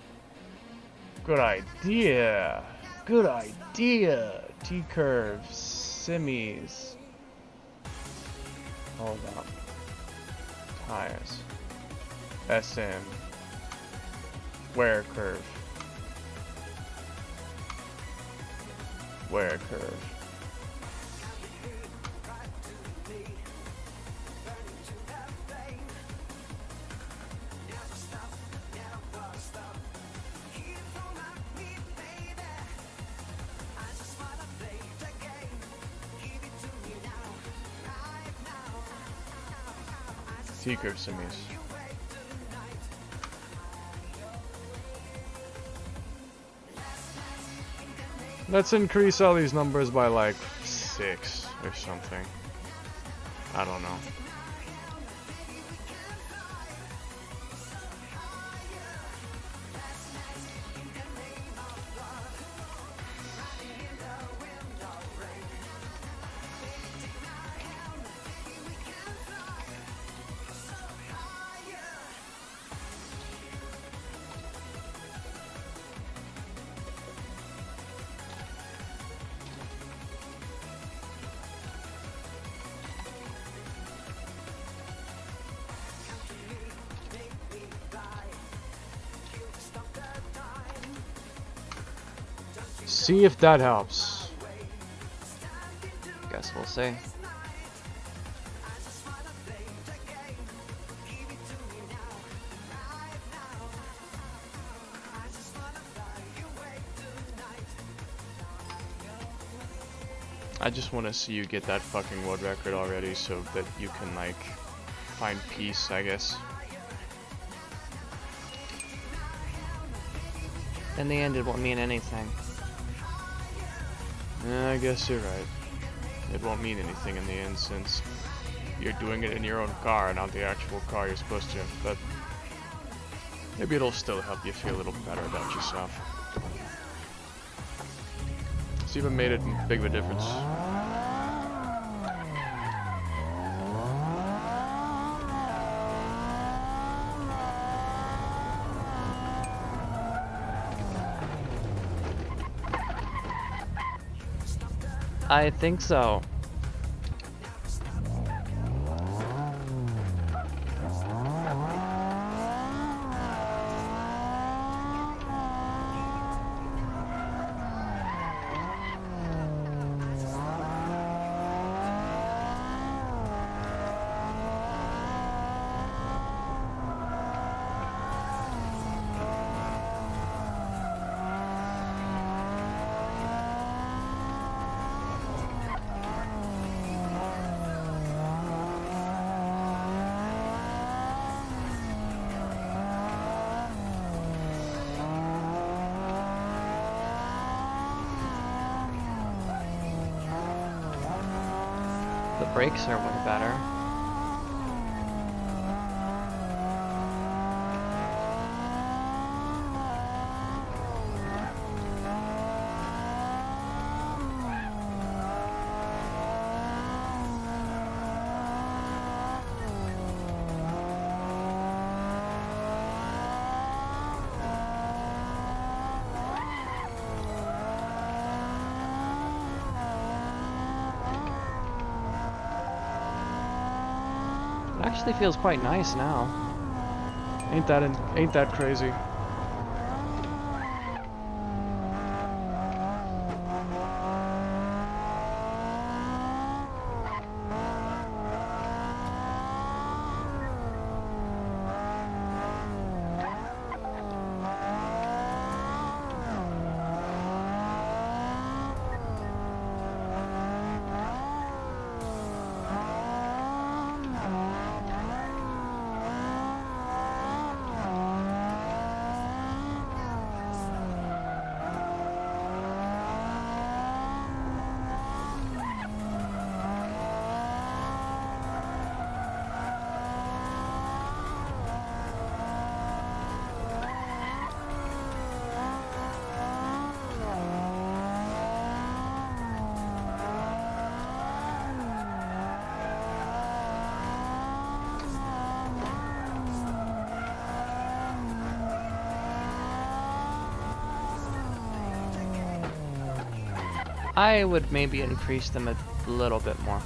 Good idea. Good idea. T-curve. Semis. Hold on. Tires. SM. Wear curve. Wear curve. T-curve semis. Let's increase all these numbers by like 6 or something. I don't know. See if that helps. Guess we'll see. I just want to see you get that fucking world record already so that you can like find peace, I guess. In the end, it won't mean anything. Yeah, I guess you're right. It won't mean anything in the end since you're doing it in your own car, not the actual car you're supposed to. But maybe it'll still help you feel a little better about yourself. It's even made it big of a difference. I think so. The brakes are way better. It actually feels quite nice now. Ain't that crazy? I would maybe increase them a little bit more.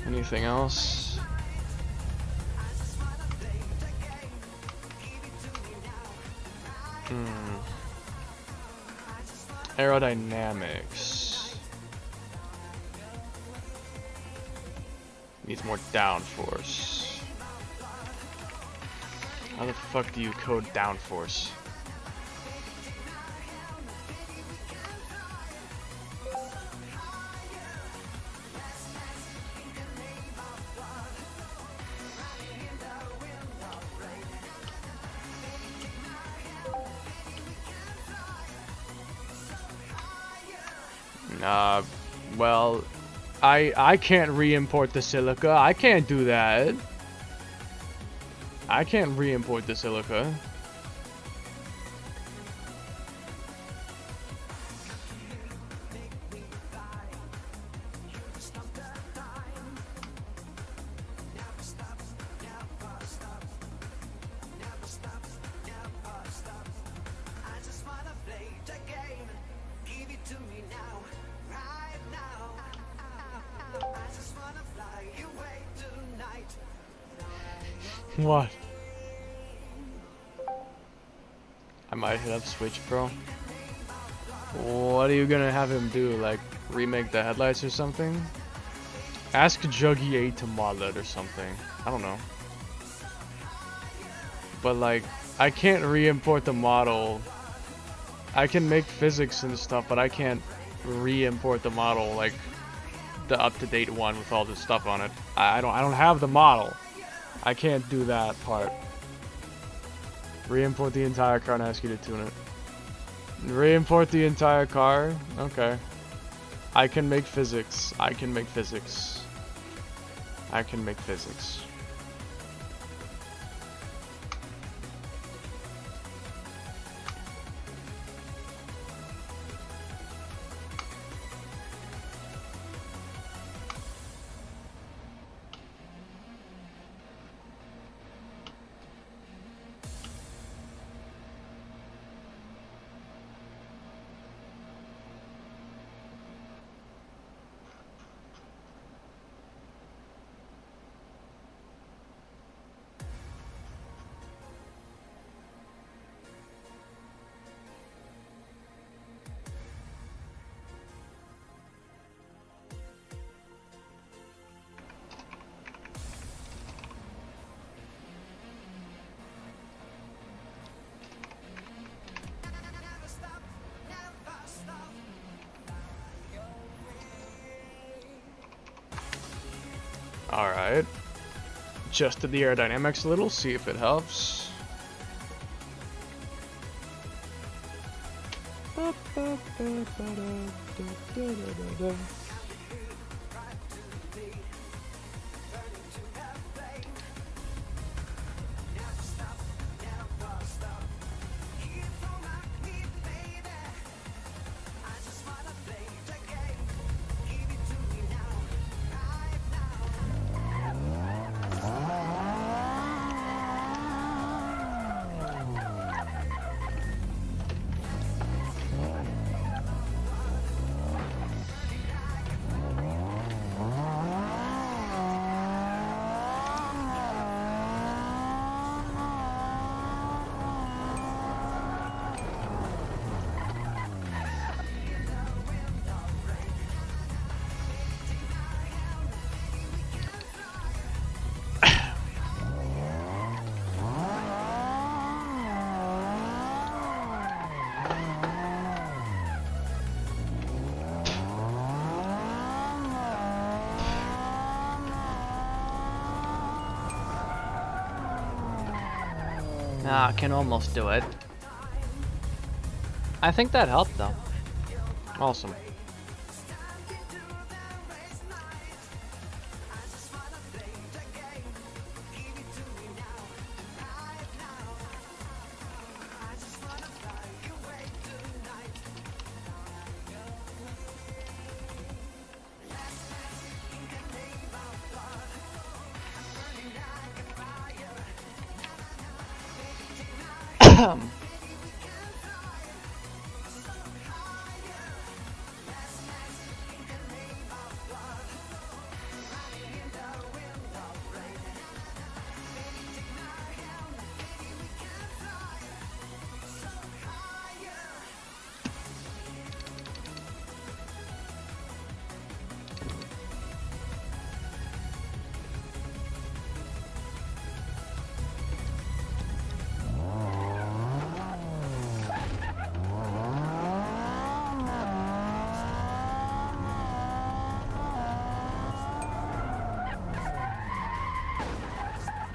Anything else? Aerodynamics. Needs more downforce. How the fuck do you code downforce? Well, I can't re-import the silica. I can't do that. I can't re-import the silica. What? I might hit up Switch Pro. What are you gonna have him do? Like, remake the headlights or something? Ask Juggy 8 to model it or something. I don't know. But like, I can't re-import the model. I can make physics and stuff, but I can't re-import the model, like the up-to-date one with all this stuff on it. I don't have the model. I can't do that part. Re-import the entire car and ask you to tune it. Re-import the entire car? Okay. I can make physics. I can make physics. I can make physics. Alright. Adjusted the aerodynamics a little, see if it helps. Ah, can almost do it. I think that helped though. Awesome.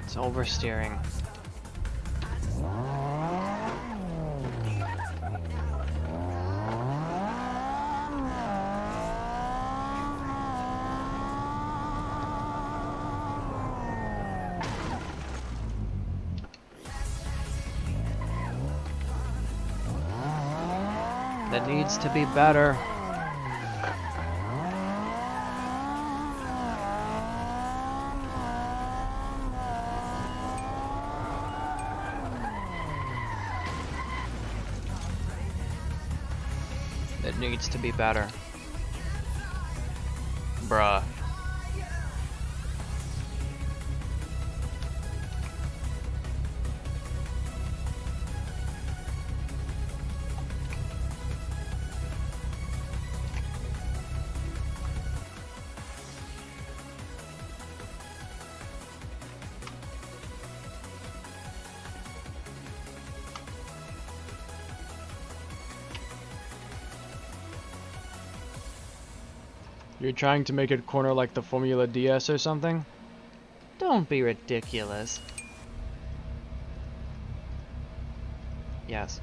It's oversteering. That needs to be better. It needs to be better. Bruh. You're trying to make it corner like the Formula DS or something? Don't be ridiculous. Yes.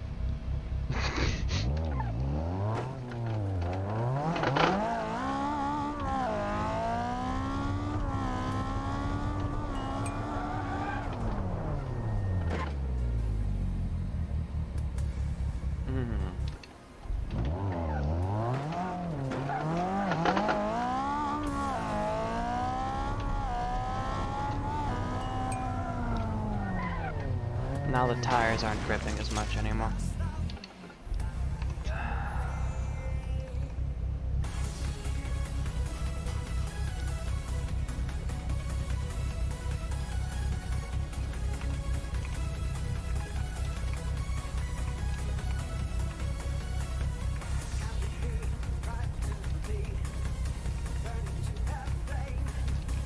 Now the tires aren't gripping as much anymore.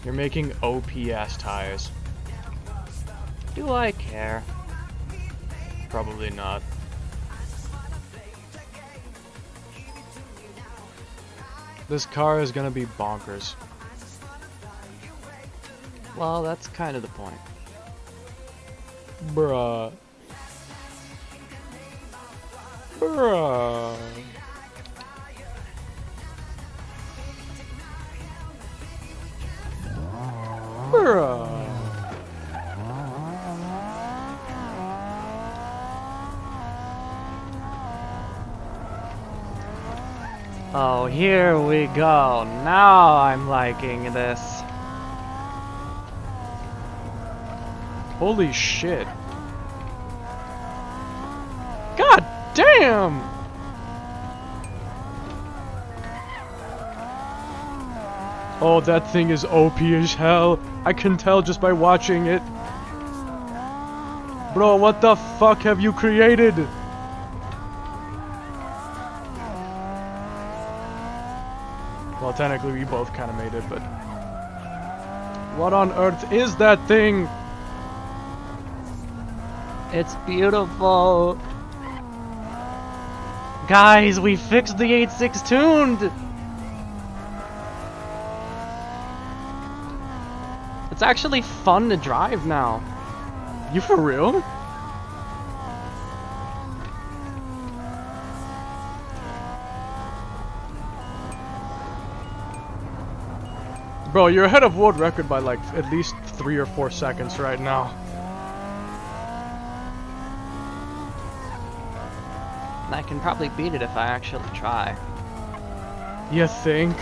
You're making OPS tires. Do I care? Probably not. This car is gonna be bonkers. Well, that's kind of the point. Bruh. Bruh. Bruh. Oh, here we go. Now I'm liking this. Holy shit. God damn! Oh, that thing is OP as hell. I can tell just by watching it. Bro, what the fuck have you created? Well, technically we both kind of made it, but... What on earth is that thing? It's beautiful. Guys, we fixed the 8.6 tuned. It's actually fun to drive now. You for real? Bro, you're ahead of world record by like at least 3 or 4 seconds right now. And I can probably beat it if I actually try. You think?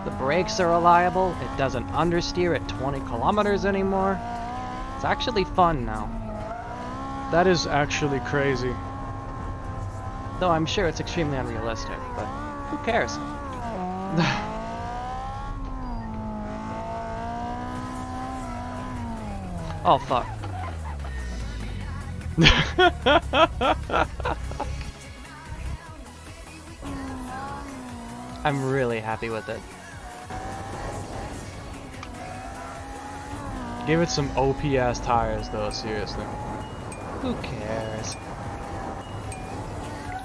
The brakes are reliable, it doesn't understeer at 20 kilometers anymore. It's actually fun now. That is actually crazy. Though I'm sure it's extremely unrealistic, but who cares? Oh fuck. I'm really happy with it. Give it some OP-ass tires though, seriously. Who cares?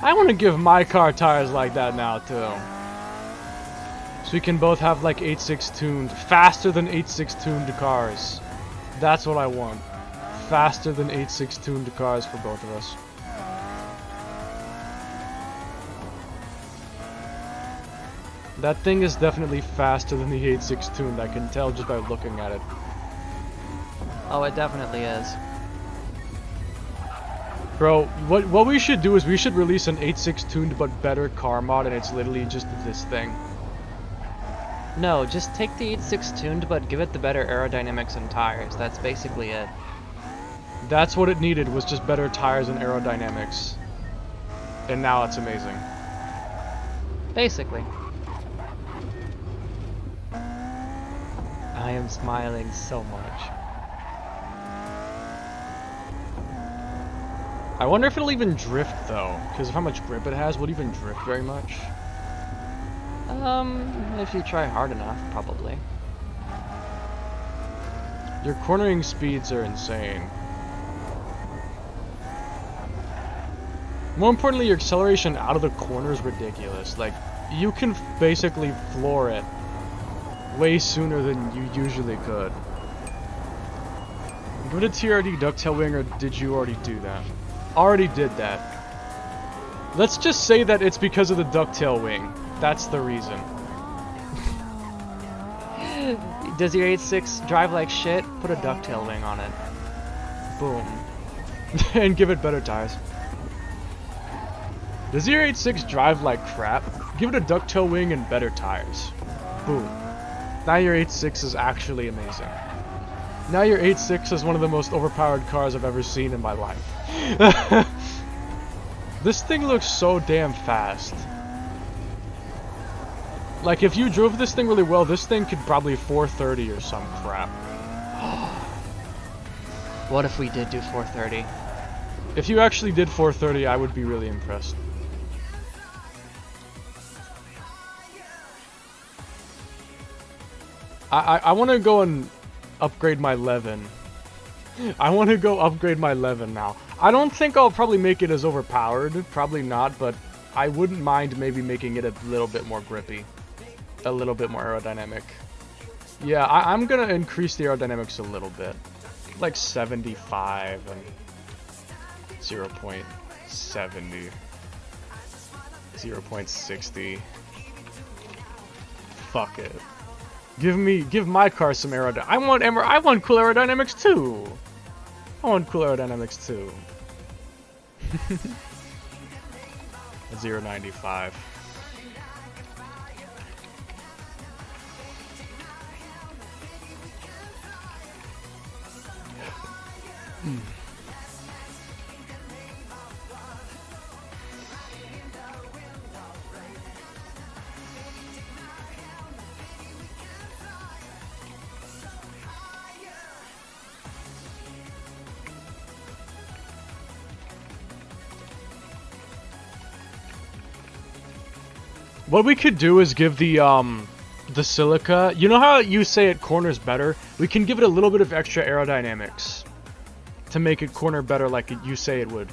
I want to give my car tires like that now too. So we can both have like 8.6 tuned, faster than 8.6 tuned cars. That's what I want. Faster than 8.6 tuned cars for both of us. That thing is definitely faster than the 8.6 tuned, I can tell just by looking at it. Oh, it definitely is. Bro, what we should do is we should release an 8.6 tuned but better car mod, and it's literally just this thing. No, just take the 8.6 tuned, but give it the better aerodynamics and tires. That's basically it. That's what it needed, was just better tires and aerodynamics. And now it's amazing. Basically. I am smiling so much. I wonder if it'll even drift though, because of how much grip it has, would it even drift very much? If you try hard enough, probably. Your cornering speeds are insane. More importantly, your acceleration out of the corner is ridiculous. Like, you can basically floor it way sooner than you usually could. Give it a TRD ducktail wing, or did you already do that? Already did that. Let's just say that it's because of the ducktail wing. That's the reason. Does your 8.6 drive like shit? Put a ducktail wing on it. Boom. And give it better tires. Does your 8.6 drive like crap? Give it a ducktail wing and better tires. Boom. Now your 8.6 is actually amazing. Now your 8.6 is one of the most overpowered cars I've ever seen in my life. This thing looks so damn fast. Like, if you drove this thing really well, this thing could probably 430 or some crap. What if we did do 430? If you actually did 430, I would be really impressed. I want to go and upgrade my Levin. I want to go upgrade my Levin now. I don't think I'll probably make it as overpowered. Probably not, but I wouldn't mind maybe making it a little bit more grippy. A little bit more aerodynamic. Yeah, I'm going to increase the aerodynamics a little bit. Like 75 and 0.70. 0.60. Fuck it. Give my car some aerodynamics. I want cool aerodynamics too. I want cool aerodynamics too. 0.95. What we could do is give the silica, you know how you say it corners better? We can give it a little bit of extra aerodynamics to make it corner better like you say it would.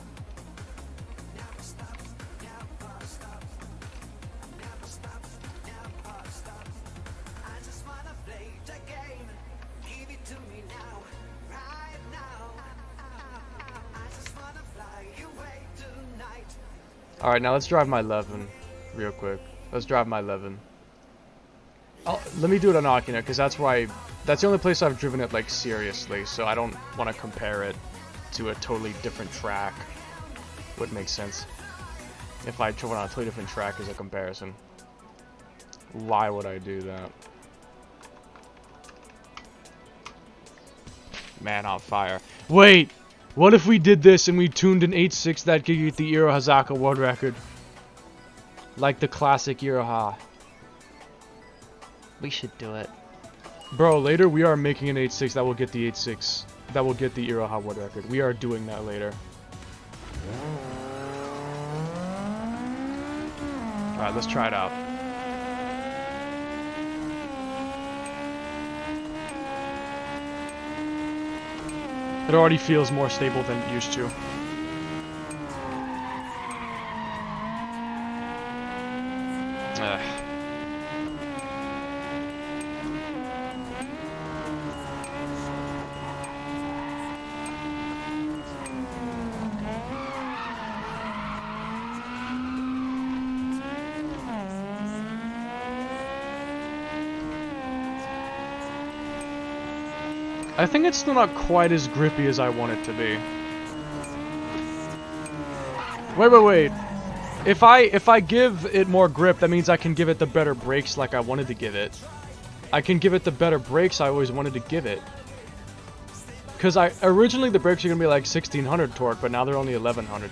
Alright, now let's drive my Levin real quick. Let's drive my Levin. Let me do it on Akina, because that's the only place I've driven it, like, seriously, so I don't want to compare it to a totally different track. Would make sense. If I drove it on a totally different track as a comparison. Why would I do that? Man on fire. Wait! What if we did this and we tuned an 8.6 that could get the Iro Hazaka world record? Like the classic Iroha. We should do it. Bro, later we are making an 8.6 that will get the 8.6. That will get the Iroha world record. We are doing that later. Alright, let's try it out. It already feels more stable than it used to. I think it's still not quite as grippy as I want it to be. Wait. If I give it more grip, that means I can give it the better brakes like I wanted to give it. I can give it the better brakes I always wanted to give it. Because originally the brakes are going to be like 1600 torque, but now they're only 1100.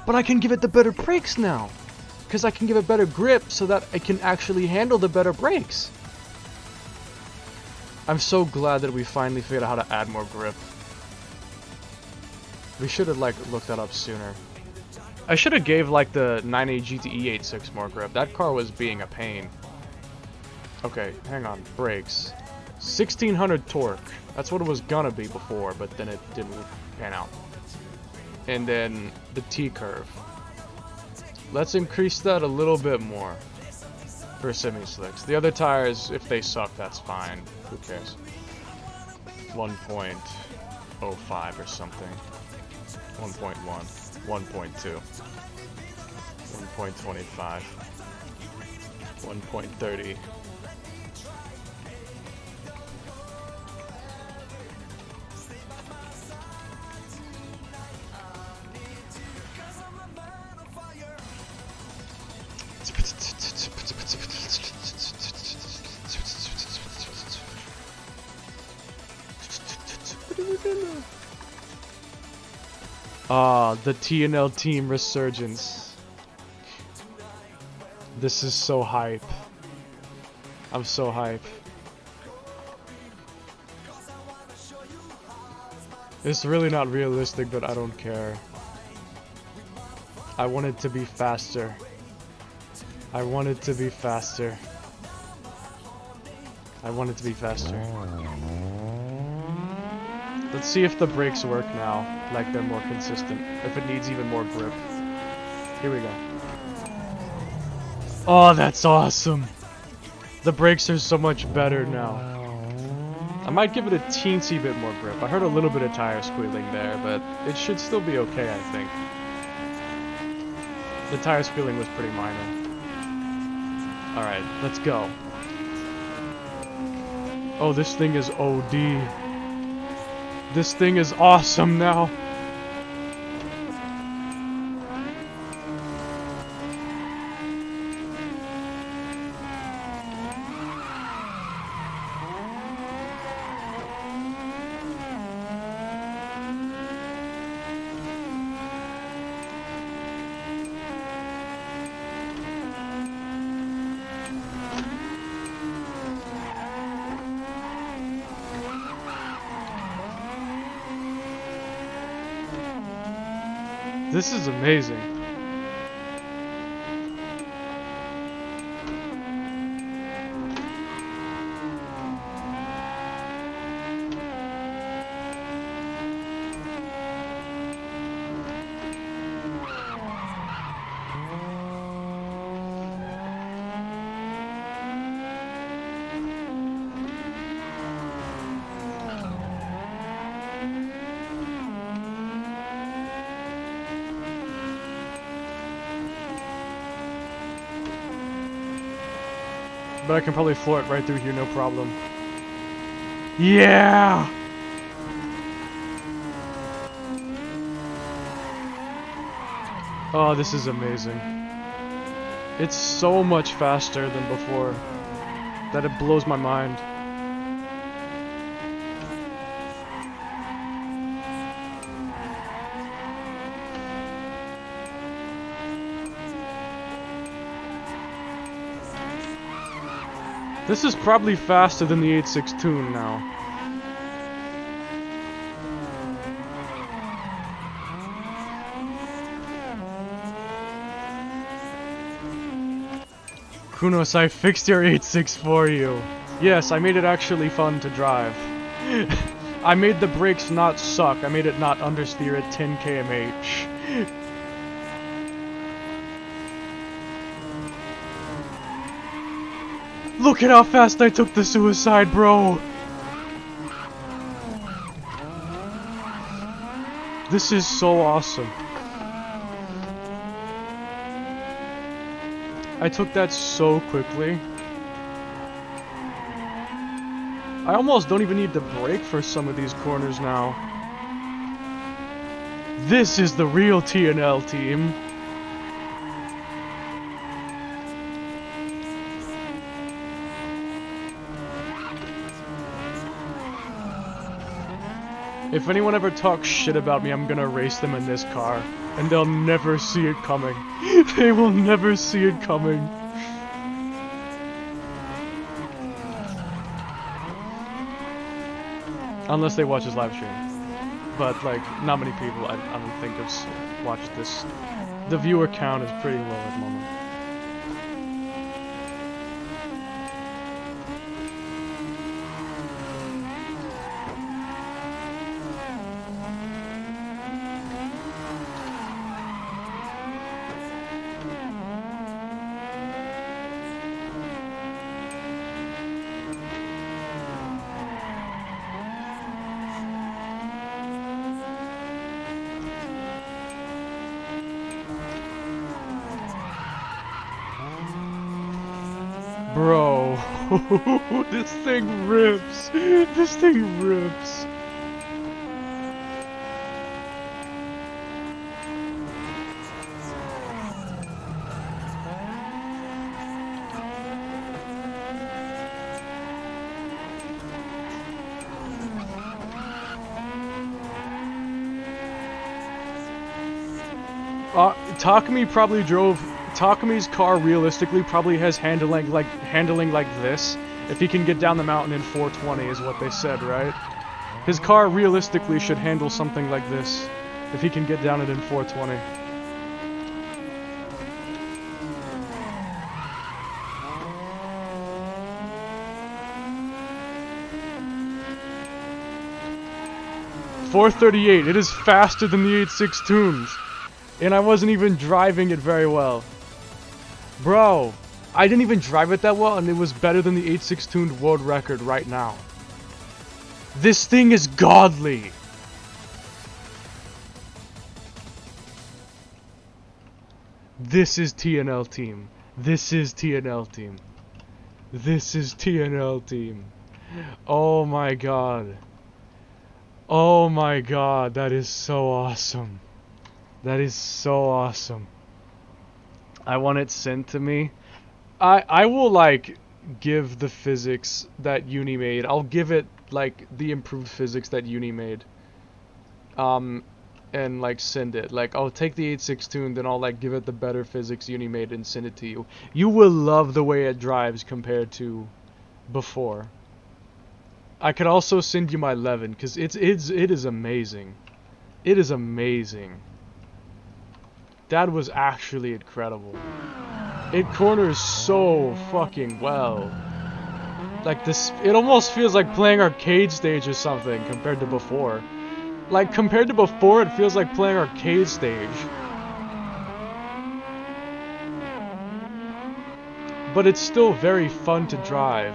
But I can give it the better brakes now. Because I can give it better grip so that I can actually handle the better brakes. I'm so glad that we finally figured out how to add more grip. We should have, like, looked that up sooner. I should have gave, like, the 9A GTE 8.6 more grip. That car was being a pain. Okay, hang on. Brakes. 1600 torque. That's what it was gonna be before, but then it didn't pan out. And then the T-curve. Let's increase that a little bit more for semi-slicks. The other tires, if they suck, that's fine. Who cares? 1.05 or something. 1.1. 1.2. 1.25. 1.30. Ah, the T&L team resurgence. This is so hype. I'm so hype. It's really not realistic, but I don't care. I want it to be faster. I want it to be faster. I want it to be faster. Let's see if the brakes work now, like they're more consistent. If it needs even more grip. Here we go. Oh, that's awesome! The brakes are so much better now. I might give it a teensy bit more grip. I heard a little bit of tire squealing there, but it should still be okay, I think. The tire squealing was pretty minor. Alright, let's go. Oh, this thing is OD. This thing is awesome now. This is amazing. But I can probably floor it right through here, no problem. Yeah! Oh, this is amazing. It's so much faster than before that it blows my mind. This is probably faster than the 8.6 tune now. Kunos, I fixed your 8.6 for you. Yes, I made it actually fun to drive. I made the brakes not suck. I made it not understeer at 10 km/h. Look at how fast I took the suicide, bro! This is so awesome. I took that so quickly. I almost don't even need to brake for some of these corners now. This is the real T&L team. If anyone ever talks shit about me, I'm gonna race them in this car. And they'll never see it coming. They will never see it coming. Unless they watch his live stream. But, like, not many people, I don't think, have watched this. The viewer count is pretty low at the moment. Bro, this thing rips. This thing rips. Takami's car realistically probably has handling like this. If he can get down the mountain in 420 is what they said, right? His car realistically should handle something like this. If he can get down it in 420. .438, it is faster than the 8.6 tunes. And I wasn't even driving it very well. Bro, I didn't even drive it that well, and it was better than the 8.6 tuned world record right now. This thing is godly. This is TNL team. This is TNL team. This is TNL team. Oh my god. Oh my god, that is so awesome. That is so awesome. I want it sent to me. I will like give the physics that Uni made. I'll give it like the improved physics that Uni made. And like send it. Like I'll take the 8.6 tune, then I'll like give it the better physics Uni made and send it to you. You will love the way it drives compared to before. I could also send you my 11 because it is amazing. It is amazing. That was actually incredible. It corners so fucking well. Like this, it almost feels like playing arcade stage or something compared to before. Like compared to before, it feels like playing arcade stage. But it's still very fun to drive.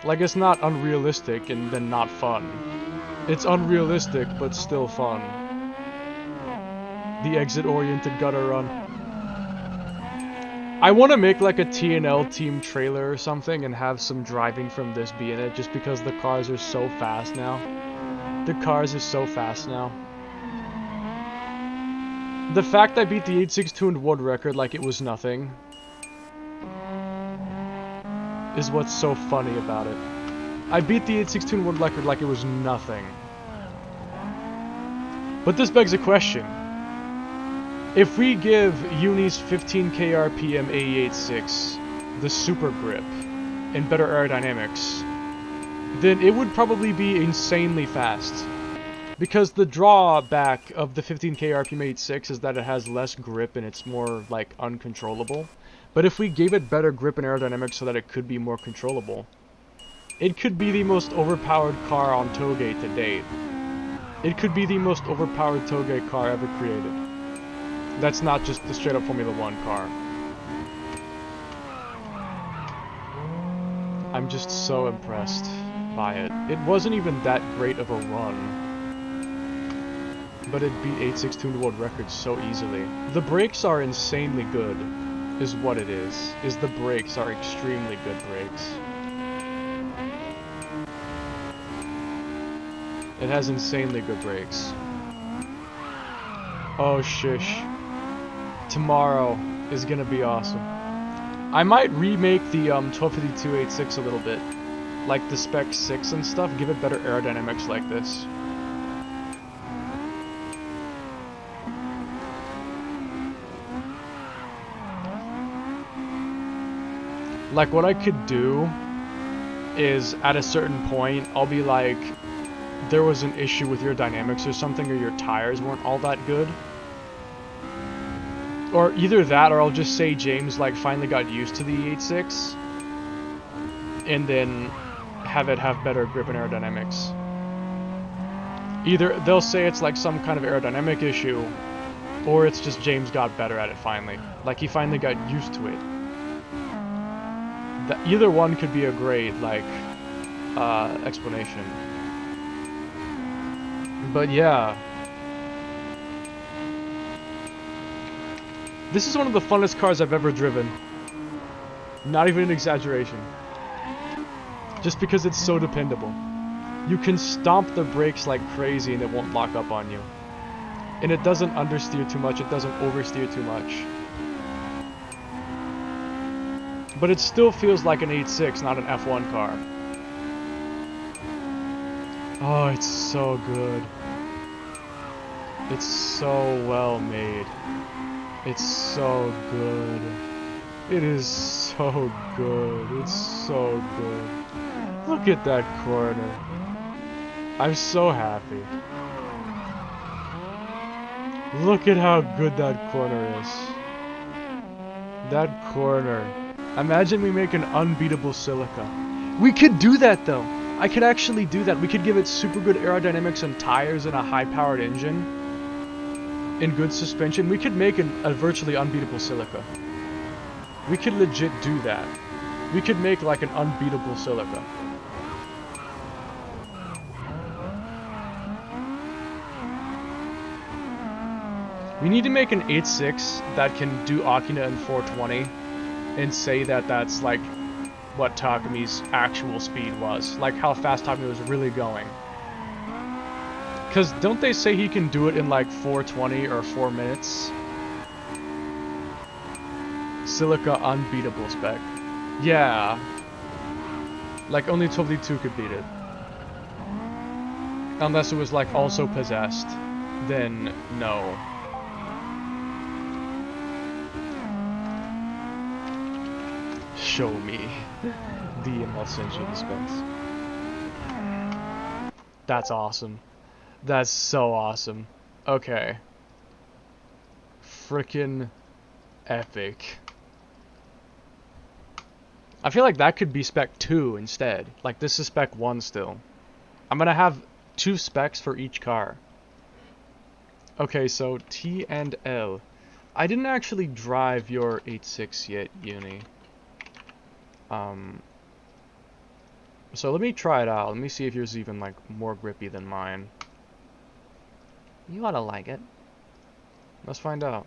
Like it's not unrealistic and then not fun. It's unrealistic but still fun. The exit-oriented gutter run. I want to make like a TNL team trailer or something and have some driving from this be in it just because the cars are so fast now. The cars are so fast now. The fact I beat the 8.6 tuned world record like it was nothing is what's so funny about it. I beat the 8.6 tuned world record like it was nothing. But this begs a question. If we give Uni's 15k RPM AE86 the super grip and better aerodynamics, then it would probably be insanely fast. Because the drawback of the 15k RPM 86 is that it has less grip and it's more like uncontrollable. But if we gave it better grip and aerodynamics so that it could be more controllable, it could be the most overpowered car on Toge to date. It could be the most overpowered Toge car ever created. That's not just the straight up Formula 1 car. I'm just so impressed by it. It wasn't even that great of a run, but it beat 8.6 tuned world records so easily. The brakes are insanely good, is what it is. The brakes are extremely good brakes. It has insanely good brakes. Oh shish. Tomorrow is gonna be awesome. I might remake the 1252-86 a little bit. Like the Spec 6 and stuff, give it better aerodynamics like this. Like what I could do is at a certain point, I'll be like, there was an issue with your dynamics or something, or your tires weren't all that good. Or either that, or I'll just say James like finally got used to the 8.6 and then have it have better grip and aerodynamics. Either they'll say it's like some kind of aerodynamic issue, or it's just James got better at it finally. Like he finally got used to it. Either one could be a great like explanation. But yeah. This is one of the funnest cars I've ever driven. Not even an exaggeration. Just because it's so dependable. You can stomp the brakes like crazy and it won't lock up on you. And it doesn't understeer too much, it doesn't oversteer too much. But it still feels like an 8.6, not an F1 car. Oh, it's so good. It's so well made. It's so good. It is so good. It's so good. Look at that corner. I'm so happy. Look at how good that corner is. That corner. Imagine we make an unbeatable silica. We could do that though. I could actually do that. We could give it super good aerodynamics and tires and a high-powered engine. And good suspension. We could make a virtually unbeatable silica. We could legit do that. We could make like an unbeatable silica. We need to make an 8.6 that can do Akina in 420 and say that that's like what Takami's actual speed was. Like how fast Takami was really going. Because don't they say he can do it in like 420 or 4 minutes? Silica unbeatable spec. Yeah. Like only 22 could beat it. Unless it was like also possessed. Then no. Show me the emulsion dispense. That's awesome. That's so awesome. Okay. Frickin' epic. I feel like that could be spec 2 instead. Like this is spec 1 still. I'm gonna have 2 specs for each car. Okay, so T and L. I didn't actually drive your 8.6 yet, Uni. So let me try it out. Let me see if yours is even like more grippy than mine. You ought to like it. Let's find out.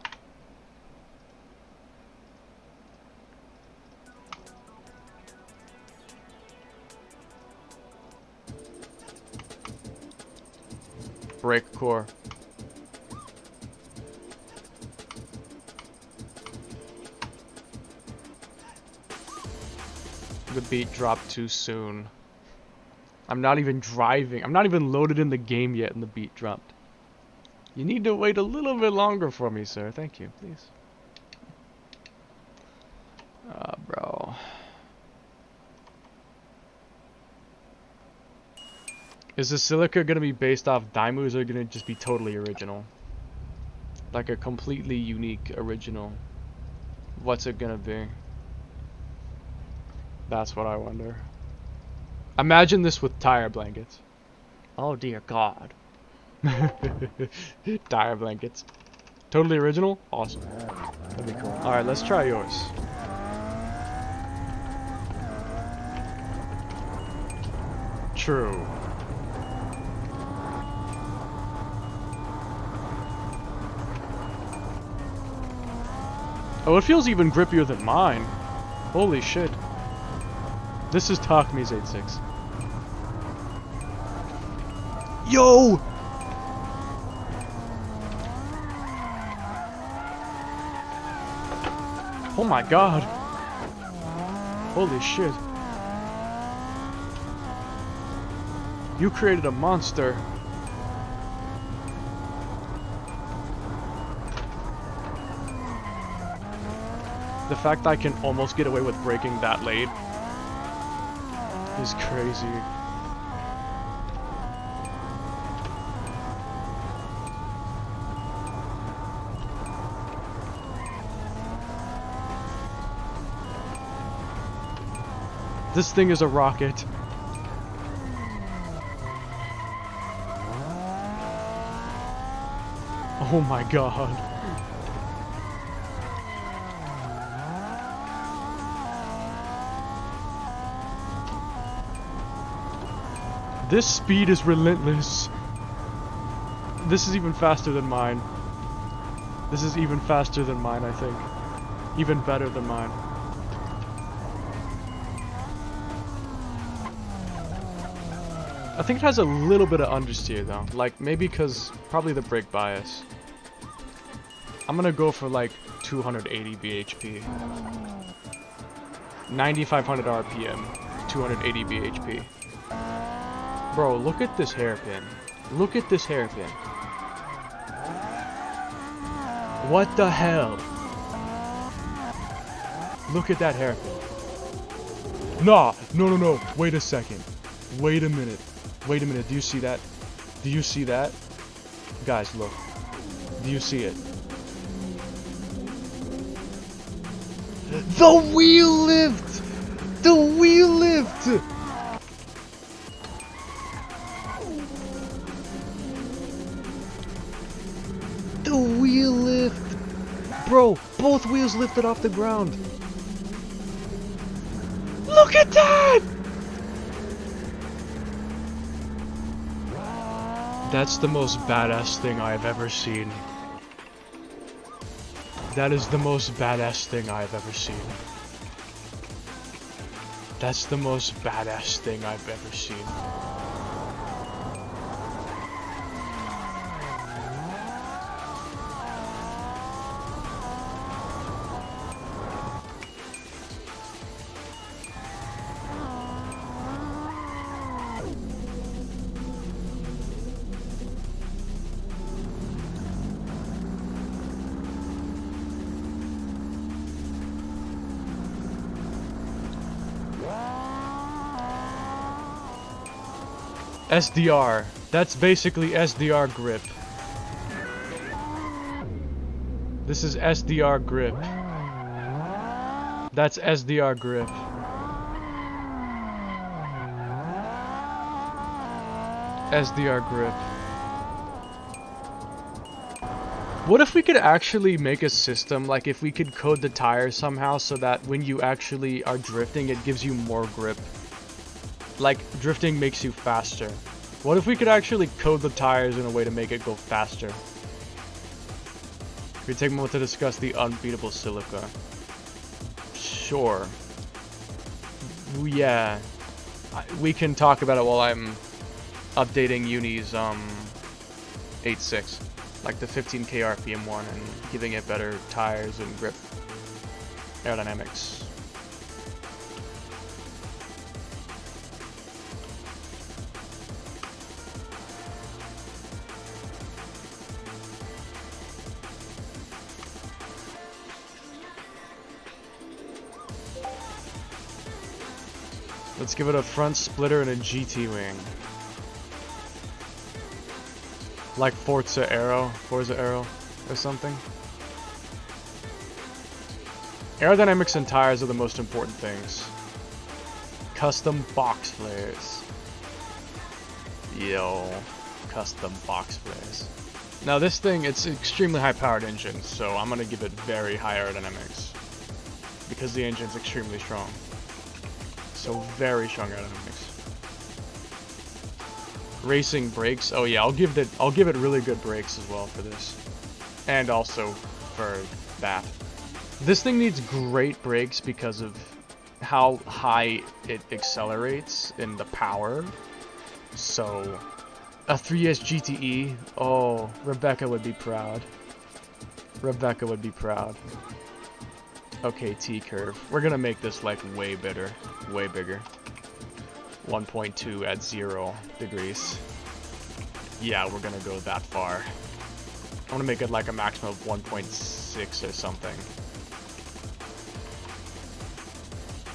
Brake core. The beat dropped too soon. I'm not even driving. I'm not even loaded in the game yet and the beat dropped. You need to wait a little bit longer for me, sir. Thank you, please. Bro. Is the silica gonna be based off Daimus or gonna just be totally original? Like a completely unique original. What's it gonna be? That's what I wonder. Imagine this with tire blankets. Oh dear God. Tire blankets. Totally original? Awesome. That'd be cool. Alright, let's try yours. True. Oh, it feels even grippier than mine. Holy shit. This is Takami's 8.6. Yo! Oh my god. Holy shit. You created a monster. The fact I can almost get away with braking that late is crazy. This thing is a rocket. Oh my god. This speed is relentless. This is even faster than mine. This is even faster than mine, I think. Even better than mine. I think it has a little bit of understeer though. Like maybe because probably the brake bias. I'm gonna go for like 280 bhp. 9500 RPM. 280 bhp. Bro, look at this hairpin. Look at this hairpin. What the hell? Look at that hairpin. Nah, no. Wait a second. Wait a minute. Wait a minute. Do you see that? Do you see that? Guys, look. Do you see it? The wheel lift! The wheel lift! The wheel lift! Bro, both wheels lifted off the ground. Look at that! That's the most badass thing I've ever seen. That is the most badass thing I've ever seen. That's the most badass thing I've ever seen. SDR. That's basically SDR grip. This is SDR grip. That's SDR grip. SDR grip. What if we could actually make a system, like if we could code the tires somehow so that when you actually are drifting, it gives you more grip? Like, drifting makes you faster. What if we could actually code the tires in a way to make it go faster? We take a moment to discuss the unbeatable silica. Sure. Yeah. We can talk about it while I'm updating Uni's 8.6. Like the 15k RPM one and giving it better tires and grip aerodynamics. Let's give it a front splitter and a GT wing. Like Forza Aero or something. Aerodynamics and tires are the most important things. Custom box flares. Yo, custom box flares. Now this thing, it's an extremely high powered engine, so I'm gonna give it very high aerodynamics. Because the engine's extremely strong. So very strong aerodynamics. Racing brakes. Oh yeah, I'll give it really good brakes as well for this. And also for that. This thing needs great brakes because of how high it accelerates in the power. So a 3S GTE, oh, Rebecca would be proud. Rebecca would be proud. Okay, T-curve. We're gonna make this like way bigger. 1.2 at 0 degrees. Yeah, we're gonna go that far. I wanna make it like a maximum of 1.6 or something.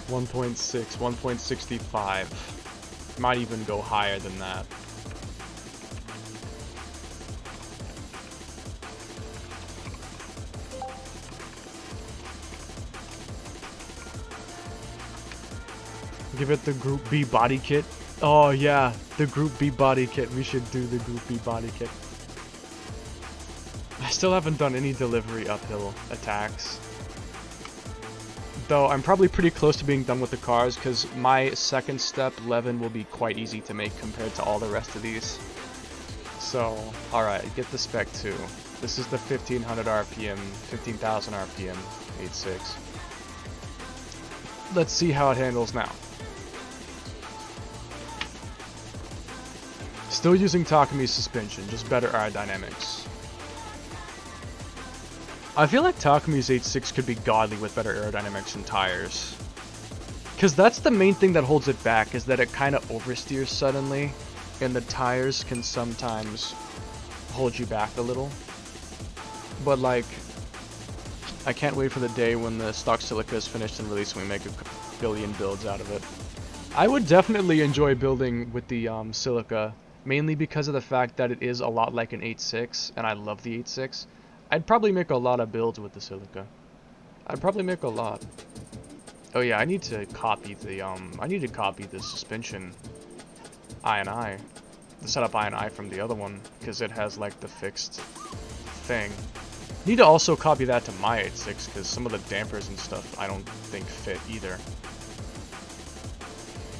1.6, 1.65. Might even go higher than that. Give it the Group B body kit. Oh yeah, the Group B body kit. We should do the Group B body kit. I still haven't done any delivery uphill attacks. Though I'm probably pretty close to being done with the cars because my second step, Levin, will be quite easy to make compared to all the rest of these. So, alright, get the spec 2. This is the 1500 RPM, 15,000 RPM 8.6. Let's see how it handles now. Still using Takami's suspension, just better aerodynamics. I feel like Takami's 8.6 could be godly with better aerodynamics and tires. Because that's the main thing that holds it back, is that it kind of oversteers suddenly, and the tires can sometimes hold you back a little. But like, I can't wait for the day when the stock silica is finished and released and we make a billion builds out of it. I would definitely enjoy building with the silica, mainly because of the fact that it is a lot like an 8.6, and I love the 8.6. I'd probably make a lot of builds with the silica. I'd probably make a lot. Oh yeah, I need to copy the suspension I&I, the setup I&I from the other one, because it has like the fixed thing. Need to also copy that to my 8.6, because some of the dampers and stuff I don't think fit either.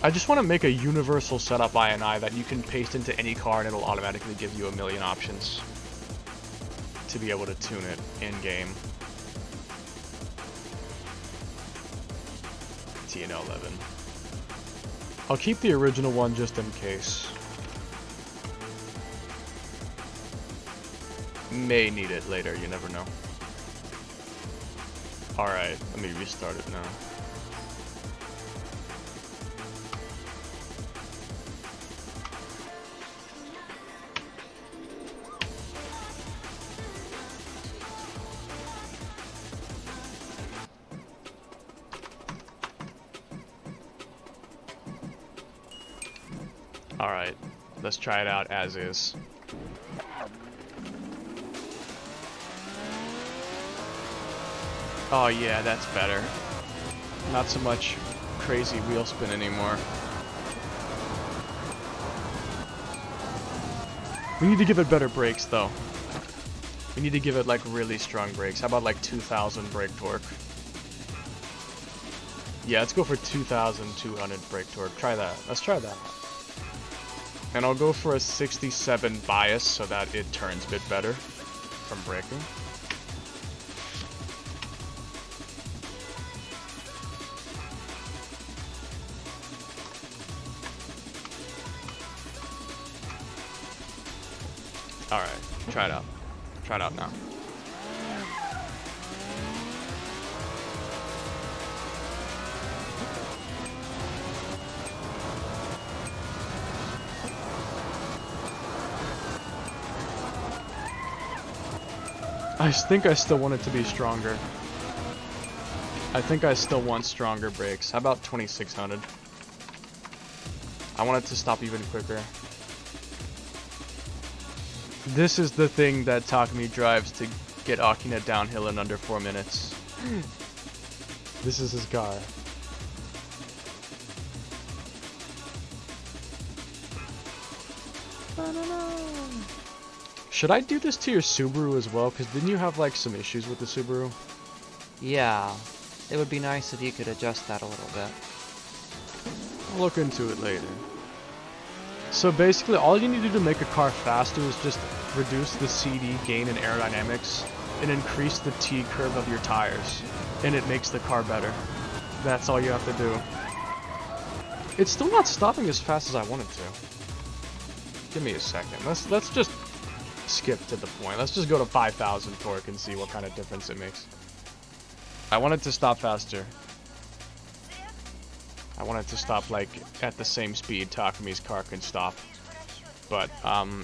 I just want to make a universal setup I&I that you can paste into any car and it'll automatically give you a million options to be able to tune it in-game. TN11. I'll keep the original one just in case. May need it later, you never know. Alright, let me restart it now. Alright, let's try it out as is. Oh yeah, that's better. Not so much crazy wheel spin anymore. We need to give it better brakes though. We need to give it like really strong brakes. How about like 2,000 brake torque? Yeah, let's go for 2,200 brake torque. Try that. Let's try that. And I'll go for a 67 bias so that it turns a bit better from braking. Alright, try it out. Try it out now. I think I still want it to be stronger. I think I still want stronger brakes. How about 2,600? I want it to stop even quicker. This is the thing that Takami drives to get Akina downhill in under 4 minutes. This is his car. Should I do this to your Subaru as well? Because didn't you have like some issues with the Subaru? Yeah, it would be nice if you could adjust that a little bit. I'll look into it later. So basically, all you need to do to make a car faster is just reduce the CD gain in aerodynamics and increase the T curve of your tires, and it makes the car better. That's all you have to do. It's still not stopping as fast as I wanted to. Give me a second. Let's just skip to the point. Let's just go to 5,000 torque and see what kind of difference it makes. I want it to stop faster. I want it to stop like at the same speed Takami's car can stop. But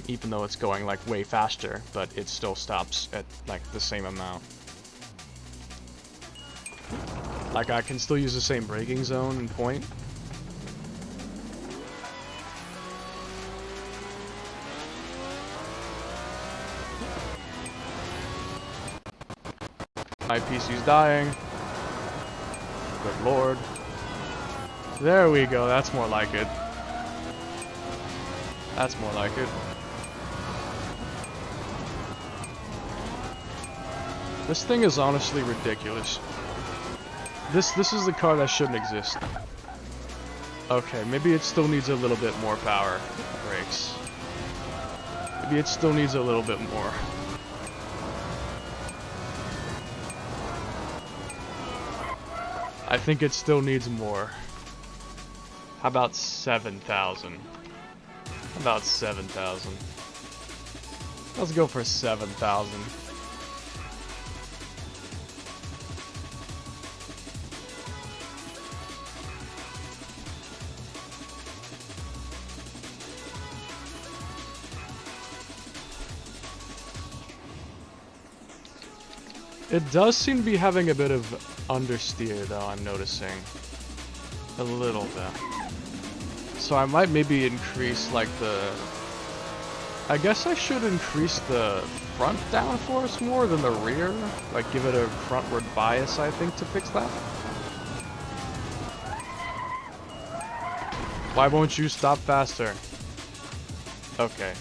even though it's going like way faster, but it still stops at like the same amount. Like I can still use the same braking zone and point. My PC's dying. Good lord. There we go, that's more like it. That's more like it. This thing is honestly ridiculous. This is the car that shouldn't exist. Okay, maybe it still needs a little bit more power brakes. Maybe it still needs a little bit more. I think it still needs more. How about 7,000? About 7,000. Let's go for 7,000. It does seem to be having a bit of understeer though, I'm noticing. A little bit. So I might maybe increase like the... I guess I should increase the front downforce more than the rear. Like give it a frontward bias, I think, to fix that. Why won't you stop faster? Okay,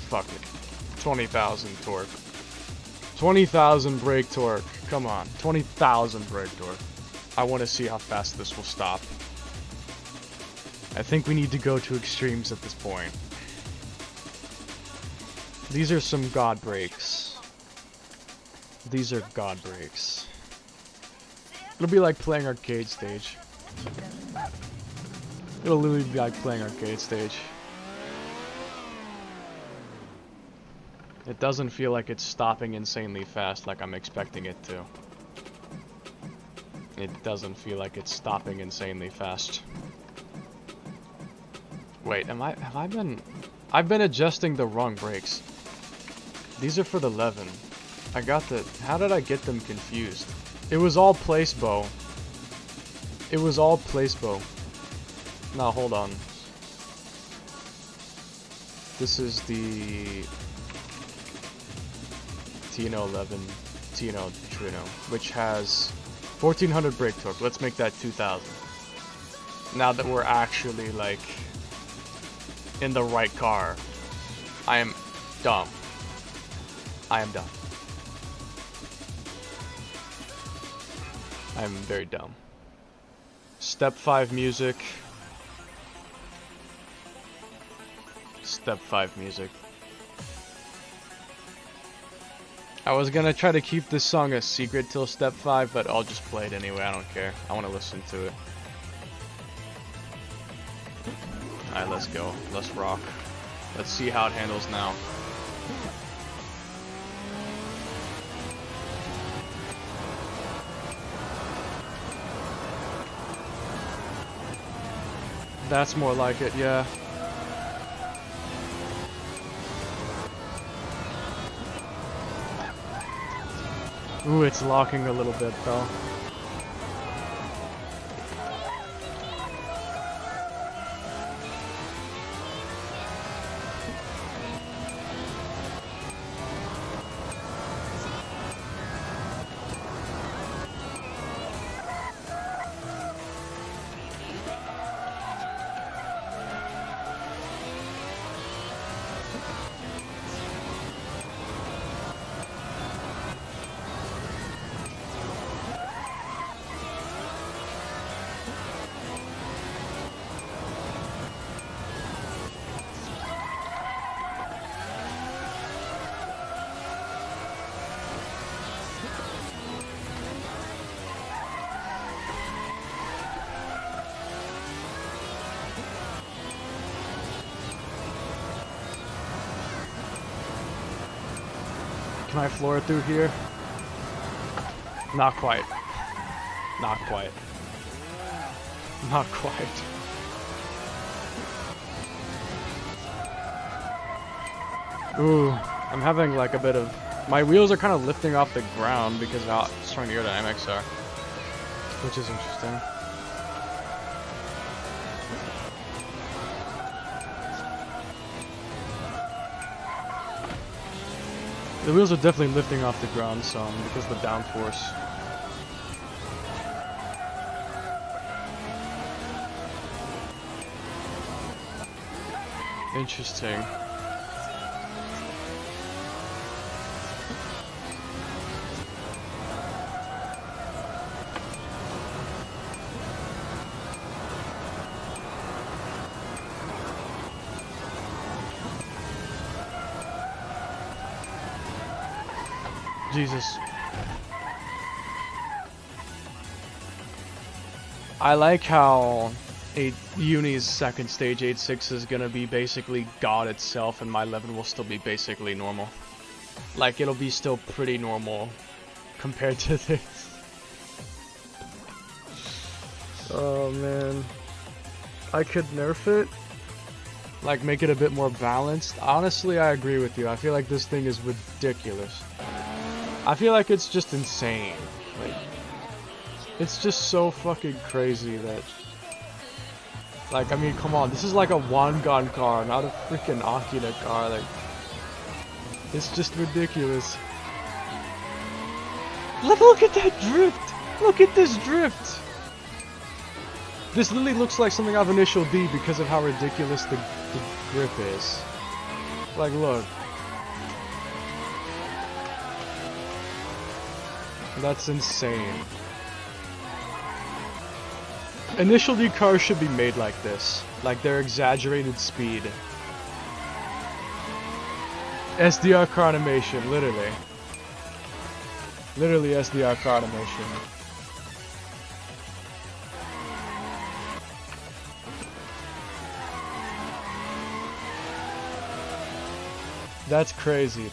fuck it. 20,000 torque. 20,000 brake torque. Come on, 20,000 brake torque. I want to see how fast this will stop. I think we need to go to extremes at this point. These are some god brakes. These are god brakes. It'll be like playing arcade stage. It'll literally be like playing arcade stage. It doesn't feel like it's stopping insanely fast like I'm expecting it to. It doesn't feel like it's stopping insanely fast. Wait, I've been adjusting the wrong brakes. These are for the 11. How did I get them confused? It was all place bow. It was all place bow. Now hold on. This is the Trueno 11, Trueno, which has 1400 brake torque. Let's make that 2000. Now that we're actually like in the right car. I am dumb. I am dumb. I am very dumb. Step 5 music. Step 5 music. I was gonna try to keep this song a secret till step 5, but I'll just play it anyway, I don't care. I wanna listen to it. Alright, let's go. Let's rock. Let's see how it handles now. That's more like it, yeah. Ooh, it's locking a little bit though. Can I floor it through here? Not quite. Not quite. Not quite. Ooh, I'm having like a bit of... My wheels are kind of lifting off the ground because of how strong the aerodynamics are. Which is interesting. The wheels are definitely lifting off the ground some because of the downforce. Interesting. Jesus. I like how Uni's second stage 8.6 is gonna be basically God itself, and my 11 will still be basically normal. Like, it'll be still pretty normal compared to this. Oh man. I could nerf it. Like, make it a bit more balanced. Honestly, I agree with you. I feel like this thing is ridiculous. I feel like it's just insane. Like, it's just so fucking crazy that... Like, I mean, come on. This is like a Wangan car, not a freaking Akira car. Like, it's just ridiculous. Look at that drift! Look at this drift! This literally looks like something out of Initial D because of how ridiculous the grip is. Like, look. That's insane. Initial D cars should be made like this. Like their exaggerated speed. SDR car animation, literally. Literally SDR car animation. That's crazy, dude.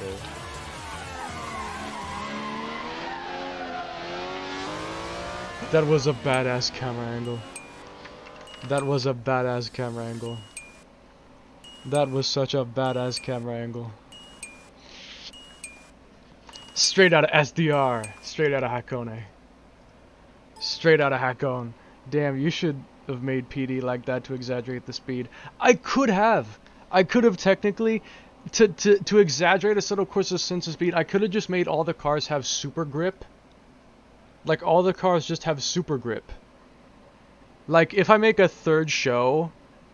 That was a badass camera angle. That was a badass camera angle. That was such a badass camera angle. Straight out of SDR. Straight out of Hakone. Straight out of Hakone. Damn, you should have made PD like that to exaggerate the speed. I could have. I could have technically... To exaggerate a subtle course of sensor speed, I could have just made all the cars have super grip. Like, all the cars just have super grip. Like, if I make a third show,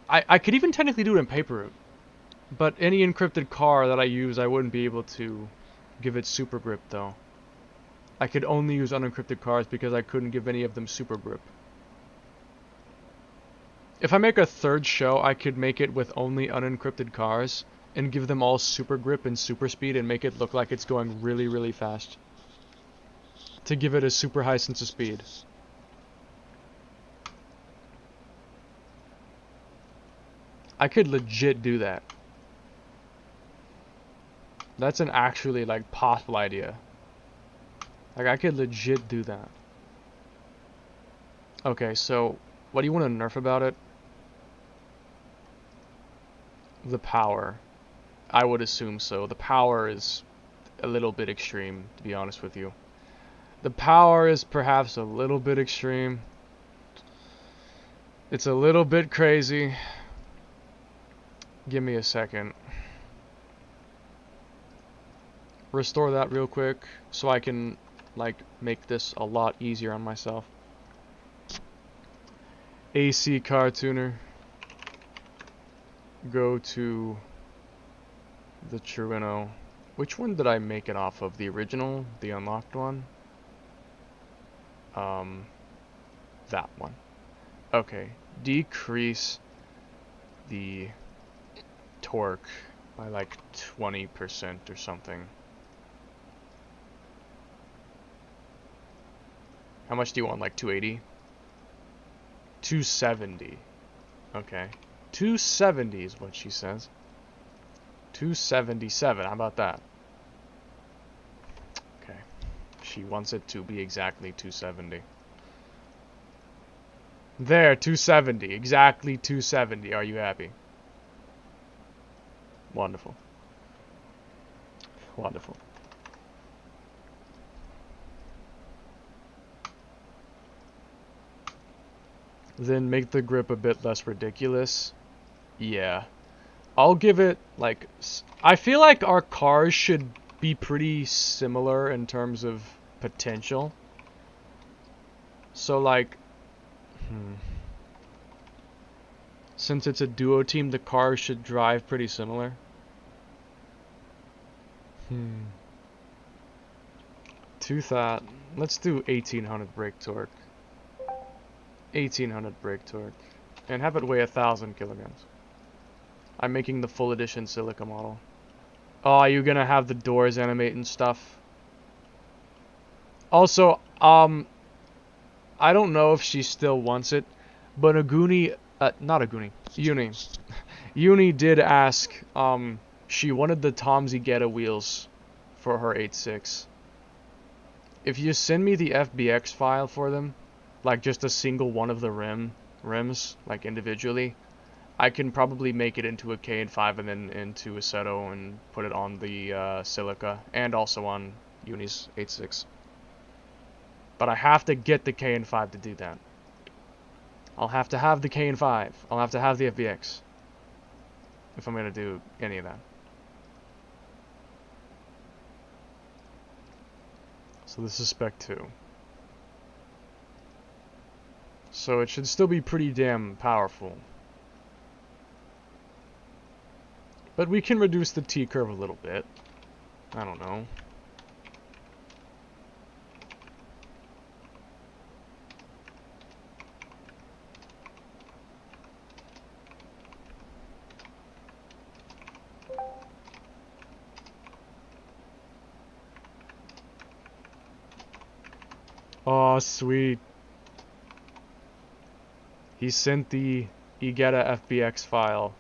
I could even technically do it in paper route. But any encrypted car that I use, I wouldn't be able to give it super grip, though. I could only use unencrypted cars because I couldn't give any of them super grip. If I make a third show, I could make it with only unencrypted cars and give them all super grip and super speed and make it look like it's going really, really fast. To give it a super high sense of speed. I could legit do that. That's an actually, like, possible idea. Like, I could legit do that. Okay, so, what do you want to nerf about it? The power. I would assume so. The power is a little bit extreme, to be honest with you. The power is perhaps a little bit extreme. It's a little bit crazy. Give me a second. Restore that real quick so I can, like, make this a lot easier on myself. AC car tuner. Go to the trueno. Which one did I make it off of? The original? The unlocked one? That one. Okay. Decrease the torque by like 20% or something. How much do you want? Like 280? 270. Okay. 270 is what she says. 277. How about that? Okay. She wants it to be exactly 270. There, 270. Exactly 270. Are you happy? Wonderful. Wonderful. Then make the grip a bit less ridiculous. Yeah. I'll give it, like... I feel like our cars should be pretty similar in terms of potential. So, like... Since it's a duo team, the cars should drive pretty similar. Let's do 1800 brake torque. 1800 brake torque. And have it weigh 1,000 kilograms. I'm making the full edition silica model. Oh, are you gonna have the doors animate and stuff? Also, I don't know if she still wants it, but Aguni Not Aguni. Uni. Uni did ask, she wanted the Tom's Igetta wheels for her 8.6. If you send me the FBX file for them, like just a single one of the rims, like individually, I can probably make it into a K&5 and then into Assetto and put it on the Silica and also on Uni's 8.6. But I have to get the K&5 to do that. I'll have to have the K&5. I'll have to have the FBX if I'm going to do any of that. So this is spec 2. So it should still be pretty damn powerful. But we can reduce the T-curve a little bit. I don't know. Oh, sweet. He sent the Igetta FBX file.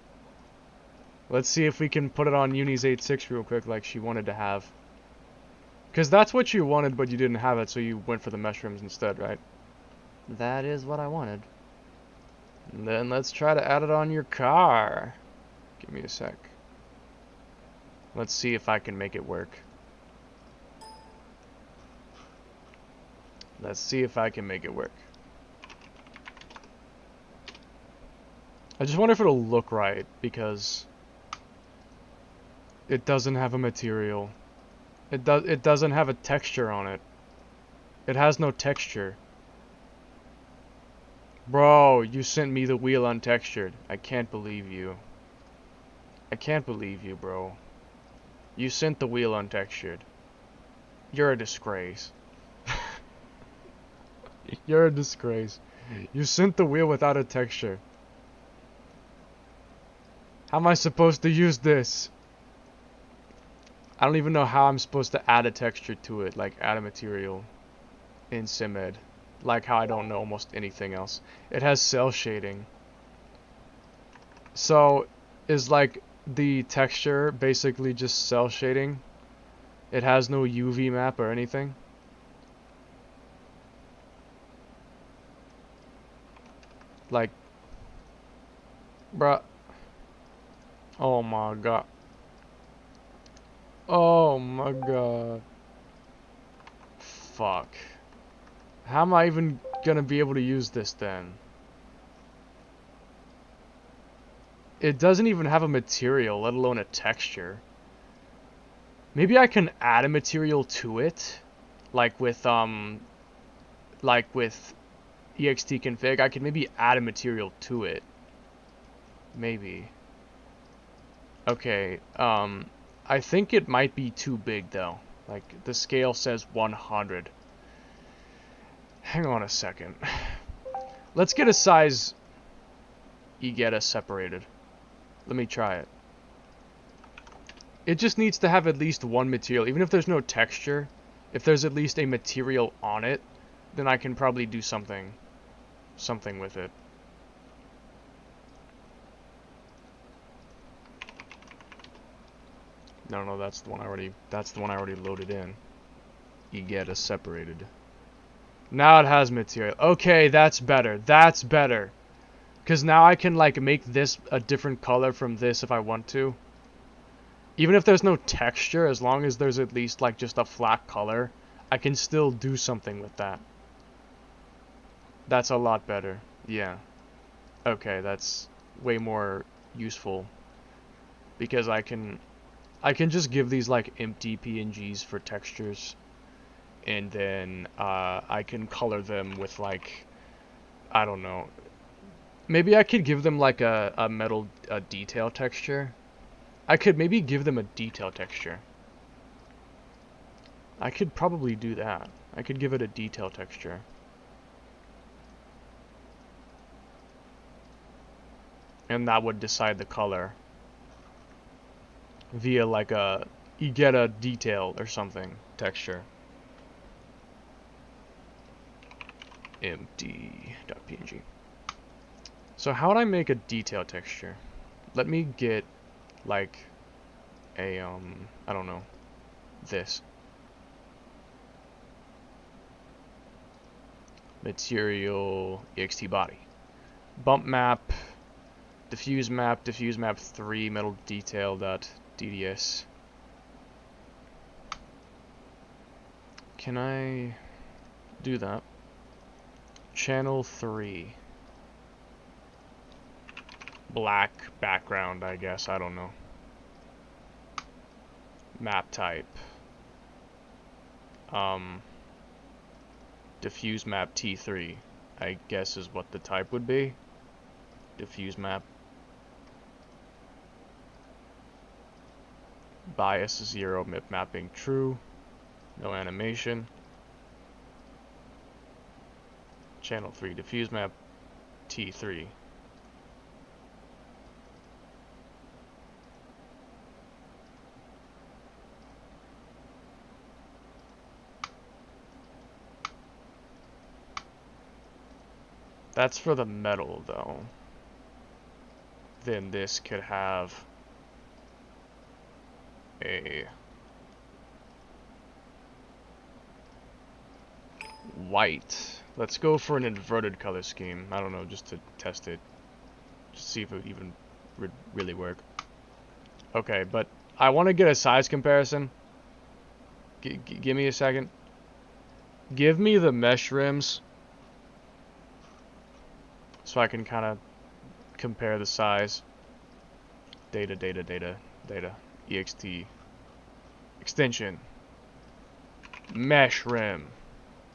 Let's see if we can put it on Uni's 8.6 real quick like she wanted to have. Because that's what you wanted, but you didn't have it, so you went for the mesh rims instead, right? That is what I wanted. And then let's try to add it on your car. Give me a sec. Let's see if I can make it work. Let's see if I can make it work. I just wonder if it'll look right, because it doesn't have a material. It doesn't have a texture on it. It has no texture. Bro, you sent me the wheel untextured. I can't believe you. I can't believe you, bro. You sent the wheel untextured. You're a disgrace. You're a disgrace. You sent the wheel without a texture. How am I supposed to use this? I don't even know how I'm supposed to add a texture to it, like add a material in SimEd. Like how I don't know almost anything else. It has cell shading. So, is like the texture basically just cell shading? It has no UV map or anything? Like, bruh. Oh my god. Oh my god. Fuck. How am I even gonna be able to use this then? It doesn't even have a material, let alone a texture. Maybe I can add a material to it? Like with ext config, I could maybe add a material to it. Maybe. Okay, I think it might be too big though. Like, the scale says 100. Hang on a second. Let's get a size Igetta separated. Let me try it. It just needs to have at least one material. Even if there's no texture, if there's at least a material on it, then I can probably do something with it. No, that's the one I already loaded in. Igetta separated. Now it has material. Okay, that's better. That's better. Because now I can, like, make this a different color from this if I want to. Even if there's no texture, as long as there's at least, like, just a flat color, I can still do something with that. That's a lot better. Yeah. Okay, that's way more useful. Because I can just give these, like, empty PNGs for textures. And then I can color them with, like, I don't know. Maybe I could give them like a metal detail texture. I could maybe give them a detail texture. I could probably do that. I could give it a detail texture. And that would decide the color. Via like a Igetta detail or something texture. Empty.png. So how would I make a detail texture? Let me get like a I don't know, this material ext body bump map diffuse map 3 metal detail dot dds. Can I do that? Channel 3 black background, I guess, I don't know. Map type diffuse map T3, I guess is what the type would be. Diffuse map. Bias 0, mip mapping true. No animation. Channel 3, diffuse map T3. That's for the metal, though. Then this could have a white. Let's go for an inverted color scheme. I don't know, just to test it. Just see if it would even really work. Okay, but I want to get a size comparison. Give me a second. Give me the mesh rims so I can kind of compare the size. Data, ext extension mesh rim,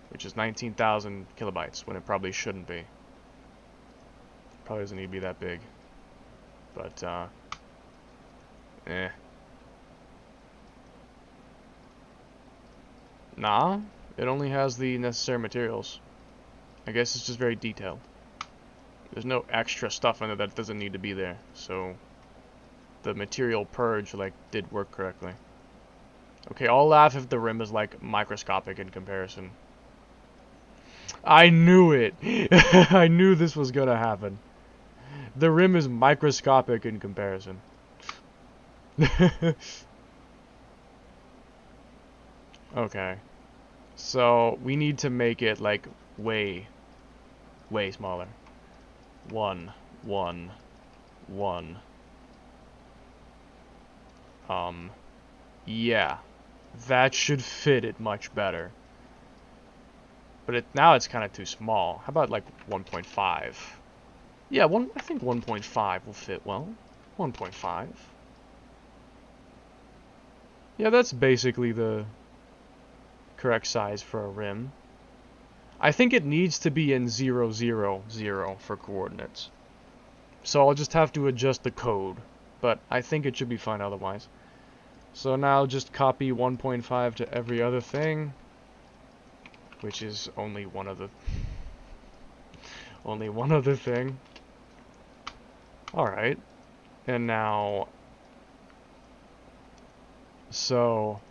which is 19,000 kilobytes when it probably shouldn't be. Probably doesn't need to be that big, but nah, it only has the necessary materials. I guess it's just very detailed. There's no extra stuff in it that doesn't need to be there, so the material purge like did work correctly. Okay, I'll laugh if the rim is like microscopic in comparison. I knew it. I knew this was gonna happen. The rim is microscopic in comparison. Okay, so we need to make it like way smaller. 1, 1, 1. Yeah, that should fit it much better. But now it's kind of too small. How about like 1.5? Yeah, I think 1.5 will fit well. 1.5. Yeah, that's basically the correct size for a rim. I think it needs to be in 0, 0, 0 for coordinates. So I'll just have to adjust the code, but I think it should be fine otherwise. So now just copy 1.5 to every other thing, which is only one other thing. Alright. And now, so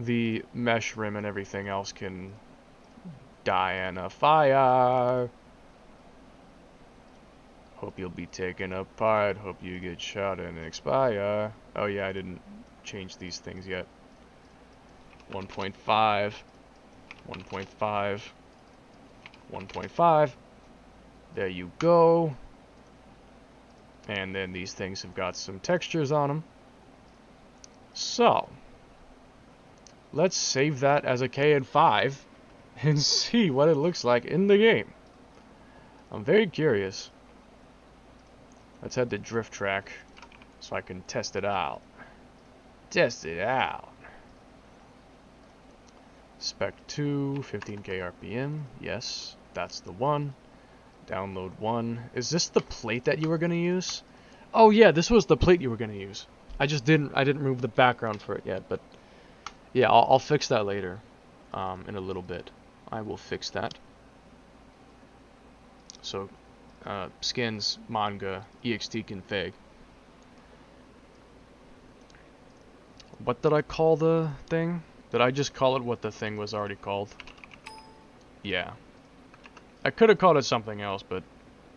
the mesh rim and everything else can die in a fire. Hope you'll be taken apart. Hope you get shot and expire. Oh yeah, I didn't change these things yet. 1.5. 1.5. 1.5. There you go. And then these things have got some textures on them. So, let's save that as a KN5 and see what it looks like in the game. I'm very curious. Let's head to drift track so I can test it out. Test it out. Spec 2, 15k RPM. Yes, that's the one. Download 1. Is this the plate that you were gonna use? Oh yeah, this was the plate you were gonna use. I didn't remove the background for it yet, but yeah, I'll fix that later. In a little bit, I will fix that. So, skins, manga, ext config. What did I call the thing? Did I just call it what the thing was already called? Yeah. I could have called it something else, but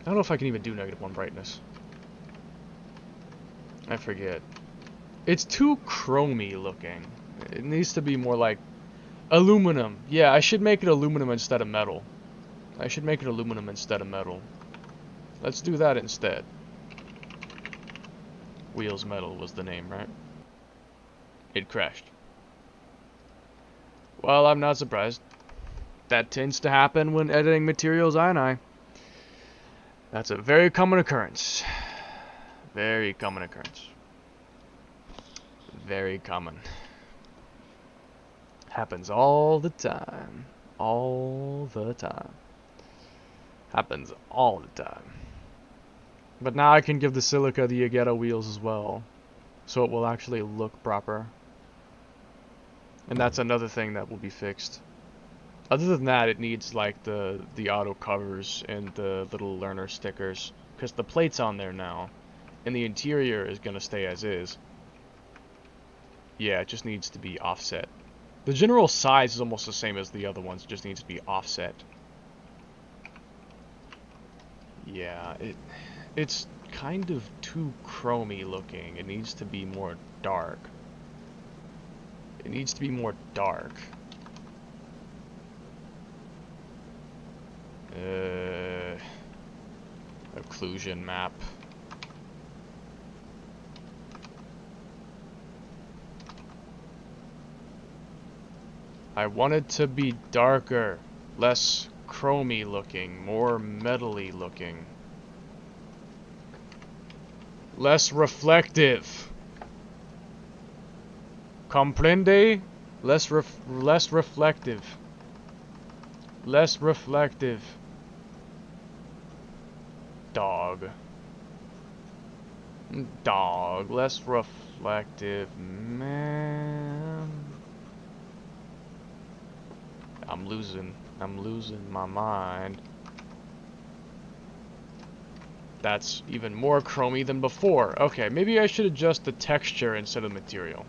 I don't know if I can even do -1 brightness. I forget. It's too chromy looking. It needs to be more like aluminum. Yeah, I should make it aluminum instead of metal. I should make it aluminum instead of metal. Let's do that instead. Wheels Metal was the name, right? It crashed. Well, I'm not surprised. That tends to happen when editing materials I. That's a very common occurrence. Very common occurrence. Very common. Happens all the time. All the time. Happens all the time. But now I can give the silica the Agetta wheels as well, so it will actually look proper. And that's another thing that will be fixed. Other than that, it needs like the auto covers and the little learner stickers, because the plate's on there now, and the interior is gonna stay as is. Yeah, it just needs to be offset. The general size is almost the same as the other ones, it just needs to be offset. Yeah, it's kind of too chromy looking. It needs to be more dark. It needs to be more dark. Occlusion map. I want it to be darker, less chromy looking, more metally looking. Less reflective. Comprende? Less reflective. Less reflective. Dog. Dog. Less reflective. Man. I'm losing my mind. That's even more chromy than before. Okay, maybe I should adjust the texture instead of material.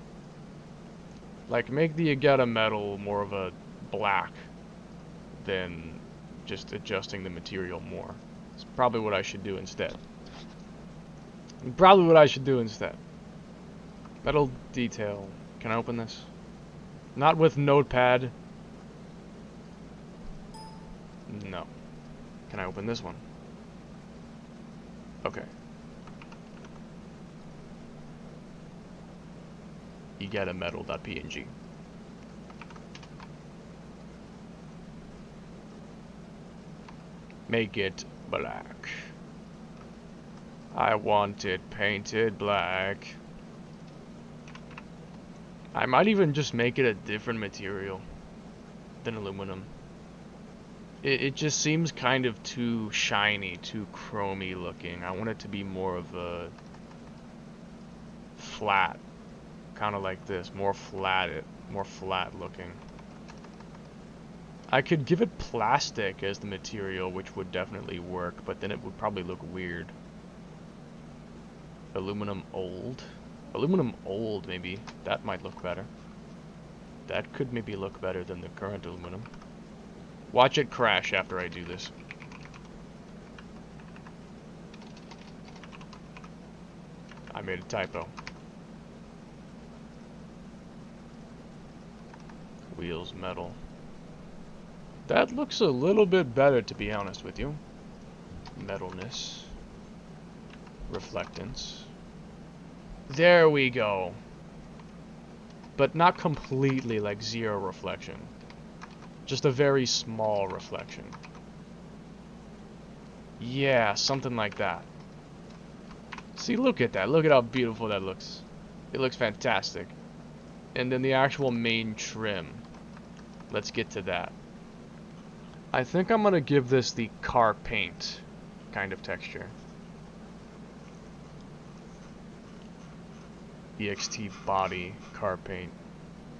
Like, make the Agetta metal more of a black than just adjusting the material more. It's probably what I should do instead. Metal detail. Can I open this? Not with Notepad. No. Can I open this one? Okay. Agetta metal.png. Make it black. I want it painted black. I might even just make it a different material than aluminum. It just seems kind of too shiny, too chromy looking. I want it to be more of a flat, kind of like this, more flat looking. I could give it plastic as the material, which would definitely work, but then it would probably look weird. Aluminum old? Aluminum old, maybe. That might look better. That could maybe look better than the current aluminum. Watch it crash after I do this. I made a typo. Wheels metal. That looks a little bit better, to be honest with you. Metalness. Reflectance. There we go. But not completely like zero reflection. Just a very small reflection. Yeah, something like that. See, look at that. Look at how beautiful that looks. It looks fantastic. And then the actual main trim. Let's get to that. I think I'm gonna give this the car paint kind of texture. EXT body, car paint,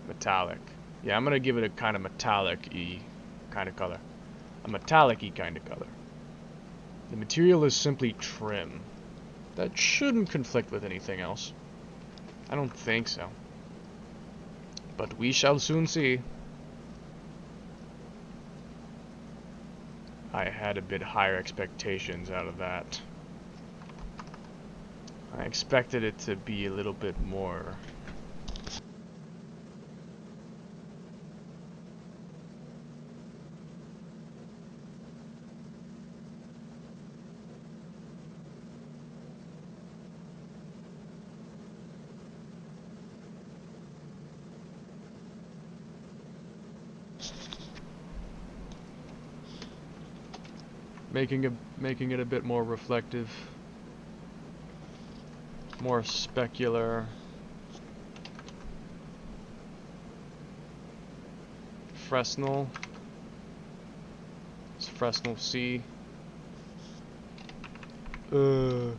metallic. Yeah, I'm gonna give it a kind of metallic-y kind of color. A metallic-y kind of color. The material is simply trim. That shouldn't conflict with anything else. I don't think so. But we shall soon see. I had a bit higher expectations out of that. I expected it to be a little bit more. Making it a bit more reflective, more specular. Fresnel. It's Fresnel C. This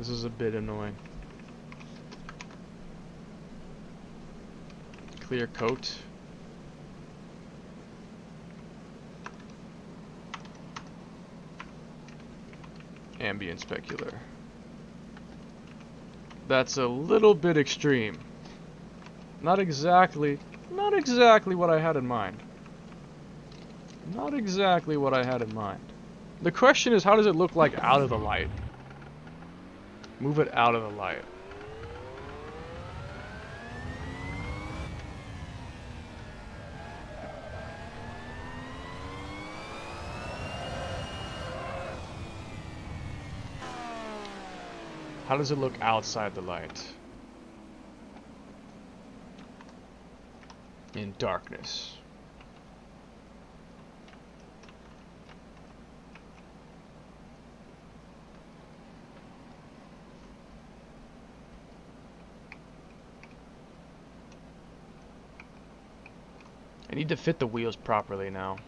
is a bit annoying. Clear coat. Ambient specular. That's a little bit extreme. Not exactly what I had in mind. Not exactly what I had in mind. The question is, how does it look like out of the light? Move it out of the light. How does it look outside the light? In darkness. I need to fit the wheels properly now.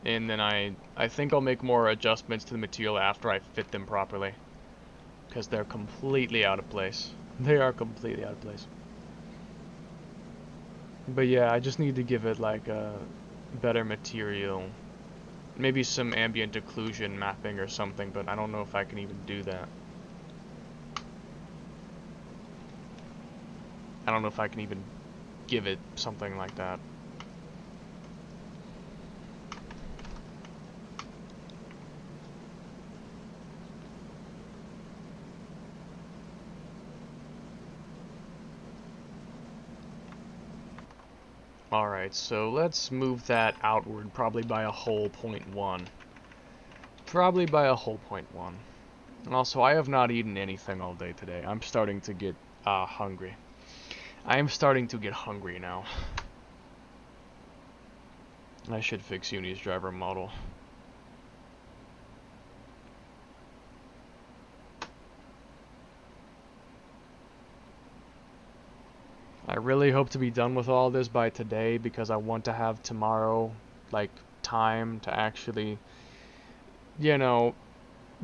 And then I think I'll make more adjustments to the material after I fit them properly. Because they're completely out of place. They are completely out of place. But yeah, I just need to give it like a better material. Maybe some ambient occlusion mapping or something, but I don't know if I can even do that. I don't know if I can even give it something like that. Alright, so let's move that outward probably by a whole 0.1. Probably by a whole 0.1. And also, I have not eaten anything all day today. I'm starting to get hungry. I am starting to get hungry now. I should fix Uni's driver model. I really hope to be done with all this by today because I want to have tomorrow, like, time to actually, you know,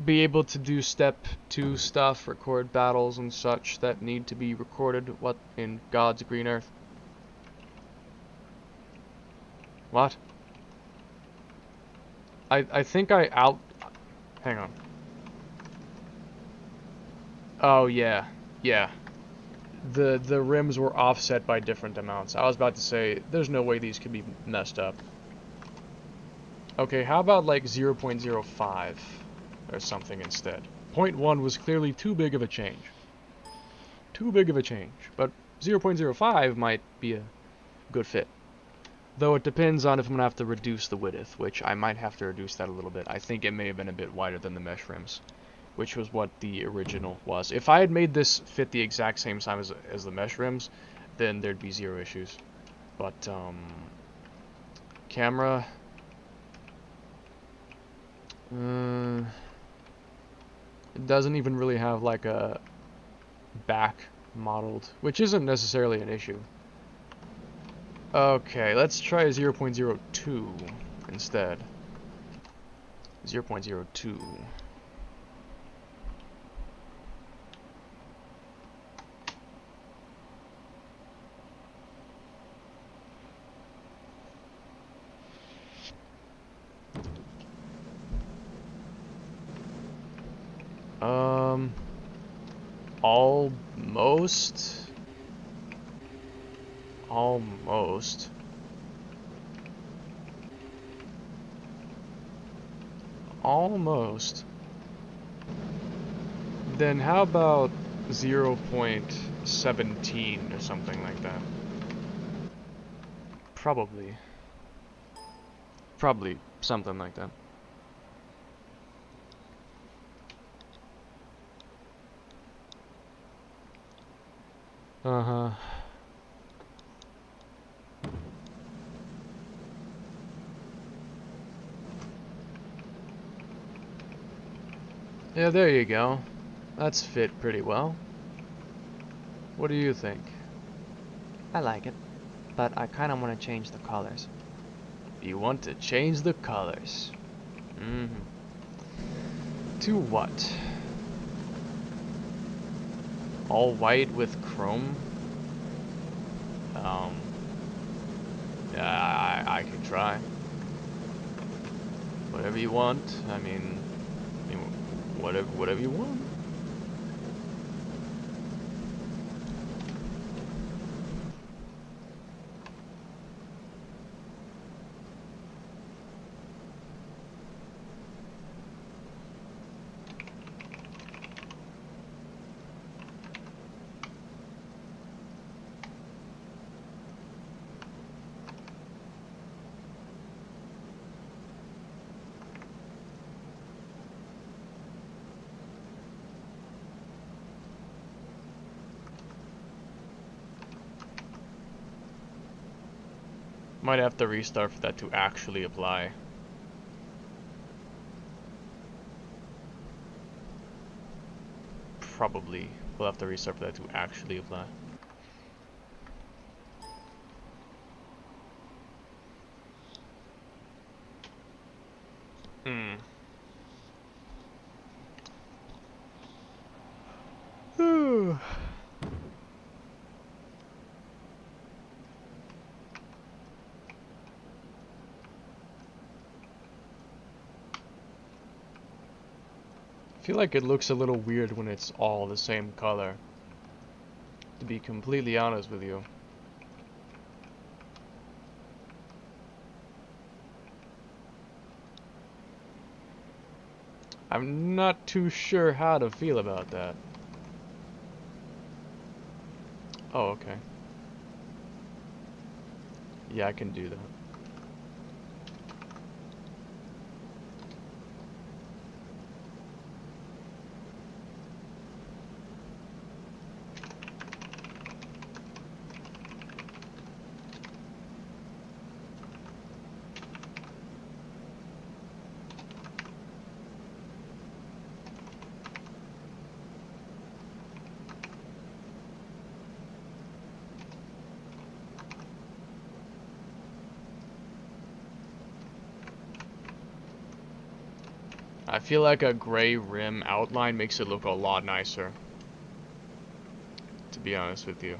be able to do step 2 stuff, record battles and such that need to be recorded. What in God's green earth? What? I think hang on. Oh yeah. Yeah. The rims were offset by different amounts. I was about to say, there's no way these could be messed up. Okay, how about like 0.05 or something instead? 0.1 was clearly too big of a change. Too big of a change, but 0.05 might be a good fit. Though it depends on if I'm going to have to reduce the width, which I might have to reduce that a little bit. I think it may have been a bit wider than the mesh rims, which was what the original was. If I had made this fit the exact same size as the mesh rims, then there'd be zero issues. But, camera... it doesn't even really have like a back modeled, which isn't necessarily an issue. Okay, let's try 0.02 instead. 0.02. Almost. Almost. almost. Then how about 0.17 or something like that? Probably. Probably something like that. Uh-huh. Yeah, there you go. That's fit pretty well. What do you think? I like it, but I kind of want to change the colors. You want to change the colors. Mm-hmm. To what? All white with chrome? Um, yeah, I can try. Whatever you want. I mean, whatever you want. Might have to restart for that to actually apply. Probably. We'll have to restart for that to actually apply. Hmm. I feel like it looks a little weird when it's all the same color. To be completely honest with you. I'm not too sure how to feel about that. Oh, okay. Yeah, I can do that. I feel like a gray rim outline makes it look a lot nicer. To be honest with you.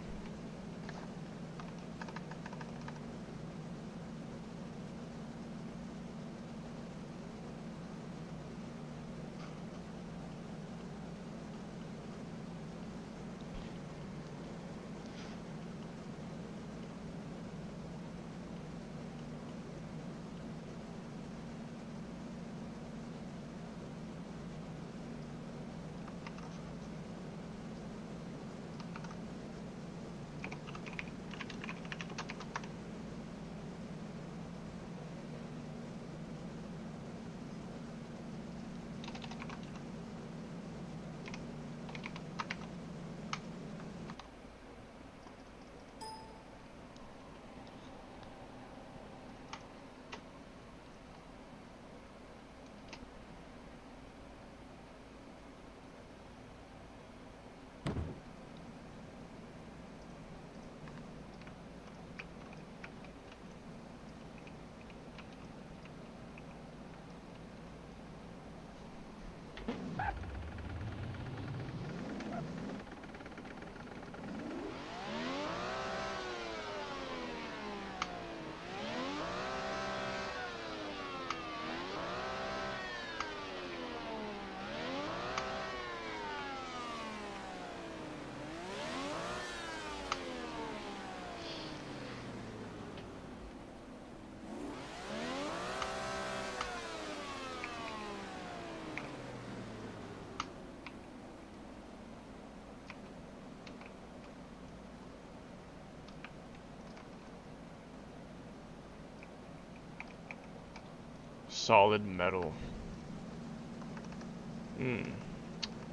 Solid metal.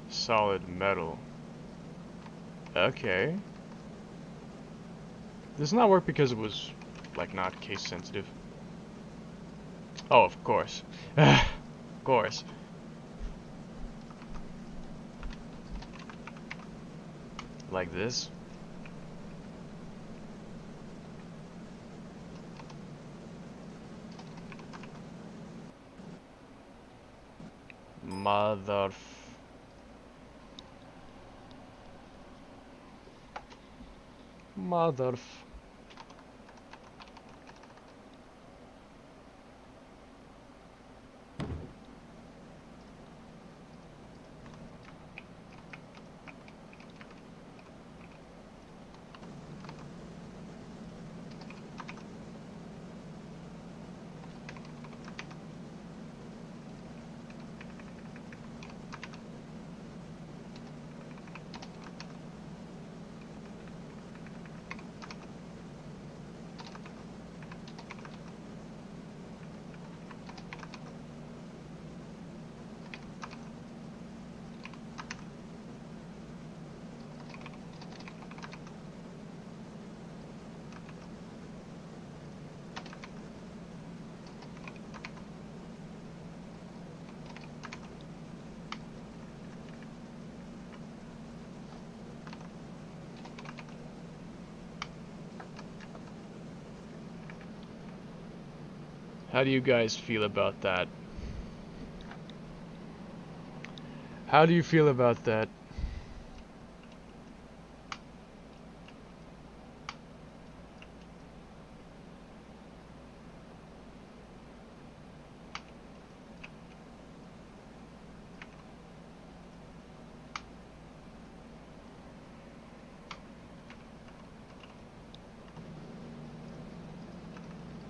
Solid metal. Okay. Does not work because it was, like, not case sensitive. Oh, of course. Of course. Like this. Mother. Mother. How do you guys feel about that? How do you feel about that?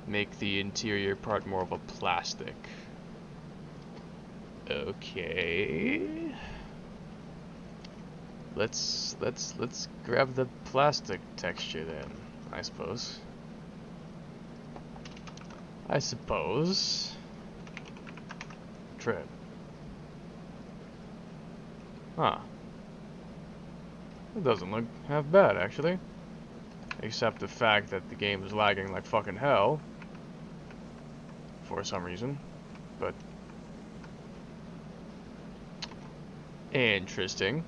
Make the interior part more of a plastic. Okay. Let's grab the plastic texture then, I suppose. Tread. Huh. It doesn't look half bad, actually. Except the fact that the game is lagging like fucking hell. For some reason. But... interesting.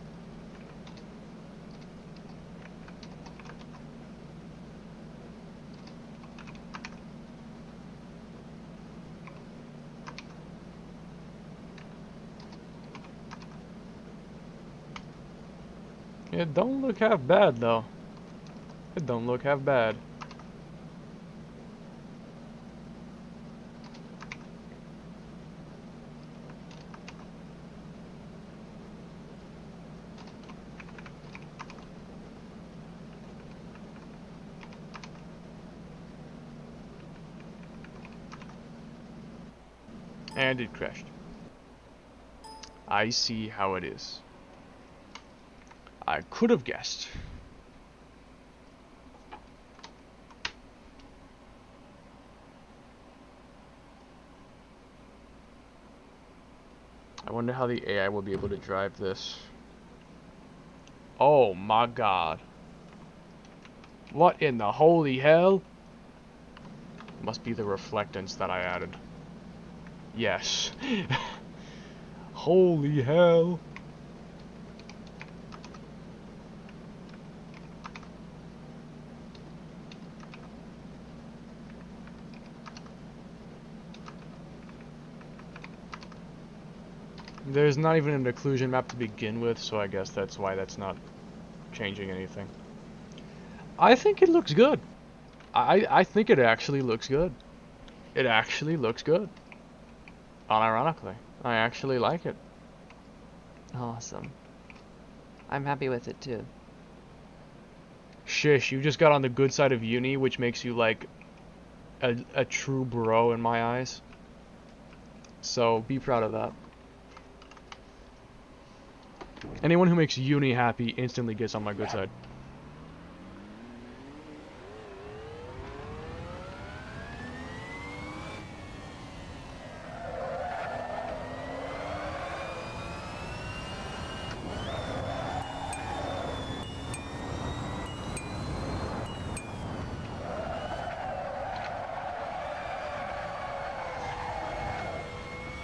It don't look half bad, though. It don't look half bad. And it crashed. I see how it is. I could have guessed. I wonder how the AI will be able to drive this. Oh my god. What in the holy hell? Must be the reflectance that I added. Yes. Holy hell. There's not even an occlusion map to begin with, so I guess that's why that's not changing anything. I think it looks good. I think it actually looks good. It actually looks good. Unironically. I actually like it. Awesome. I'm happy with it too. Shish, you just got on the good side of uni, which makes you like a true bro in my eyes. So be proud of that. Anyone who makes uni happy instantly gets on my good side.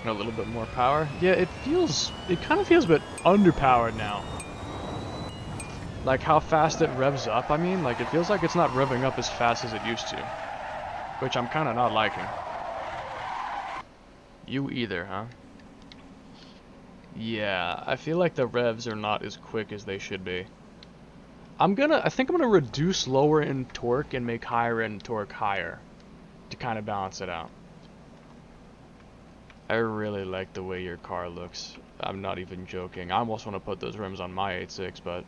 A little bit more power. Yeah, it kind of feels a bit underpowered now. Like how fast it revs up, I mean, like it feels like it's not revving up as fast as it used to. Which I'm kind of not liking. You either, huh? Yeah, I feel like the revs are not as quick as they should be. I think I'm gonna reduce lower end torque and make higher end torque higher. To kind of balance it out. I really like the way your car looks. I'm not even joking. I almost want to put those rims on my 8.6, but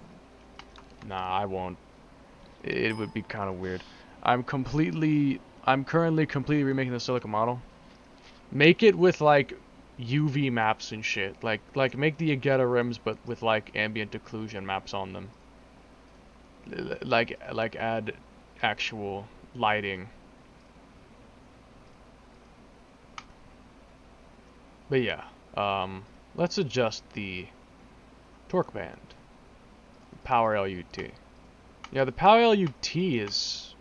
nah, I won't. It would be kind of weird. I'm currently completely remaking the Silica model. Make it with like UV maps and shit. Like make the Agetta rims, but with like ambient occlusion maps on them. Like add actual lighting. But yeah, let's adjust the torque band. Power LUT. Yeah, the power LUT is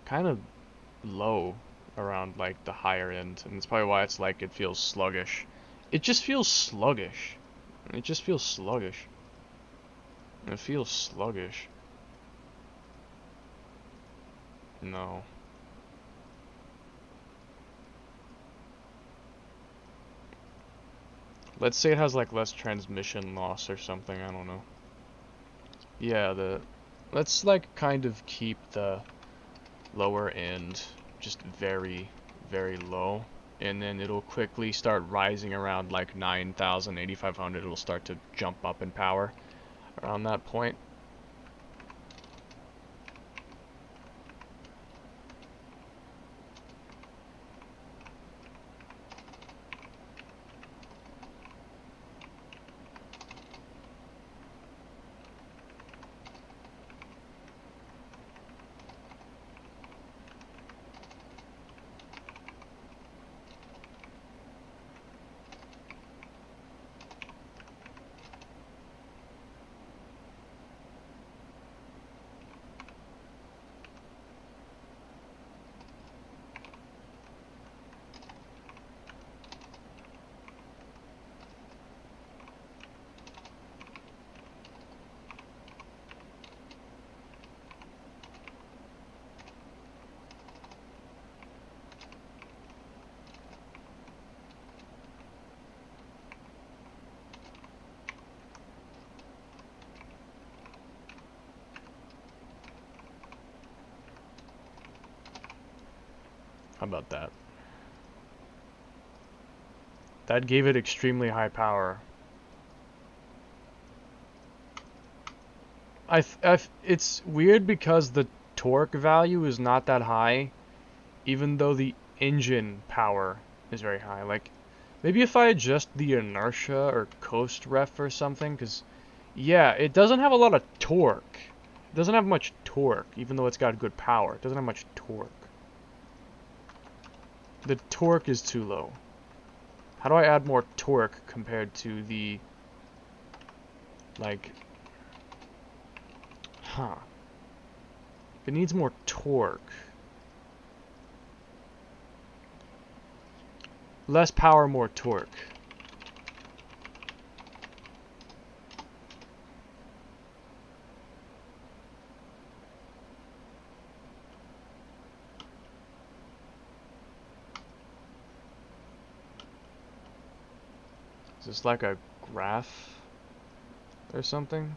kind of low around like the higher end, and that's probably why it's like it feels sluggish. It just feels sluggish. It just feels sluggish. It feels sluggish. No. Let's say it has like less transmission loss or something, I don't know. Yeah, let's like kind of keep the lower end just very, very low. And then it'll quickly start rising around like 9,000, 8,500. It'll start to jump up in power around that point. How about that? That gave it extremely high power. It's weird because the torque value is not that high, even though the engine power is very high. Like, maybe if I adjust the inertia or coast ref or something, because, yeah, it doesn't have a lot of torque. It doesn't have much torque, even though it's got good power. It doesn't have much torque. The torque is too low. How do I add more torque compared to the, like, it needs more torque. Less power, more torque. Is this like a graph or something?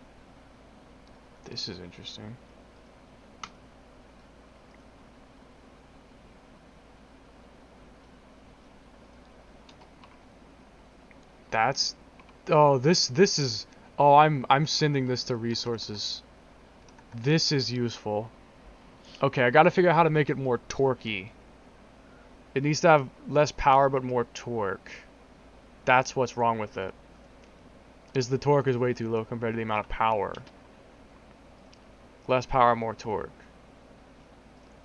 This is interesting. That's this is I'm sending this to resources. This is useful. Okay, I gotta figure out how to make it more torquey. It needs to have less power but more torque. That's what's wrong with it. Is the torque is way too low compared to the amount of power. Less power, more torque.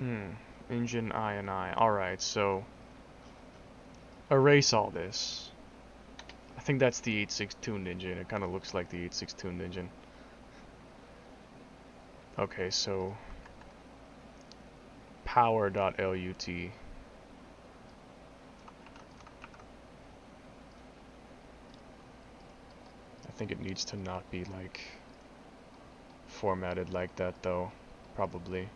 Engine I and I. Alright, so erase all this. I think that's the 8.6 tuned engine. It kind of looks like the 8.6 tuned engine. Okay, so power.lut. think it needs to not be like formatted like that though, probably.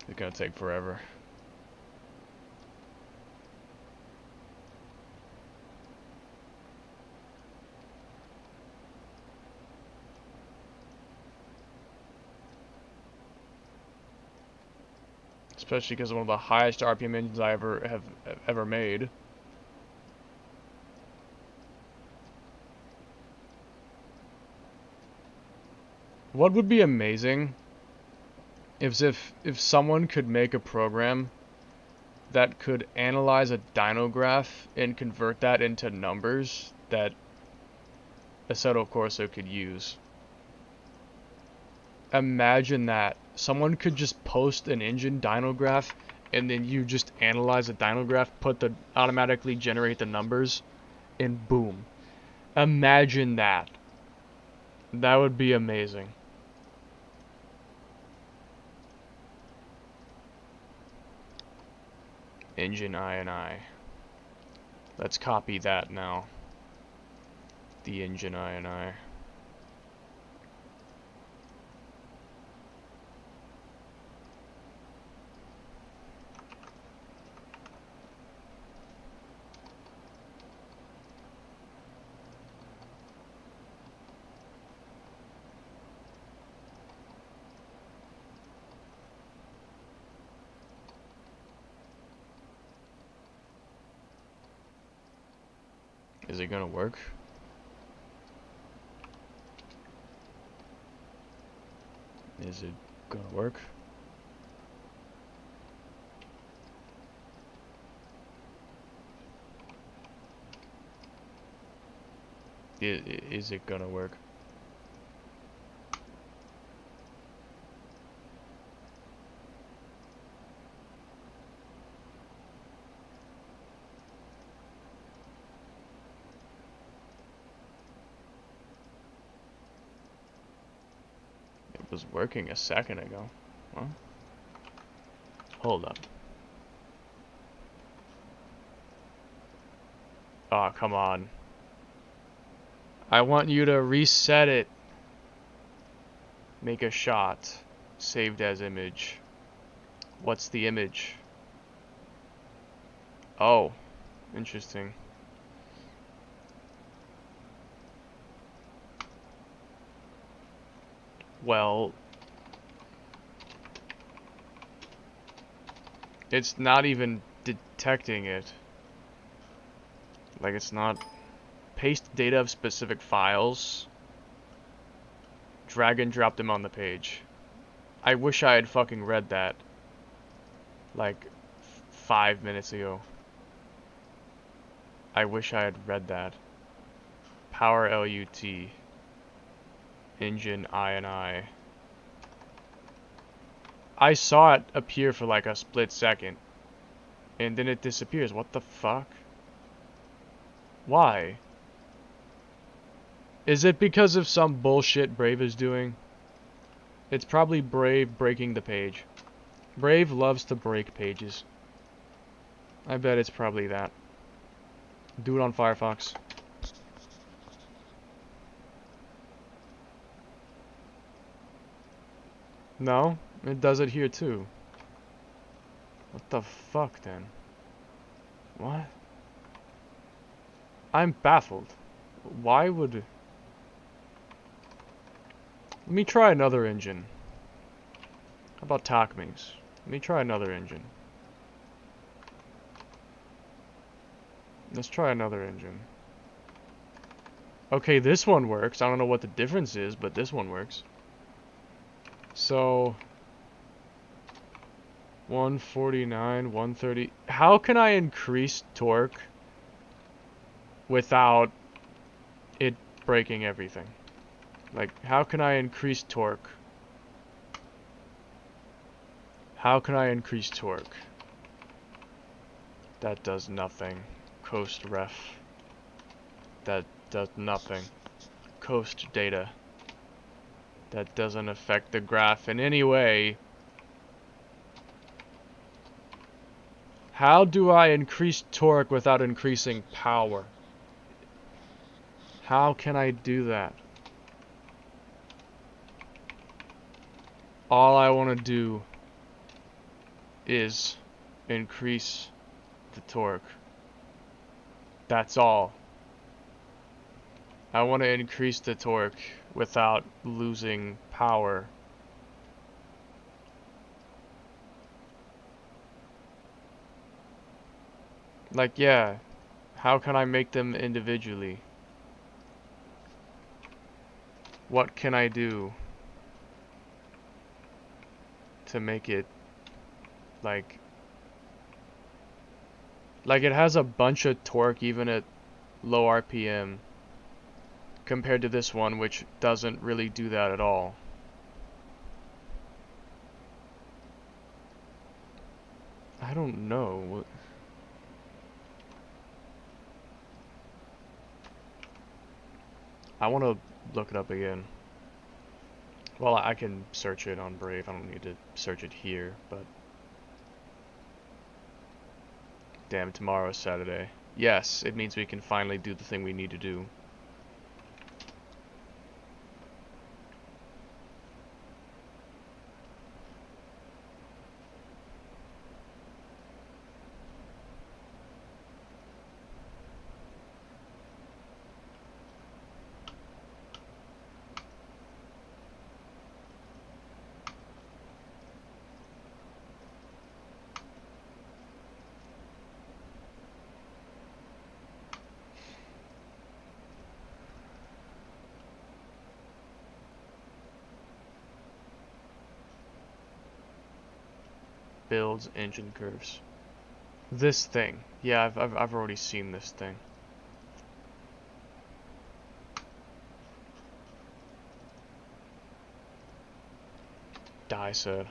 It's gonna take forever. Especially because one of the highest RPM engines I have ever made. What would be amazing is if someone could make a program that could analyze a dynograph and convert that into numbers that Assetto Corsa could use. Imagine that. Someone could just post an engine dynograph and then you just analyze the dynograph, automatically generate the numbers, and boom. Imagine that. That would be amazing. Engine INI. Let's copy that now. The engine INI. Is it gonna work? Is it gonna work? Is it gonna work? It was working a second ago. Huh? Hold up. Aw, come on. I want you to reset it. Make a shot. Saved as image. What's the image? Oh, interesting. Well, it's not even detecting it. Like, it's not. Paste data of specific files. Drag and drop them on the page. I wish I had fucking read that. Like, 5 minutes ago. I wish I had read that. Power LUT. Engine INI. I saw it appear for like a split second. And then it disappears. What the fuck? Why? Is it because of some bullshit Brave is doing? It's probably Brave breaking the page. Brave loves to break pages. I bet it's probably that. Do it on Firefox. No, it does it here too. What the fuck then? What? I'm baffled. Why would... Let me try another engine. How about Takmi's? Let me try another engine. Let's try another engine. Okay, this one works. I don't know what the difference is, but this one works. So... 149, 130... How can I increase torque without it breaking everything? Like, how can I increase torque? How can I increase torque? That does nothing. Coast ref. That does nothing. Coast data. That doesn't affect the graph in any way. How do I increase torque without increasing power? How can I do that? All I want to do is increase the torque. That's all. I want to increase the torque without losing power. Like, yeah, how can I make them individually? What can I do to make it, like it has a bunch of torque even at low RPM compared to this one, which doesn't really do that at all. I don't know. I want to look it up again. Well, I can search it on Brave. I don't need to search it here, but... Damn, tomorrow is Saturday. Yes, it means we can finally do the thing we need to do. Builds engine curves. This thing. Yeah, I've already seen this thing. Die said.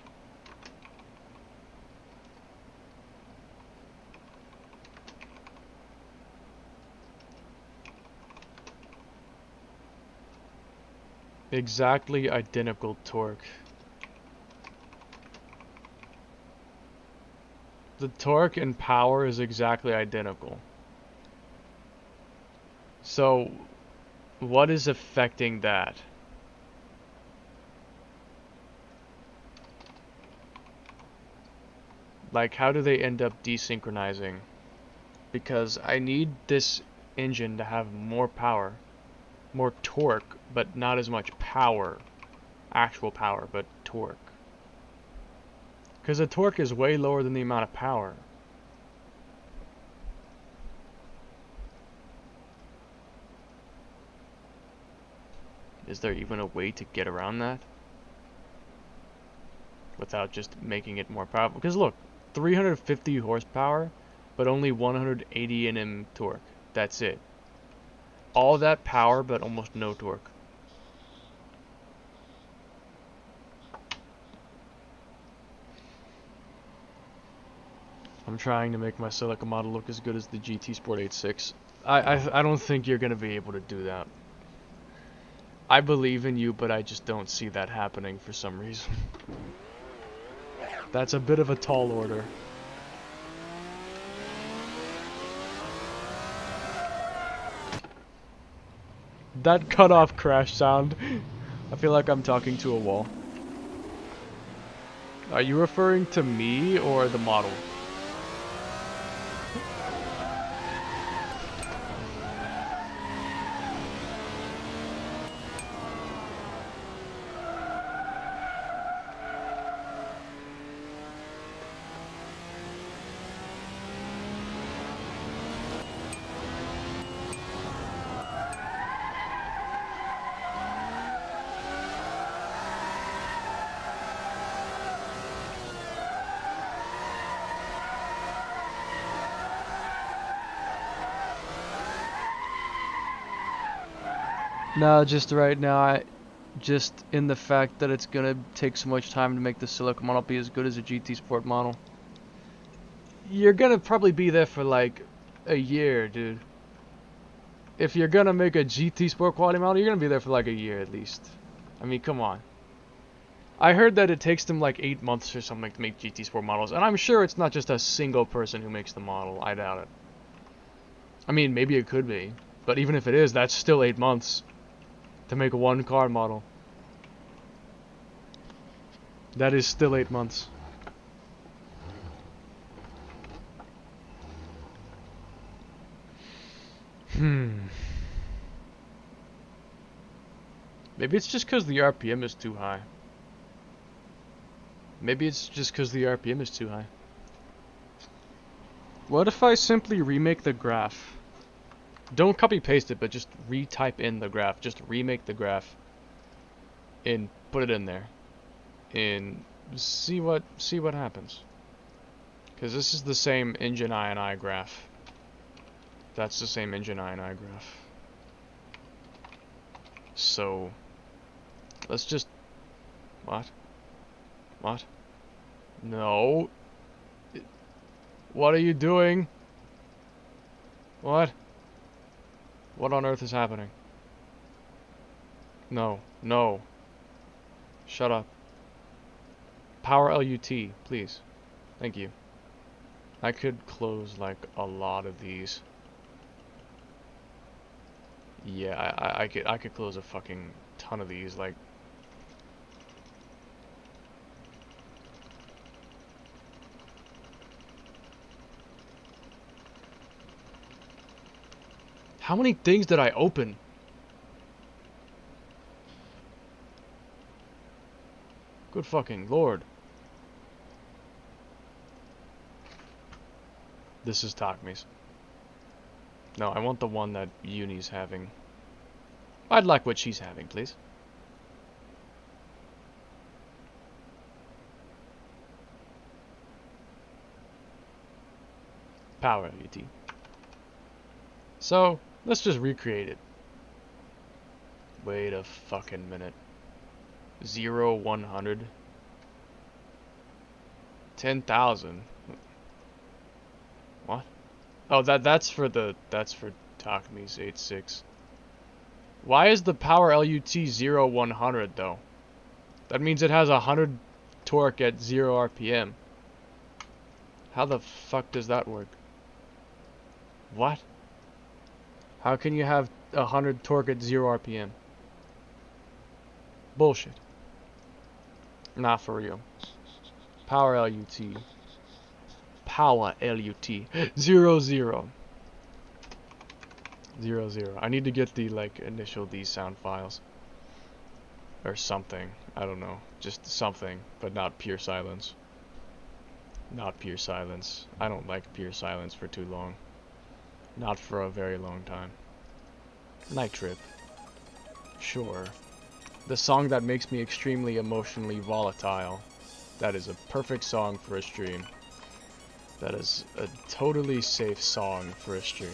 Exactly identical torque. The torque and power is exactly identical. So, what is affecting that? Like, how do they end up desynchronizing? Because I need this engine to have more power, more torque, but not as much power. Actual power, but torque. Because the torque is way lower than the amount of power. Is there even a way to get around that? Without just making it more powerful? Because look, 350 horsepower, but only 180 Nm torque. That's it. All that power, but almost no torque. I'm trying to make my Celica model look as good as the GT Sport 86. I don't think you're going to be able to do that. I believe in you, but I just don't see that happening for some reason. That's a bit of a tall order. That cut-off crash sound, I feel like I'm talking to a wall. Are you referring to me or the model? No, just right now, just in the fact that it's gonna take so much time to make the Silica model be as good as a GT Sport model. You're gonna probably be there for like a year, dude. If you're gonna make a GT Sport quality model, you're gonna be there for like a year at least. I mean, come on. I heard that it takes them like 8 months or something to make GT Sport models, and I'm sure it's not just a single person who makes the model. I doubt it. I mean, maybe it could be, but even if it is, that's still 8 months to make one car model. That is still 8 months. Maybe it's just because the RPM is too high. Maybe it's just because the RPM is too high. What if I simply remake the graph? Don't copy paste it, but just retype in the graph. Just remake the graph and put it in there and see what happens. Because this is the same engine INI graph. That's the same engine INI graph. So let's just what? No. What are you doing? What? What on earth is happening? No. No. Shut up. Power LUT, please. Thank you. I could close like a lot of these. Yeah, I could close a fucking ton of these, like. How many things did I open? Good fucking lord. This is Takmi's. No, I want the one that Uni's having. I'd like what she's having, please. Power LUT. So, let's just recreate it. Wait a fucking minute. 0, 100. 10,000. What? Oh, that's for Takmi's 86. Why is the power LUT 0, 100 though? That means it has 100 torque at 0 RPM. How the fuck does that work? What? How can you have 100 torque at 0 RPM? Bullshit. Not for real. Power LUT. Power LUT. 0, 0. 0, 0. I need to get the, like, initial these sound files. Or something. I don't know. Just something. But not pure silence. Not pure silence. I don't like pure silence for too long. Not for a very long time. Night Trip. Sure. The song that makes me extremely emotionally volatile. That is a perfect song for a stream. That is a totally safe song for a stream.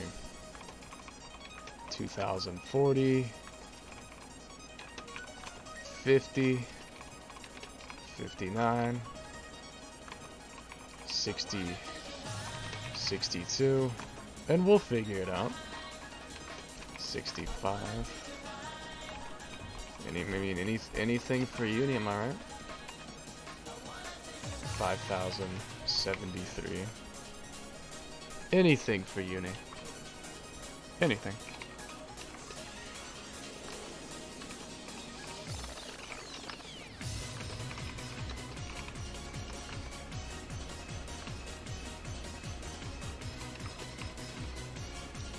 2040. 50. 59. 60. 62. And we'll figure it out. 65. Anything for Uni, am I right? 5,073. Anything for Uni. Anything.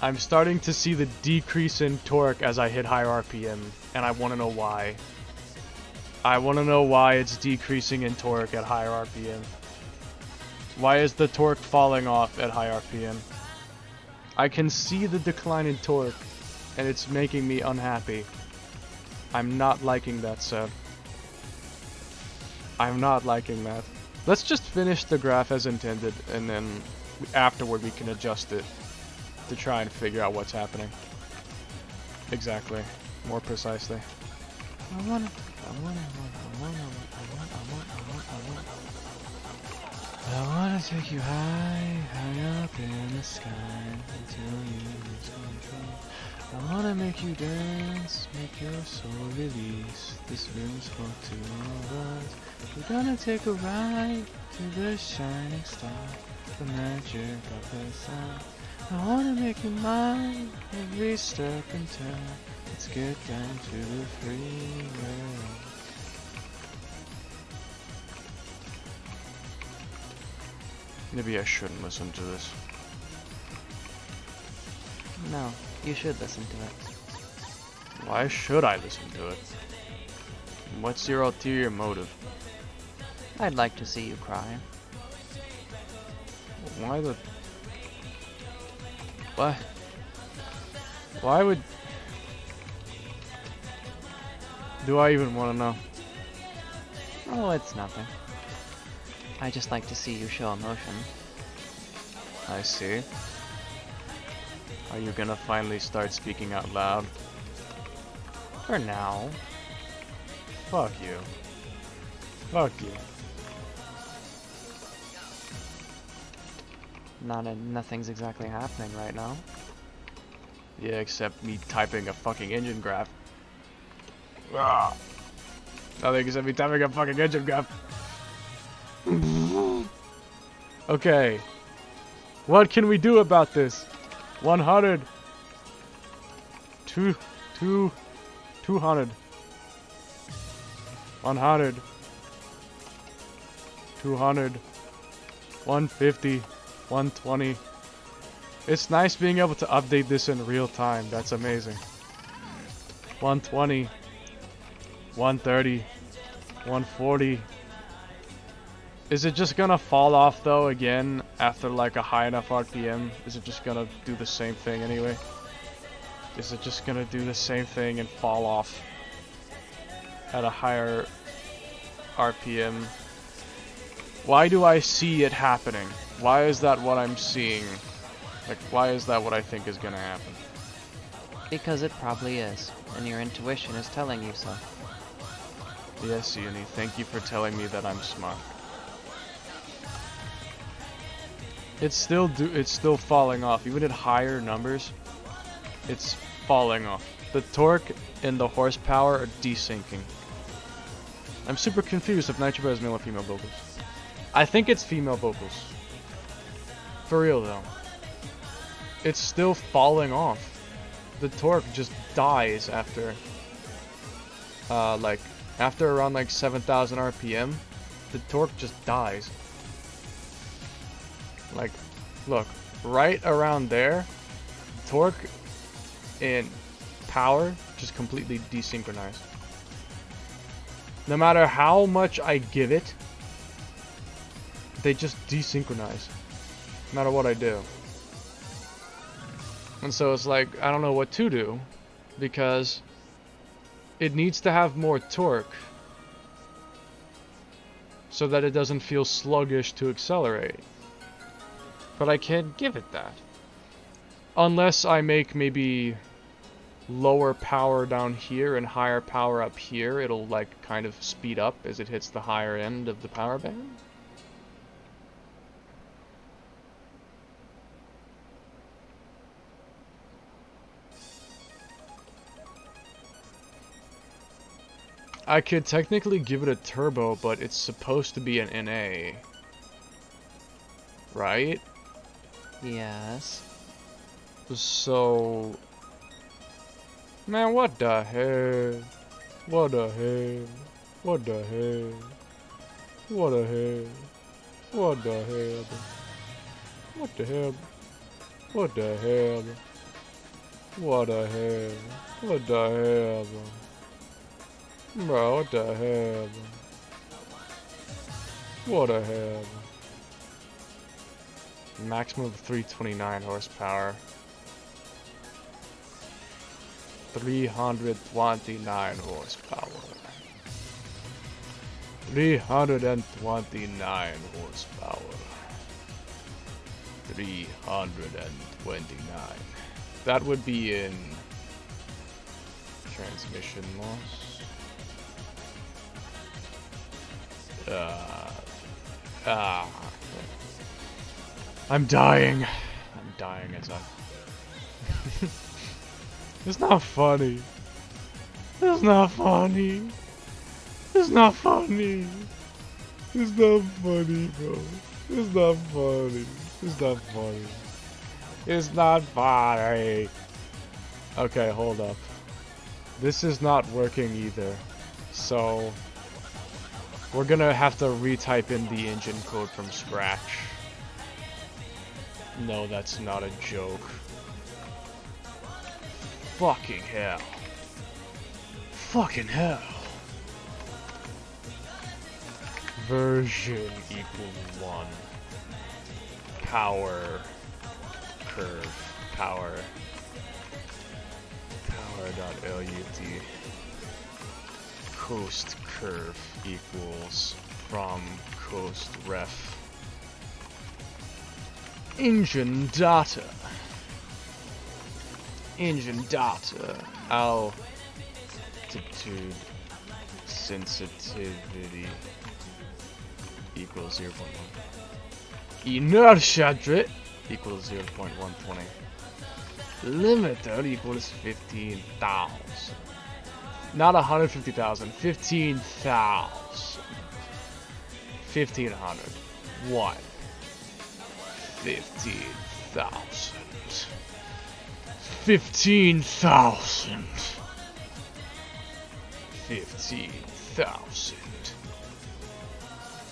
I'm starting to see the decrease in torque as I hit higher RPM, and I want to know why. I want to know why it's decreasing in torque at higher RPM. Why is the torque falling off at high RPM? I can see the decline in torque, and it's making me unhappy. I'm not liking that, Seb. I'm not liking that. Let's just finish the graph as intended, and then afterward we can adjust it to try and figure out what's happening. Exactly. more precisely. I wanna take you high, high up in the sky until you lose control. I wanna make you dance, make your soul release. This room's for two of us. We're gonna take a ride to the shining star, the magic of the sun. I wanna make you mine, every step and turn. Let's get down to the freeway. Maybe I shouldn't listen to this. No, you should listen to it. Why should I listen to it? What's your ulterior motive? I'd like to see you cry. Why the... What? Why would... Do I even want to know? Oh, it's nothing. I just like to see you show emotion. I see. Are you gonna finally start speaking out loud? For now. Fuck you. Fuck you. Nothing's exactly happening right now. Yeah, except me typing a fucking engine graph. Ah. Nothing except me typing a fucking engine graph. Okay. What can we do about this? 100. 200. 100. 200. 150. 120. It's nice being able to update this in real time. That's amazing. 120. 130. 140. Is it just gonna fall off though again after like a high enough RPM? Is it just gonna do the same thing anyway? Is it just gonna do the same thing and fall off at a higher RPM? Why do I see it happening? Why is that what I'm seeing? Like, why is that what I think is gonna happen? Because it probably is, and your intuition is telling you so. Yes, Uni, thank you for telling me that I'm smart. It's still falling off, even at higher numbers. It's falling off. The torque and the horsepower are desyncing. I'm super confused if Nitro has male or female vocals. I think it's female vocals. For real though. It's still falling off. The torque just dies after after around like 7,000 RPM, the torque just dies. Like, look, right around there, torque and power just completely desynchronized. No matter how much I give it, they just desynchronize. No matter what I do. And so it's like, I don't know what to do, because it needs to have more torque so that it doesn't feel sluggish to accelerate. But I can't give it that. Unless I make maybe lower power down here and higher power up here, it'll like kind of speed up as it hits the higher end of the power band. I could technically give it a turbo, but it's supposed to be an NA. Right? Yes. So... Man, what the hell? What the hell? What the hell? What the hell? What the hell? What the hell? What the hell? What the hell? What the hell? Bro, what the hell? What the hell? Maximum of 329 horsepower. 329 horsepower. 329 horsepower. 329. That would be in Transmission loss. I'm dying. I'm dying as I. It's not funny. It's not funny. It's not funny. It's not funny, bro. It's not funny. It's not funny. It's not funny. Okay, hold up. This is not working either. So, we're gonna have to retype in the engine code from scratch. No, that's not a joke. Fucking hell. Fucking hell. Version equals 1. Power curve. Power.lut. Coast curve equals from coast ref. Engine data. Altitude sensitivity equals 0.1. Inertia drift equals 0.120. Limiter equals 15,000. Not 150,000, 15,000. 1,500. What? 15,000. 15,000. 15,000.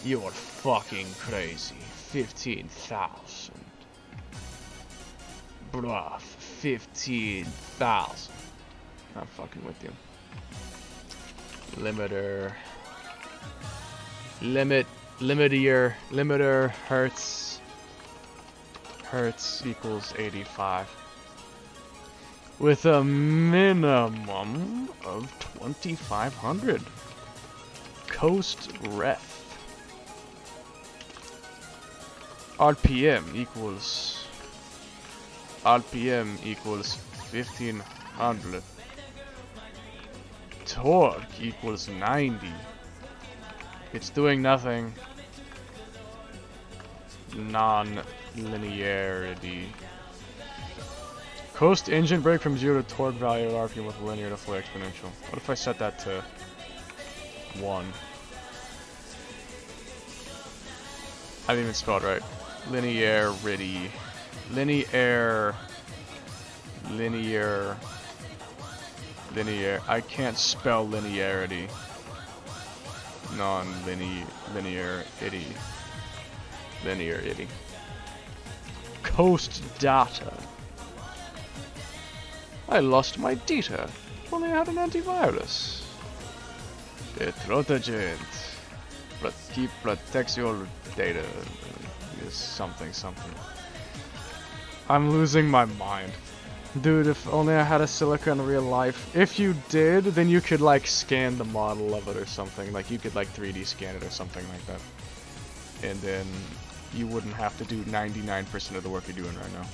You're fucking crazy. 15,000. Bruh, 15,000. I'm fucking with you. Limiter. Limiter hertz equals 85. With a minimum of 2,500. Coast ref. RPM equals 1,500. Torque equals 90. It's doing nothing. Non-linearity. Coast engine brake from 0 to torque value of RPM with linear to fully exponential. What if I set that to 1? I didn't even spell it right. Linearity. Linear. I can't spell linearity. Linearity. Coast data. I lost my data. Only had an antivirus. Detergent. Protects your data. Is something. I'm losing my mind. Dude, if only I had a silica in real life. If you did, then you could like scan the model of it or something. Like you could like 3D scan it or something like that. And then you wouldn't have to do 99% of the work you're doing right now.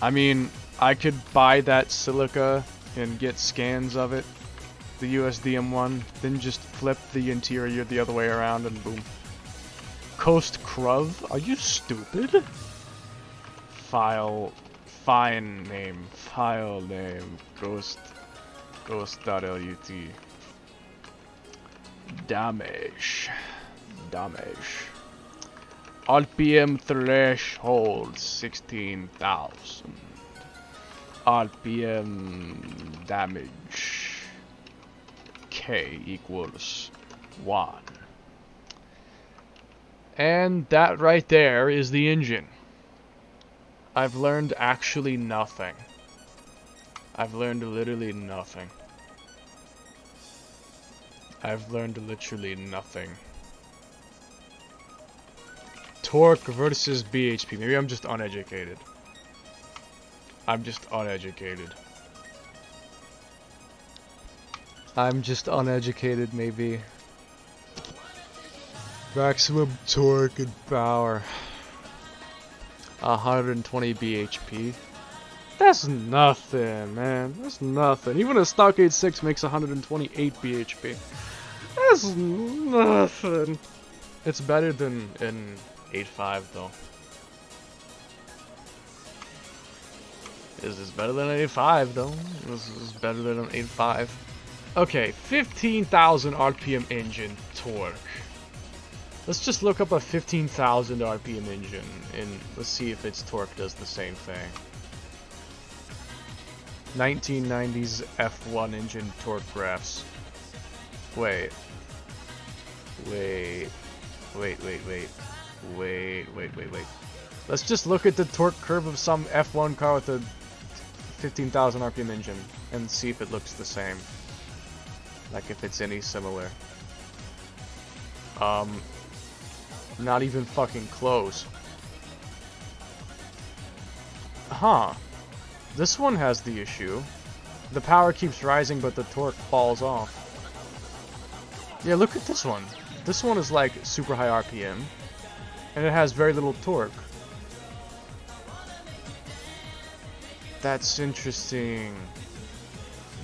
I mean, I could buy that silica and get scans of it, the USDM one, then just flip the interior the other way around and boom. Coast Cruv? Are you stupid? File name, ghost.lut. Damage. RPM threshold 16,000. RPM damage K equals 1. And that right there is the engine. I've learned actually nothing. I've learned literally nothing. I've learned literally nothing. Torque versus BHP. Maybe I'm just uneducated. I'm just uneducated, maybe. Maximum torque and power. 120 bhp. That's nothing, man. That's nothing. Even a stock 8.6 makes 128 bhp. That's nothing. It's better than in 8.5 though. This is better than 8.5 though. This is better than an 8.5. Okay, 15,000 RPM engine torque. Let's just look up a 15,000 RPM engine and let's see if its torque does the same thing. 1990s F1 engine torque graphs. Wait. Let's just look at the torque curve of some F1 car with a 15,000 RPM engine and see if it looks the same. Like if it's any similar. Not even fucking close. Huh. This one has the issue. The power keeps rising, but the torque falls off. Yeah, look at this one. This one is like super high RPM, and it has very little torque. That's interesting.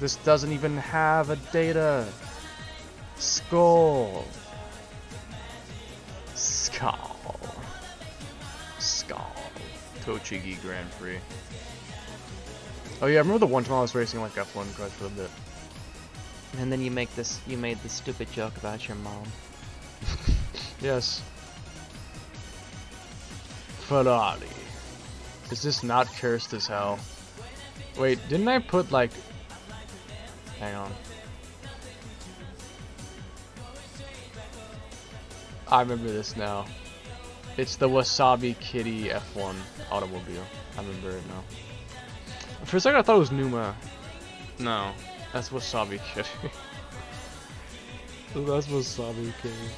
This doesn't even have a data. Skull. Tochigi Grand Prix. Oh yeah, I remember the one time I was racing like F1 cars for a bit. And then you made this stupid joke about your mom. Yes. Ferrari. Is this not cursed as hell? Wait, didn't I put like... Hang on. I remember this now. It's the Wasabi Kitty F1 automobile. I remember it now. For a second I thought it was Numa. No, that's Wasabi Kitty. That's Wasabi Kitty.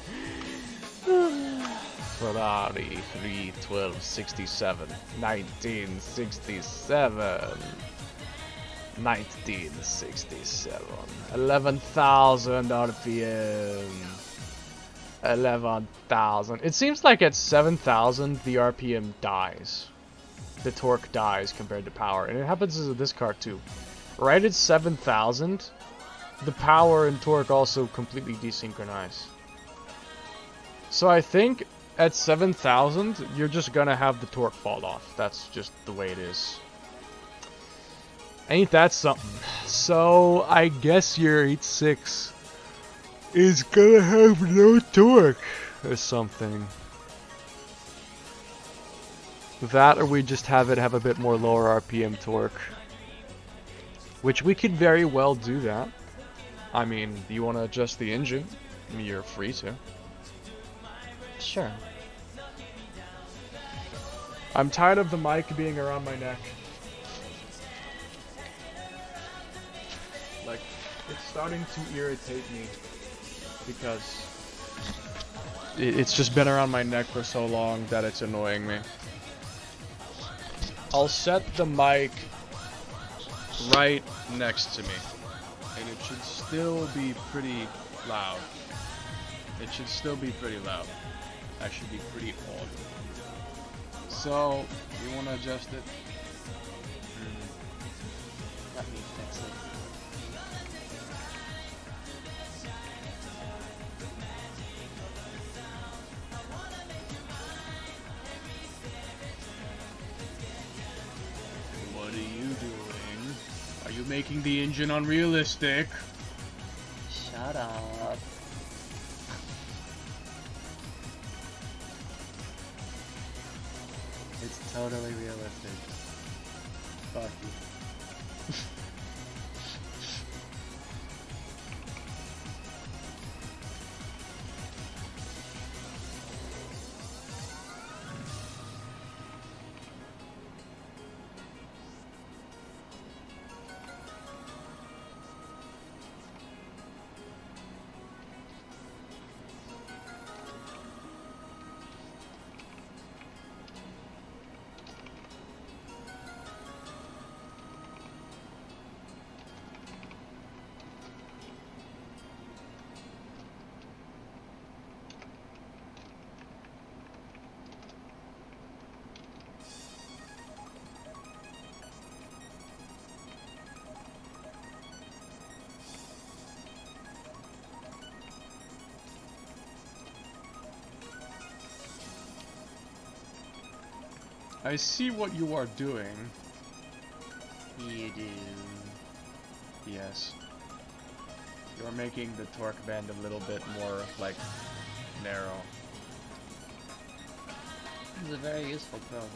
Ferrari 31267 1967 1967 11,000 RPM 11,000. It seems like at 7,000 the RPM dies. The torque dies compared to power, and it happens to this car too. Right at 7,000 the power and torque also completely desynchronize. So I think at 7,000, you're just gonna have the torque fall off. That's just the way it is. Ain't that something? So I guess your 8.6 is gonna have no torque or something. That, or we just have it have a bit more lower RPM torque. Which we could very well do that. I mean, do you want to adjust the engine? I mean, you're free to. Sure. I'm tired of the mic being around my neck. Like, it's starting to irritate me because it's just been around my neck for so long that it's annoying me. I'll set the mic right next to me, and it should still be pretty loud. It should still be pretty loud. I should be pretty audible. So, you want to adjust it? Let me fix it. What are you doing? Are you making the engine unrealistic? Shut up. It's totally realistic. Fuck you. I see what you are doing. You do. Yes. You're making the torque band a little bit more, like, narrow. This is a very useful program.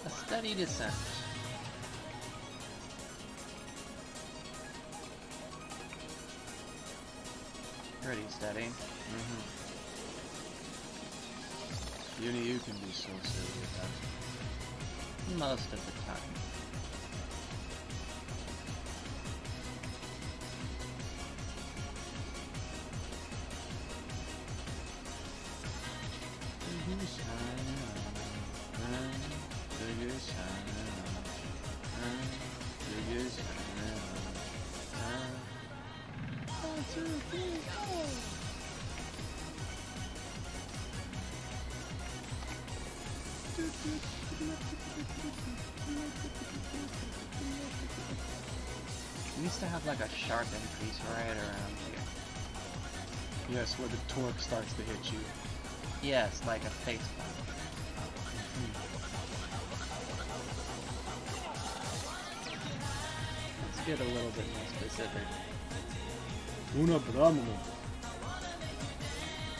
A steady descent. Pretty steady. Uni, you can be so silly with that. Most of the time. We used to have like a sharp increase right around here. Yes, where the torque starts to hit you. Yes, like a face bump. Let's get a little bit more specific. Una bra moment.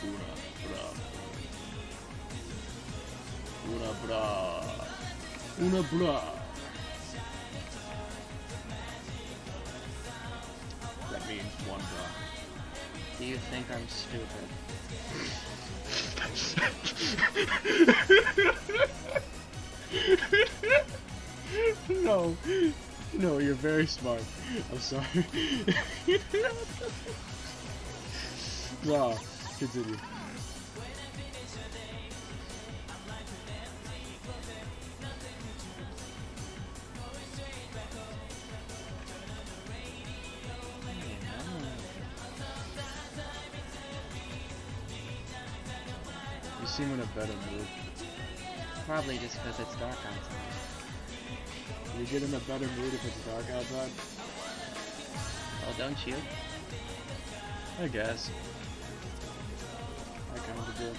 Una bra. Una bra. That means one bra. Do you think I'm stupid? No. No, you're very smart. I'm sorry. Wow. Continue. You seem in a better mood. Probably just because it's dark outside. You get in a better mood if it's dark outside? Oh, don't you? I guess. I kind of do.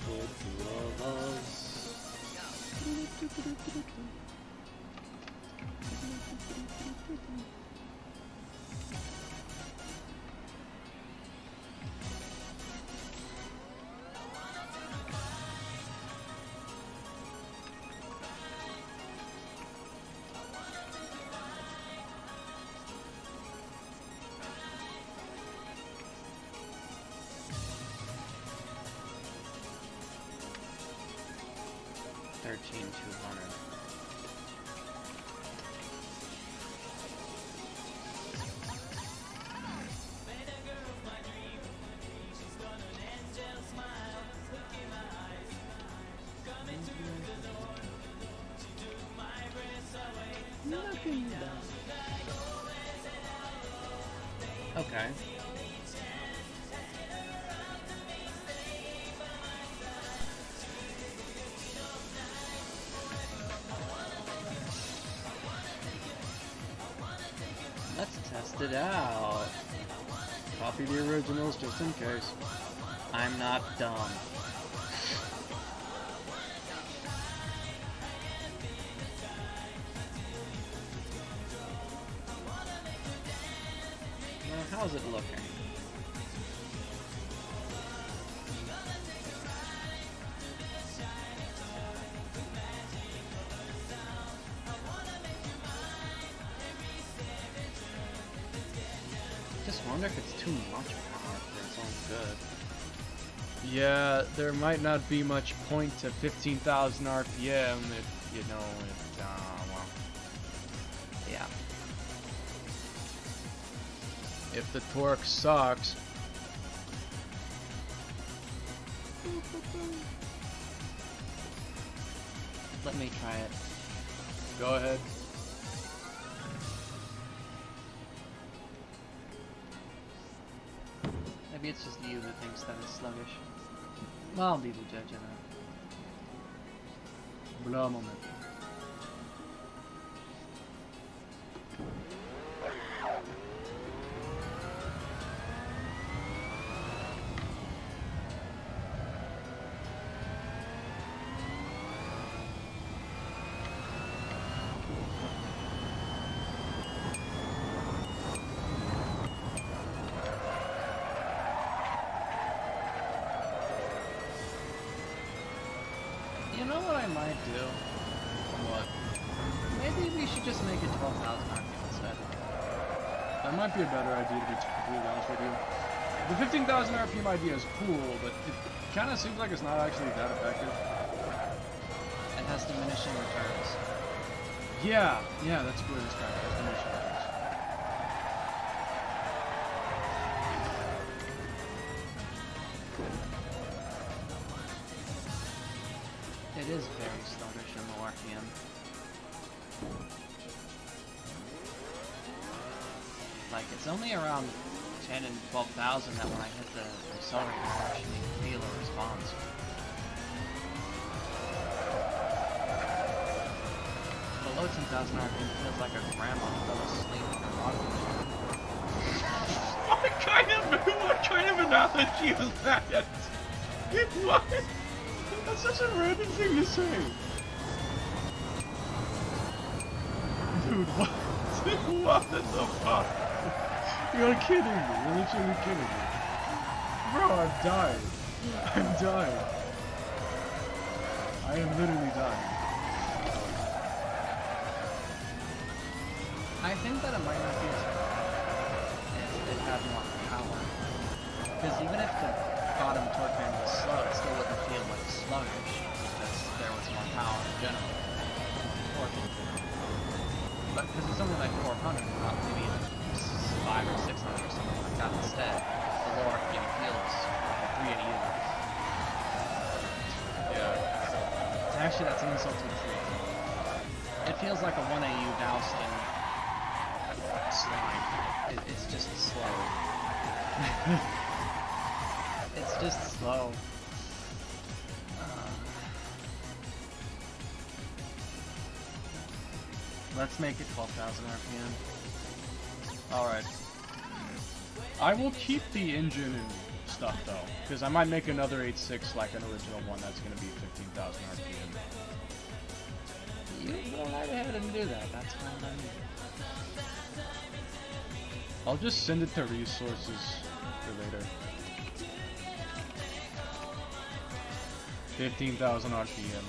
For two of us. Okay. Let's test it out. Copy the originals just in case. I'm not dumb. Well, how's it looking? Just wonder if it's too much power for its own good. Yeah, there might not be much point to 15,000 RPM if, you know, if, well, Yeah. if the torque sucks. Let me try it. Go ahead. Maybe it's just you that thinks that it's sluggish. Well, I'll be the judge of that. Blah moment. might do. What? Maybe we should just make it 12,000 RPM instead. That might be a better idea, to be completely honest with you. The 15,000 RPM idea is cool, but it kind of seems like it's not actually that effective. It has diminishing returns. Yeah, that's good. It's kind of diminishing returns. It is very sluggish in low RPM. Like, it's only around 10 and 12,000 that when I hit the accelerator, I actually feel a response. Below 10,000 RPM feels like a grandma fell asleep on her bottom. What kind of analogy is that? What? That's such a random thing to say. Dude, what? What the fuck? You're kidding me. You're literally kidding me. Bro, I'm dying. I'm dying. I am literally dying. I think that it might not be as bad if it had more power. Because even if the bottom torque band was slow, it still wouldn't feel like sluggish because there was more power in general. But because it's only like 400, not maybe 5 or 600 or something like that instead, the lower RPM feels like a 380 unit. Yeah. Actually, that's an insult to the truth. It feels like a 1 AU doused in slime. It's just slow. It's just slow. Let's make it 12,000 RPM. Alright. I will keep the engine and stuff though, because I might make another 8.6 like an original one that's going to be 15,000 RPM. You go right ahead and do that. That's fine by me. I'll just send it to resources for later. 15,000 RPM.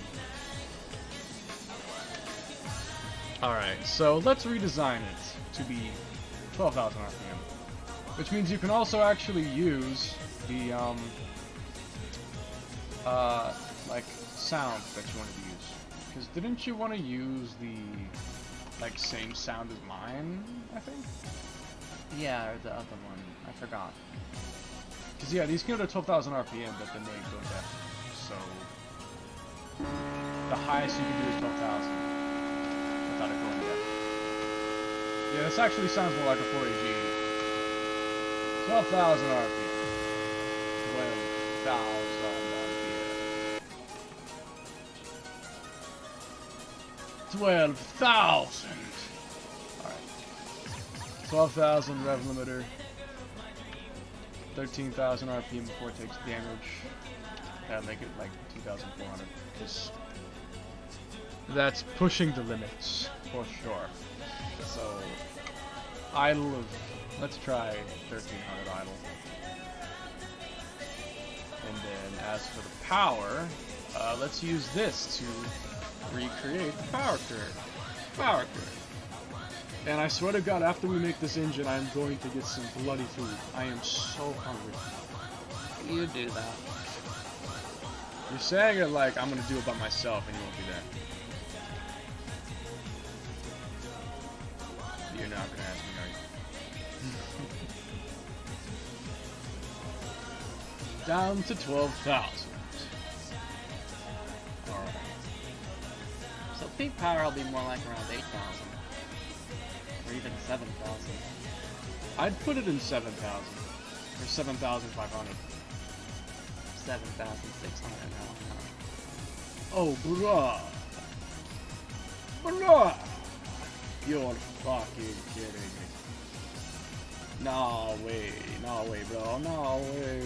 Alright, so let's redesign it to be 12,000 RPM. Which means you can also actually use the, like, sound that you wanted to use. Because didn't you want to use the, like, same sound as mine, I think? Yeah, or the other one. I forgot. Because, yeah, these go to 12,000 RPM, but then they go down. So, the highest you can do is 12,000 without it going down. Yeah, this actually sounds more like a 4AG. 12,000 RPM. 12,000 RPM. 12,000! Alright. 12,000 rev limiter. 13,000 RPM before it takes damage. That'll make it like 2,400. Just that's pushing the limits for sure. So idle of let's try 1,300 idle. And then as for the power, let's use this to recreate the power curve. Power curve. And I swear to God, after we make this engine, I'm going to get some bloody food. I am so hungry. You do that. You're saying it like I'm gonna do it by myself, and you won't do that. You're not gonna ask me, are you? Down to 12,000. Alright. So peak power will be more like around 8,000. Or even 7,000. I'd put it in 7,000. Or 7,500. 7,600 now. Oh, bruh. Bruh. You're fucking kidding me. No way, bro. No way.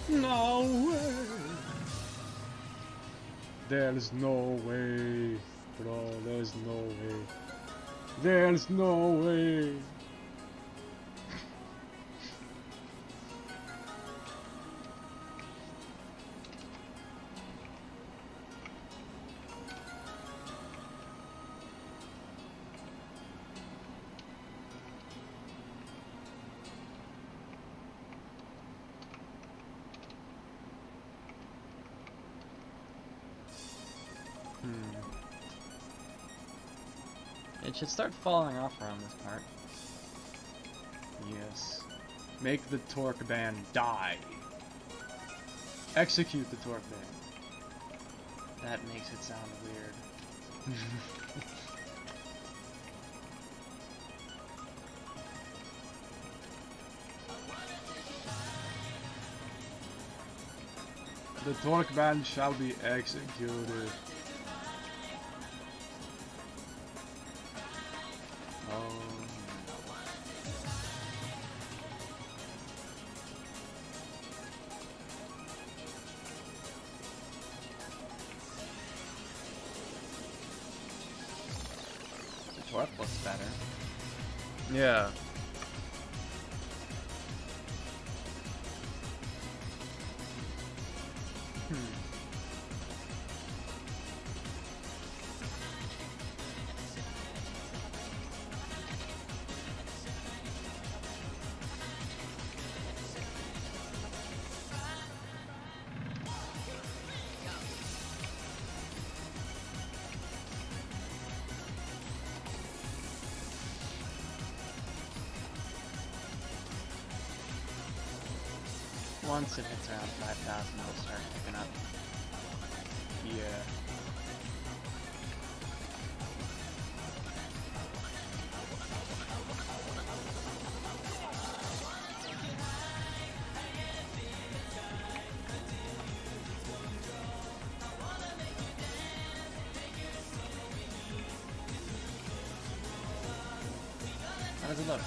No way. There's no way, bro. There's no way. There's no way. It should start falling off around this part. Yes. Make the torque band die. Execute the torque band. That makes it sound weird. The torque band shall be executed. Oh. The torque looks better. Yeah. Once it hits around 5,000, it'll start picking up. Yeah. How does it look?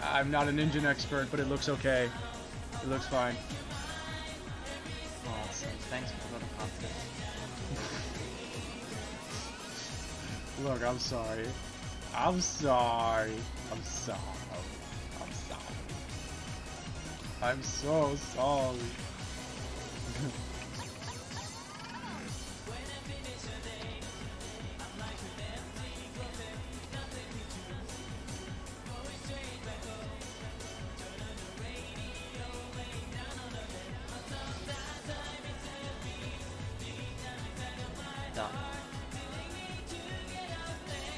I'm not an engine expert, but it looks okay. It looks fine. Awesome. Thanks for the confidence. Look, I'm sorry. I'm sorry. I'm sorry. I'm sorry. I'm so sorry. Done.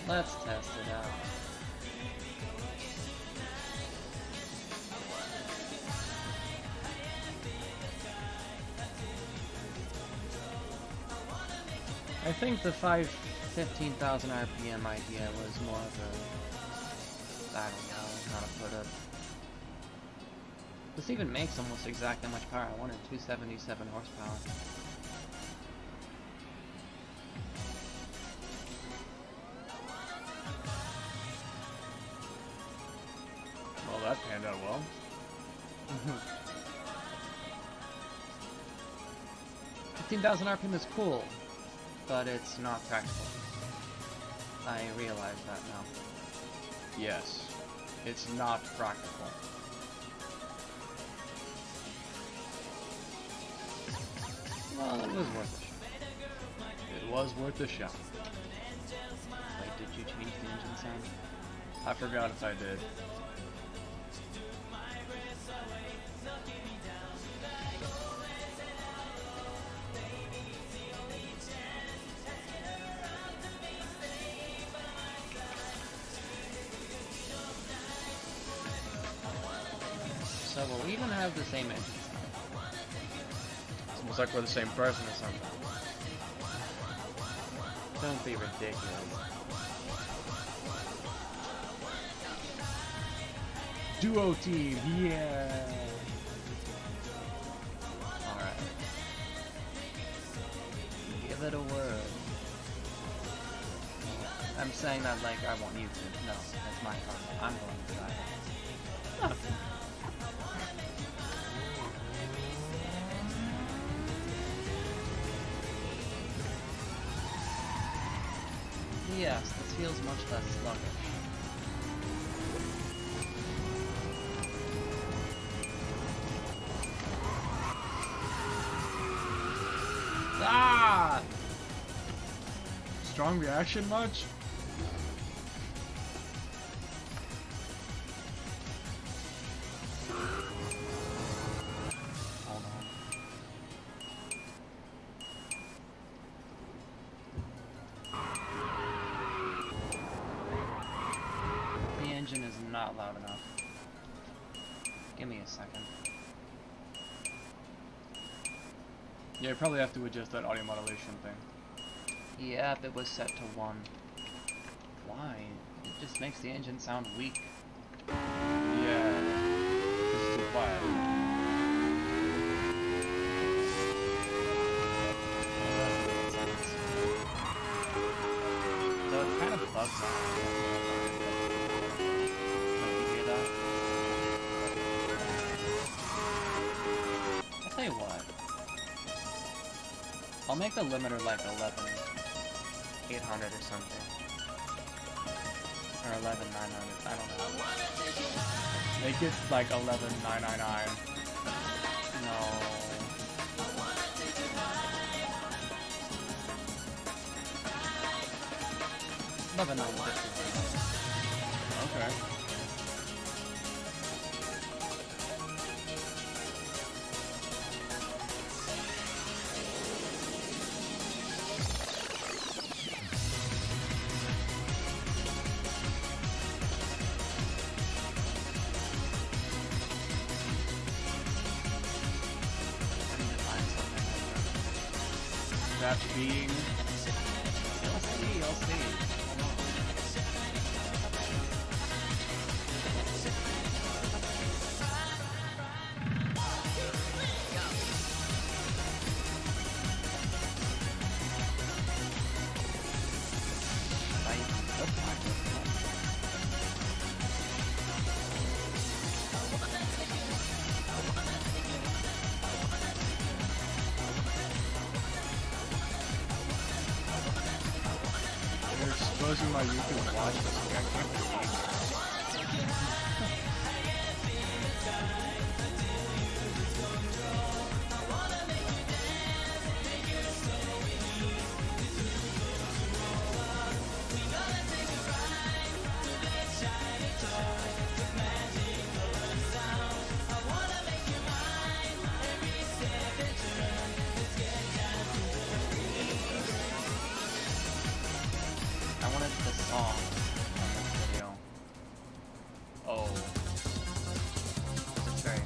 Let's test it out. I think the 15,000 RPM idea was more of a, I don't know how to put it. This even makes almost exactly how much power I wanted, 277 horsepower. Well, that panned out well. 15,000 RPM is cool, but it's not practical. I realize that now. Yes. It's not practical. Well, it was worth it. It was worth a shot. Wait, did you change the engine sound? I forgot if I did. So will we even have the same engine sound? It's almost like we're the same person or something. Don't be ridiculous. Duo team, yeah! Alright. Give it a whirl. I'm saying that like I want you to. No, that's my car. I'm going to drive it. Yes, this feels much less sluggish. Ah! Strong reaction much? Hold on. not loud enough. Give me a second. Yeah, you probably have to adjust that audio modulation thing. Yep, it was set to 1. Why? It just makes the engine sound weak. Yeah. This is too quiet. So it kind of bugs out. Don't you hear that? I'll tell you what. I'll make the limiter like 11,800 or something. Or 11,900, I don't know. Make it like 11,999. No. Eleven nine fifty. Okay. That being You'll see, you'll see. you're exposing my YouTube watch history, I can't believe. I wanted the song on this video. Oh. It's very...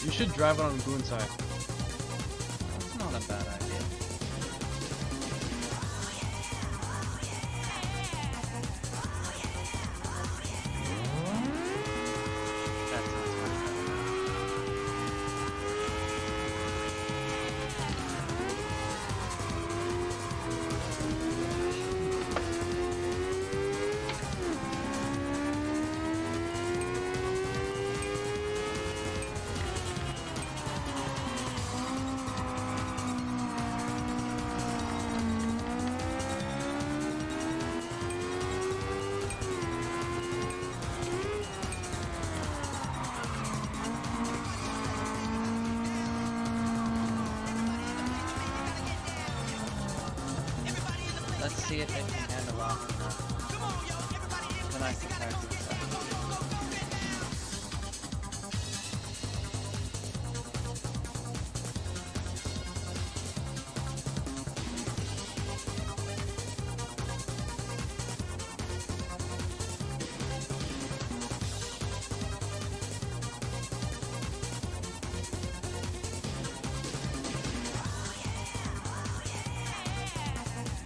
You should drive it on Boonside. That's not a bad idea. That sounds much better now. Let's see if it can handle off enough. Then I can try to do that.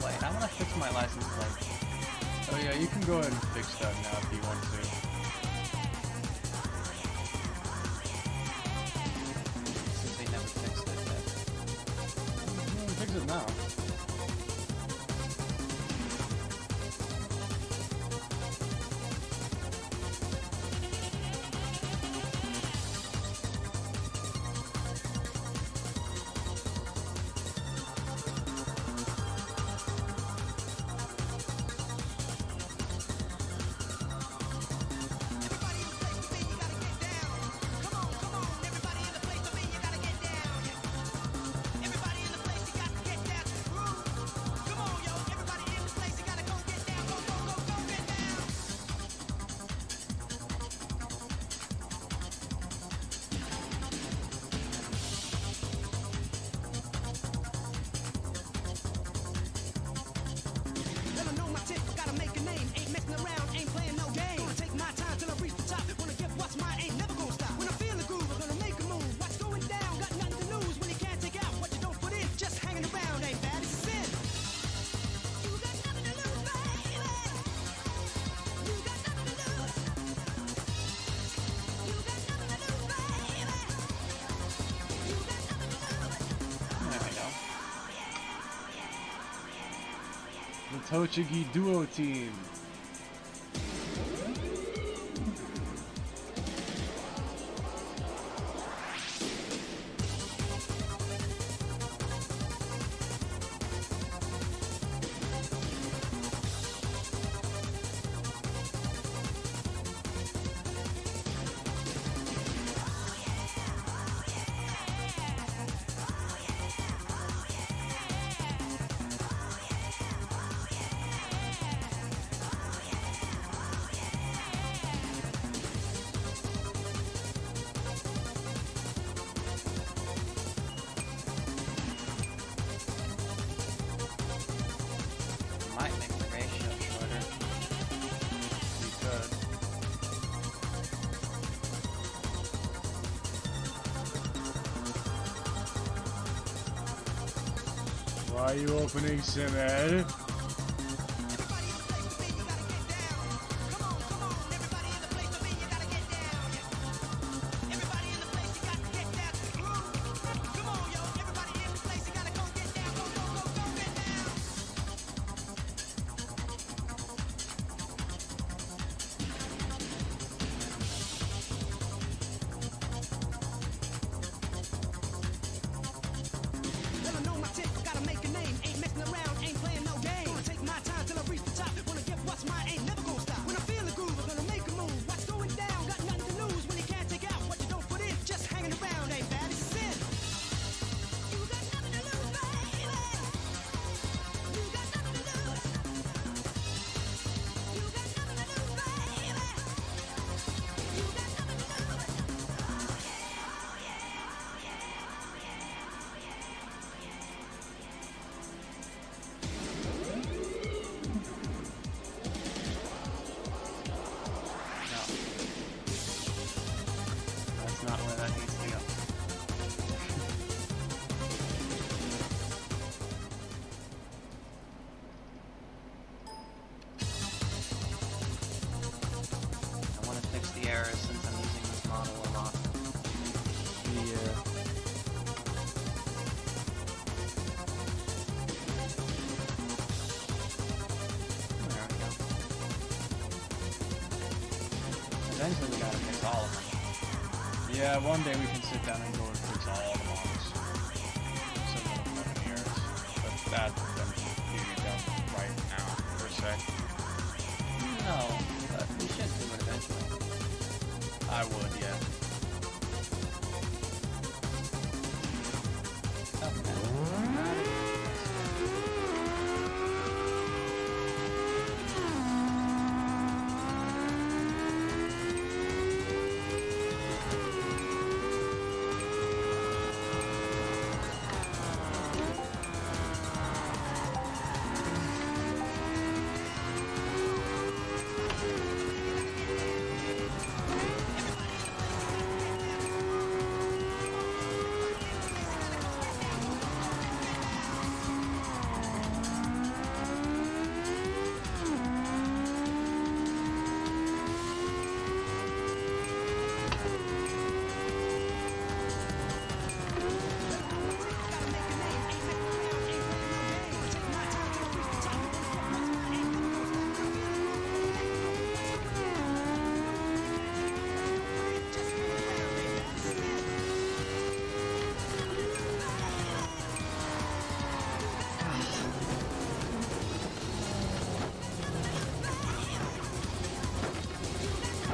Wait, I wanna fix my license plate. Oh yeah, you can go ahead and fix that now if you want to. Since they never fixed it yet. You can fix it now. Tochigi Duo Team. Might make the ratio shorter. We could. Why are you opening Simed? That's not where that needs to go. I want to fix the errors since I'm using this model a lot. Yeah. There we go. Eventually we gotta fix all of them. Yeah, one day we can sit down and go and fix all the models. So we don't have any errors. But that doesn't need to be done right now, per se. No, but we should do it eventually. I would, yeah.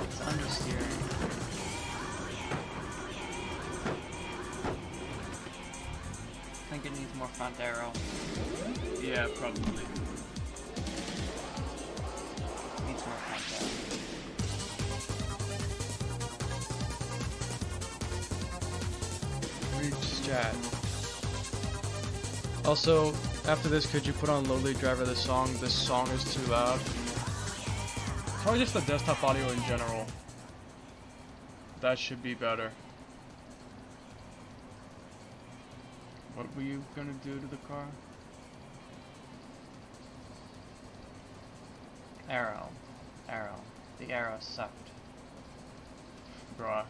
It's understeering. I think it needs more front arrow. Yeah, probably. Needs more front arrow. Reach chat. Also, after this, could you put on Lowly Driver the song? This song is too loud. Probably just the desktop audio in general. That should be better. What were you gonna do to the car? Arrow. Arrow. The arrow sucked. Bruh.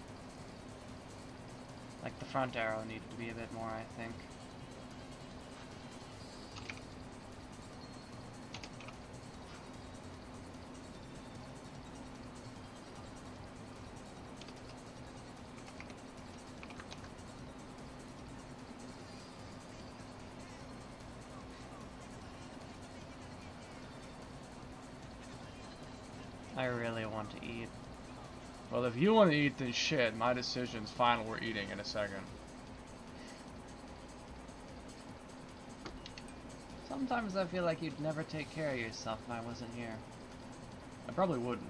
Like the front arrow needed to be a bit more, I think. I really want to eat. Well, if you want to eat, then shit. My decision's final. We're eating in a second. Sometimes I feel like you'd never take care of yourself if I wasn't here. I probably wouldn't.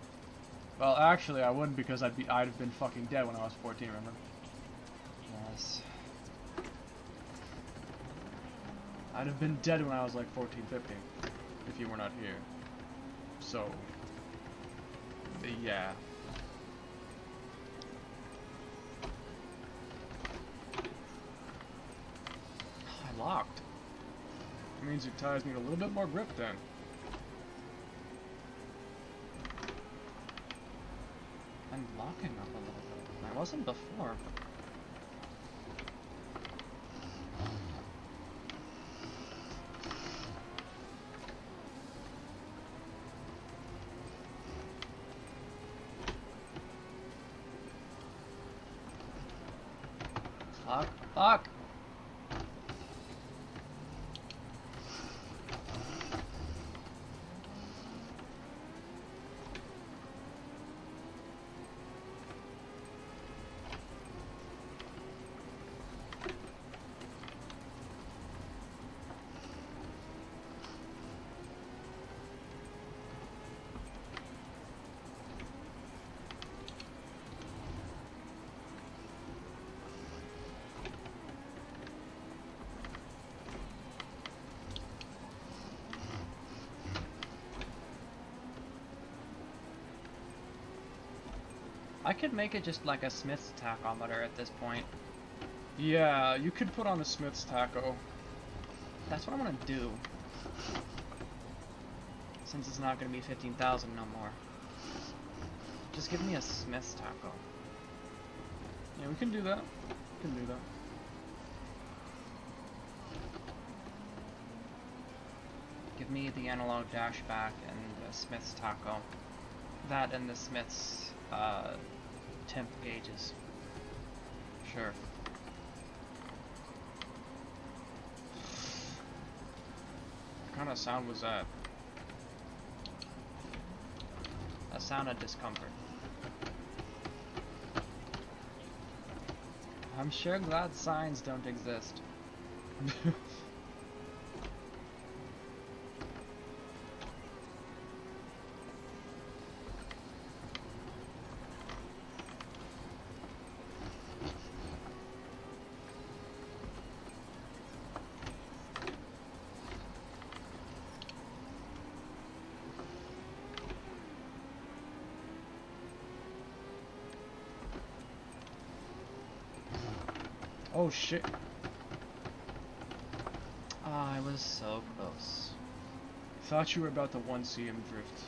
Well, actually, I wouldn't because I'd have been fucking dead when I was 14. Remember? Yes. I'd have been dead when I was like 14, 15, if you were not here. So, yeah. I locked. That means your tires need a little bit more grip then. I'm locking up a little bit. I wasn't before. Fuck. Fuck! I could make it just like a Smith's tachometer at this point. Yeah, you could put on a Smith's taco. That's what I'm gonna do. Since it's not gonna be 15,000 no more. Just give me a Smith's taco. Yeah, we can do that. We can do that. Give me the analog dashback and a Smith's taco. That and the Smith's temp gauges. Sure. What kind of sound was that? A sound of discomfort. I'm sure glad signs don't exist. Oh shit. Ah, I was so close. Thought you were about to 1CM drift.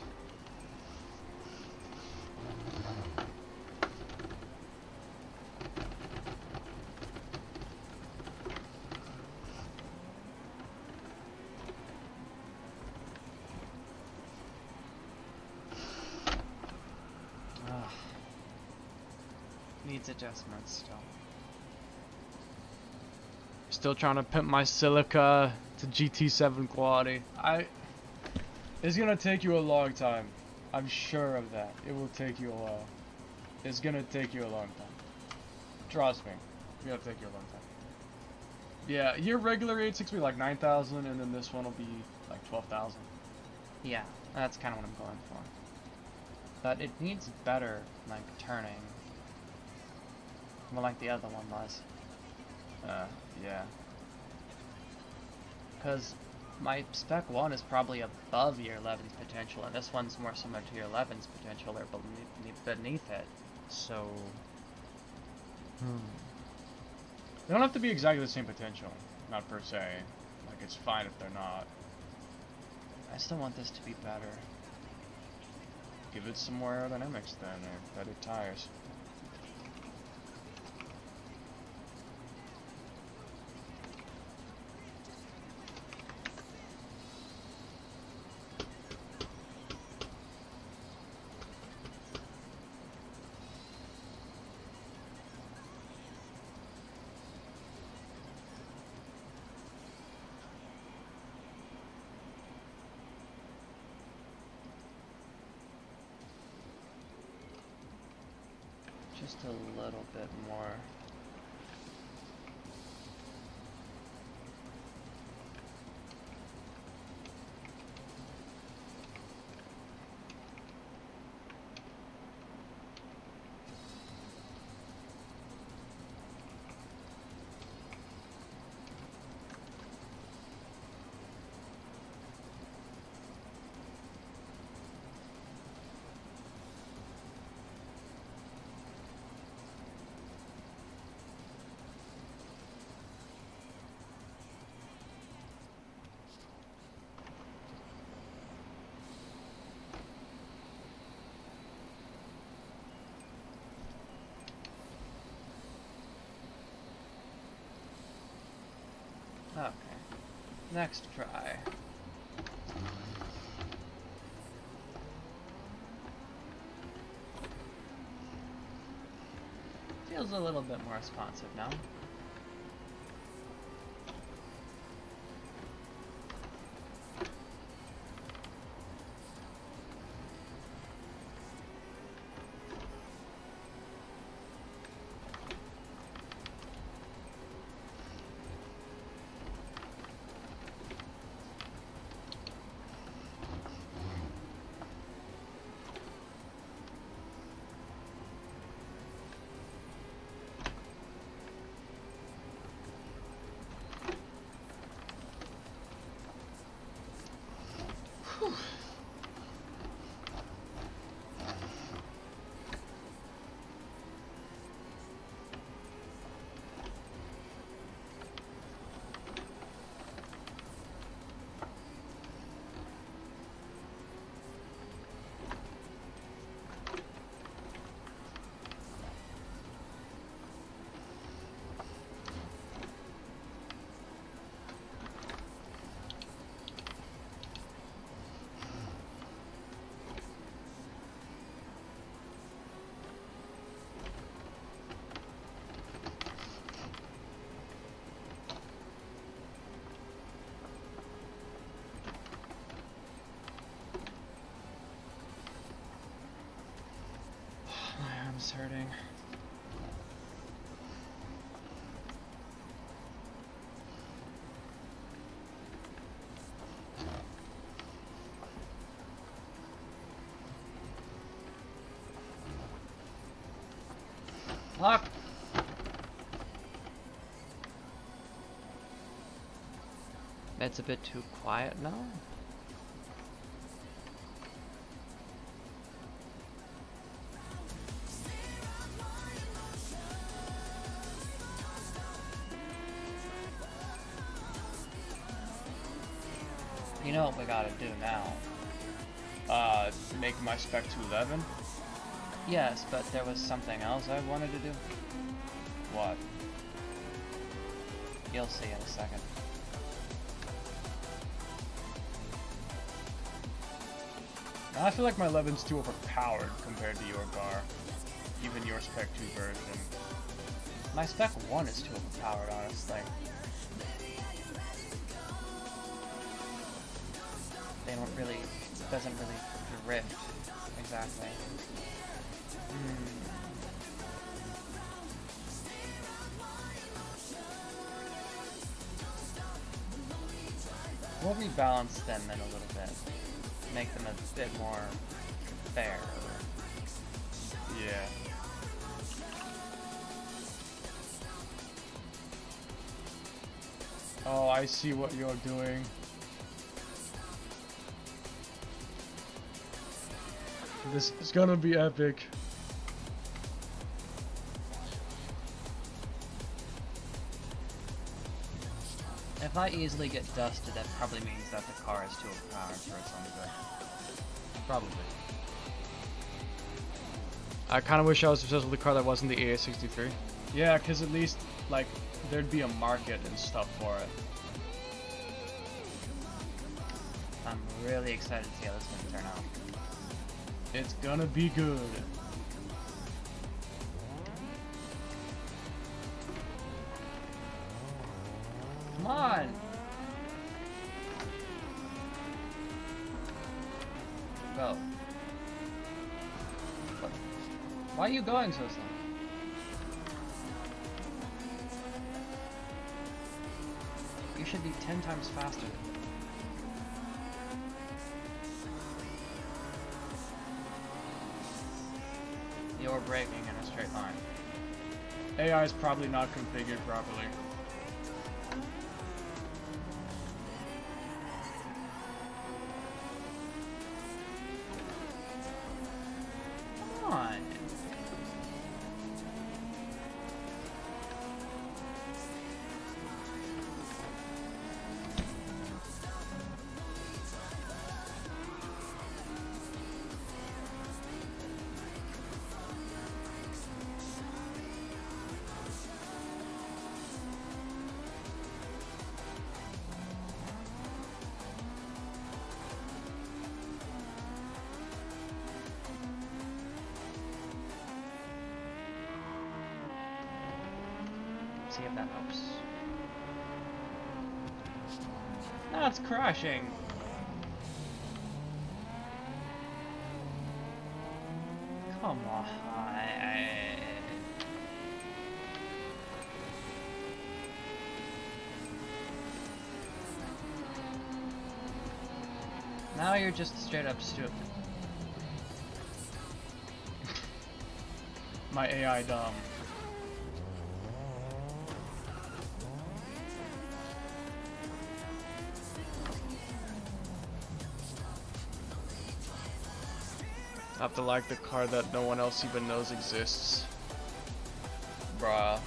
Ah. Needs adjustments still. Still trying to pimp my Silica to GT7 quality. It's gonna take you a long time. I'm sure of that. It will take you a while. It's gonna take you a long time. Trust me. It's gonna take you a long time. Yeah, your regular 86 will be like 9,000, and then this one will be like 12,000. Yeah, that's kind of what I'm going for. But it needs better, like, turning. More like the other one was. Yeah. Because my Spec 1 is probably above your 11's potential, and this one's more similar to your 11's potential, or beneath it. So... They don't have to be exactly the same potential. Not per se. Like, it's fine if they're not. I still want this to be better. Give it some more aerodynamics then, or better tires. Just a little bit more. Okay. Next try. Feels a little bit more responsive now. My arm's hurting. Lock! It's a bit too quiet now. You know what we gotta do now? Make my spec to 11? Yes, but there was something else I wanted to do. What? You'll see in a second. I feel like my 11's too overpowered compared to your Gar. Even your Spec 2 version. My Spec 1 is too overpowered, honestly. They don't really... doesn't really drift. Exactly. We'll rebalance them in a little bit. Make them a bit more fair. Yeah. Oh, I see what you're doing. This is gonna be epic. If I easily get dusted, that probably means that the car is too overpowered for its own good. Probably. I kind of wish I was obsessed with a car that wasn't the AA63. Yeah, because at least, like, there'd be a market and stuff for it. I'm really excited to see how this is going to turn out. It's gonna be good. Come on! Go. What? Why are you going so slow? You should be 10 times faster. You're braking in a straight line. AI is probably not configured properly. Come on. See if that helps. No, it's crashing. Come on. Now you're just straight up stupid. My AI dumb. I have to like the car that no one else even knows exists. Bruh.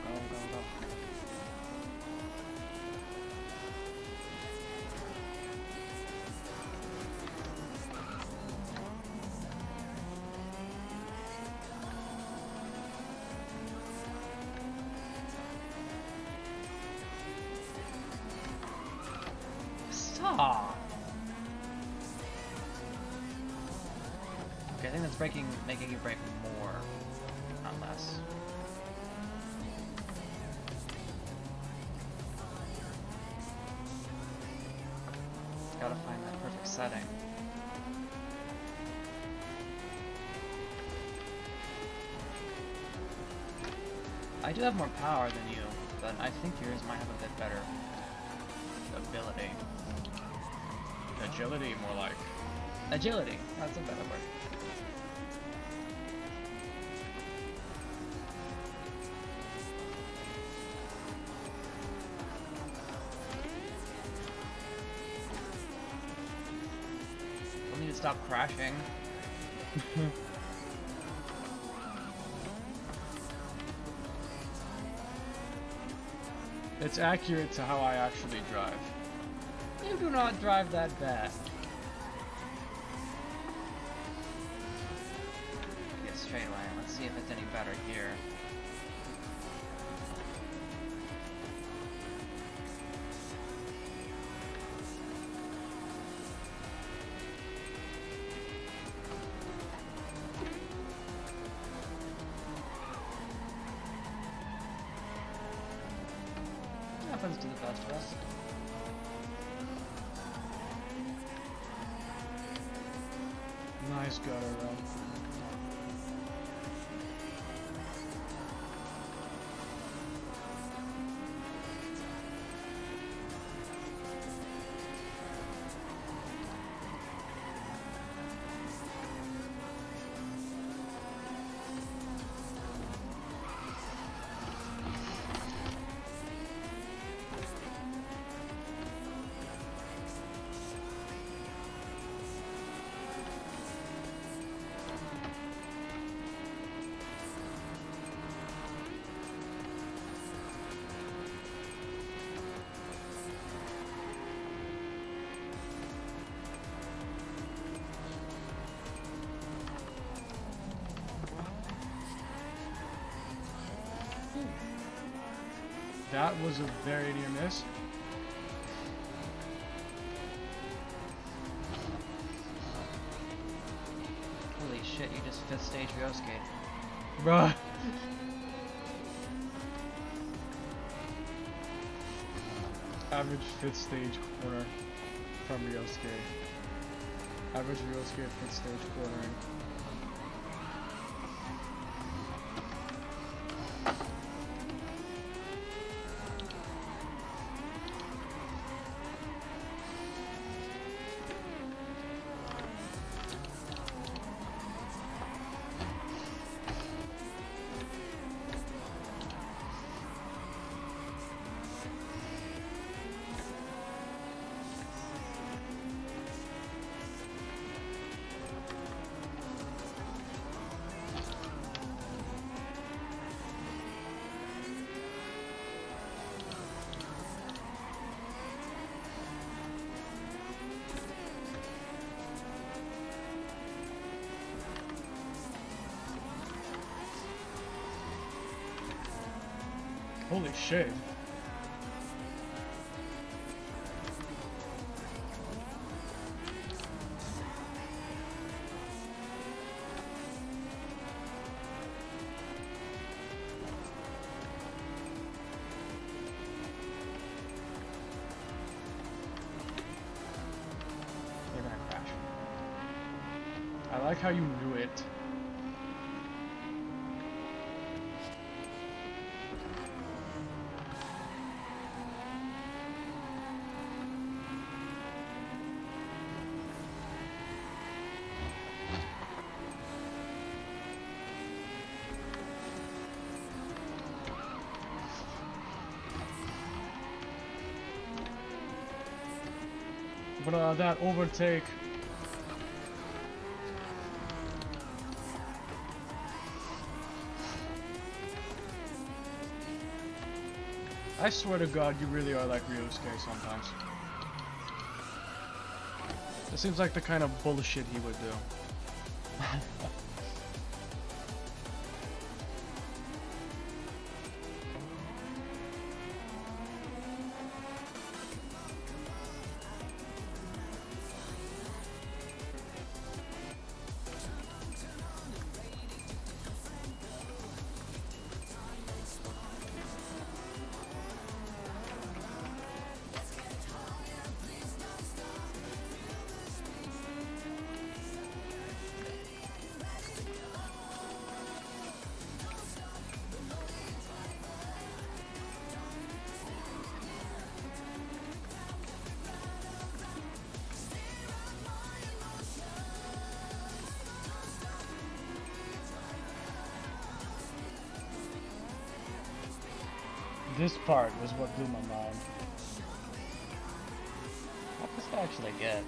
Go, go, go. Stop. Okay, I think that's making you brake more, not less. Gotta find that perfect setting. I do have more power than you, but I think yours might have a bit better ability. Agility, more like. Agility, that's a better word. We need to stop crashing. It's accurate to how I actually drive. You do not drive that bad. Get straight away. Let's see if it's any better here. Happens to the best of us. Nice gutter run. That was a very near miss. Holy shit, you just fifth stage row skate. Bruh. Average 5th stage corner from Ryosuke. Average Ryosuke 5th stage cornering. Holy shit. They're gonna crash. I like how you knew it. But that overtake. I swear to God, you really are like Ryosuke sometimes. It seems like the kind of bullshit he would do. This part was what blew my mind. What does it actually get?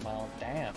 Well, damn.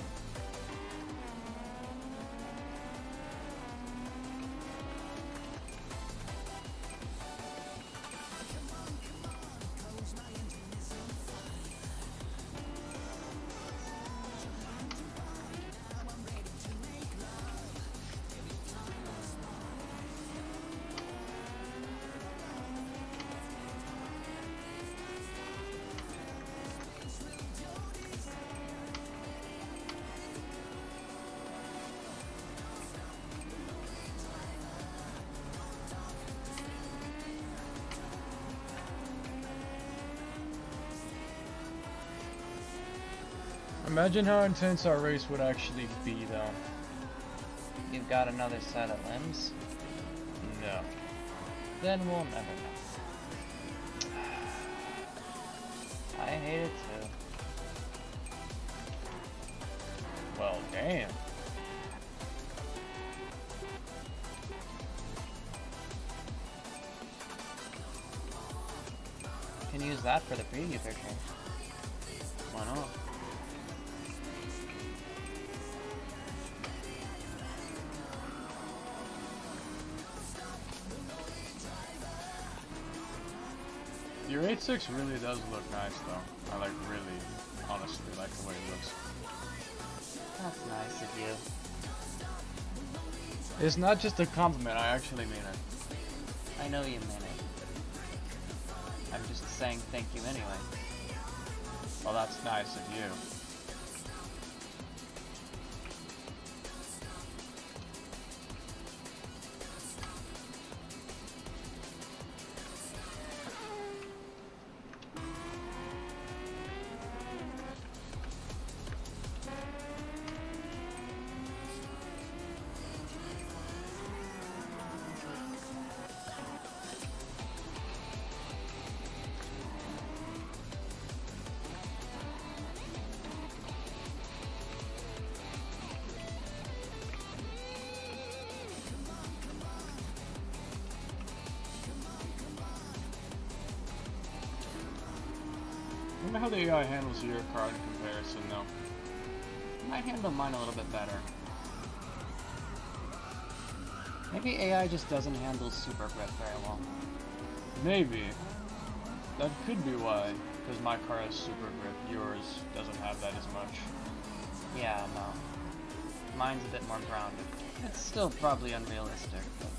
Imagine how intense our race would actually be, though. You've got another set of limbs? No. Then we'll never know. I hate it too. Well, damn. Can use that for the preview picture. Why not? Your 8.6 really does look nice, though. I like really, honestly, like the way it looks. That's nice of you. It's not just a compliment, I actually mean it. I know you mean it. I'm just saying thank you anyway. Well, that's nice of you. wonder how the AI handles your car in comparison, though. Might handle mine a little bit better. Maybe AI just doesn't handle super grip very well. Maybe. That could be why. Because my car has super grip, yours doesn't have that as much. Yeah, no. Mine's a bit more grounded. It's still probably unrealistic, but...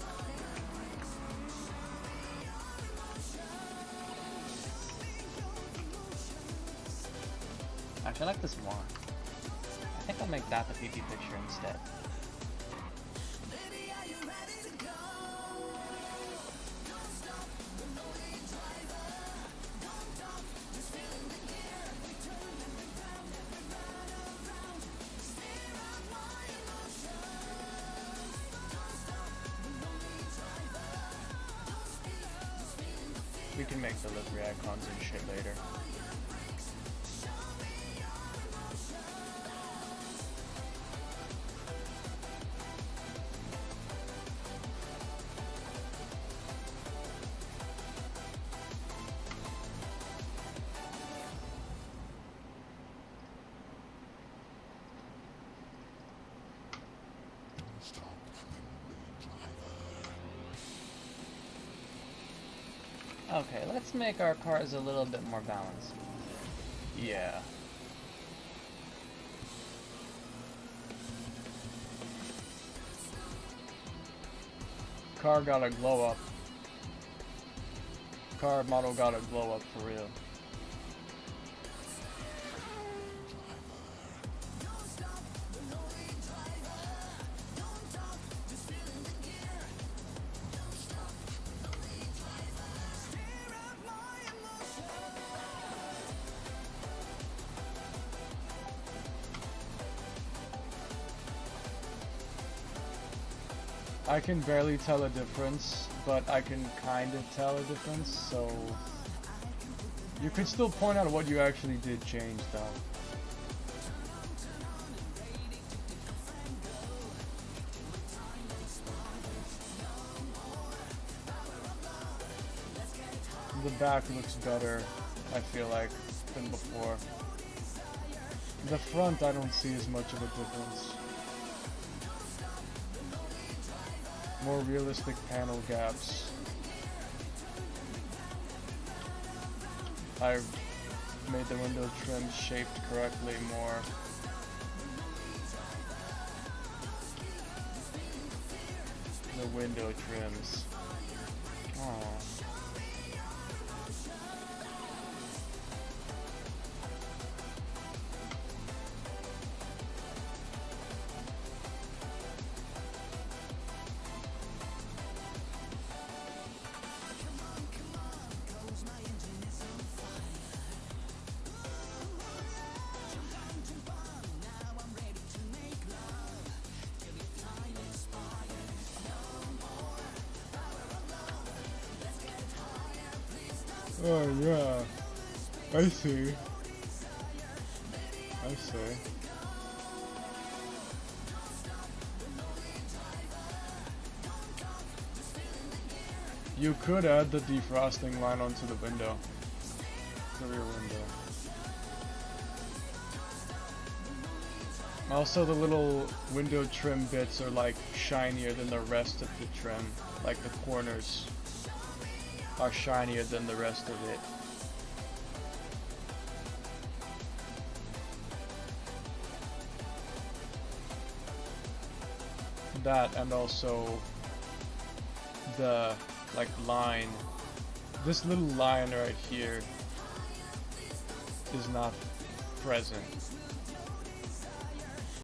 Actually, I like this more. I think I'll make that the PP picture instead. We can make the livery icons and shit later. Okay, let's make our cars a little bit more balanced. Yeah. Car gotta glow up. Car model gotta glow up for real. I can barely tell a difference, but I can kind of tell a difference, so you could still point out what you actually did change though. The back looks better, I feel like, than before. The front I don't see as much of a difference. More realistic panel gaps. I made the window trim shaped correctly more. The window trims. Oh. Oh yeah, I see. I see. You could add the defrosting line onto the window, the rear window. Also, the little window trim bits are like shinier than the rest of the trim, like the corners are shinier than the rest of it. That, and also the like line, this little line right here is not present.